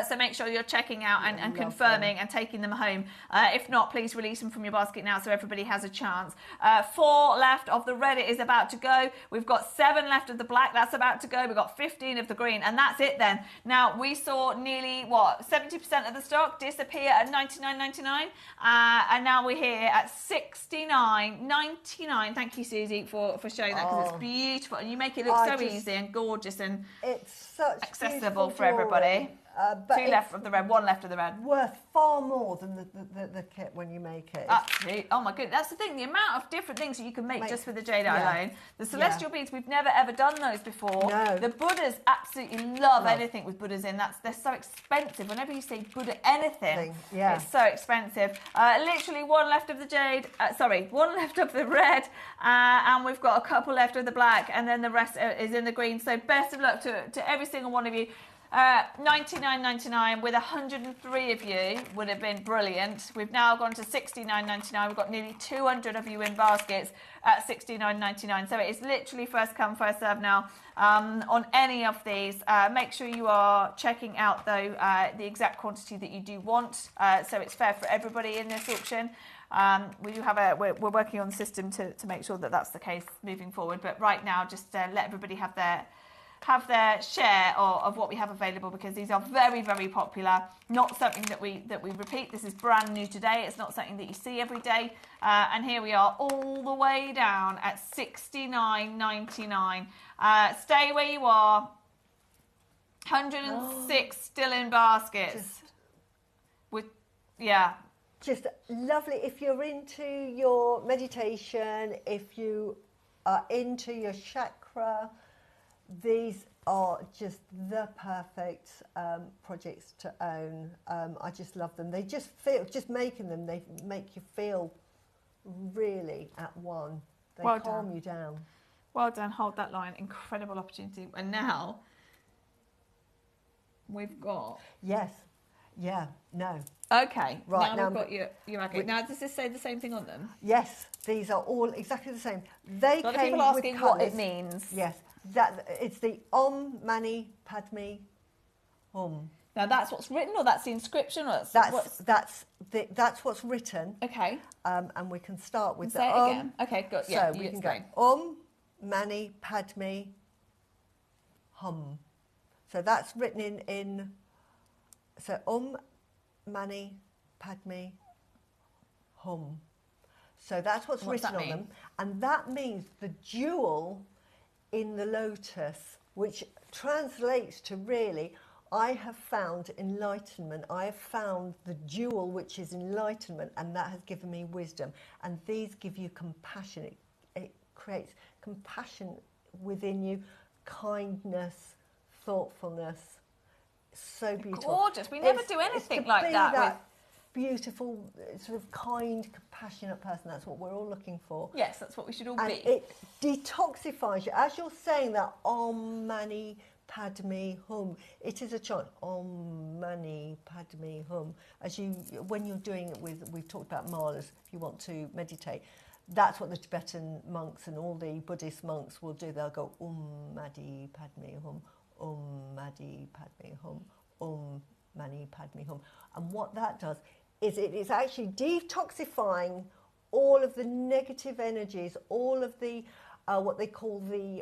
So make sure you're checking out and confirming and taking them home. If not, please release them from your basket now so everybody has a chance. 4 left of the red. It is about to go. We've got 7 left of the black. That's about to go. We've got 15 of the green, and that's it then. Now, we saw nearly, 70% of the stock disappear at $99.99, and now we're here at $69.99. Thank you, Susie, for showing that, because it's beautiful, and you make it look so easy and gorgeous, and it's such accessible for everybody. 2 left of the red, 1 left of the red. Worth far more than the kit when you make it. Absolutely. Oh my goodness, that's the thing. The amount of different things that you can make just with the jade alone. The celestial beads, we've never ever done those before. No. The Buddhas, absolutely love anything with Buddhas in. They're so expensive. Whenever you say Buddha anything, it's so expensive. Literally 1 left of the jade. 1 left of the red, and we've got a couple left of the black, and then the rest is in the green. So best of luck to every single one of you. $99.99 with 103 of you would have been brilliant. We've now gone to $69.99. We've got nearly 200 of you in baskets at $69.99. So it is literally first come, first serve now on any of these. Make sure you are checking out, though, the exact quantity that you do want, so it's fair for everybody in this auction. We do have we're working on the system to make sure that that's the case moving forward. But right now, just let everybody have their share of what we have available, because these are very, very popular. Not something that we repeat. This is brand new today. It's not something that you see every day. And here we are, all the way down at $69.99. Stay where you are. 106 still in baskets. Just lovely. If you're into your meditation, if you are into your chakra, these are just the perfect projects to own. I just love them. They just making them, they make you feel really at one. They calm you down. Well done. Hold that line. Incredible opportunity. And now we've got... Yes. Yeah. No. Okay. Right. Now we've got your Agate. Now, does this say the same thing on them? Yes. These are all exactly the same. They came people asking with what it means. Yes. It's the Mani Padme Hum. Now that's what's written, or that's the inscription, or that's what's written. Okay. And we can start with say it again. Okay, good. Yeah. So we can go Mani Padme Hum. So that's written in. So Mani Padme Hum. So that's what's written on them, and that means the jewel in the lotus, which translates to really, I have found enlightenment. I have found the jewel which is enlightenment, and that has given me wisdom. And these give you compassion. It creates compassion within you, kindness, thoughtfulness. So beautiful. Gorgeous. We never do anything like that. Beautiful, sort of kind, compassionate person. That's what we're all looking for. Yes, that's what we should all and be. It detoxifies you. As you're saying that Om Mani Padme Hum, it is a chant. Om Mani Padme Hum. When you're doing it we've talked about malas, if you want to meditate, that's what the Tibetan monks and all the Buddhist monks will do. They'll go Mani Padme Hum, Mani Padme Hum, Mani Padme Hum. And what that does is it is actually detoxifying all of the negative energies, all of the what they call the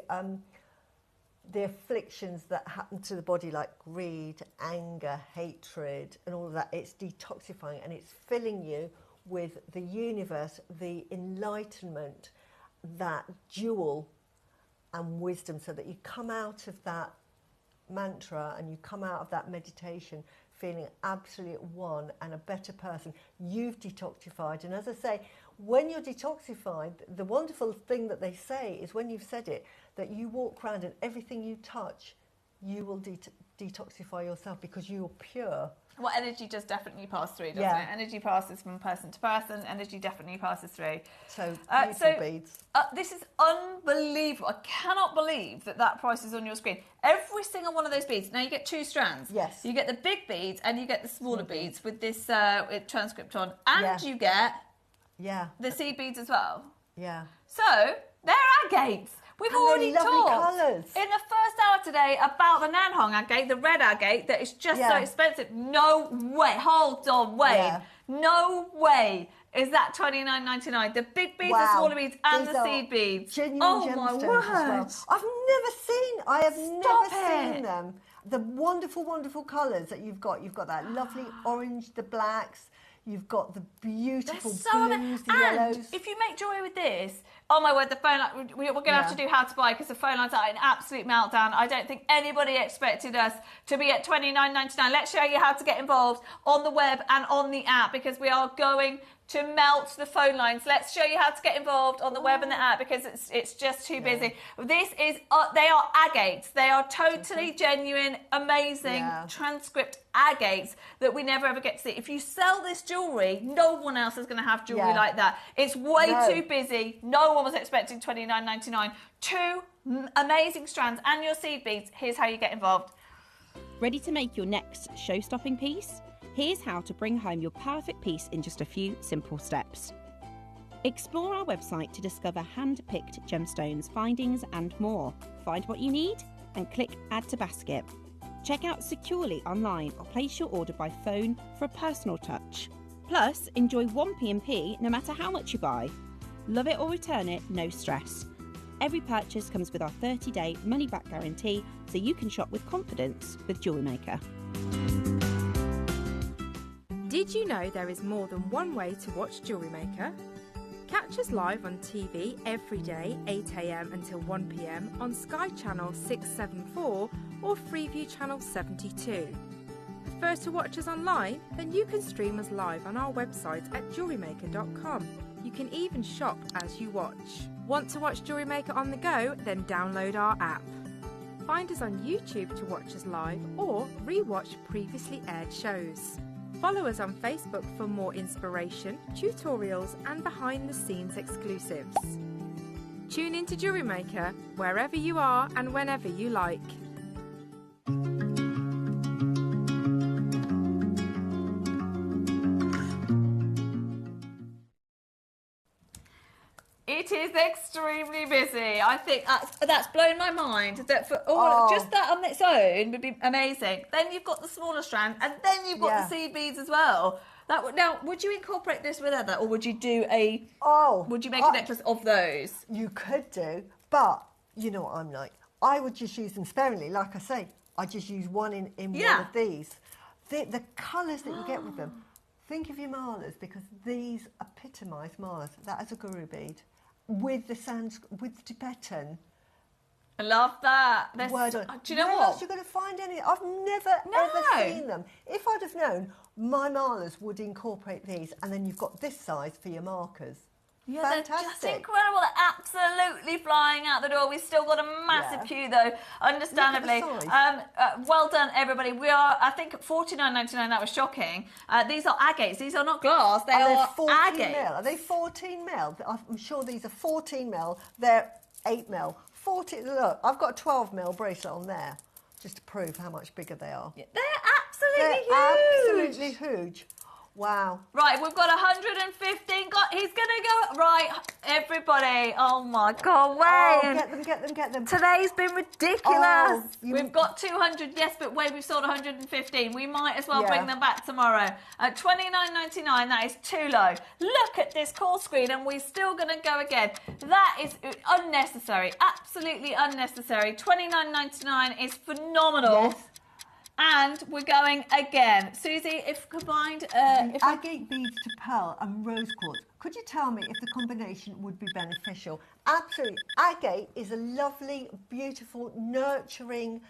afflictions that happen to the body, like greed, anger, hatred, and all of that. It's detoxifying and it's filling you with the universe, the enlightenment, that jewel and wisdom, so that you come out of that mantra and you come out of that meditation feeling absolutely at one and a better person. You've detoxified. And as I say, when you're detoxified, the wonderful thing that they say is when you've said it, that you walk around and everything you touch, you will detoxify yourself because you're pure. Well, energy does definitely pass through, doesn't it? Energy passes from person to person. Energy definitely passes through. So, beautiful beads. This is unbelievable. I cannot believe that price is on your screen. Every single one of those beads. Now, you get 2 strands. Yes. You get the big beads and you get the smaller beads with this transcript on. And you get the seed beads as well. Yeah. So, they're agates. We've already talked colours in the first hour today about the Nanhong agate, the red agate, that is just so expensive. No way. Hold on, wait. Yeah. No way is that $29.99. The big beads, the smaller beads, and the seed beads. Genuine gemstones as well. I have never seen them. The wonderful, wonderful colours that you've got. You've got that lovely orange, the blacks. You've got the beautiful blues, the yellows. And if you make jewellery with this, oh my word, the phone line, we're going to have to do how to buy because the phone lines are in absolute meltdown. I don't think anybody expected us to be at $29.99. Let's show you how to get involved on the web and on the app because we are going to melt the phone lines. Let's show you how to get involved on the web and the app because it's just too busy. This is, they are agates. They are totally genuine, amazing transcript agates that we never ever get to see. If you sell this jewellery, no one else is going to have jewellery like that. It's way too busy. No one was expecting $29.99. 2 amazing strands and your seed beads. Here's how you get involved. Ready to make your next show-stopping piece? Here's how to bring home your perfect piece in just a few simple steps. Explore our website to discover hand-picked gemstones, findings and more. Find what you need and click Add to Basket. Check out securely online or place your order by phone for a personal touch. Plus, enjoy 1p&p no matter how much you buy. Love it or return it, no stress. Every purchase comes with our 30-day money-back guarantee, so you can shop with confidence with JewelleryMaker. Did you know there is more than one way to watch JewelleryMaker? Catch us live on TV every day, 8 AM until 1 PM on Sky Channel 674 or Freeview Channel 72. Prefer to watch us online? Then you can stream us live on our website at JewelleryMaker.com. You can even shop as you watch. Want to watch JewelleryMaker on the go? Then download our app. Find us on YouTube to watch us live or re-watch previously aired shows. Follow us on Facebook for more inspiration, tutorials and behind-the-scenes exclusives. Tune in to JewelleryMaker wherever you are and whenever you like. It is extremely busy. I think that's blown my mind. That for all just that on its own would be amazing. Then you've got the smaller strand, and then you've got the seed beads as well. Now, would you incorporate this with other, or would you do a? Would you make a necklace of those? You could do, but you know what I'm like. I would just use them sparingly. Like I say, I just use one in one of these. The colours that you get with them. Think of your malas because these epitomise malas. That is a guru bead. With the with Tibetan. I love that. Do you know what? what? Else you're going to find any? I've never ever seen them. If I'd have known, my malas would incorporate these, and then you've got this size for your markers. Yeah, Fantastic. they're just incredible. They're absolutely flying out the door. We've still got a massive queue, though, understandably. Look at the size. Well done, everybody. We are, I think, $49.99. That was shocking. These are agates. These are not glass. They are 14 agate. mil. Are they 14 mil? I'm sure these are 14 mil. They're 8 mil. 14. Look, I've got a 12 mil bracelet on there, just to prove how much bigger they are. They're absolutely They're huge. absolutely huge. Wow. Right, we've got 115. He's going to go. Right, everybody. Oh, my God, Wayne. Oh, get them. Today's been ridiculous. Oh, We've got 200, yes, but Wayne, we've sold 115. We might as well Yeah. bring them back tomorrow. At $29.99, that is too low. Look at this call screen, and we're still going to go again. That is unnecessary, absolutely unnecessary. $29.99 is phenomenal. Yes. And we're going again. Susie, if combined... Agate beads to pearl and rose quartz. Could you tell me if the combination would be beneficial? Absolutely. Agate is a lovely, beautiful, nurturing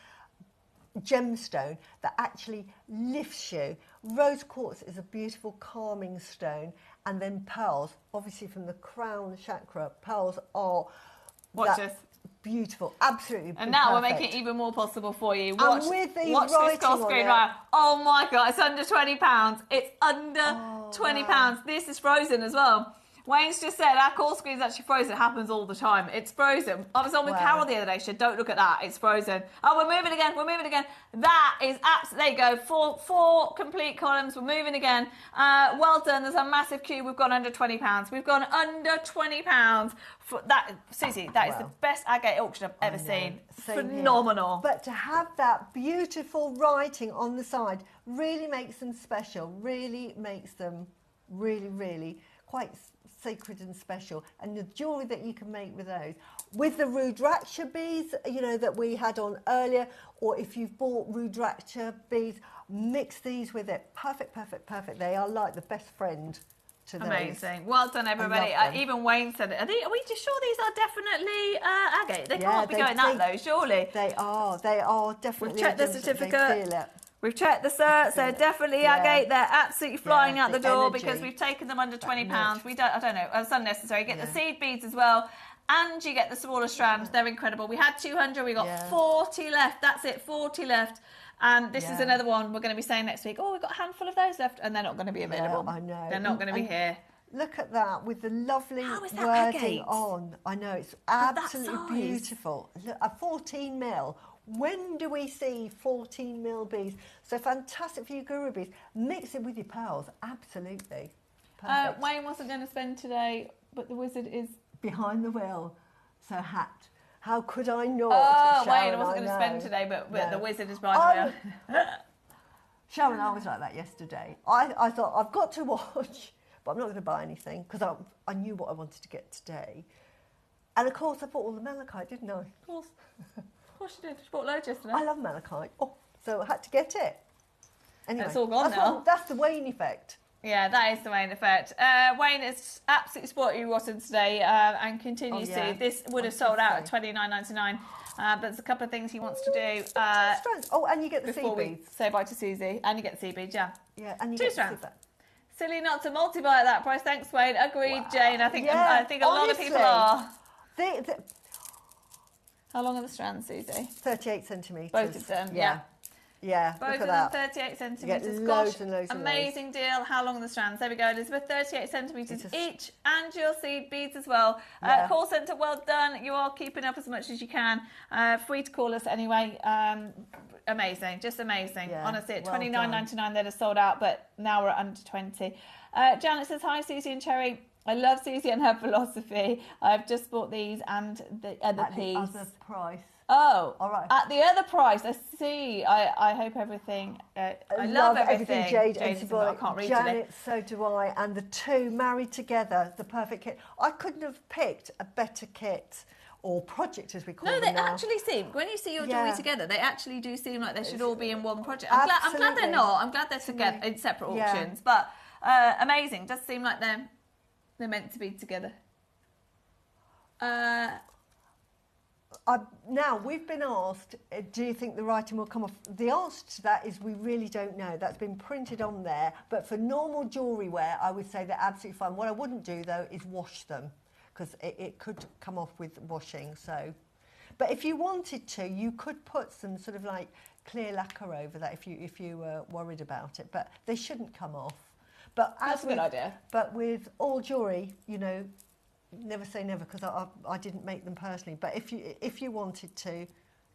gemstone that actually lifts you. Rose quartz is a beautiful, calming stone. And then pearls, obviously from the crown chakra, pearls are... Watch this. Beautiful, absolutely. And now we're perfect. making it even more possible for you. And with the watch this writing call on screen it. right. Oh my God, it's under £20. It's under £20. wow. This is frozen as well. Wayne's just said our call screen's actually frozen. It happens all the time. It's frozen. I was on with Wow. Carol the other day. She said, don't look at that. It's frozen. Oh, we're moving again. We're moving again. That is absolutely... There you go. Four complete columns. We're moving again. Well done. There's a massive queue. We've gone under £20. We've gone under £20 for that. Susie, that is the best agate auction I've ever seen. Same here. Phenomenal. But to have that beautiful writing on the side really makes them special, really makes them really quite sacred and special. And the jewellery that you can make with those. With the Rudraksha beads, you know, that we had on earlier, or if you've bought Rudraksha beads, mix these with it. Perfect. They are like the best friend to those. Amazing. Well done, everybody. them. Even Wayne said it. Are we just sure these are definitely agate? They Yeah, can't be going that low, surely. They are definitely. We've checked the they certificate. feel it. We've checked the certs. They're definitely Yeah. agate. They're absolutely flying Yeah, out the the door energy. because we've taken them under £20. energy. I don't know. It's unnecessary. Get the seed beads as well. And you get the smaller strands. They're incredible. We had 200. We got 40 left. That's it. 40 left. And this is another one we're going to be saying next week. Oh, we've got a handful of those left. And they're not going to be available. I know. They're not going to be here. Look at that with the lovely How is that wording agate? on. I know, it's that absolutely size. beautiful. Look, a 14 mil. When do we see 14 mil beads? So fantastic for your guru beads. Mix it with your pearls. Absolutely. Perfect. Wayne wasn't going to spend today, but the wizard is... Behind the wheel. So how could I not? Oh, Sharon, Wayne wasn't going to spend know. today, but No. the wizard is behind the wheel. Sharon, I was like that yesterday. I thought, I've got to watch, but I'm not going to buy anything because I knew what I wanted to get today. And of course, I bought all the malachite, didn't I? Of course you did. She bought loads yesterday. I love malachite. Oh, so I had to get it. Anyway, It's all gone now. That's the Wayne effect. Yeah, that is the Wayne effect. Wayne is absolutely sporty rotten today and continues to. This would have sold out at $29.99, but there's a couple of things he wants to do. Strands. Oh, and you get the Before sea we beads. say bye to Susie, and you get the sea beads, yeah. Yeah, and you Two get strands. the sea beads. Silly not to multi-buy at that price. Thanks, Wayne. Agreed, Jane. I think Yeah, I think a lot of people honestly. are. How long are the strands, Susie? 38 centimetres. Both of them, yeah. Yeah, Both look of at them that. 38 centimetres. loads Gosh, and loads and amazing deal. How long are the strands? There we go, Elizabeth. 38 centimetres It's each, and your seed beads as well. Yeah. Call centre, well done. You are keeping up as much as you can. Free to call us anyway. Amazing, just amazing. Yeah, Honestly, at well $29.99 they'd have sold out, but now we're at under 20. Janet says, hi, Susie and Cherry. I love Susie and her philosophy. I've just bought these and the other At piece. the other price. Oh, All right. At the other price, I see. I hope everything. I love everything. Jade and Jade's Symbolic. I can't read Janet, today. so do I. And the two married together, the perfect kit. I couldn't have picked a better kit or project, as we call No, them they now. actually seem. When you see your jewellery Yeah. together, they actually do seem like they should all be in one project. I'm glad they're Absolutely. not. I'm glad they're together in separate Yeah. auctions. But amazing. Does seem like they're meant to be together. Now, we've been asked, do you think the writing will come off? The answer to that is we really don't know. That's been printed on there. But for normal jewellery wear, I would say they're absolutely fine. What I wouldn't do, though, is wash them, because it could come off with washing. So, but if you wanted to, you could put some sort of like clear lacquer over that if you were worried about it. But they shouldn't come off. But that's a good idea. But with all jewellery, you know, never say never, because I didn't make them personally. But if you wanted to,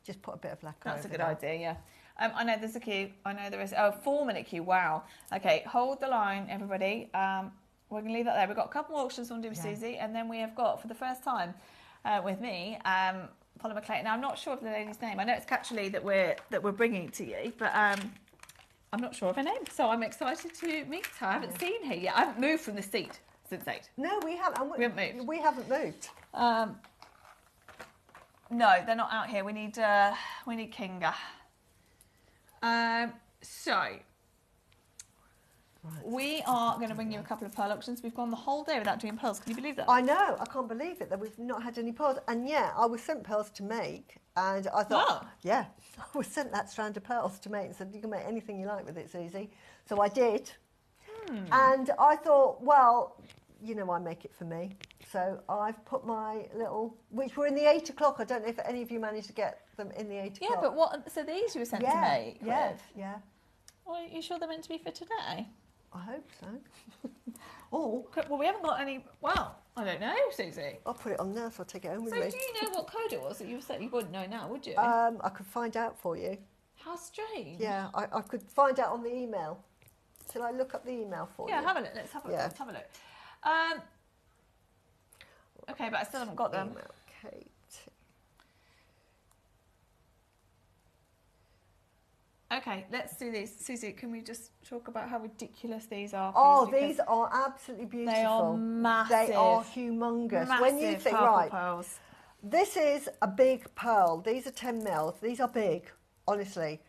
just put a bit of lacquer. That's a good idea. Yeah. I know there's a queue. I know there is. Oh, 4-minute queue. Wow. Okay, hold the line, everybody. We're going to leave that there. We've got a couple more auctions we'll do with Susie, and then we have got, for the first time with me, Polymer Clay. Now, I'm not sure of the lady's name. I know it's Actually that we're bringing to you, but I'm not sure of her name. So I'm excited to meet her. I haven't seen her yet. I haven't moved from the seat since 8. No, we haven't. We haven't moved. We haven't moved. No, they're not out here. We need Kinga. We are going to bring you a couple of pearl auctions. We've gone the whole day without doing pearls. Can you believe that? I know. I can't believe it that we've not had any pearls. And yeah, I was sent pearls to make, and I thought, yeah, I was sent that strand of pearls to make, and said you can make anything you like with it, Susie. So I did, and I thought, well, you know, I make it for me. So I've put my little, which were in the 8 o'clock. I don't know if any of you managed to get them in the 8 o'clock. Yeah, but what? So these you were sent to make? Yeah, with? yeah. Well, are you sure they're meant to be for today? I hope so. Oh, well, we haven't got any. Well, I don't know, Susie. I'll put it on there, so I'll take it home with So, me. do you know what code it was that you said you wouldn't know now, would you? I could find out for you. How strange. Yeah, I could find out on the email. Shall I look up the email for you? Yeah, have a look. Let's have a look. Yeah. Let's have a look. Okay, but I still haven't got them. Email Kate. Okay, let's do these. Susie, can we just talk about how ridiculous these are? Oh, please? these are absolutely beautiful. They are massive. They are humongous. Massive When you think, purple right, pearls. this is a big pearl. These are 10 mils. These are big, honestly.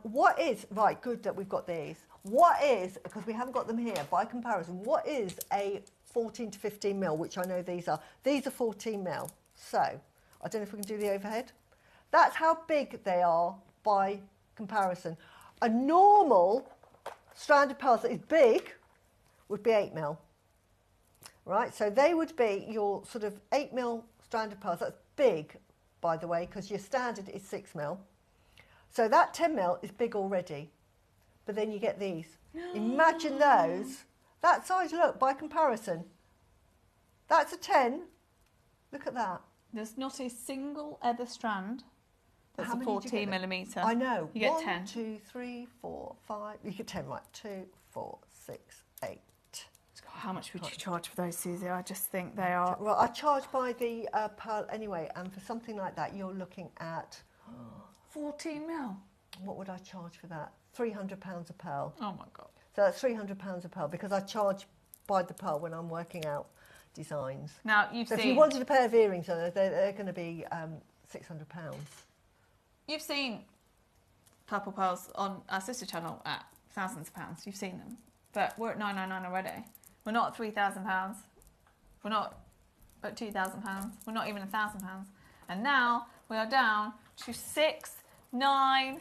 What is, right, good that we've got these. What is, because we haven't got them here, by comparison, what is a 14 to 15 mil, which I know these are? These are 14 mil. So, I don't know if we can do the overhead. That's how big they are by comparison. A normal strand of pearls that is big would be 8 mil. Right, so they would be your sort of 8 mil strand of pearls. That's big, by the way, because your standard is 6 mil. So that 10 mil is big already. But then you get these. Imagine those. That size, look, by comparison. That's a 10. Look at that. There's not a single other strand that's How a many do you 14 get? millimetre. I know. You get 1, 10. 2, 3, 4, 5. You get 10, right. 2, 4, 6, 8. How much would you charge for those, Susie? I just think they are... Well, I charge by the pearl anyway, and for something like that, you're looking at... 14 mil? What would I charge for that? £300 a pearl. Oh, my God. So that's £300 a pearl, because I charge by the pearl when I'm working out designs. Now, you've So seen... if you wanted a pair of earrings, they're going to be £600. You've seen purple pearls on our sister channel at thousands of pounds. You've seen them. But we're at £999 already. We're not at £3,000. We're not at £2,000. We're not even £1,000. And now we are down to £699.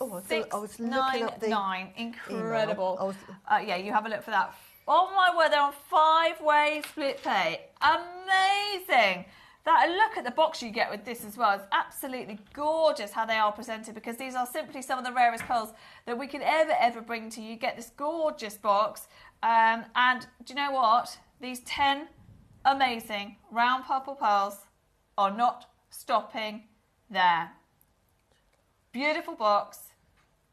Oh, I was looking up the £699. Incredible. Email. Yeah, you have a look for that. Oh my word, they're on 5-way split pay. Amazing. Look at the box you get with this as well. It's absolutely gorgeous how they are presented, because these are simply some of the rarest pearls that we could ever bring to you. You get this gorgeous box. And do you know what? These 10 amazing round purple pearls are not stopping there. Beautiful box.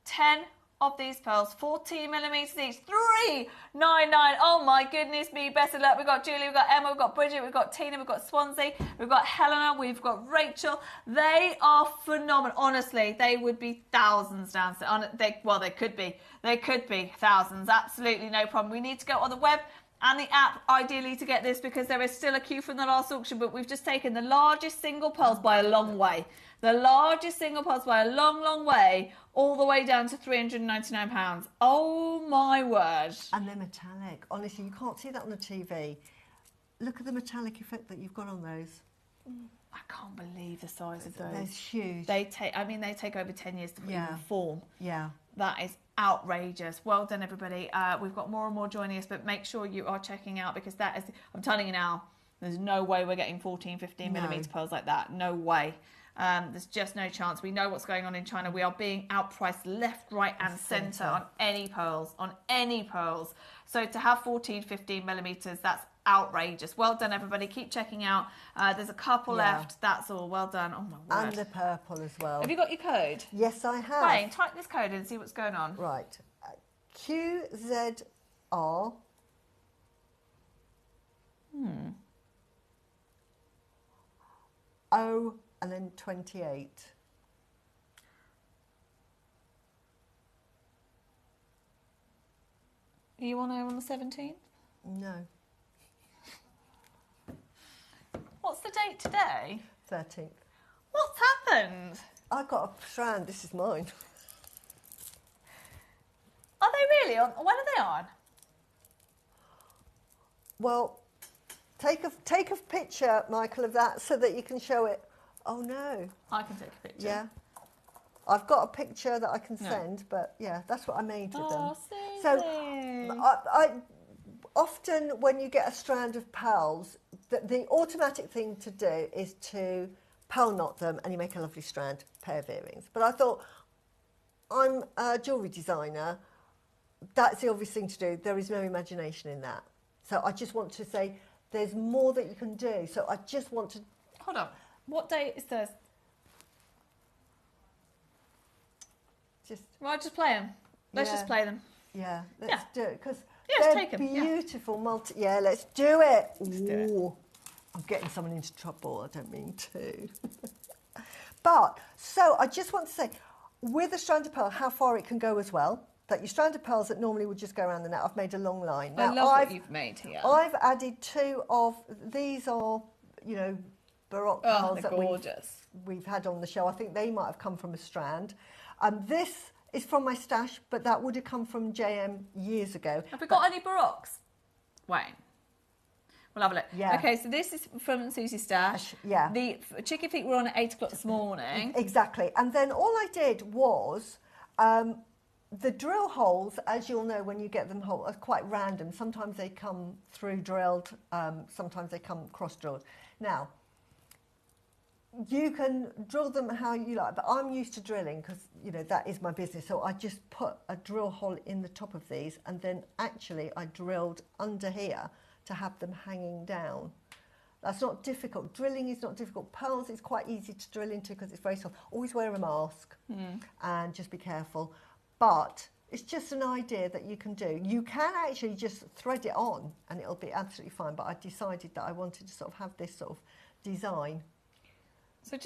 10 of these pearls, 14 millimetres each, $399. Oh my goodness me, best of luck. We've got Julie, we've got Emma, we've got Bridget, we've got Tina, we've got Swansea, we've got Helena, we've got Rachel. They are phenomenal. Honestly, they would be thousands downstairs. They could be. They could be thousands. Absolutely no problem. We need to go on the web and the app, ideally, to get this, because there is still a queue from the last auction, but we've just taken the largest single pearls by a long way. The largest single pearls by a long way, all the way down to £399. Oh, my word. And they're metallic. Honestly, you can't see that on the TV. Look at the metallic effect that you've got on those. I can't believe the size of those. They're huge. They take over 10 years to put in form. Yeah. That is outrageous. Well done, everybody. We've got more and more joining us, but make sure you are checking out, because that is, I'm telling you now, there's no way we're getting 14, 15 millimetre pearls like that. No way. There's just no chance. We know what's going on in China. We are being outpriced left, right and centre on any pearls, So to have 14, 15 millimetres, that's outrageous. Well done, everybody. Keep checking out. There's a couple left. That's all. Well done. Oh, my word. And the purple as well. Have you got your code? Yes, I have. Wayne, type this code in and see what's going on. Right. QZR. O and then 28. Are you on air on the 17th? No. What's the date today? 13th. What's happened? I got a strand. This is mine. Are they really on? When are they on? Well, take a picture, Michael, of that so that you can show it. Oh, no. I can take a picture. Yeah. I've got a picture that I can send, but yeah, that's what I made with them. Susie. So I often when you get a strand of pearls, the automatic thing to do is to pearl knot them and you make a lovely strand, pair of earrings. But I thought, I'm a jewellery designer, that's the obvious thing to do. There is no imagination in that. So I just want to say there's more that you can do. So I just want to... Hold on. What date is Thursday? Just play them. Let's just play them. Yeah, let's do it, because let's they're take 'em, beautiful let's do it. Let's do it. I'm getting someone into trouble, I don't mean to. But, so I just want to say, with a strand of pearl, how far it can go as well. That your strand of pearls that normally would just go around the net, I've made a long line. Now, I love what you've made here. I've added two of, these are, Baroque pearls that we've had on the show. I think they might have come from a strand. This is from my stash, but that would have come from JM years ago. Have we got any Baroques? Wayne. We'll have a look. Yeah. Okay, so this is from Susie's stash. Yeah. The chicken feet were on at 8 o'clock this morning. Exactly. And then all I did was... the drill holes, as you'll know when you get them whole, are quite random. Sometimes they come through drilled, sometimes they come cross-drilled. Now, you can drill them how you like, but I'm used to drilling because, that is my business. So I just put a drill hole in the top of these, and then actually I drilled under here to have them hanging down. That's not difficult. Drilling is not difficult. Pearls is quite easy to drill into because it's very soft. Always wear a mask and just be careful. But it's just an idea that you can do. You can actually just thread it on and it'll be absolutely fine. But I decided that I wanted to sort of have this sort of design. So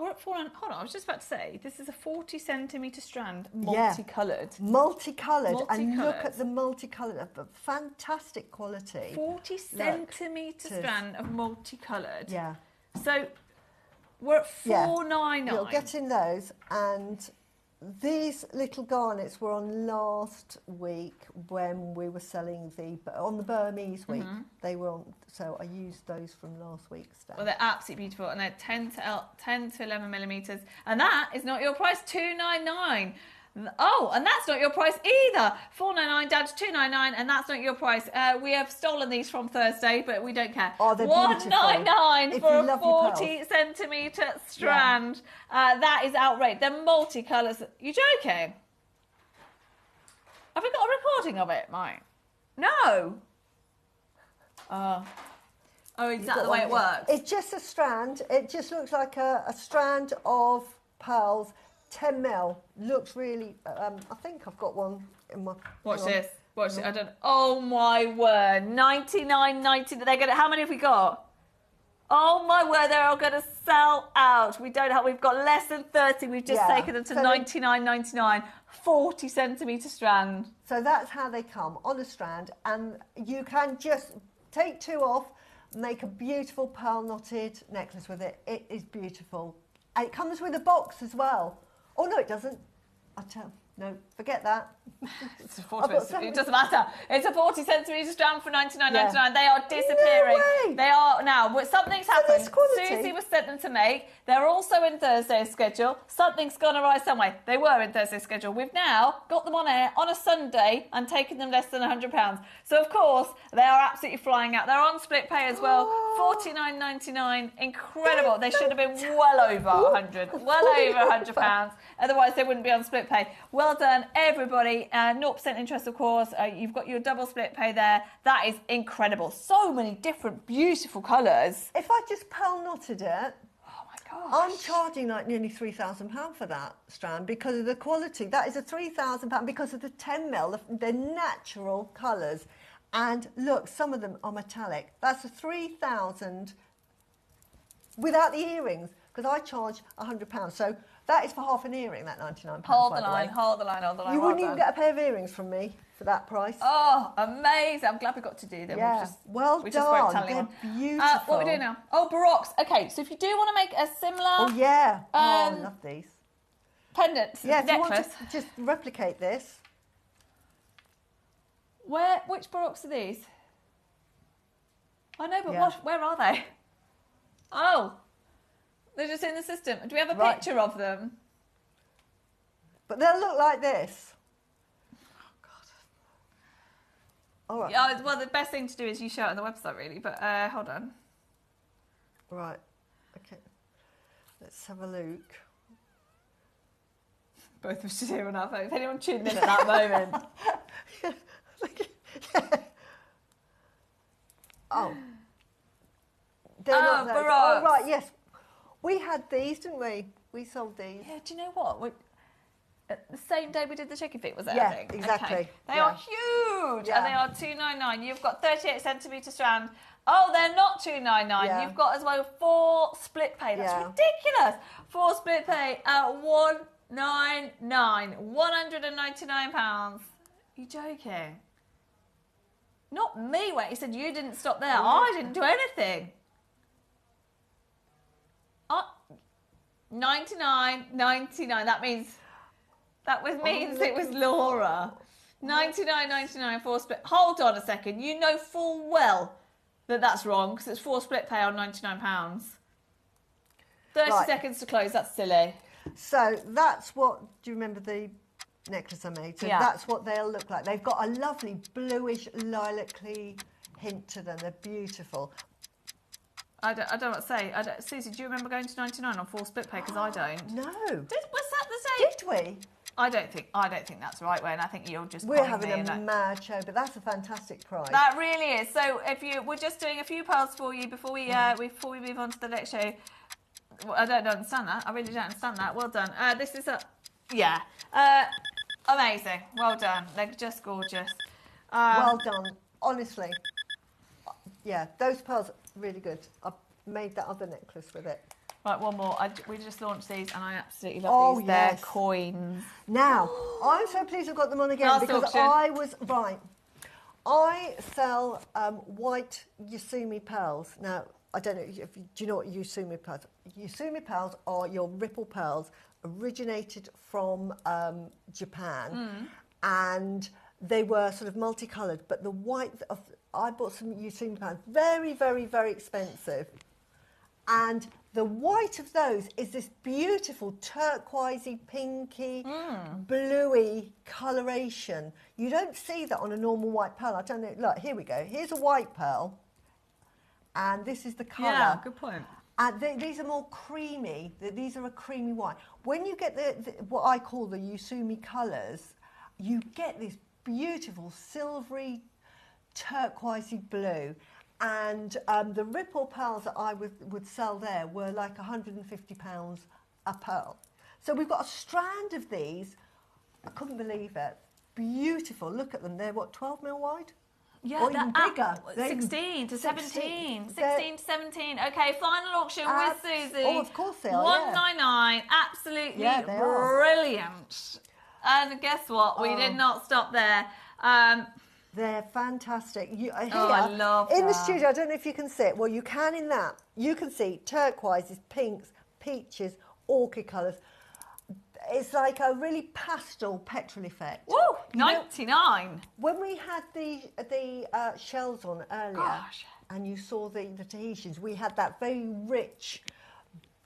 we're at 4. Hold on, I was just about to say, this is a 40 centimetre strand, multicoloured. Yeah. Multicoloured. And look at the multicoloured, fantastic quality. 40 centimetre strand of multicoloured. Yeah. So we're at $4.99. You're getting those, and these little garnets were on last week when we were selling on the Burmese week. They were on, so I used those from last week's stuff. Well, they're absolutely beautiful, and they're 10 to 11 millimetres, and that is not your price. $2.99. Oh, and that's not your price either. $4.99 down to $2.99, and that's not your price. We have stolen these from Thursday, but we don't care. Oh, they're beautiful. $1.99 for a 40 centimetre strand. That is outrageous. They're multicolours. You joking? Have we got a recording of it, Mike? No. Oh, is that the way it works? It's just a strand. It just looks like a strand of pearls. 10 mil looks really. I think I've got one in my. Watch this. Watch it. I don't. Oh my word! $99.90. They're gonna. How many have we got? Oh my word! They're all gonna sell out. We don't have. We've got less than 30. We've just taken them to $99.99. 40 centimetre strand. So that's how they come on a strand, and you can just take 2 off, make a beautiful pearl knotted necklace with it. It is beautiful, and it comes with a box as well. Oh, no, it doesn't. No, forget that. It's it doesn't matter. It's a 40 centimetre strand for $99.99. They are disappearing. No way. They are now. Something's happened. This quality. sent them to make. They're also in Thursday's schedule. Something's gone awry somewhere. They were in Thursday's schedule. We've now got them on air on a Sunday and taken them less than £100. So, of course, they are absolutely flying out. They're on split pay as well. $49.99. Incredible. They should have been well over 100. Well over £100. Otherwise, they wouldn't be on split pay. Well done, everybody. 0% interest, of course. You've got your double split pay there. That is incredible. So many different, beautiful colours. If I just pearl knotted it, Oh my gosh. I'm charging like nearly £3,000 for that strand because of the quality. That is a £3,000 because of the 10mm, the natural colours. And look, some of them are metallic. That's a £3,000 without the earrings because I charge £100. So that is for half an earring, that £99. Hold the line, hold the line, hold the line. You wouldn't even get a pair of earrings from me for that price. Oh, amazing. I'm glad we got to do them. Yeah, well we just won't done. tell anyone. They're beautiful. What are we doing now? Oh, baroques. Okay, so if you do want to make a similar... Oh, yeah. I love these. Pendant, yeah, necklace. If you want to just replicate this. Which baroques are these? I know, but Yeah. where are they? Oh, they're just in the system. Do we have a Right. picture of them? But they'll look like this. All right. Yeah, well, the best thing to do is you show it on the website, really. But hold on. Right. Okay. Let's have a look. Both of us should hear on our phone. If anyone tuned in at that moment. Yeah. Oh. They're Oh, not those. baroques. Oh, right, yes. We had these, didn't we? We sold these. Yeah, do you know what? The same day we did the chicken feet, was it? Yeah, I think? exactly. Okay. They Yeah. are huge, Yeah. and they are $2.99. You've got 38 centimetre strand. Oh, they're not $2.99. Yeah. You've got as well 4 split pay. That's Yeah. ridiculous. 4 split pay at $199. £199. You joking? Not me. Wait, you said you didn't stop there. I didn't do anything. 99.99. That means it was Laura. 99.99 4 split. Hold on a second. You know full well that that's wrong because it's 4 split pay on £99. 30 Right. seconds to close. That's silly. So that's what, do you remember the necklace I made? So Yeah. that's what they'll look like. They've got a lovely bluish lilac-y hint to them. They're beautiful. I don't know what to say. Susie, do you remember going to 99 on 4 split pay? Because I don't. No. Was that the same? Did we? I don't think that's right, Wayne. I think you're just. We're calling having me a and mad show, but that's a fantastic price. that really is. So we're just doing a few pearls for you before we move on to the next show. Well, I don't understand that. I really don't understand that. Well done. This is amazing. Well done. They're just gorgeous. Well done. Honestly. Yeah, those pearls are really good. I made that other necklace with it. Right, one more. We just launched these, and I absolutely love these. They're yes. coins. Now, I'm so pleased I've got them on again Last because auction. I sell white Yasumi pearls. Now, I don't know do you know what Yasumi pearls are? Yasumi pearls are your ripple pearls, originated from Japan, and they were sort of multicoloured. But the white I bought some Yasumi pearls, very, very, very expensive, and the white of those is this beautiful turquoisey, pinky, bluey coloration. You don't see that on a normal white pearl. I don't know. Look, here we go. Here's a white pearl, and this is the colour. Yeah, good point. And these are more creamy. These are a creamy white. When you get the what I call the Yasumi colours, you get this beautiful silvery, turquoisey blue. And the ripple pearls that I would sell there were like £150 a pearl. So we've got a strand of these. I couldn't believe it. Beautiful. Look at them. They're, what, 12mm wide? Yeah, or even bigger. They're 16 to 17. 16. 16 to 17. Okay, final auction with Susie. Oh, of course they are, yeah. $199. Absolutely Yeah, they are. brilliant. And guess what? We did not stop there. They're fantastic. Here, I love in the that. studio, I don't know if you can see it. Well, you can in that. You can see turquoises, pinks, peaches, orchid colours. It's like a really pastel petrol effect. Woo! 99. When we had the shells on earlier, Gosh. and you saw the Tahitians, we had that very rich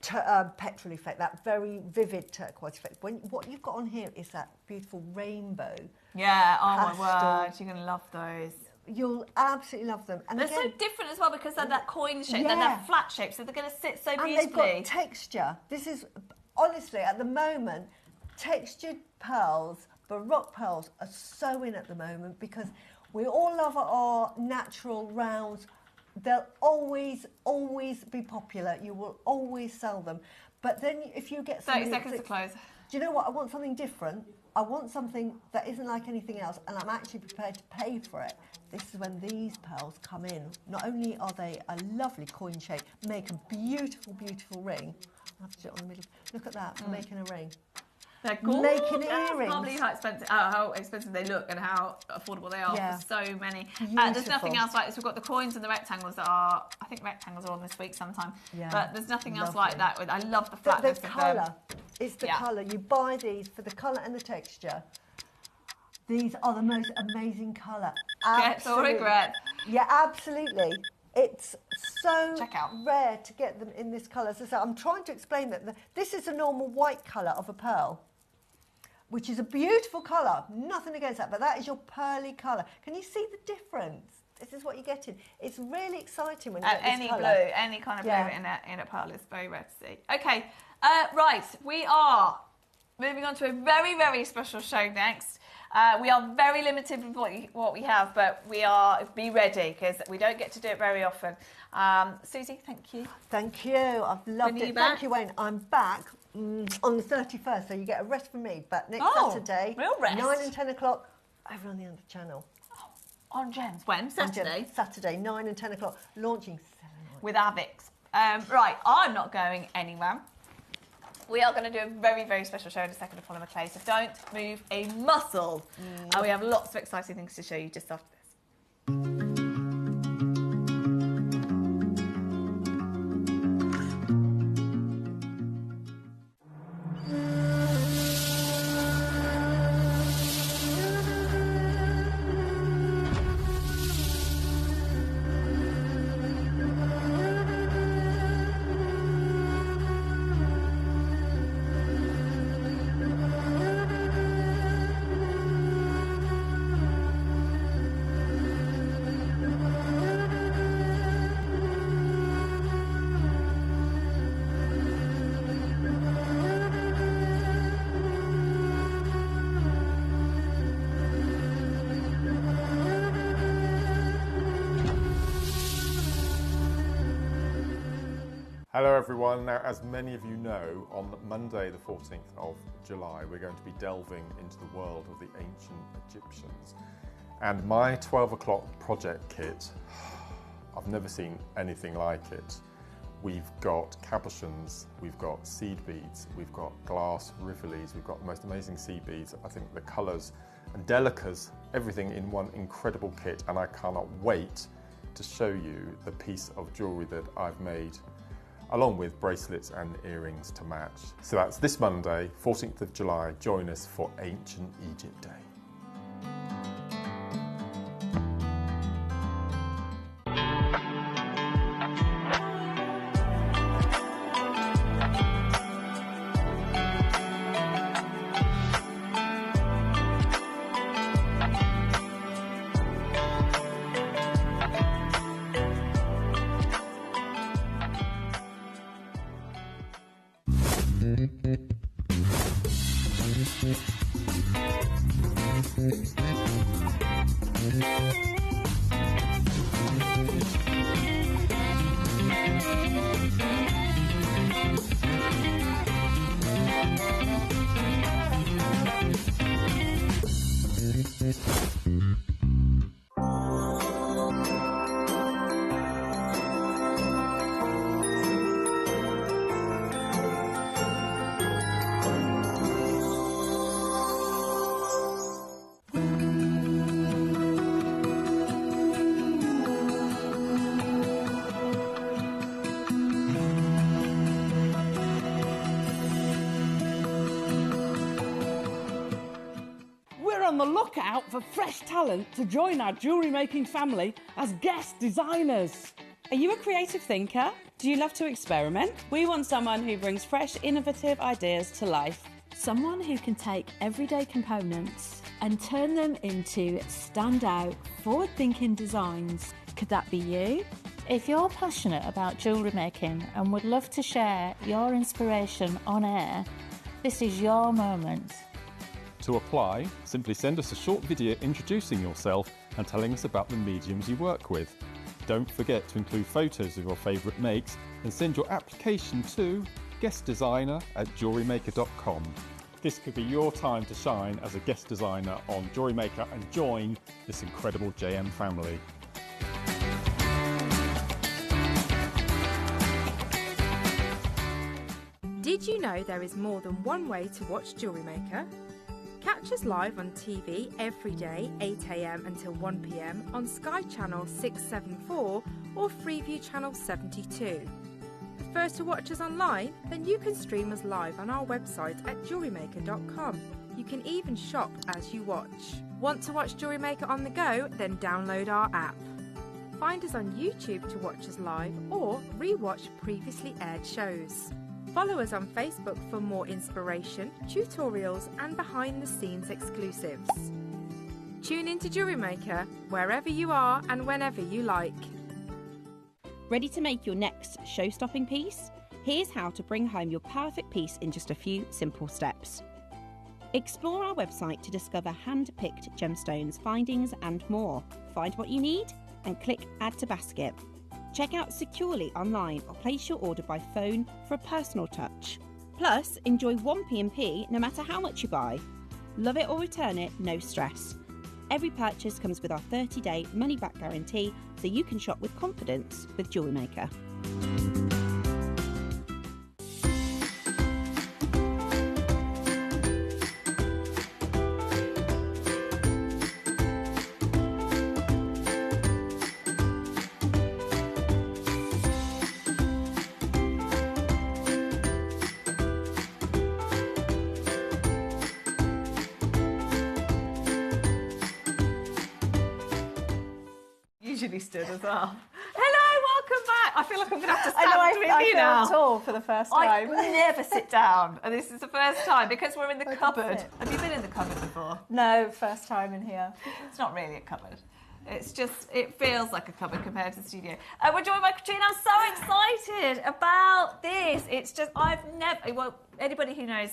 petrol effect, that very vivid turquoise effect. What you've got on here is that beautiful rainbow. Yeah, oh pastel. my word, you're going to love those. You'll absolutely love them. And They're again, so different as well because they're that coin shape, Yeah. they're that flat shape, so they're going to sit so and beautifully. they've got texture. This is, honestly, at the moment, textured pearls, Baroque pearls are so in at the moment because we all love our natural rounds. They'll always be popular. You will always sell them. But then if you get 30 seconds to close. Do you know what? I want something different. I want something that isn't like anything else, and I'm actually prepared to pay for it. This is when these pearls come in. Not only are they a lovely coin shape, make a beautiful, beautiful ring. I'll have to do it on the middle. Look at that, for making a ring. They're gorgeous. Making I can't earrings. believe how expensive they look and how affordable they are Yeah. for so many. Beautiful. There's nothing else like this. We've got the coins and the rectangles that are, I think rectangles are on this week sometime. Yeah. But there's nothing else Lovely. like that. I love the The flatness of them. colour. It's the Yeah. colour. You buy these for the colour and the texture. These are the most amazing colour. Gets or Absolutely. regret. Yeah, absolutely. It's so Check out. rare to get them in this colour. So I'm trying to explain that this is a normal white colour of a pearl, which is a beautiful colour. Nothing against that, but that is your pearly colour. Can you see the difference? This is what you're getting. It's really exciting when you get this Any colour. blue, any kind of Yeah. blue in a pearl is very rare to see. Okay, right, we are moving on to a very, very special show next. We are very limited with what we have, but be ready because we don't get to do it very often. Susie, thank you. Thank you. I've loved When are you it. back? Thank you, Wayne. I'm back on the 31st, so you get a rest from me. But next Saturday, real rest. 9 and 10 o'clock, over on the other channel. On Gems. When? Saturday? Saturday, 9 and 10 o'clock, launching 7 on. With Avix. Right, I'm not going anywhere. We are going to do a very, very special show in a second of Polymer Clay, so don't move a muscle. We have lots of exciting things to show you just after this. Hello everyone. Now, as many of you know, on Monday the 14th of July we're going to be delving into the world of the ancient Egyptians. And my 12 o'clock project kit, I've never seen anything like it. We've got cabochons, we've got seed beads, we've got glass rivules, we've got the most amazing seed beads. I think the colours and delicas, everything in one incredible kit, and I cannot wait to show you the piece of jewellery that I've made, along with bracelets and earrings to match. So that's this Monday, 14th of July. Join us for Ancient Egypt Day. On the lookout for fresh talent to join our jewellery making family as guest designers. Are you a creative thinker? Do you love to experiment? We want someone who brings fresh, innovative ideas to life. Someone who can take everyday components and turn them into standout, forward-thinking designs. Could that be you? If you're passionate about jewellery making and would love to share your inspiration on air, this is your moment. To apply, simply send us a short video introducing yourself and telling us about the mediums you work with. Don't forget to include photos of your favourite makes and send your application to guestdesigner@jewellerymaker.com. This could be your time to shine as a guest designer on JewelleryMaker and join this incredible JM family. Did you know there is more than one way to watch JewelleryMaker? Catch us live on TV every day, 8 AM until 1 PM on Sky Channel 674 or Freeview Channel 72. Prefer to watch us online? Then you can stream us live on our website at JewelleryMaker.com. You can even shop as you watch. Want to watch JewelleryMaker on the go? Then download our app. Find us on YouTube to watch us live or re-watch previously aired shows. Follow us on Facebook for more inspiration, tutorials and behind-the-scenes exclusives. Tune in to JewelleryMaker wherever you are and whenever you like. Ready to make your next show-stopping piece? Here's how to bring home your perfect piece in just a few simple steps. Explore our website to discover hand-picked gemstones, findings and more. Find what you need and click Add to Basket. Check out securely online or place your order by phone for a personal touch. Plus, enjoy 1P&P no matter how much you buy. Love it or return it, no stress. Every purchase comes with our 30-day money-back guarantee, so you can shop with confidence with JewelleryMaker. Usually stood as well. Hello, welcome back. I feel like I'm going to have to stand I with you now. feel tall for the first I time. never sit down, and this is the first time because we're in the I can cupboard. sit. Have you been in the cupboard before? No, first time in here. It's not really a cupboard. It's just, it feels like a cupboard compared to the studio. We're joined by Katrina. I'm so excited about this. It's just, well, anybody who knows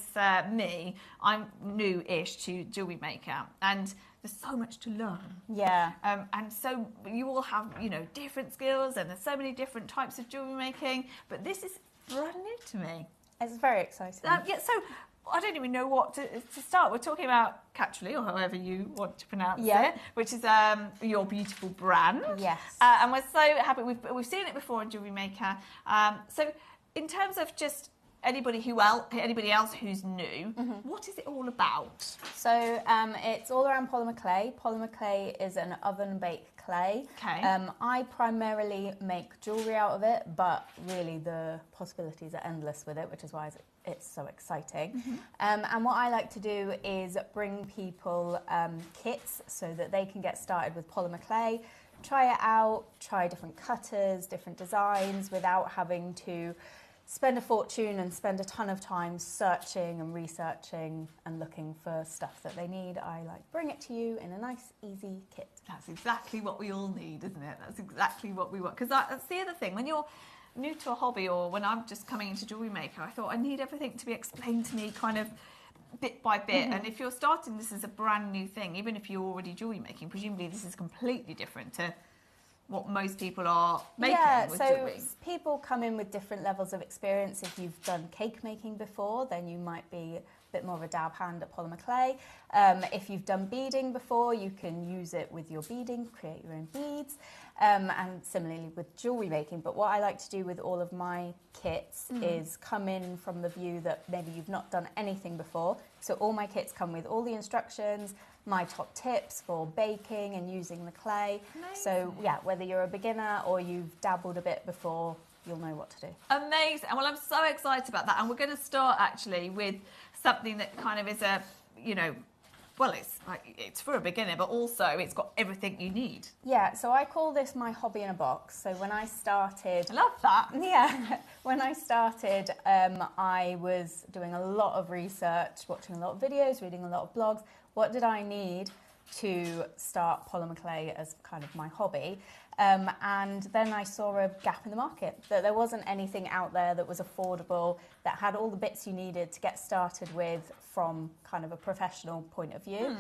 me, I'm new-ish to JewelleryMaker, and there's so much to learn. Yeah. And so you all have, different skills, and there's so many different types of jewellery making, but this is brand new to me. It's very exciting. So I don't even know what to start. We're talking about Cashmere, or however you want to pronounce it, which is your beautiful brand. Yes. And we're so happy. We've seen it before in JewelleryMaker. So in terms of just anybody else who's new, what is it all about? So it's all around polymer clay. Polymer clay is an oven-baked clay. Okay. I primarily make jewellery out of it, but really the possibilities are endless with it, which is why it's so exciting. And what I like to do is bring people kits so that they can get started with polymer clay, try it out, try different cutters, different designs without having to spend a fortune and spend a ton of time searching and researching and looking for stuff that they need. I bring it to you in a nice, easy kit. That's exactly what we all need, isn't it? That's exactly what we want. Because that's the other thing. When you're new to a hobby, or when I'm just coming into JewelleryMaker, I thought I need everything to be explained to me kind of bit by bit. And if you're starting this as a brand new thing, even if you're already jewellery making, presumably this is completely different to what most people are making with jewellery. People come in with different levels of experience. If you've done cake making before, then you might be a bit more of a dab hand at polymer clay. If you've done beading before, you can use it with your beading, create your own beads, and similarly with jewellery making. But what I like to do with all of my kits is come in from the view that maybe you've not done anything before. So all my kits come with all the instructions, my top tips for baking and using the clay. Amazing. So yeah, whether you're a beginner or you've dabbled a bit before, you'll know what to do. Amazing. Well, I'm so excited about that. And we're going to start actually with something that kind of is a, well, it's for a beginner, but also it's got everything you need. Yeah, so I call this my hobby in a box. So when I started... I love that. Yeah, when I started, I was doing a lot of research, watching a lot of videos, reading a lot of blogs. What did I need to start polymer clay as kind of my hobby? And then I saw a gap in the market, that there wasn't anything out there that was affordable, that had all the bits you needed to get started with from kind of a professional point of view.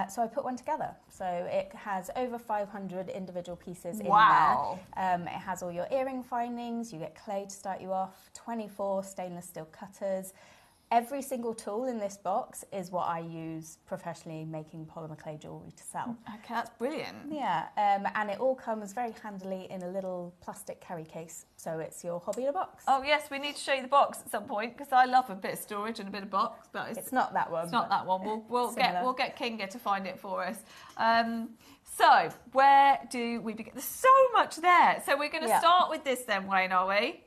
So I put one together. So it has over 500 individual pieces in there. It has all your earring findings, you get clay to start you off, 24 stainless steel cutters. Every single tool in this box is what I use professionally making polymer clay jewellery to sell. Okay, that's brilliant. Yeah, and it all comes very handily in a little plastic carry case, so it's your hobby in a box. Oh yes, we need to show you the box at some point because I love a bit of storage and a bit of box, but it's not that one. It's not that one. We'll get Kinga to find it for us. So where do we begin? There's so much there. So we're going to start with this then, Wayne, are we?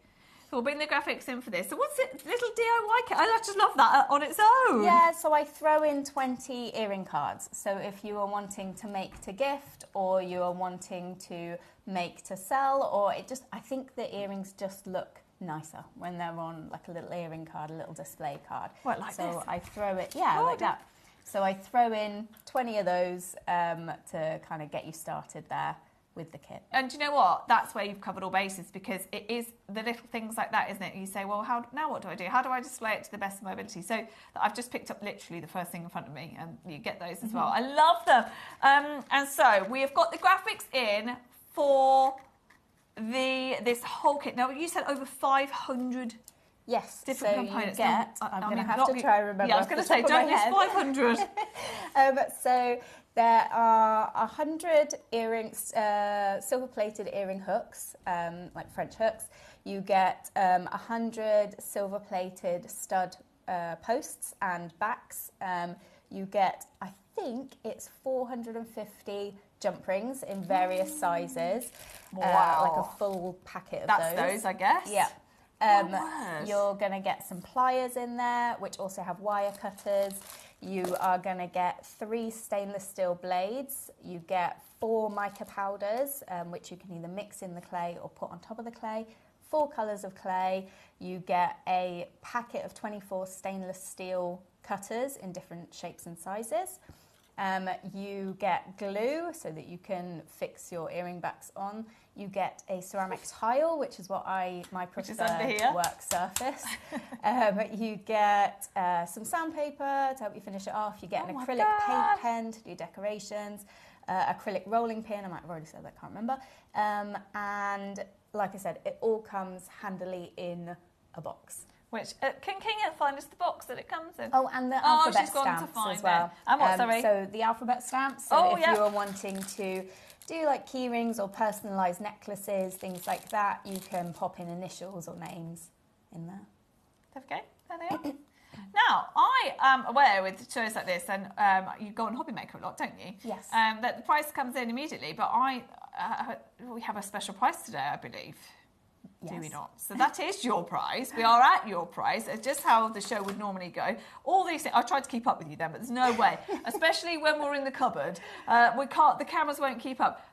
So we'll bring the graphics in for this. So what's it? Little DIY kit. I just love that on its own. Yeah, so I throw in 20 earring cards. So if you are wanting to make to gift or you are wanting to make to sell, or I think the earrings just look nicer when they're on like a little earring card, a little display card. What, like so this? I throw it, like that. So I throw in 20 of those to kind of get you started there with the kit. And do you know what? That's where you've covered all bases, because it is the little things like that, isn't it? You say, well, now what do I do? How do I display it to the best of my ability? So I've just picked up literally the first thing in front of me, and you get those as well. I love them. And so we have got the graphics in for this whole kit. Now, you said over 500 different components. I'm going to have to try and remember. Yeah, I was going to say, don't use 500. So there are 100 earrings, silver-plated earring hooks, like French hooks. You get 100 silver-plated stud posts and backs. You get, I think it's 450 jump rings in various sizes. Wow. Like a full packet of That's those, I guess. Yeah. You're going to get some pliers in there, which also have wire cutters. You are going to get 3 stainless steel blades. You get 4 mica powders, which you can either mix in the clay or put on top of the clay. 4 colours of clay. You get a packet of 24 stainless steel cutters in different shapes and sizes. You get glue so that you can fix your earring backs on. You get a ceramic tile, which is my preferred work surface. You get some sandpaper to help you finish it off. You get an acrylic paint pen to do decorations, acrylic rolling pin. I might have already said that, can't remember. And like I said, it all comes handily in a box. Which, can Kinga find us the box that it comes in? Oh, and the alphabet she's gone stamps to find as well. It. And what, sorry? So the alphabet stamps. So if you are wanting to do like key rings or personalised necklaces, things like that, you can pop in initials or names in there. Okay, there they are. Now, I am aware with shows like this, and you go on HobbyMaker a lot, don't you? Yes. That the price comes in immediately, but we have a special price today, I believe. Yes. Do we not? So that is your price. We are at your price. It's just how the show would normally go. All these things, I tried to keep up with you then, but there's no way. Especially when we're in the cupboard, we can't. The cameras won't keep up.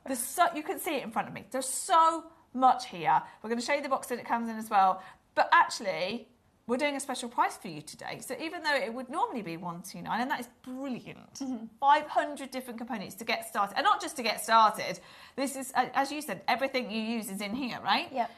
You can see it in front of me. There's so much here. We're going to show you the box that it comes in as well. But actually, we're doing a special price for you today. So even though it would normally be $129, and that is brilliant. 500 different components to get started. And not just to get started. This is, as you said, everything you use is in here, right? Yep.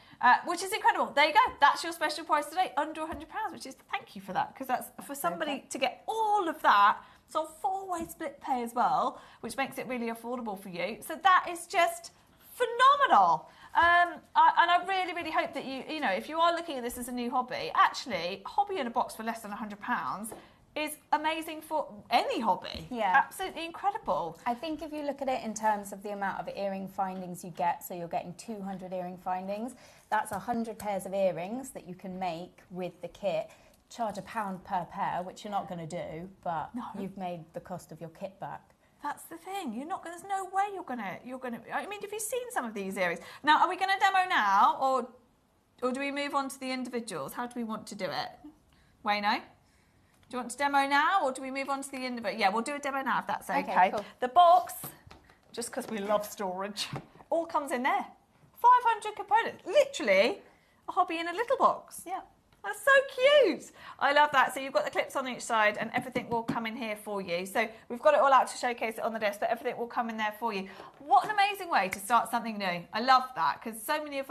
Which is incredible. There you go. That's your special price today, under £100, which is, thank you for that, because that's for somebody to get all of that. It's on 4-way split pay as well, which makes it really affordable for you. So that is just phenomenal. And I really, really hope that you know, if you are looking at this as a new hobby, actually, a hobby in a box for less than £100 is amazing for any hobby. Yeah. Absolutely incredible. I think if you look at it in terms of the amount of earring findings you get, so you're getting 200 earring findings, that's 100 pairs of earrings that you can make with the kit. Charge £1 per pair, which you're not going to do, but you've made the cost of your kit back. That's the thing. You're not. There's no way you're gonna. I mean, have you seen some of these earrings? Now, are we going to demo now, or do we move on to the individuals? How do we want to do it? Wayno? Do you want to demo now, or do we move on to the individual? Yeah, we'll do a demo now if that's okay. Okay, cool. The box, just because we love storage, all comes in there. 500 components, literally a hobby in a little box. Yeah. That's so cute. I love that. So you've got the clips on each side and everything will come in here for you. So we've got it all out to showcase it on the desk, but everything will come in there for you. What an amazing way to start something new. I love that because so many of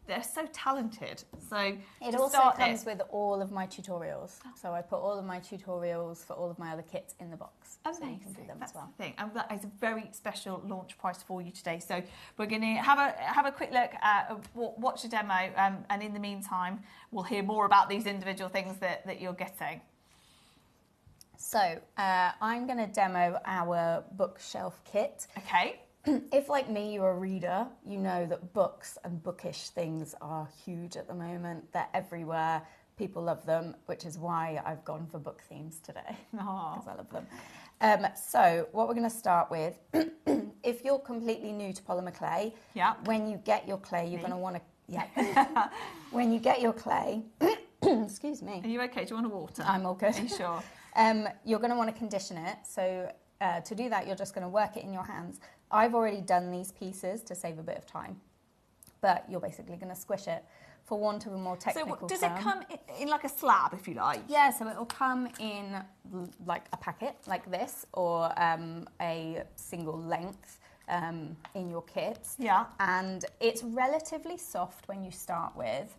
they're so talented. So it also comes with all of my tutorials. So I put all of my tutorials for all of my other kits in the box. Amazing. So you can do them as well. Thing. And that is a very special launch price for you today. So we're going to have a quick look at watch a demo, and in the meantime, we'll hear more about these individual things that you're getting. So I'm going to demo our bookshelf kit. Okay. If, like me, you're a reader, you know that books and bookish things are huge at the moment. They're everywhere. People love them, which is why I've gone for book themes today, because I love them. So what we're going to start with, if you're completely new to polymer clay, when you get your clay, you're going to want to, when you get your clay, excuse me. Are you okay? Do you want a water? I'm all good. Are you sure? You're going to want to condition it. So to do that, you're just going to work it in your hands. I've already done these pieces to save a bit of time, but you're basically going to squish it for want of a more technical term. So does it come in like a slab, if you like? Yeah, so it will come in like a packet like this, or a single length in your kits. Yeah. And it's relatively soft when you start with.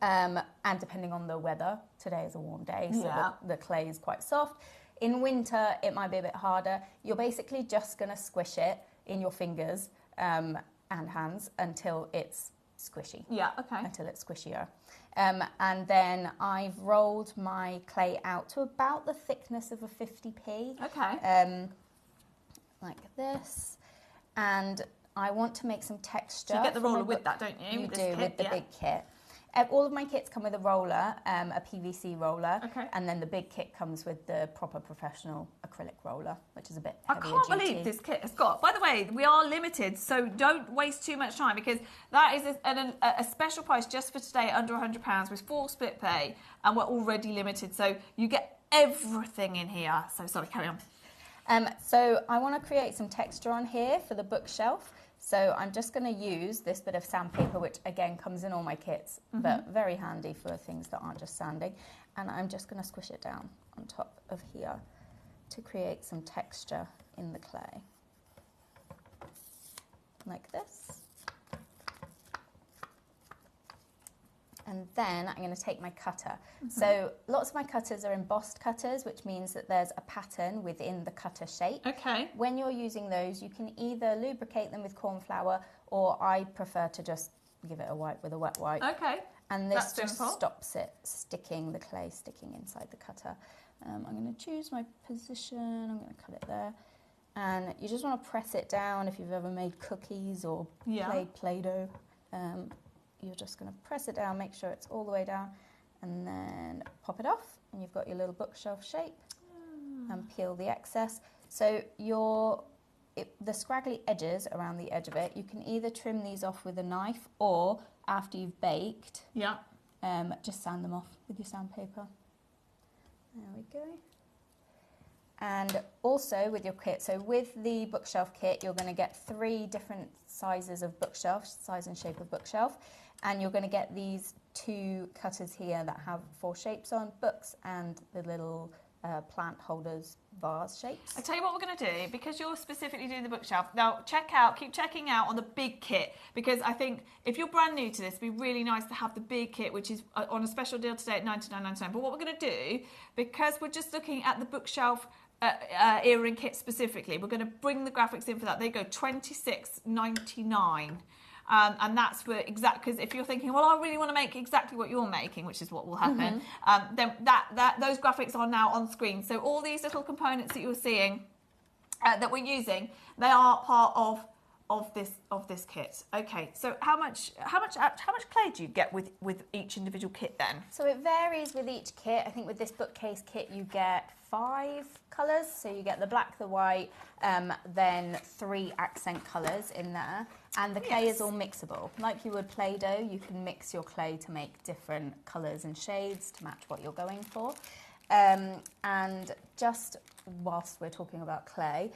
And depending on the weather, today is a warm day, so the clay is quite soft. In winter, it might be a bit harder. You're basically just going to squish it in your fingers and hands until it's squishy. Yeah, okay. Until it's squishier. And then I've rolled my clay out to about the thickness of a 50p. Okay. Like this. And I want to make some texture. So you get the roller with that, don't you? You do, with the big kit. All of my kits come with a roller, a PVC roller, and then the big kit comes with the proper professional acrylic roller, which is a bit heavier duty. I can't believe this kit has got. By the way, we are limited, so don't waste too much time, because that is a special price just for today, under £100 with 4 split pay, and we're already limited, so you get everything in here. So sorry, carry on. So I want to create some texture on here for the bookshelf. So I'm just going to use this bit of sandpaper, which again comes in all my kits, but very handy for things that aren't just sanding. And I'm just going to squish it down on top of here to create some texture in the clay. Like this. And then I'm going to take my cutter. So lots of my cutters are embossed cutters, which means that there's a pattern within the cutter shape. Okay. When you're using those, you can either lubricate them with corn flour, or I prefer to just give it a wipe with a wet wipe. Okay. And this just stops it sticking, the clay sticking inside the cutter. I'm going to choose my position. I'm going to cut it there. And you just want to press it down if you've ever made cookies or played Play-Doh. You're just going to press it down, make sure it's all the way down, and then pop it off, and you've got your little bookshelf shape, and peel the excess. So the scraggly edges around the edge of it, you can either trim these off with a knife, or after you've baked, just sand them off with your sandpaper. There we go. And also with your kit, so with the bookshelf kit, you're going to get 3 different sizes of bookshelf, size and shape of bookshelf. And you're going to get these 2 cutters here that have 4 shapes on, books and the little plant holders, vase shapes. I tell you what we're going to do, because you're specifically doing the bookshelf. Now, keep checking out on the big kit, because I think if you're brand new to this, it'd be really nice to have the big kit, which is on a special deal today at $99.99. But what we're going to do, because we're just looking at the bookshelf earring kit specifically, we're going to bring the graphics in for that. They go $26.99. And that's for because if you're thinking, well, I really want to make exactly what you're making, which is what will happen, then those graphics are now on screen. So all these little components that you're seeing that we're using, they are part of this kit. Okay, so how much clay do you get with each individual kit then? So it varies with each kit. I think with this bookcase kit you get 5 colours. So you get the black, the white, then 3 accent colours in there. And the clay is all mixable. Like you would Play-Doh, you can mix your clay to make different colours and shades to match what you're going for. And just whilst we're talking about clay,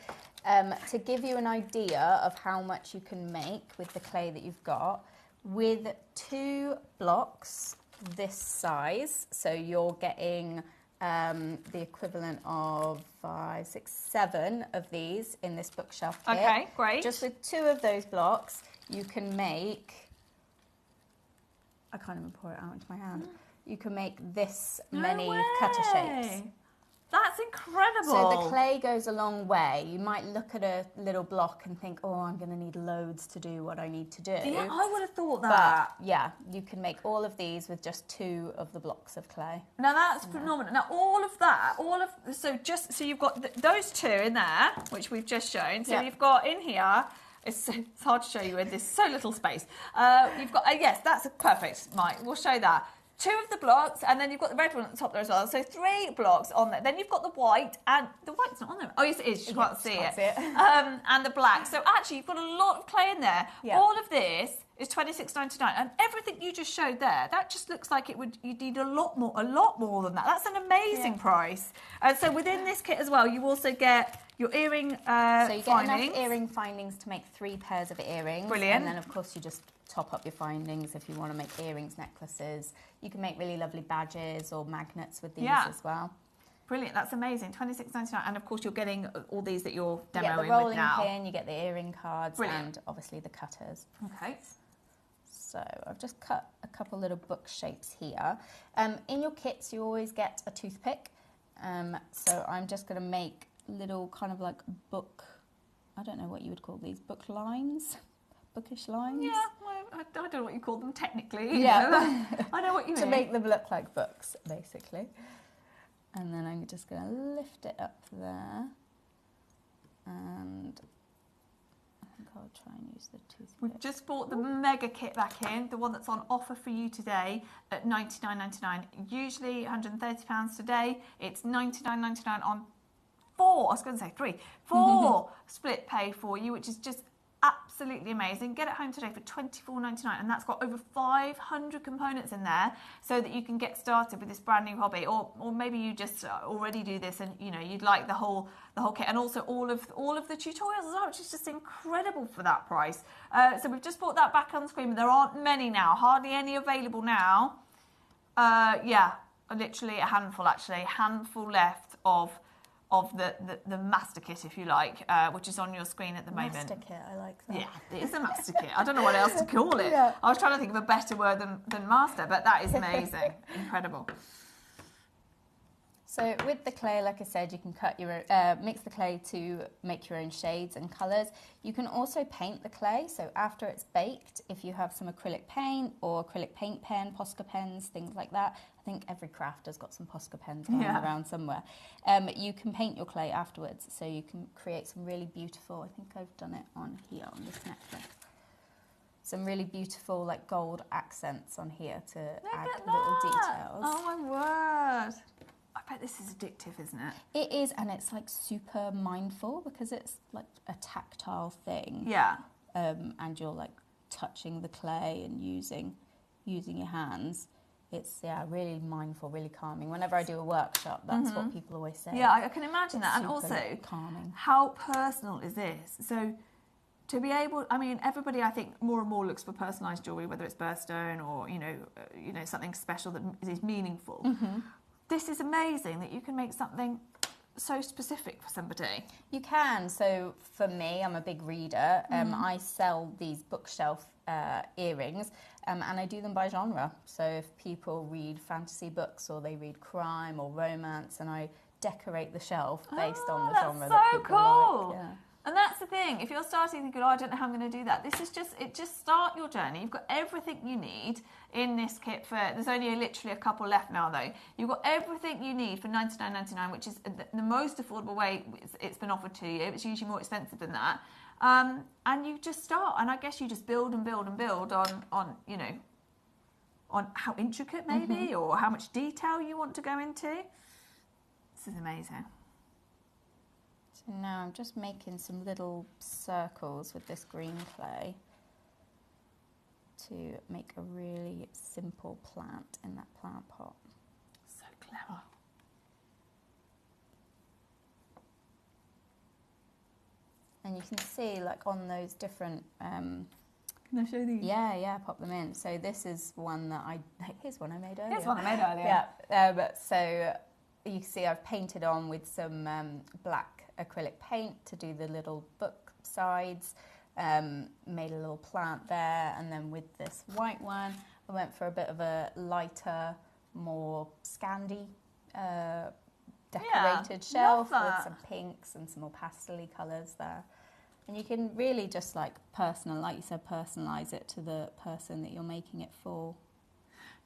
to give you an idea of how much you can make with the clay that you've got, with 2 blocks this size, so you're getting the equivalent of 5, 6, 7 of these in this bookshelf kit. Okay, great. Just with 2 of those blocks, you can make, I can't even pour it out into my hand, you can make this many cutter shapes. That's incredible. So the clay goes a long way. You might look at a little block and think, oh, I'm going to need loads to do what I need to do. Yeah, I would have thought that. But yeah, you can make all of these with just 2 of the blocks of clay. Now that's phenomenal. Now so you've got those 2 in there, which we've just shown. So you've got in here. It's hard to show you in this so little space. You've got yes, that's perfect, Mike. We'll show that. 2 of the blocks, and then you've got the red one at the top there as well. So 3 blocks on there. Then you've got the white, and the white's not on there. Oh, yes, it is. You can't see it. And the black. So actually, you've got a lot of clay in there. Yeah. All of this is $26.99, and everything you just showed there, that just looks like you'd need a lot more than that. That's an amazing price. And so within this kit as well, you also get your earring so you get enough earring findings to make 3 pairs of earrings. Brilliant. And then, of course, you just top up your findings if you want to make earrings, necklaces. You can make really lovely badges or magnets with these as well. Brilliant, that's amazing. $26.99, and of course you're getting all these that you're demoing with now. You get the rolling now. pin, you get the earring cards, and obviously the cutters. Okay. So I've just cut a couple little book shapes here. In your kits, you always get a toothpick. So I'm just going to make little kind of like book, I don't know what you would call these, book lines? Bookish lines? Yeah, I don't know what you call them technically. Yeah. I know what you mean. To make them look like books, basically. And then I'm just going to lift it up there. And I think I'll try and use the toothpick. We've just bought the mega kit back in, the one that's on offer for you today at $99.99. Usually £130 today. It's $99.99 on 4, I was going to say 3, 4 split pay for you, which is just absolutely amazing. Get it home today for $24.99, and that's got over 500 components in there, so that you can get started with this brand new hobby, or maybe you just already do this and you'd like the whole kit, and also all of the tutorials as well, which is just incredible for that price. So we've just brought that back on screen, but there aren't many now, hardly any available now. Literally a handful left of the master kit, if you like, which is on your screen at the moment. Master kit, I like that. Yeah, it is a master kit. I don't know what else to call it. Yeah. I was trying to think of a better word than master, but that is amazing. Incredible. So with the clay, like I said, you can cut your mix the clay to make your own shades and colours. You can also paint the clay. So after it's baked, if you have some acrylic paint or acrylic paint pen, Posca pens, things like that. I think every craft has got some Posca pens lying around somewhere. You can paint your clay afterwards, so you can create some really beautiful, I think I've done it on here, on this necklace. Some really beautiful like gold accents on here to add little details. Oh my word. I bet this is addictive, isn't it? It is, and it's like super mindful because it's like a tactile thing. Yeah. And you're like touching the clay and using your hands. It's really mindful, really calming. Whenever I do a workshop, that's what people always say. Yeah, I can imagine that. And also, calming. How personal is this? So to be able, I mean, everybody, I think, more and more looks for personalised jewellery, whether it's birthstone or something special that is meaningful. This is amazing that you can make something so specific for somebody. You can. So for me, I'm a big reader. I sell these bookshelf earrings, and I do them by genre. So if people read fantasy books or they read crime or romance, and I decorate the shelf based on the genre that people cool. like. Yeah. And that's the thing. If you're starting thinking, I don't know how I'm going to do that, this is just start your journey. You've got everything you need in this kit there's only literally a couple left now though. You've got everything you need for $99.99, which is the most affordable way it's been offered to you. It's usually more expensive than that. And you just start, and I guess you just build and build and build on how intricate maybe, or how much detail you want to go into. This is amazing. So now I'm just making some little circles with this green clay to make a really simple plant in that plant pot. So clever. you can see like on those different. Can I show these? Yeah, pop them in. So this is one that here's one I made earlier. Here's one I made earlier. Yeah. So you can see I've painted on with some black acrylic paint to do the little book sides. Made a little plant there, and then with this white one, I went for a bit of a lighter, more Scandi decorated shelf with some pinks and some more pastel-y colours there. And you can really just like personalise it to the person that you're making it for.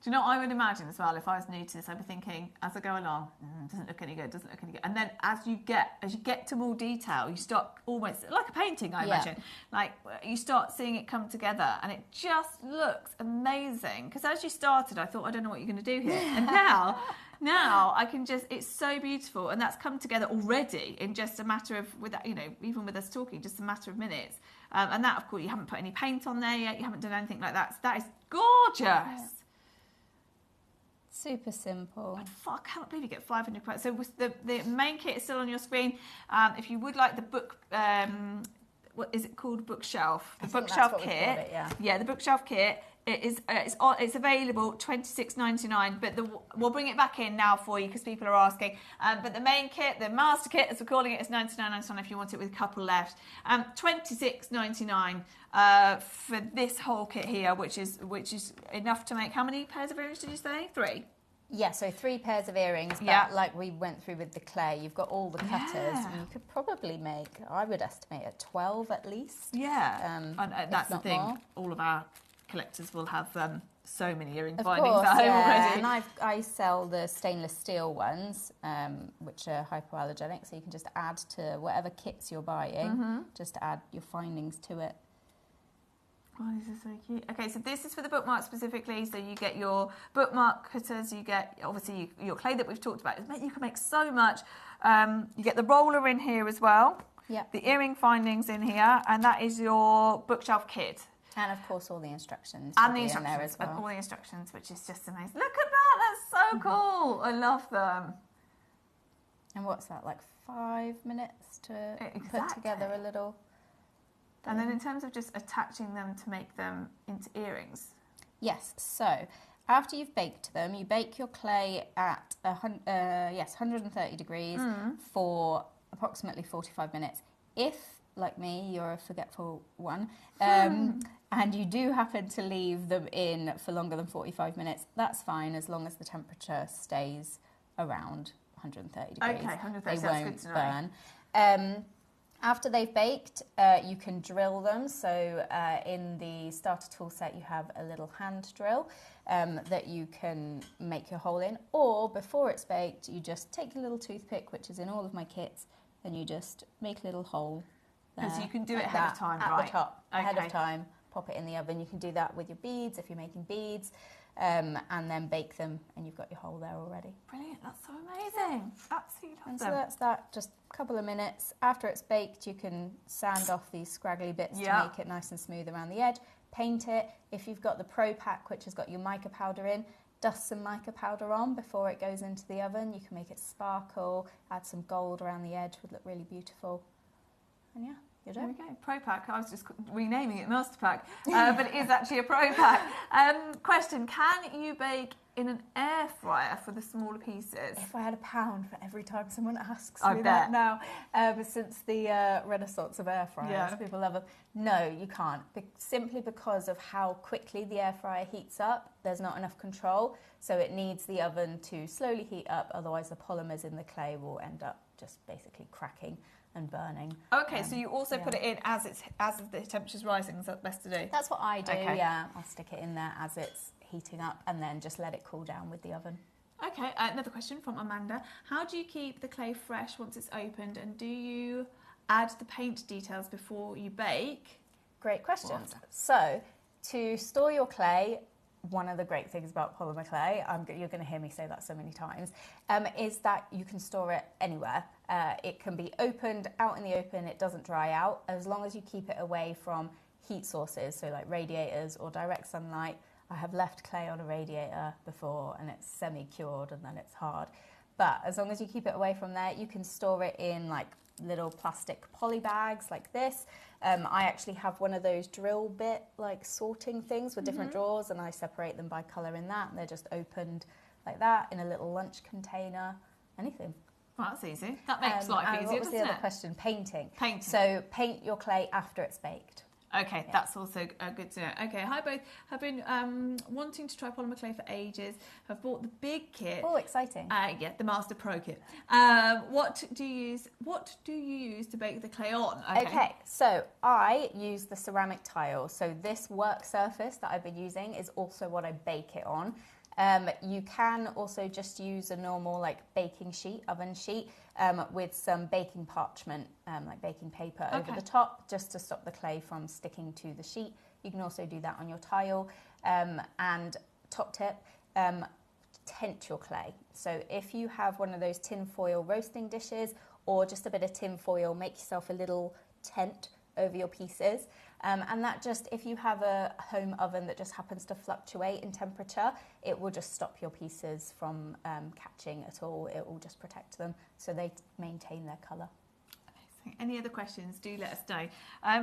Do you know what I would imagine as well? If I was new to this, I'd be thinking as I go along, doesn't look any good, doesn't look any good. And then as you get to more detail, you start almost like a painting, I imagine. Like you start seeing it come together, and it just looks amazing. Because as you started, I thought, I don't know what you're going to do here, and now I can just. It's so beautiful, and that's come together already in just a matter of, even with us talking, just a matter of minutes. And that, of course, you haven't put any paint on there yet. You haven't done anything like that. So that is gorgeous. Yeah. Super simple. I can't believe you get 500 quotes. So the main kit is still on your screen. If you would like the book, what is it called? Bookshelf. The bookshelf kit. Yeah, the bookshelf kit. It's available $26.99, but we'll bring it back in now for you because people are asking. But the main kit, the master kit, as we're calling it, is $99.99 if you want it with a couple left. $26.99 for this whole kit here, which is enough to make how many pairs of earrings did you say? 3. Yeah, so 3 pairs of earrings, but like we went through with the clay, you've got all the cutters, and you could probably make, I would estimate, at 12 at least. Yeah, and that's the thing. More. All of our collectors will have so many earring of findings course, at home already. And I sell the stainless steel ones, which are hypoallergenic, so you can just add to whatever kits you're buying, just add your findings to it. Oh, this is so cute. Okay, so this is for the bookmark specifically. So you get your bookmark cutters, you get obviously your clay that we've talked about. You can make so much. You get the roller in here as well. Yeah. The earring findings in here, and that is your bookshelf kit. And of course all the instructions. And the instructions, there as well. and all the instructions, which is just amazing. Look at that, that's so cool. I love them. And what's that, like 5 minutes to put together a little... And then in terms of just attaching them to make them into earrings? Yes, so after you've baked them, you bake your clay at 130 degrees for approximately 45 minutes. If, like me, you're a forgetful one, and you do happen to leave them in for longer than 45 minutes, that's fine as long as the temperature stays around 130 degrees. Okay, 130, they that's won't good to know. burn. After they've baked, you can drill them. So in the starter tool set, you have a little hand drill that you can make your hole in. Or before it's baked, you just take a little toothpick, which is in all of my kits, and you just make a little hole there. So you can do it ahead of time, at right? the top, ahead of time. Pop it in the oven. You can do that with your beads if you're making beads. And then bake them, and you've got your hole there already. Brilliant, that's so amazing. Absolutely love And them. so that's that, just a couple of minutes. After it's baked, you can sand off these scraggly bits to make it nice and smooth around the edge. Paint it. If you've got the Pro Pack, which has got your mica powder in, dust some mica powder on before it goes into the oven. You can make it sparkle, add some gold around the edge, would look really beautiful. And yeah. There we go, Pro Pack. I was just renaming it Master Pack, but it is actually a Pro Pack. Question, can you bake in an air fryer for the smaller pieces? If I had £1 for every time someone asks I me bet. that now, since the renaissance of air fryers, people love them. No, you can't, simply because of how quickly the air fryer heats up. There's not enough control, so it needs the oven to slowly heat up, otherwise the polymers in the clay will end up just basically cracking and burning. Okay, so you also put it in as the temperature's rising. Is that best to do? That's what I do. Okay. Yeah, I'll stick it in there as it's heating up, and then just let it cool down with the oven. Okay, another question from Amanda. How do you keep the clay fresh once it's opened, and do you add the paint details before you bake? Great questions. So, to store your clay, one of the great things about polymer clay, you're going to hear me say that so many times, is that you can store it anywhere. It can be opened out in the open, it doesn't dry out, as long as you keep it away from heat sources, so like radiators or direct sunlight. I have left clay on a radiator before and it's semi-cured and then it's hard. But as long as you keep it away from there, you can store it in like little plastic poly bags like this. I actually have one of those drill bit like sorting things with different drawers, and I separate them by colour in that, and they're just opened like that in a little lunch container, anything. Well, that's easy. That makes life easier, what was doesn't the other it? question? Painting. Painting. So paint your clay after it's baked. Okay, that's also good to know. Okay, hi both. Have been wanting to try polymer clay for ages. Have bought the big kit. Oh, exciting! Yeah, the Master Pro kit. What do you use to bake the clay on? Okay, so I use the ceramic tile. So this work surface that I've been using is also what I bake it on. You can also just use a normal like baking sheet, oven sheet, with some baking parchment, like baking paper over the top, just to stop the clay from sticking to the sheet. You can also do that on your tile. And top tip, tent your clay. So if you have one of those tin foil roasting dishes or just a bit of tin foil, make yourself a little tent over your pieces. And that just, if you have a home oven that just happens to fluctuate in temperature, it will just stop your pieces from catching at all. It will just protect them so they maintain their colour. Amazing. Any other questions, do let us know.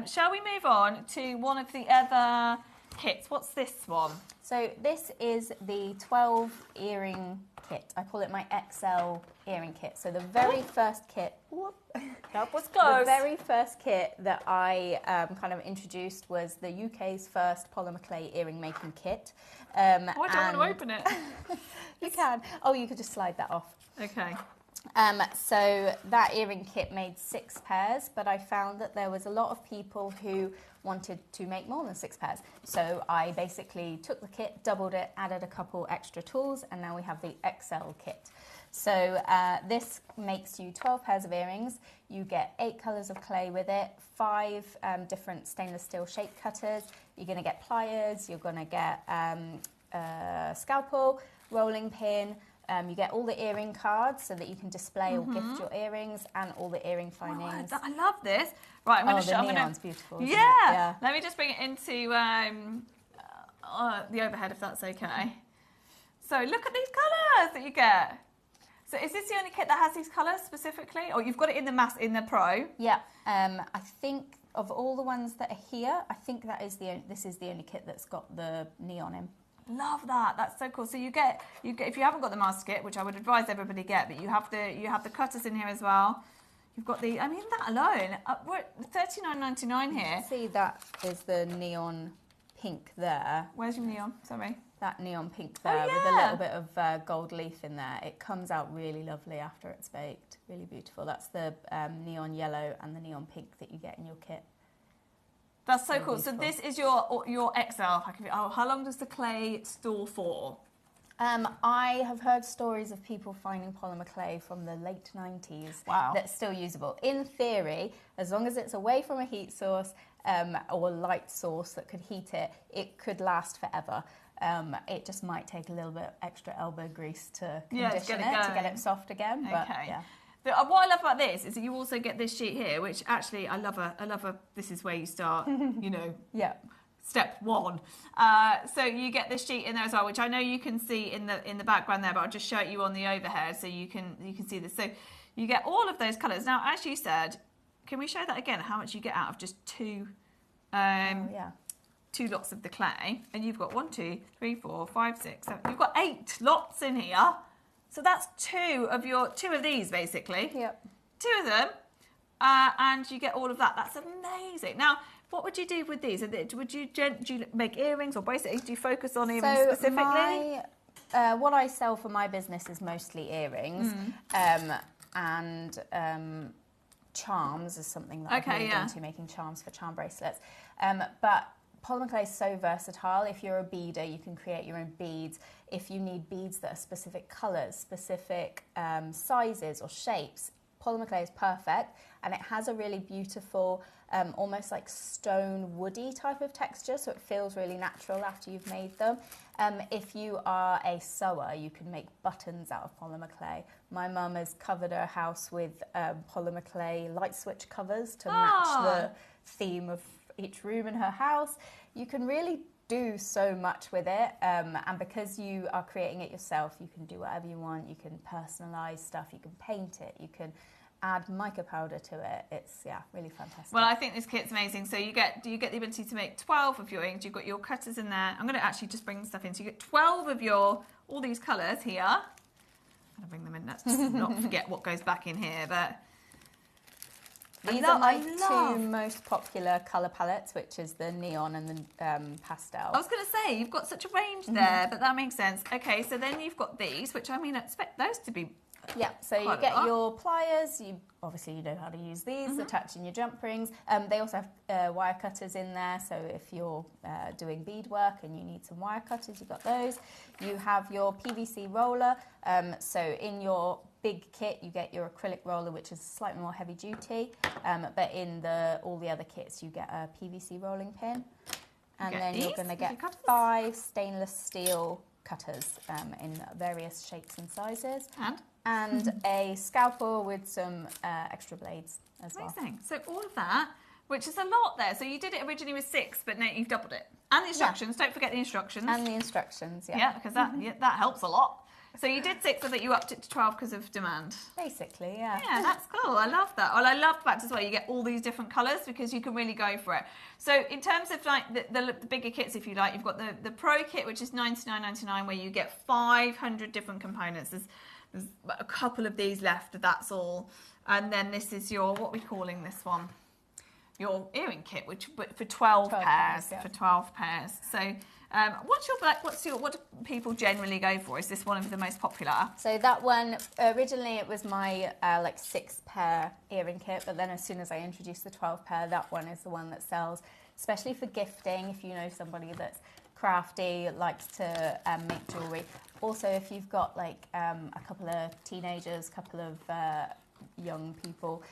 Shall we move on to one of the other kits? What's this one? So this is the 12 earring kit. I call it my XL earring kit. So the very first kit, that was close. The very first kit that I kind of introduced was the UK's first polymer clay earring making kit. I don't want to open it. You can. Oh, you could just slide that off. Okay. So that earring kit made 6 pairs, but I found that there was a lot of people who wanted to make more than 6 pairs. So I basically took the kit, doubled it, added a couple extra tools, and now we have the XL kit. So this makes you 12 pairs of earrings. You get 8 colours of clay with it, 5 different stainless steel shape cutters. You're going to get pliers, you're going to get a scalpel, rolling pin. You get all the earring cards so that you can display or gift your earrings, and all the earring findings. I love this. Right, I'm going to show. The neon's beautiful. Isn't yeah. it? Yeah. Let me just bring it into the overhead, if that's okay. So look at these colours that you get. So is this the only kit that has these colours specifically, or you've got it in the Pro? Yeah. I think of all the ones that are here, I think this is the only kit that's got the neon in. Love that. That's so cool. So you get if you haven't got the master kit, which I would advise everybody get, but you have the cutters in here as well. You've got the. I mean, that alone, we're $39.99 here. See, that is the neon pink there. Where's your neon? Sorry. That neon pink there with a little bit of gold leaf in there. It comes out really lovely after it's baked. Really beautiful. That's the neon yellow and the neon pink that you get in your kit. That's so cool. Beautiful. So this is your XL. How long does the clay store for? I have heard stories of people finding polymer clay from the late 90s that's still usable. In theory, as long as it's away from a heat source or a light source that could heat it, it could last forever. It just might take a little bit extra elbow grease to condition to get it soft again. Okay. But, yeah. What I love about this is that you also get this sheet here, which actually I love a. This is where you start, Yeah. Step 1. So you get this sheet in there as well, which I know you can see in the background there, but I'll just show it you on the overhead so you can see this. So you get all of those colours. Now, as you said, can we show that again? How much you get out of just 2 lots of the clay? And you've got 1, 2, 3, 4, 5, 6, 7. You've got 8 lots in here. So that's 2 of these basically. Yep. 2 of them, and you get all of that. That's amazing. Now, what would you do with these? Would you make earrings or bracelets? Do you focus on earrings specifically? What I sell for my business is mostly earrings, and charms is something that I've moved into, making charms for charm bracelets. But polymer clay is so versatile. If you're a beader, you can create your own beads. If you need beads that are specific colours, specific sizes or shapes, polymer clay is perfect, and it has a really beautiful, almost like stone woody type of texture, so it feels really natural after you've made them. If you are a sewer, you can make buttons out of polymer clay. My mum has covered her house with polymer clay light switch covers to match the theme of each room in her house. You can really do so much with it, and because you are creating it yourself, you can do whatever you want. You can personalize stuff, you can paint it, you can add mica powder to it. It's really fantastic. Well, I think this kit's amazing. So you get the ability to make 12 of your earrings. You've got your cutters in there. I'm going to actually just bring stuff in. So you get 12 of all these colours here. I'm going to bring them in. Let's just not forget what goes back in here. But these are my two most popular colour palettes, which is the neon and the pastel. I was going to say, you've got such a range there, but that makes sense. Okay, so then you've got these, which I expect those to be... Yeah, so you get your pliers, obviously you know how to use these, attaching your jump rings. They also have wire cutters in there, so if you're doing bead work and you need some wire cutters, you've got those. You have your PVC roller, so in your big kit you get your acrylic roller, which is slightly more heavy duty, but in all the other kits you get a PVC rolling pin. And then you're going to get 5 stainless steel cutters in various shapes and sizes. And a scalpel with some extra blades as well. Amazing. So all of that, which is a lot there. So you did it originally with 6, but now you've doubled it. And the instructions. Don't forget the instructions. And the instructions, Yeah, because that helps a lot. So you did 6, so that you upped it to 12 because of demand. Basically, yeah. Yeah, that's cool. I love that. Well, I love the fact as well you get all these different colours because you can really go for it. So in terms of like the bigger kits, if you like, you've got the Pro kit, which is $99.99, where you get 500 different components. There's a couple of these left, that's all. And then this is your, what are we calling this one? Your earring kit, but for 12 pairs. Yeah. For 12 pairs. So what do people generally go for? Is this one of the most popular? So that one, originally it was my 6-pair earring kit, but then as soon as I introduced the 12 pair, that one is the one that sells, especially for gifting, if you know somebody that's crafty, likes to make jewellery. Also, if you've got like a couple of teenagers, couple of young people,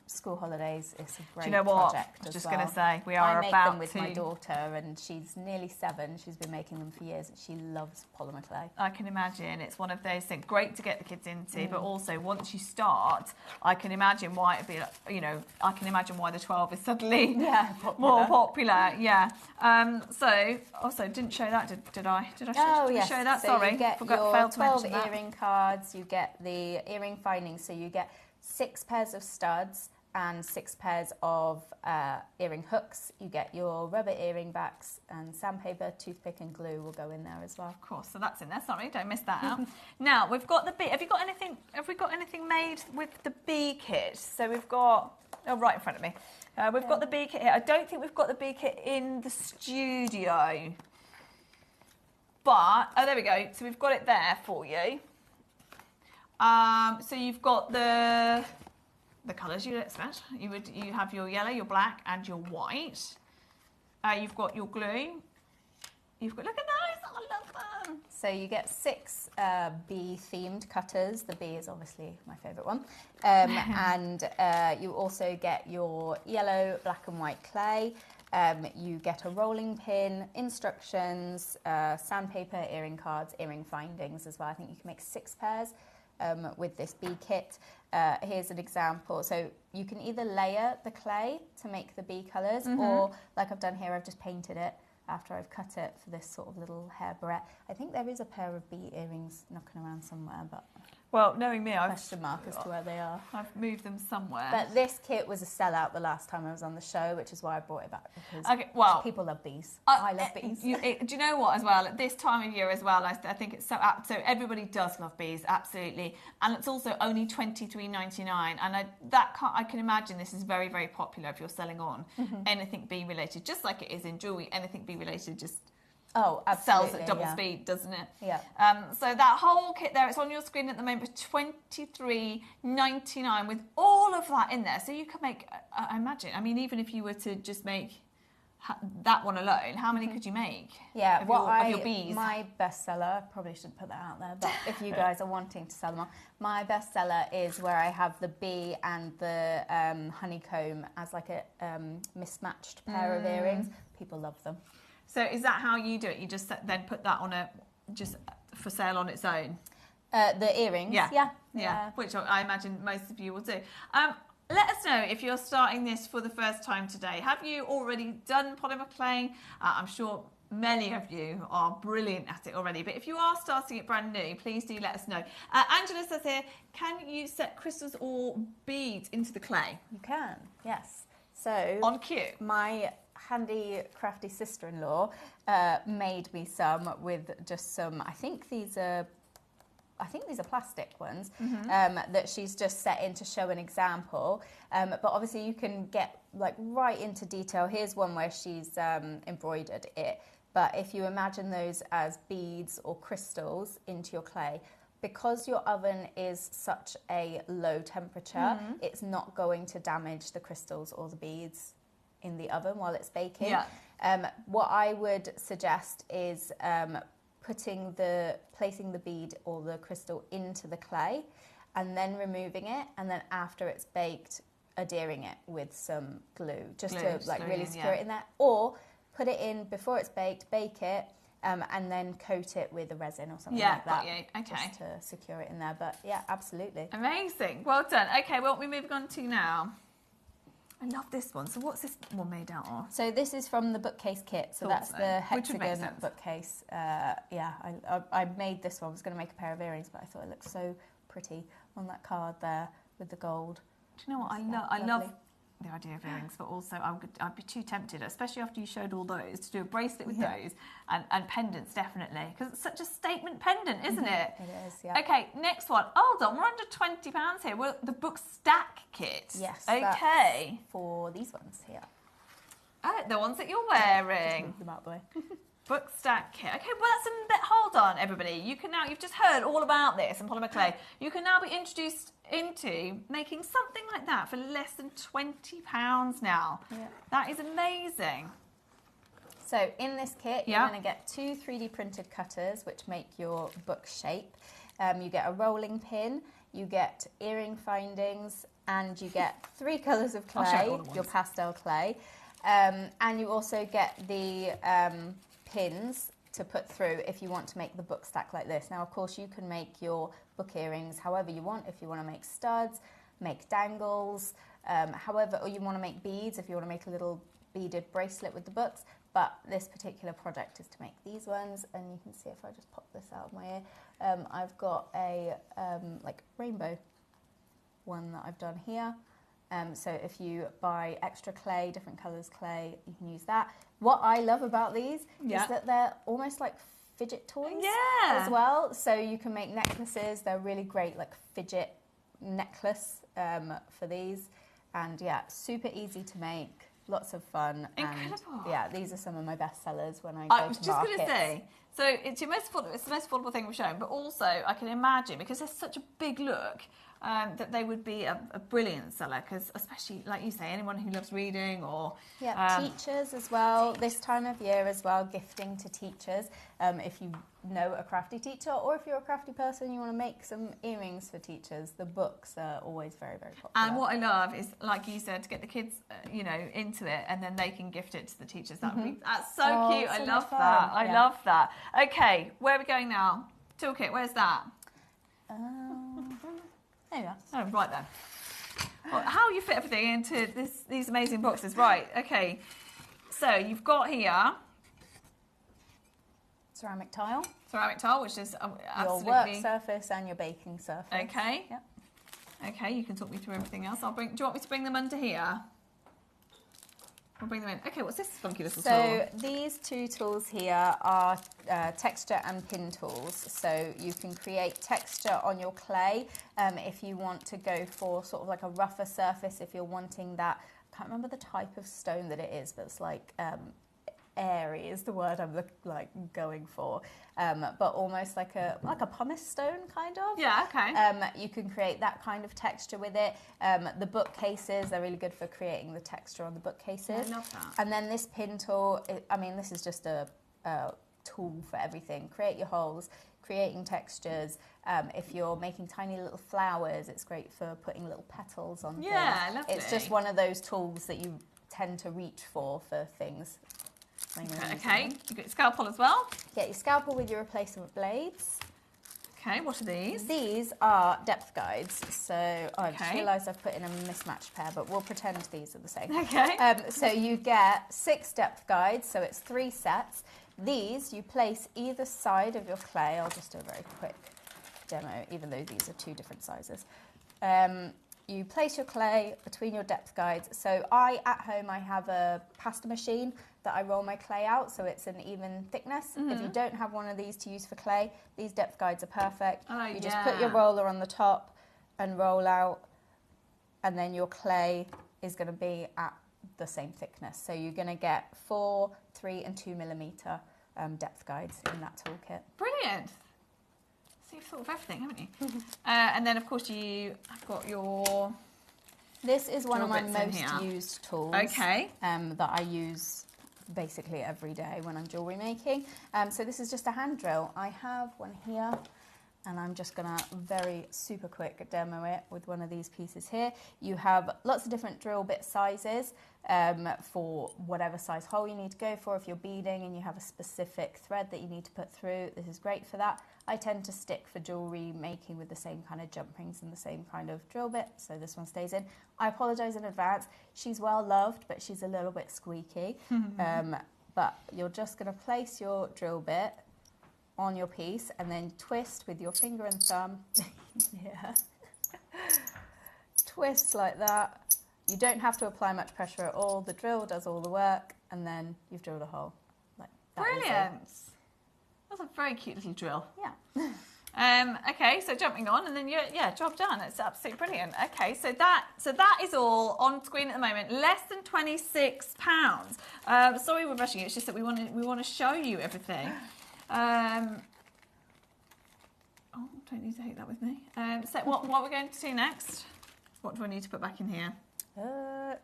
school holidays, it's a great project. Do you know what? I was just going to say, we are I about make them with my daughter, and she's nearly 7. She's been making them for years, and she loves polymer clay. I can imagine. It's one of those things, great to get the kids into, but also once you start, I can imagine why it'd be, I can imagine why the 12 is suddenly more popular. Yeah. So, also, didn't show that, did I? Did I show that? So Sorry. you get Failed your to 12 mention that. earring cards, you get the earring findings, so you get 6 pairs of studs and 6 pairs of earring hooks. You get your rubber earring backs, and sandpaper, toothpick and glue will go in there as well. Of course, so that's in there. Sorry, don't miss that out. Now we've got the B. Have we got anything made with the B kit? So we've got right in front of me. We've got the B kit here. I don't think we've got the B kit in the studio, but there we go. So we've got it there for you. So you've got the colours you'd expect. You have your yellow, your black, and your white. You've got your glue. Look at those. I love them. So you get 6 bee-themed cutters. The bee is obviously my favourite one. And you also get your yellow, black and white clay. You get a rolling pin, instructions, sandpaper, earring cards, earring findings as well. I think you can make 6 pairs with this bee kit. Here's an example. So you can either layer the clay to make the bee colours, or like I've done here, I've just painted it after I've cut it for this sort of little hair barrette. I think there is a pair of bee earrings knocking around somewhere, but well, knowing me, question mark as to where they are. I've moved them somewhere. But this kit was a sellout the last time I was on the show, which is why I brought it back, because people love bees. I love bees. Do you know what, as well, at this time of year as well, I think it's so apt. So everybody does love bees, absolutely. And it's also only $23.99. And I can imagine this is very, very popular if you're selling on anything bee related, just like it is in jewellery. Anything bee related just sells at double speed, doesn't it? Yeah. So that whole kit there, it's on your screen at the moment for $23.99 with all of that in there. So you can make, I imagine, I mean, even if you were to just make that one alone, how many could you make? Yeah, of your bees? My bestseller, probably shouldn't put that out there, but if you guys are wanting to sell them on, my bestseller is where I have the bee and the honeycomb as like a mismatched pair of earrings. People love them. So is that how you do it? You just then put that on just for sale on its own? The earrings? Yeah. Which I imagine most of you will do. Let us know if you're starting this for the first time today. Have you already done polymer clay? I'm sure many of you are brilliant at it already, but if you are starting it brand new, please do let us know. Angela says here, can you set crystals or beads into the clay? You can, yes. So on cue, my handy crafty sister-in-law made me some with just some, I think these are plastic ones that she's just set in to show an example. But obviously you can get like right into detail. Here's one where she's embroidered it. But if you imagine those as beads or crystals into your clay, because your oven is such a low temperature, it's not going to damage the crystals or the beads in the oven while it's baking. What I would suggest is placing the bead or the crystal into the clay and then removing it, and then after it's baked, adhering it with some glue just to like really secure it in there, or put it in before it's baked, bake it, and then coat it with a resin or something like that. Just to secure it in there. But yeah, absolutely. Amazing. Well done. Okay, what we're moving on to now. I love this one. So what's this one made out of? So this is from the bookcase kit. So that's the hexagon bookcase. I made this one. I was going to make a pair of earrings, but I thought it looked so pretty on that card there with the gold. Do you know what? I love the idea of earrings, but also I'd be too tempted, especially after you showed all those, to do a bracelet with those and pendants, definitely, because it's such a statement pendant, isn't it? It is, yeah. Okay, next one. Hold on, we're under £20 here. Well, the book stack kit. Yes. Okay. For these ones here. The ones that you're wearing. Just move them out the way. Book stack kit. Okay, well that's a bit. Hold on, everybody. You've just heard all about this in polymer clay. You can now be introduced into making something like that for less than £20 now. Yeah. That is amazing. So in this kit, you're going to get 2 3D printed cutters, which make your book shape. You get a rolling pin, you get earring findings, and you get 3 colours of clay, your pastel clay. And you also get the pins to put through if you want to make the book stack like this. Now, of course, you can make your book earrings however you want. If you want to make studs, make dangles, or you want to make beads, if you want to make a little beaded bracelet with the books. But this particular project is to make these ones, and you can see if I just pop this out of my ear. I've got a like rainbow one that I've done here. So if you buy extra clay, different colours clay, you can use that. What I love about these is that they're almost like fidget toys as well. So you can make necklaces. They're really great, like fidget necklace for these. And yeah, super easy to make, lots of fun. Incredible. And yeah, these are some of my best sellers when I go to I was just going to say, so it's the most affordable thing we've shown, but also I can imagine, because they're such a big look, that they would be a brilliant seller, because especially, like you say, anyone who loves reading or... teachers as well, this time of year as well, gifting to teachers. If you know a crafty teacher, or if you're a crafty person, you want to make some earrings for teachers, the books are always very, very popular. And what I love is, like you said, to get the kids, into it, and then they can gift it to the teachers. That's so cute. I love that. I love that. Okay, where are we going now? Toolkit, where's that? There you are. Oh, right then. Well, how you fit everything into these amazing boxes. Right, okay. So you've got here... ceramic tile. Ceramic tile, which is absolutely... your work surface and your baking surface. Okay. Yep. Okay, you can talk me through everything else. Do you want me to bring them under here? I'll bring them in. Okay, what's this funky little tool? So these 2 tools here are texture and pin tools. So you can create texture on your clay if you want to go for sort of like a rougher surface, if you're wanting that, I can't remember the type of stone that it is, but it's like airy is the word I'm going for, but almost like a pumice stone kind of. Yeah, okay. You can create that kind of texture with it. The bookcases, they're really good for creating the texture on the bookcases. I love that. And then this pin tool, this is just a tool for everything. Create your holes, creating textures. If you're making tiny little flowers, it's great for putting little petals on things. Yeah, lovely. It's just one of those tools that you tend to reach for things. Okay, you got your scalpel as well? Get your scalpel with your replacement blades. Okay, what are these? These are depth guides. So I've just realised I've put in a mismatched pair, but we'll pretend these are the same. Okay. So you get 6 depth guides, so it's 3 sets. These you place either side of your clay. I'll just do a very quick demo, even though these are 2 different sizes. You place your clay between your depth guides. So at home, I have a pasta machine that I roll my clay out, so it's an even thickness. If you don't have one of these to use for clay, these depth guides are perfect. You just put your roller on the top and roll out, and then your clay is going to be at the same thickness. So you're going to get 4, 3 and 2 millimeter depth guides in that toolkit. Brilliant. So you've thought of everything, haven't you? And then, of course, I've got your... This is one of my most used tools. Okay. That I use basically every day when I'm jewellery making. So this is just a hand drill. I have one here, and I'm just going to very super quick demo it with one of these pieces here. You have lots of different drill bit sizes for whatever size hole you need to go for. If you're beading and you have a specific thread that you need to put through, this is great for that. I tend to stick for jewellery making with the same kind of jump rings and the same kind of drill bit, so this one stays in. I apologise in advance. She's well loved, but she's a little bit squeaky. But you're just going to place your drill bit on your piece and then twist with your finger and thumb. Twist like that. You don't have to apply much pressure at all. The drill does all the work, and then you've drilled a hole. Like that. Brilliant. That's a very cute little drill. Yeah. Okay, so jumping on, and then job done. It's absolutely brilliant. Okay, so that is all on screen at the moment. Less than £26. Sorry, we're rushing. It's just that we want to show you everything. Don't need to take that with me. So what we're going to do next? What do I need to put back in here?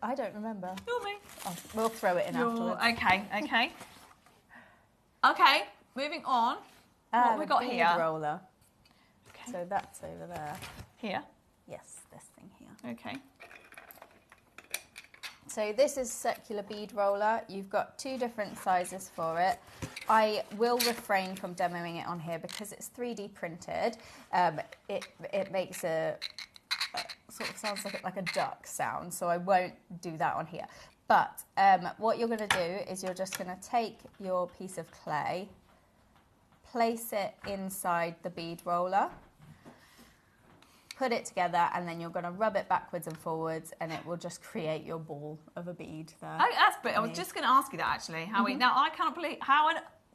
I don't remember. You're me. Oh, we'll throw it in afterwards. Okay. Okay. Moving on. What have we got here? Roller. Okay. So that's over there. Here? Yes, this thing here. Okay. So this is circular bead roller. You've got 2 different sizes for it. I will refrain from demoing it on here because it's 3D printed. It makes a sort of sounds like a duck sound, so I won't do that on here. But what you're going to do is you're just going to take your piece of clay, place it inside the bead roller, put it together, and then you're going to rub it backwards and forwards, and it will just create your ball of a bead there. Oh, that's brilliant. I was just going to ask you that, actually. Now, I can't believe...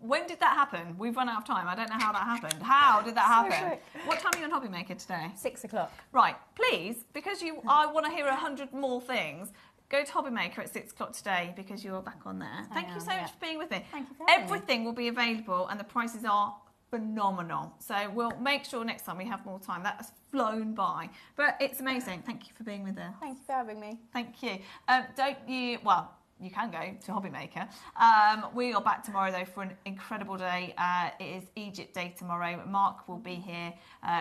When did that happen? We've run out of time. I don't know how that happened. How did that happen? What time are you on Hobbymaker today? 6 o'clock. Right. Please, because I want to hear 100 more things, go to Hobbymaker at 6 o'clock today because you're back on there. Thank you so much for being with me. Thank you for having me. Everything will be available and the prices are phenomenal. So we'll make sure next time we have more time. That has flown by. But it's amazing. Thank you for being with us. Thank you for having me. Thank you. You can go to Hobbymaker. We are back tomorrow, though, for an incredible day. It is Egypt Day tomorrow. Mark will be here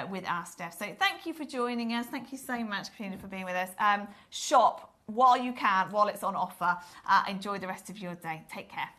with our staff. So thank you for joining us. Thank you so much, Katrina, for being with us. Shop while you can, while it's on offer. Enjoy the rest of your day. Take care.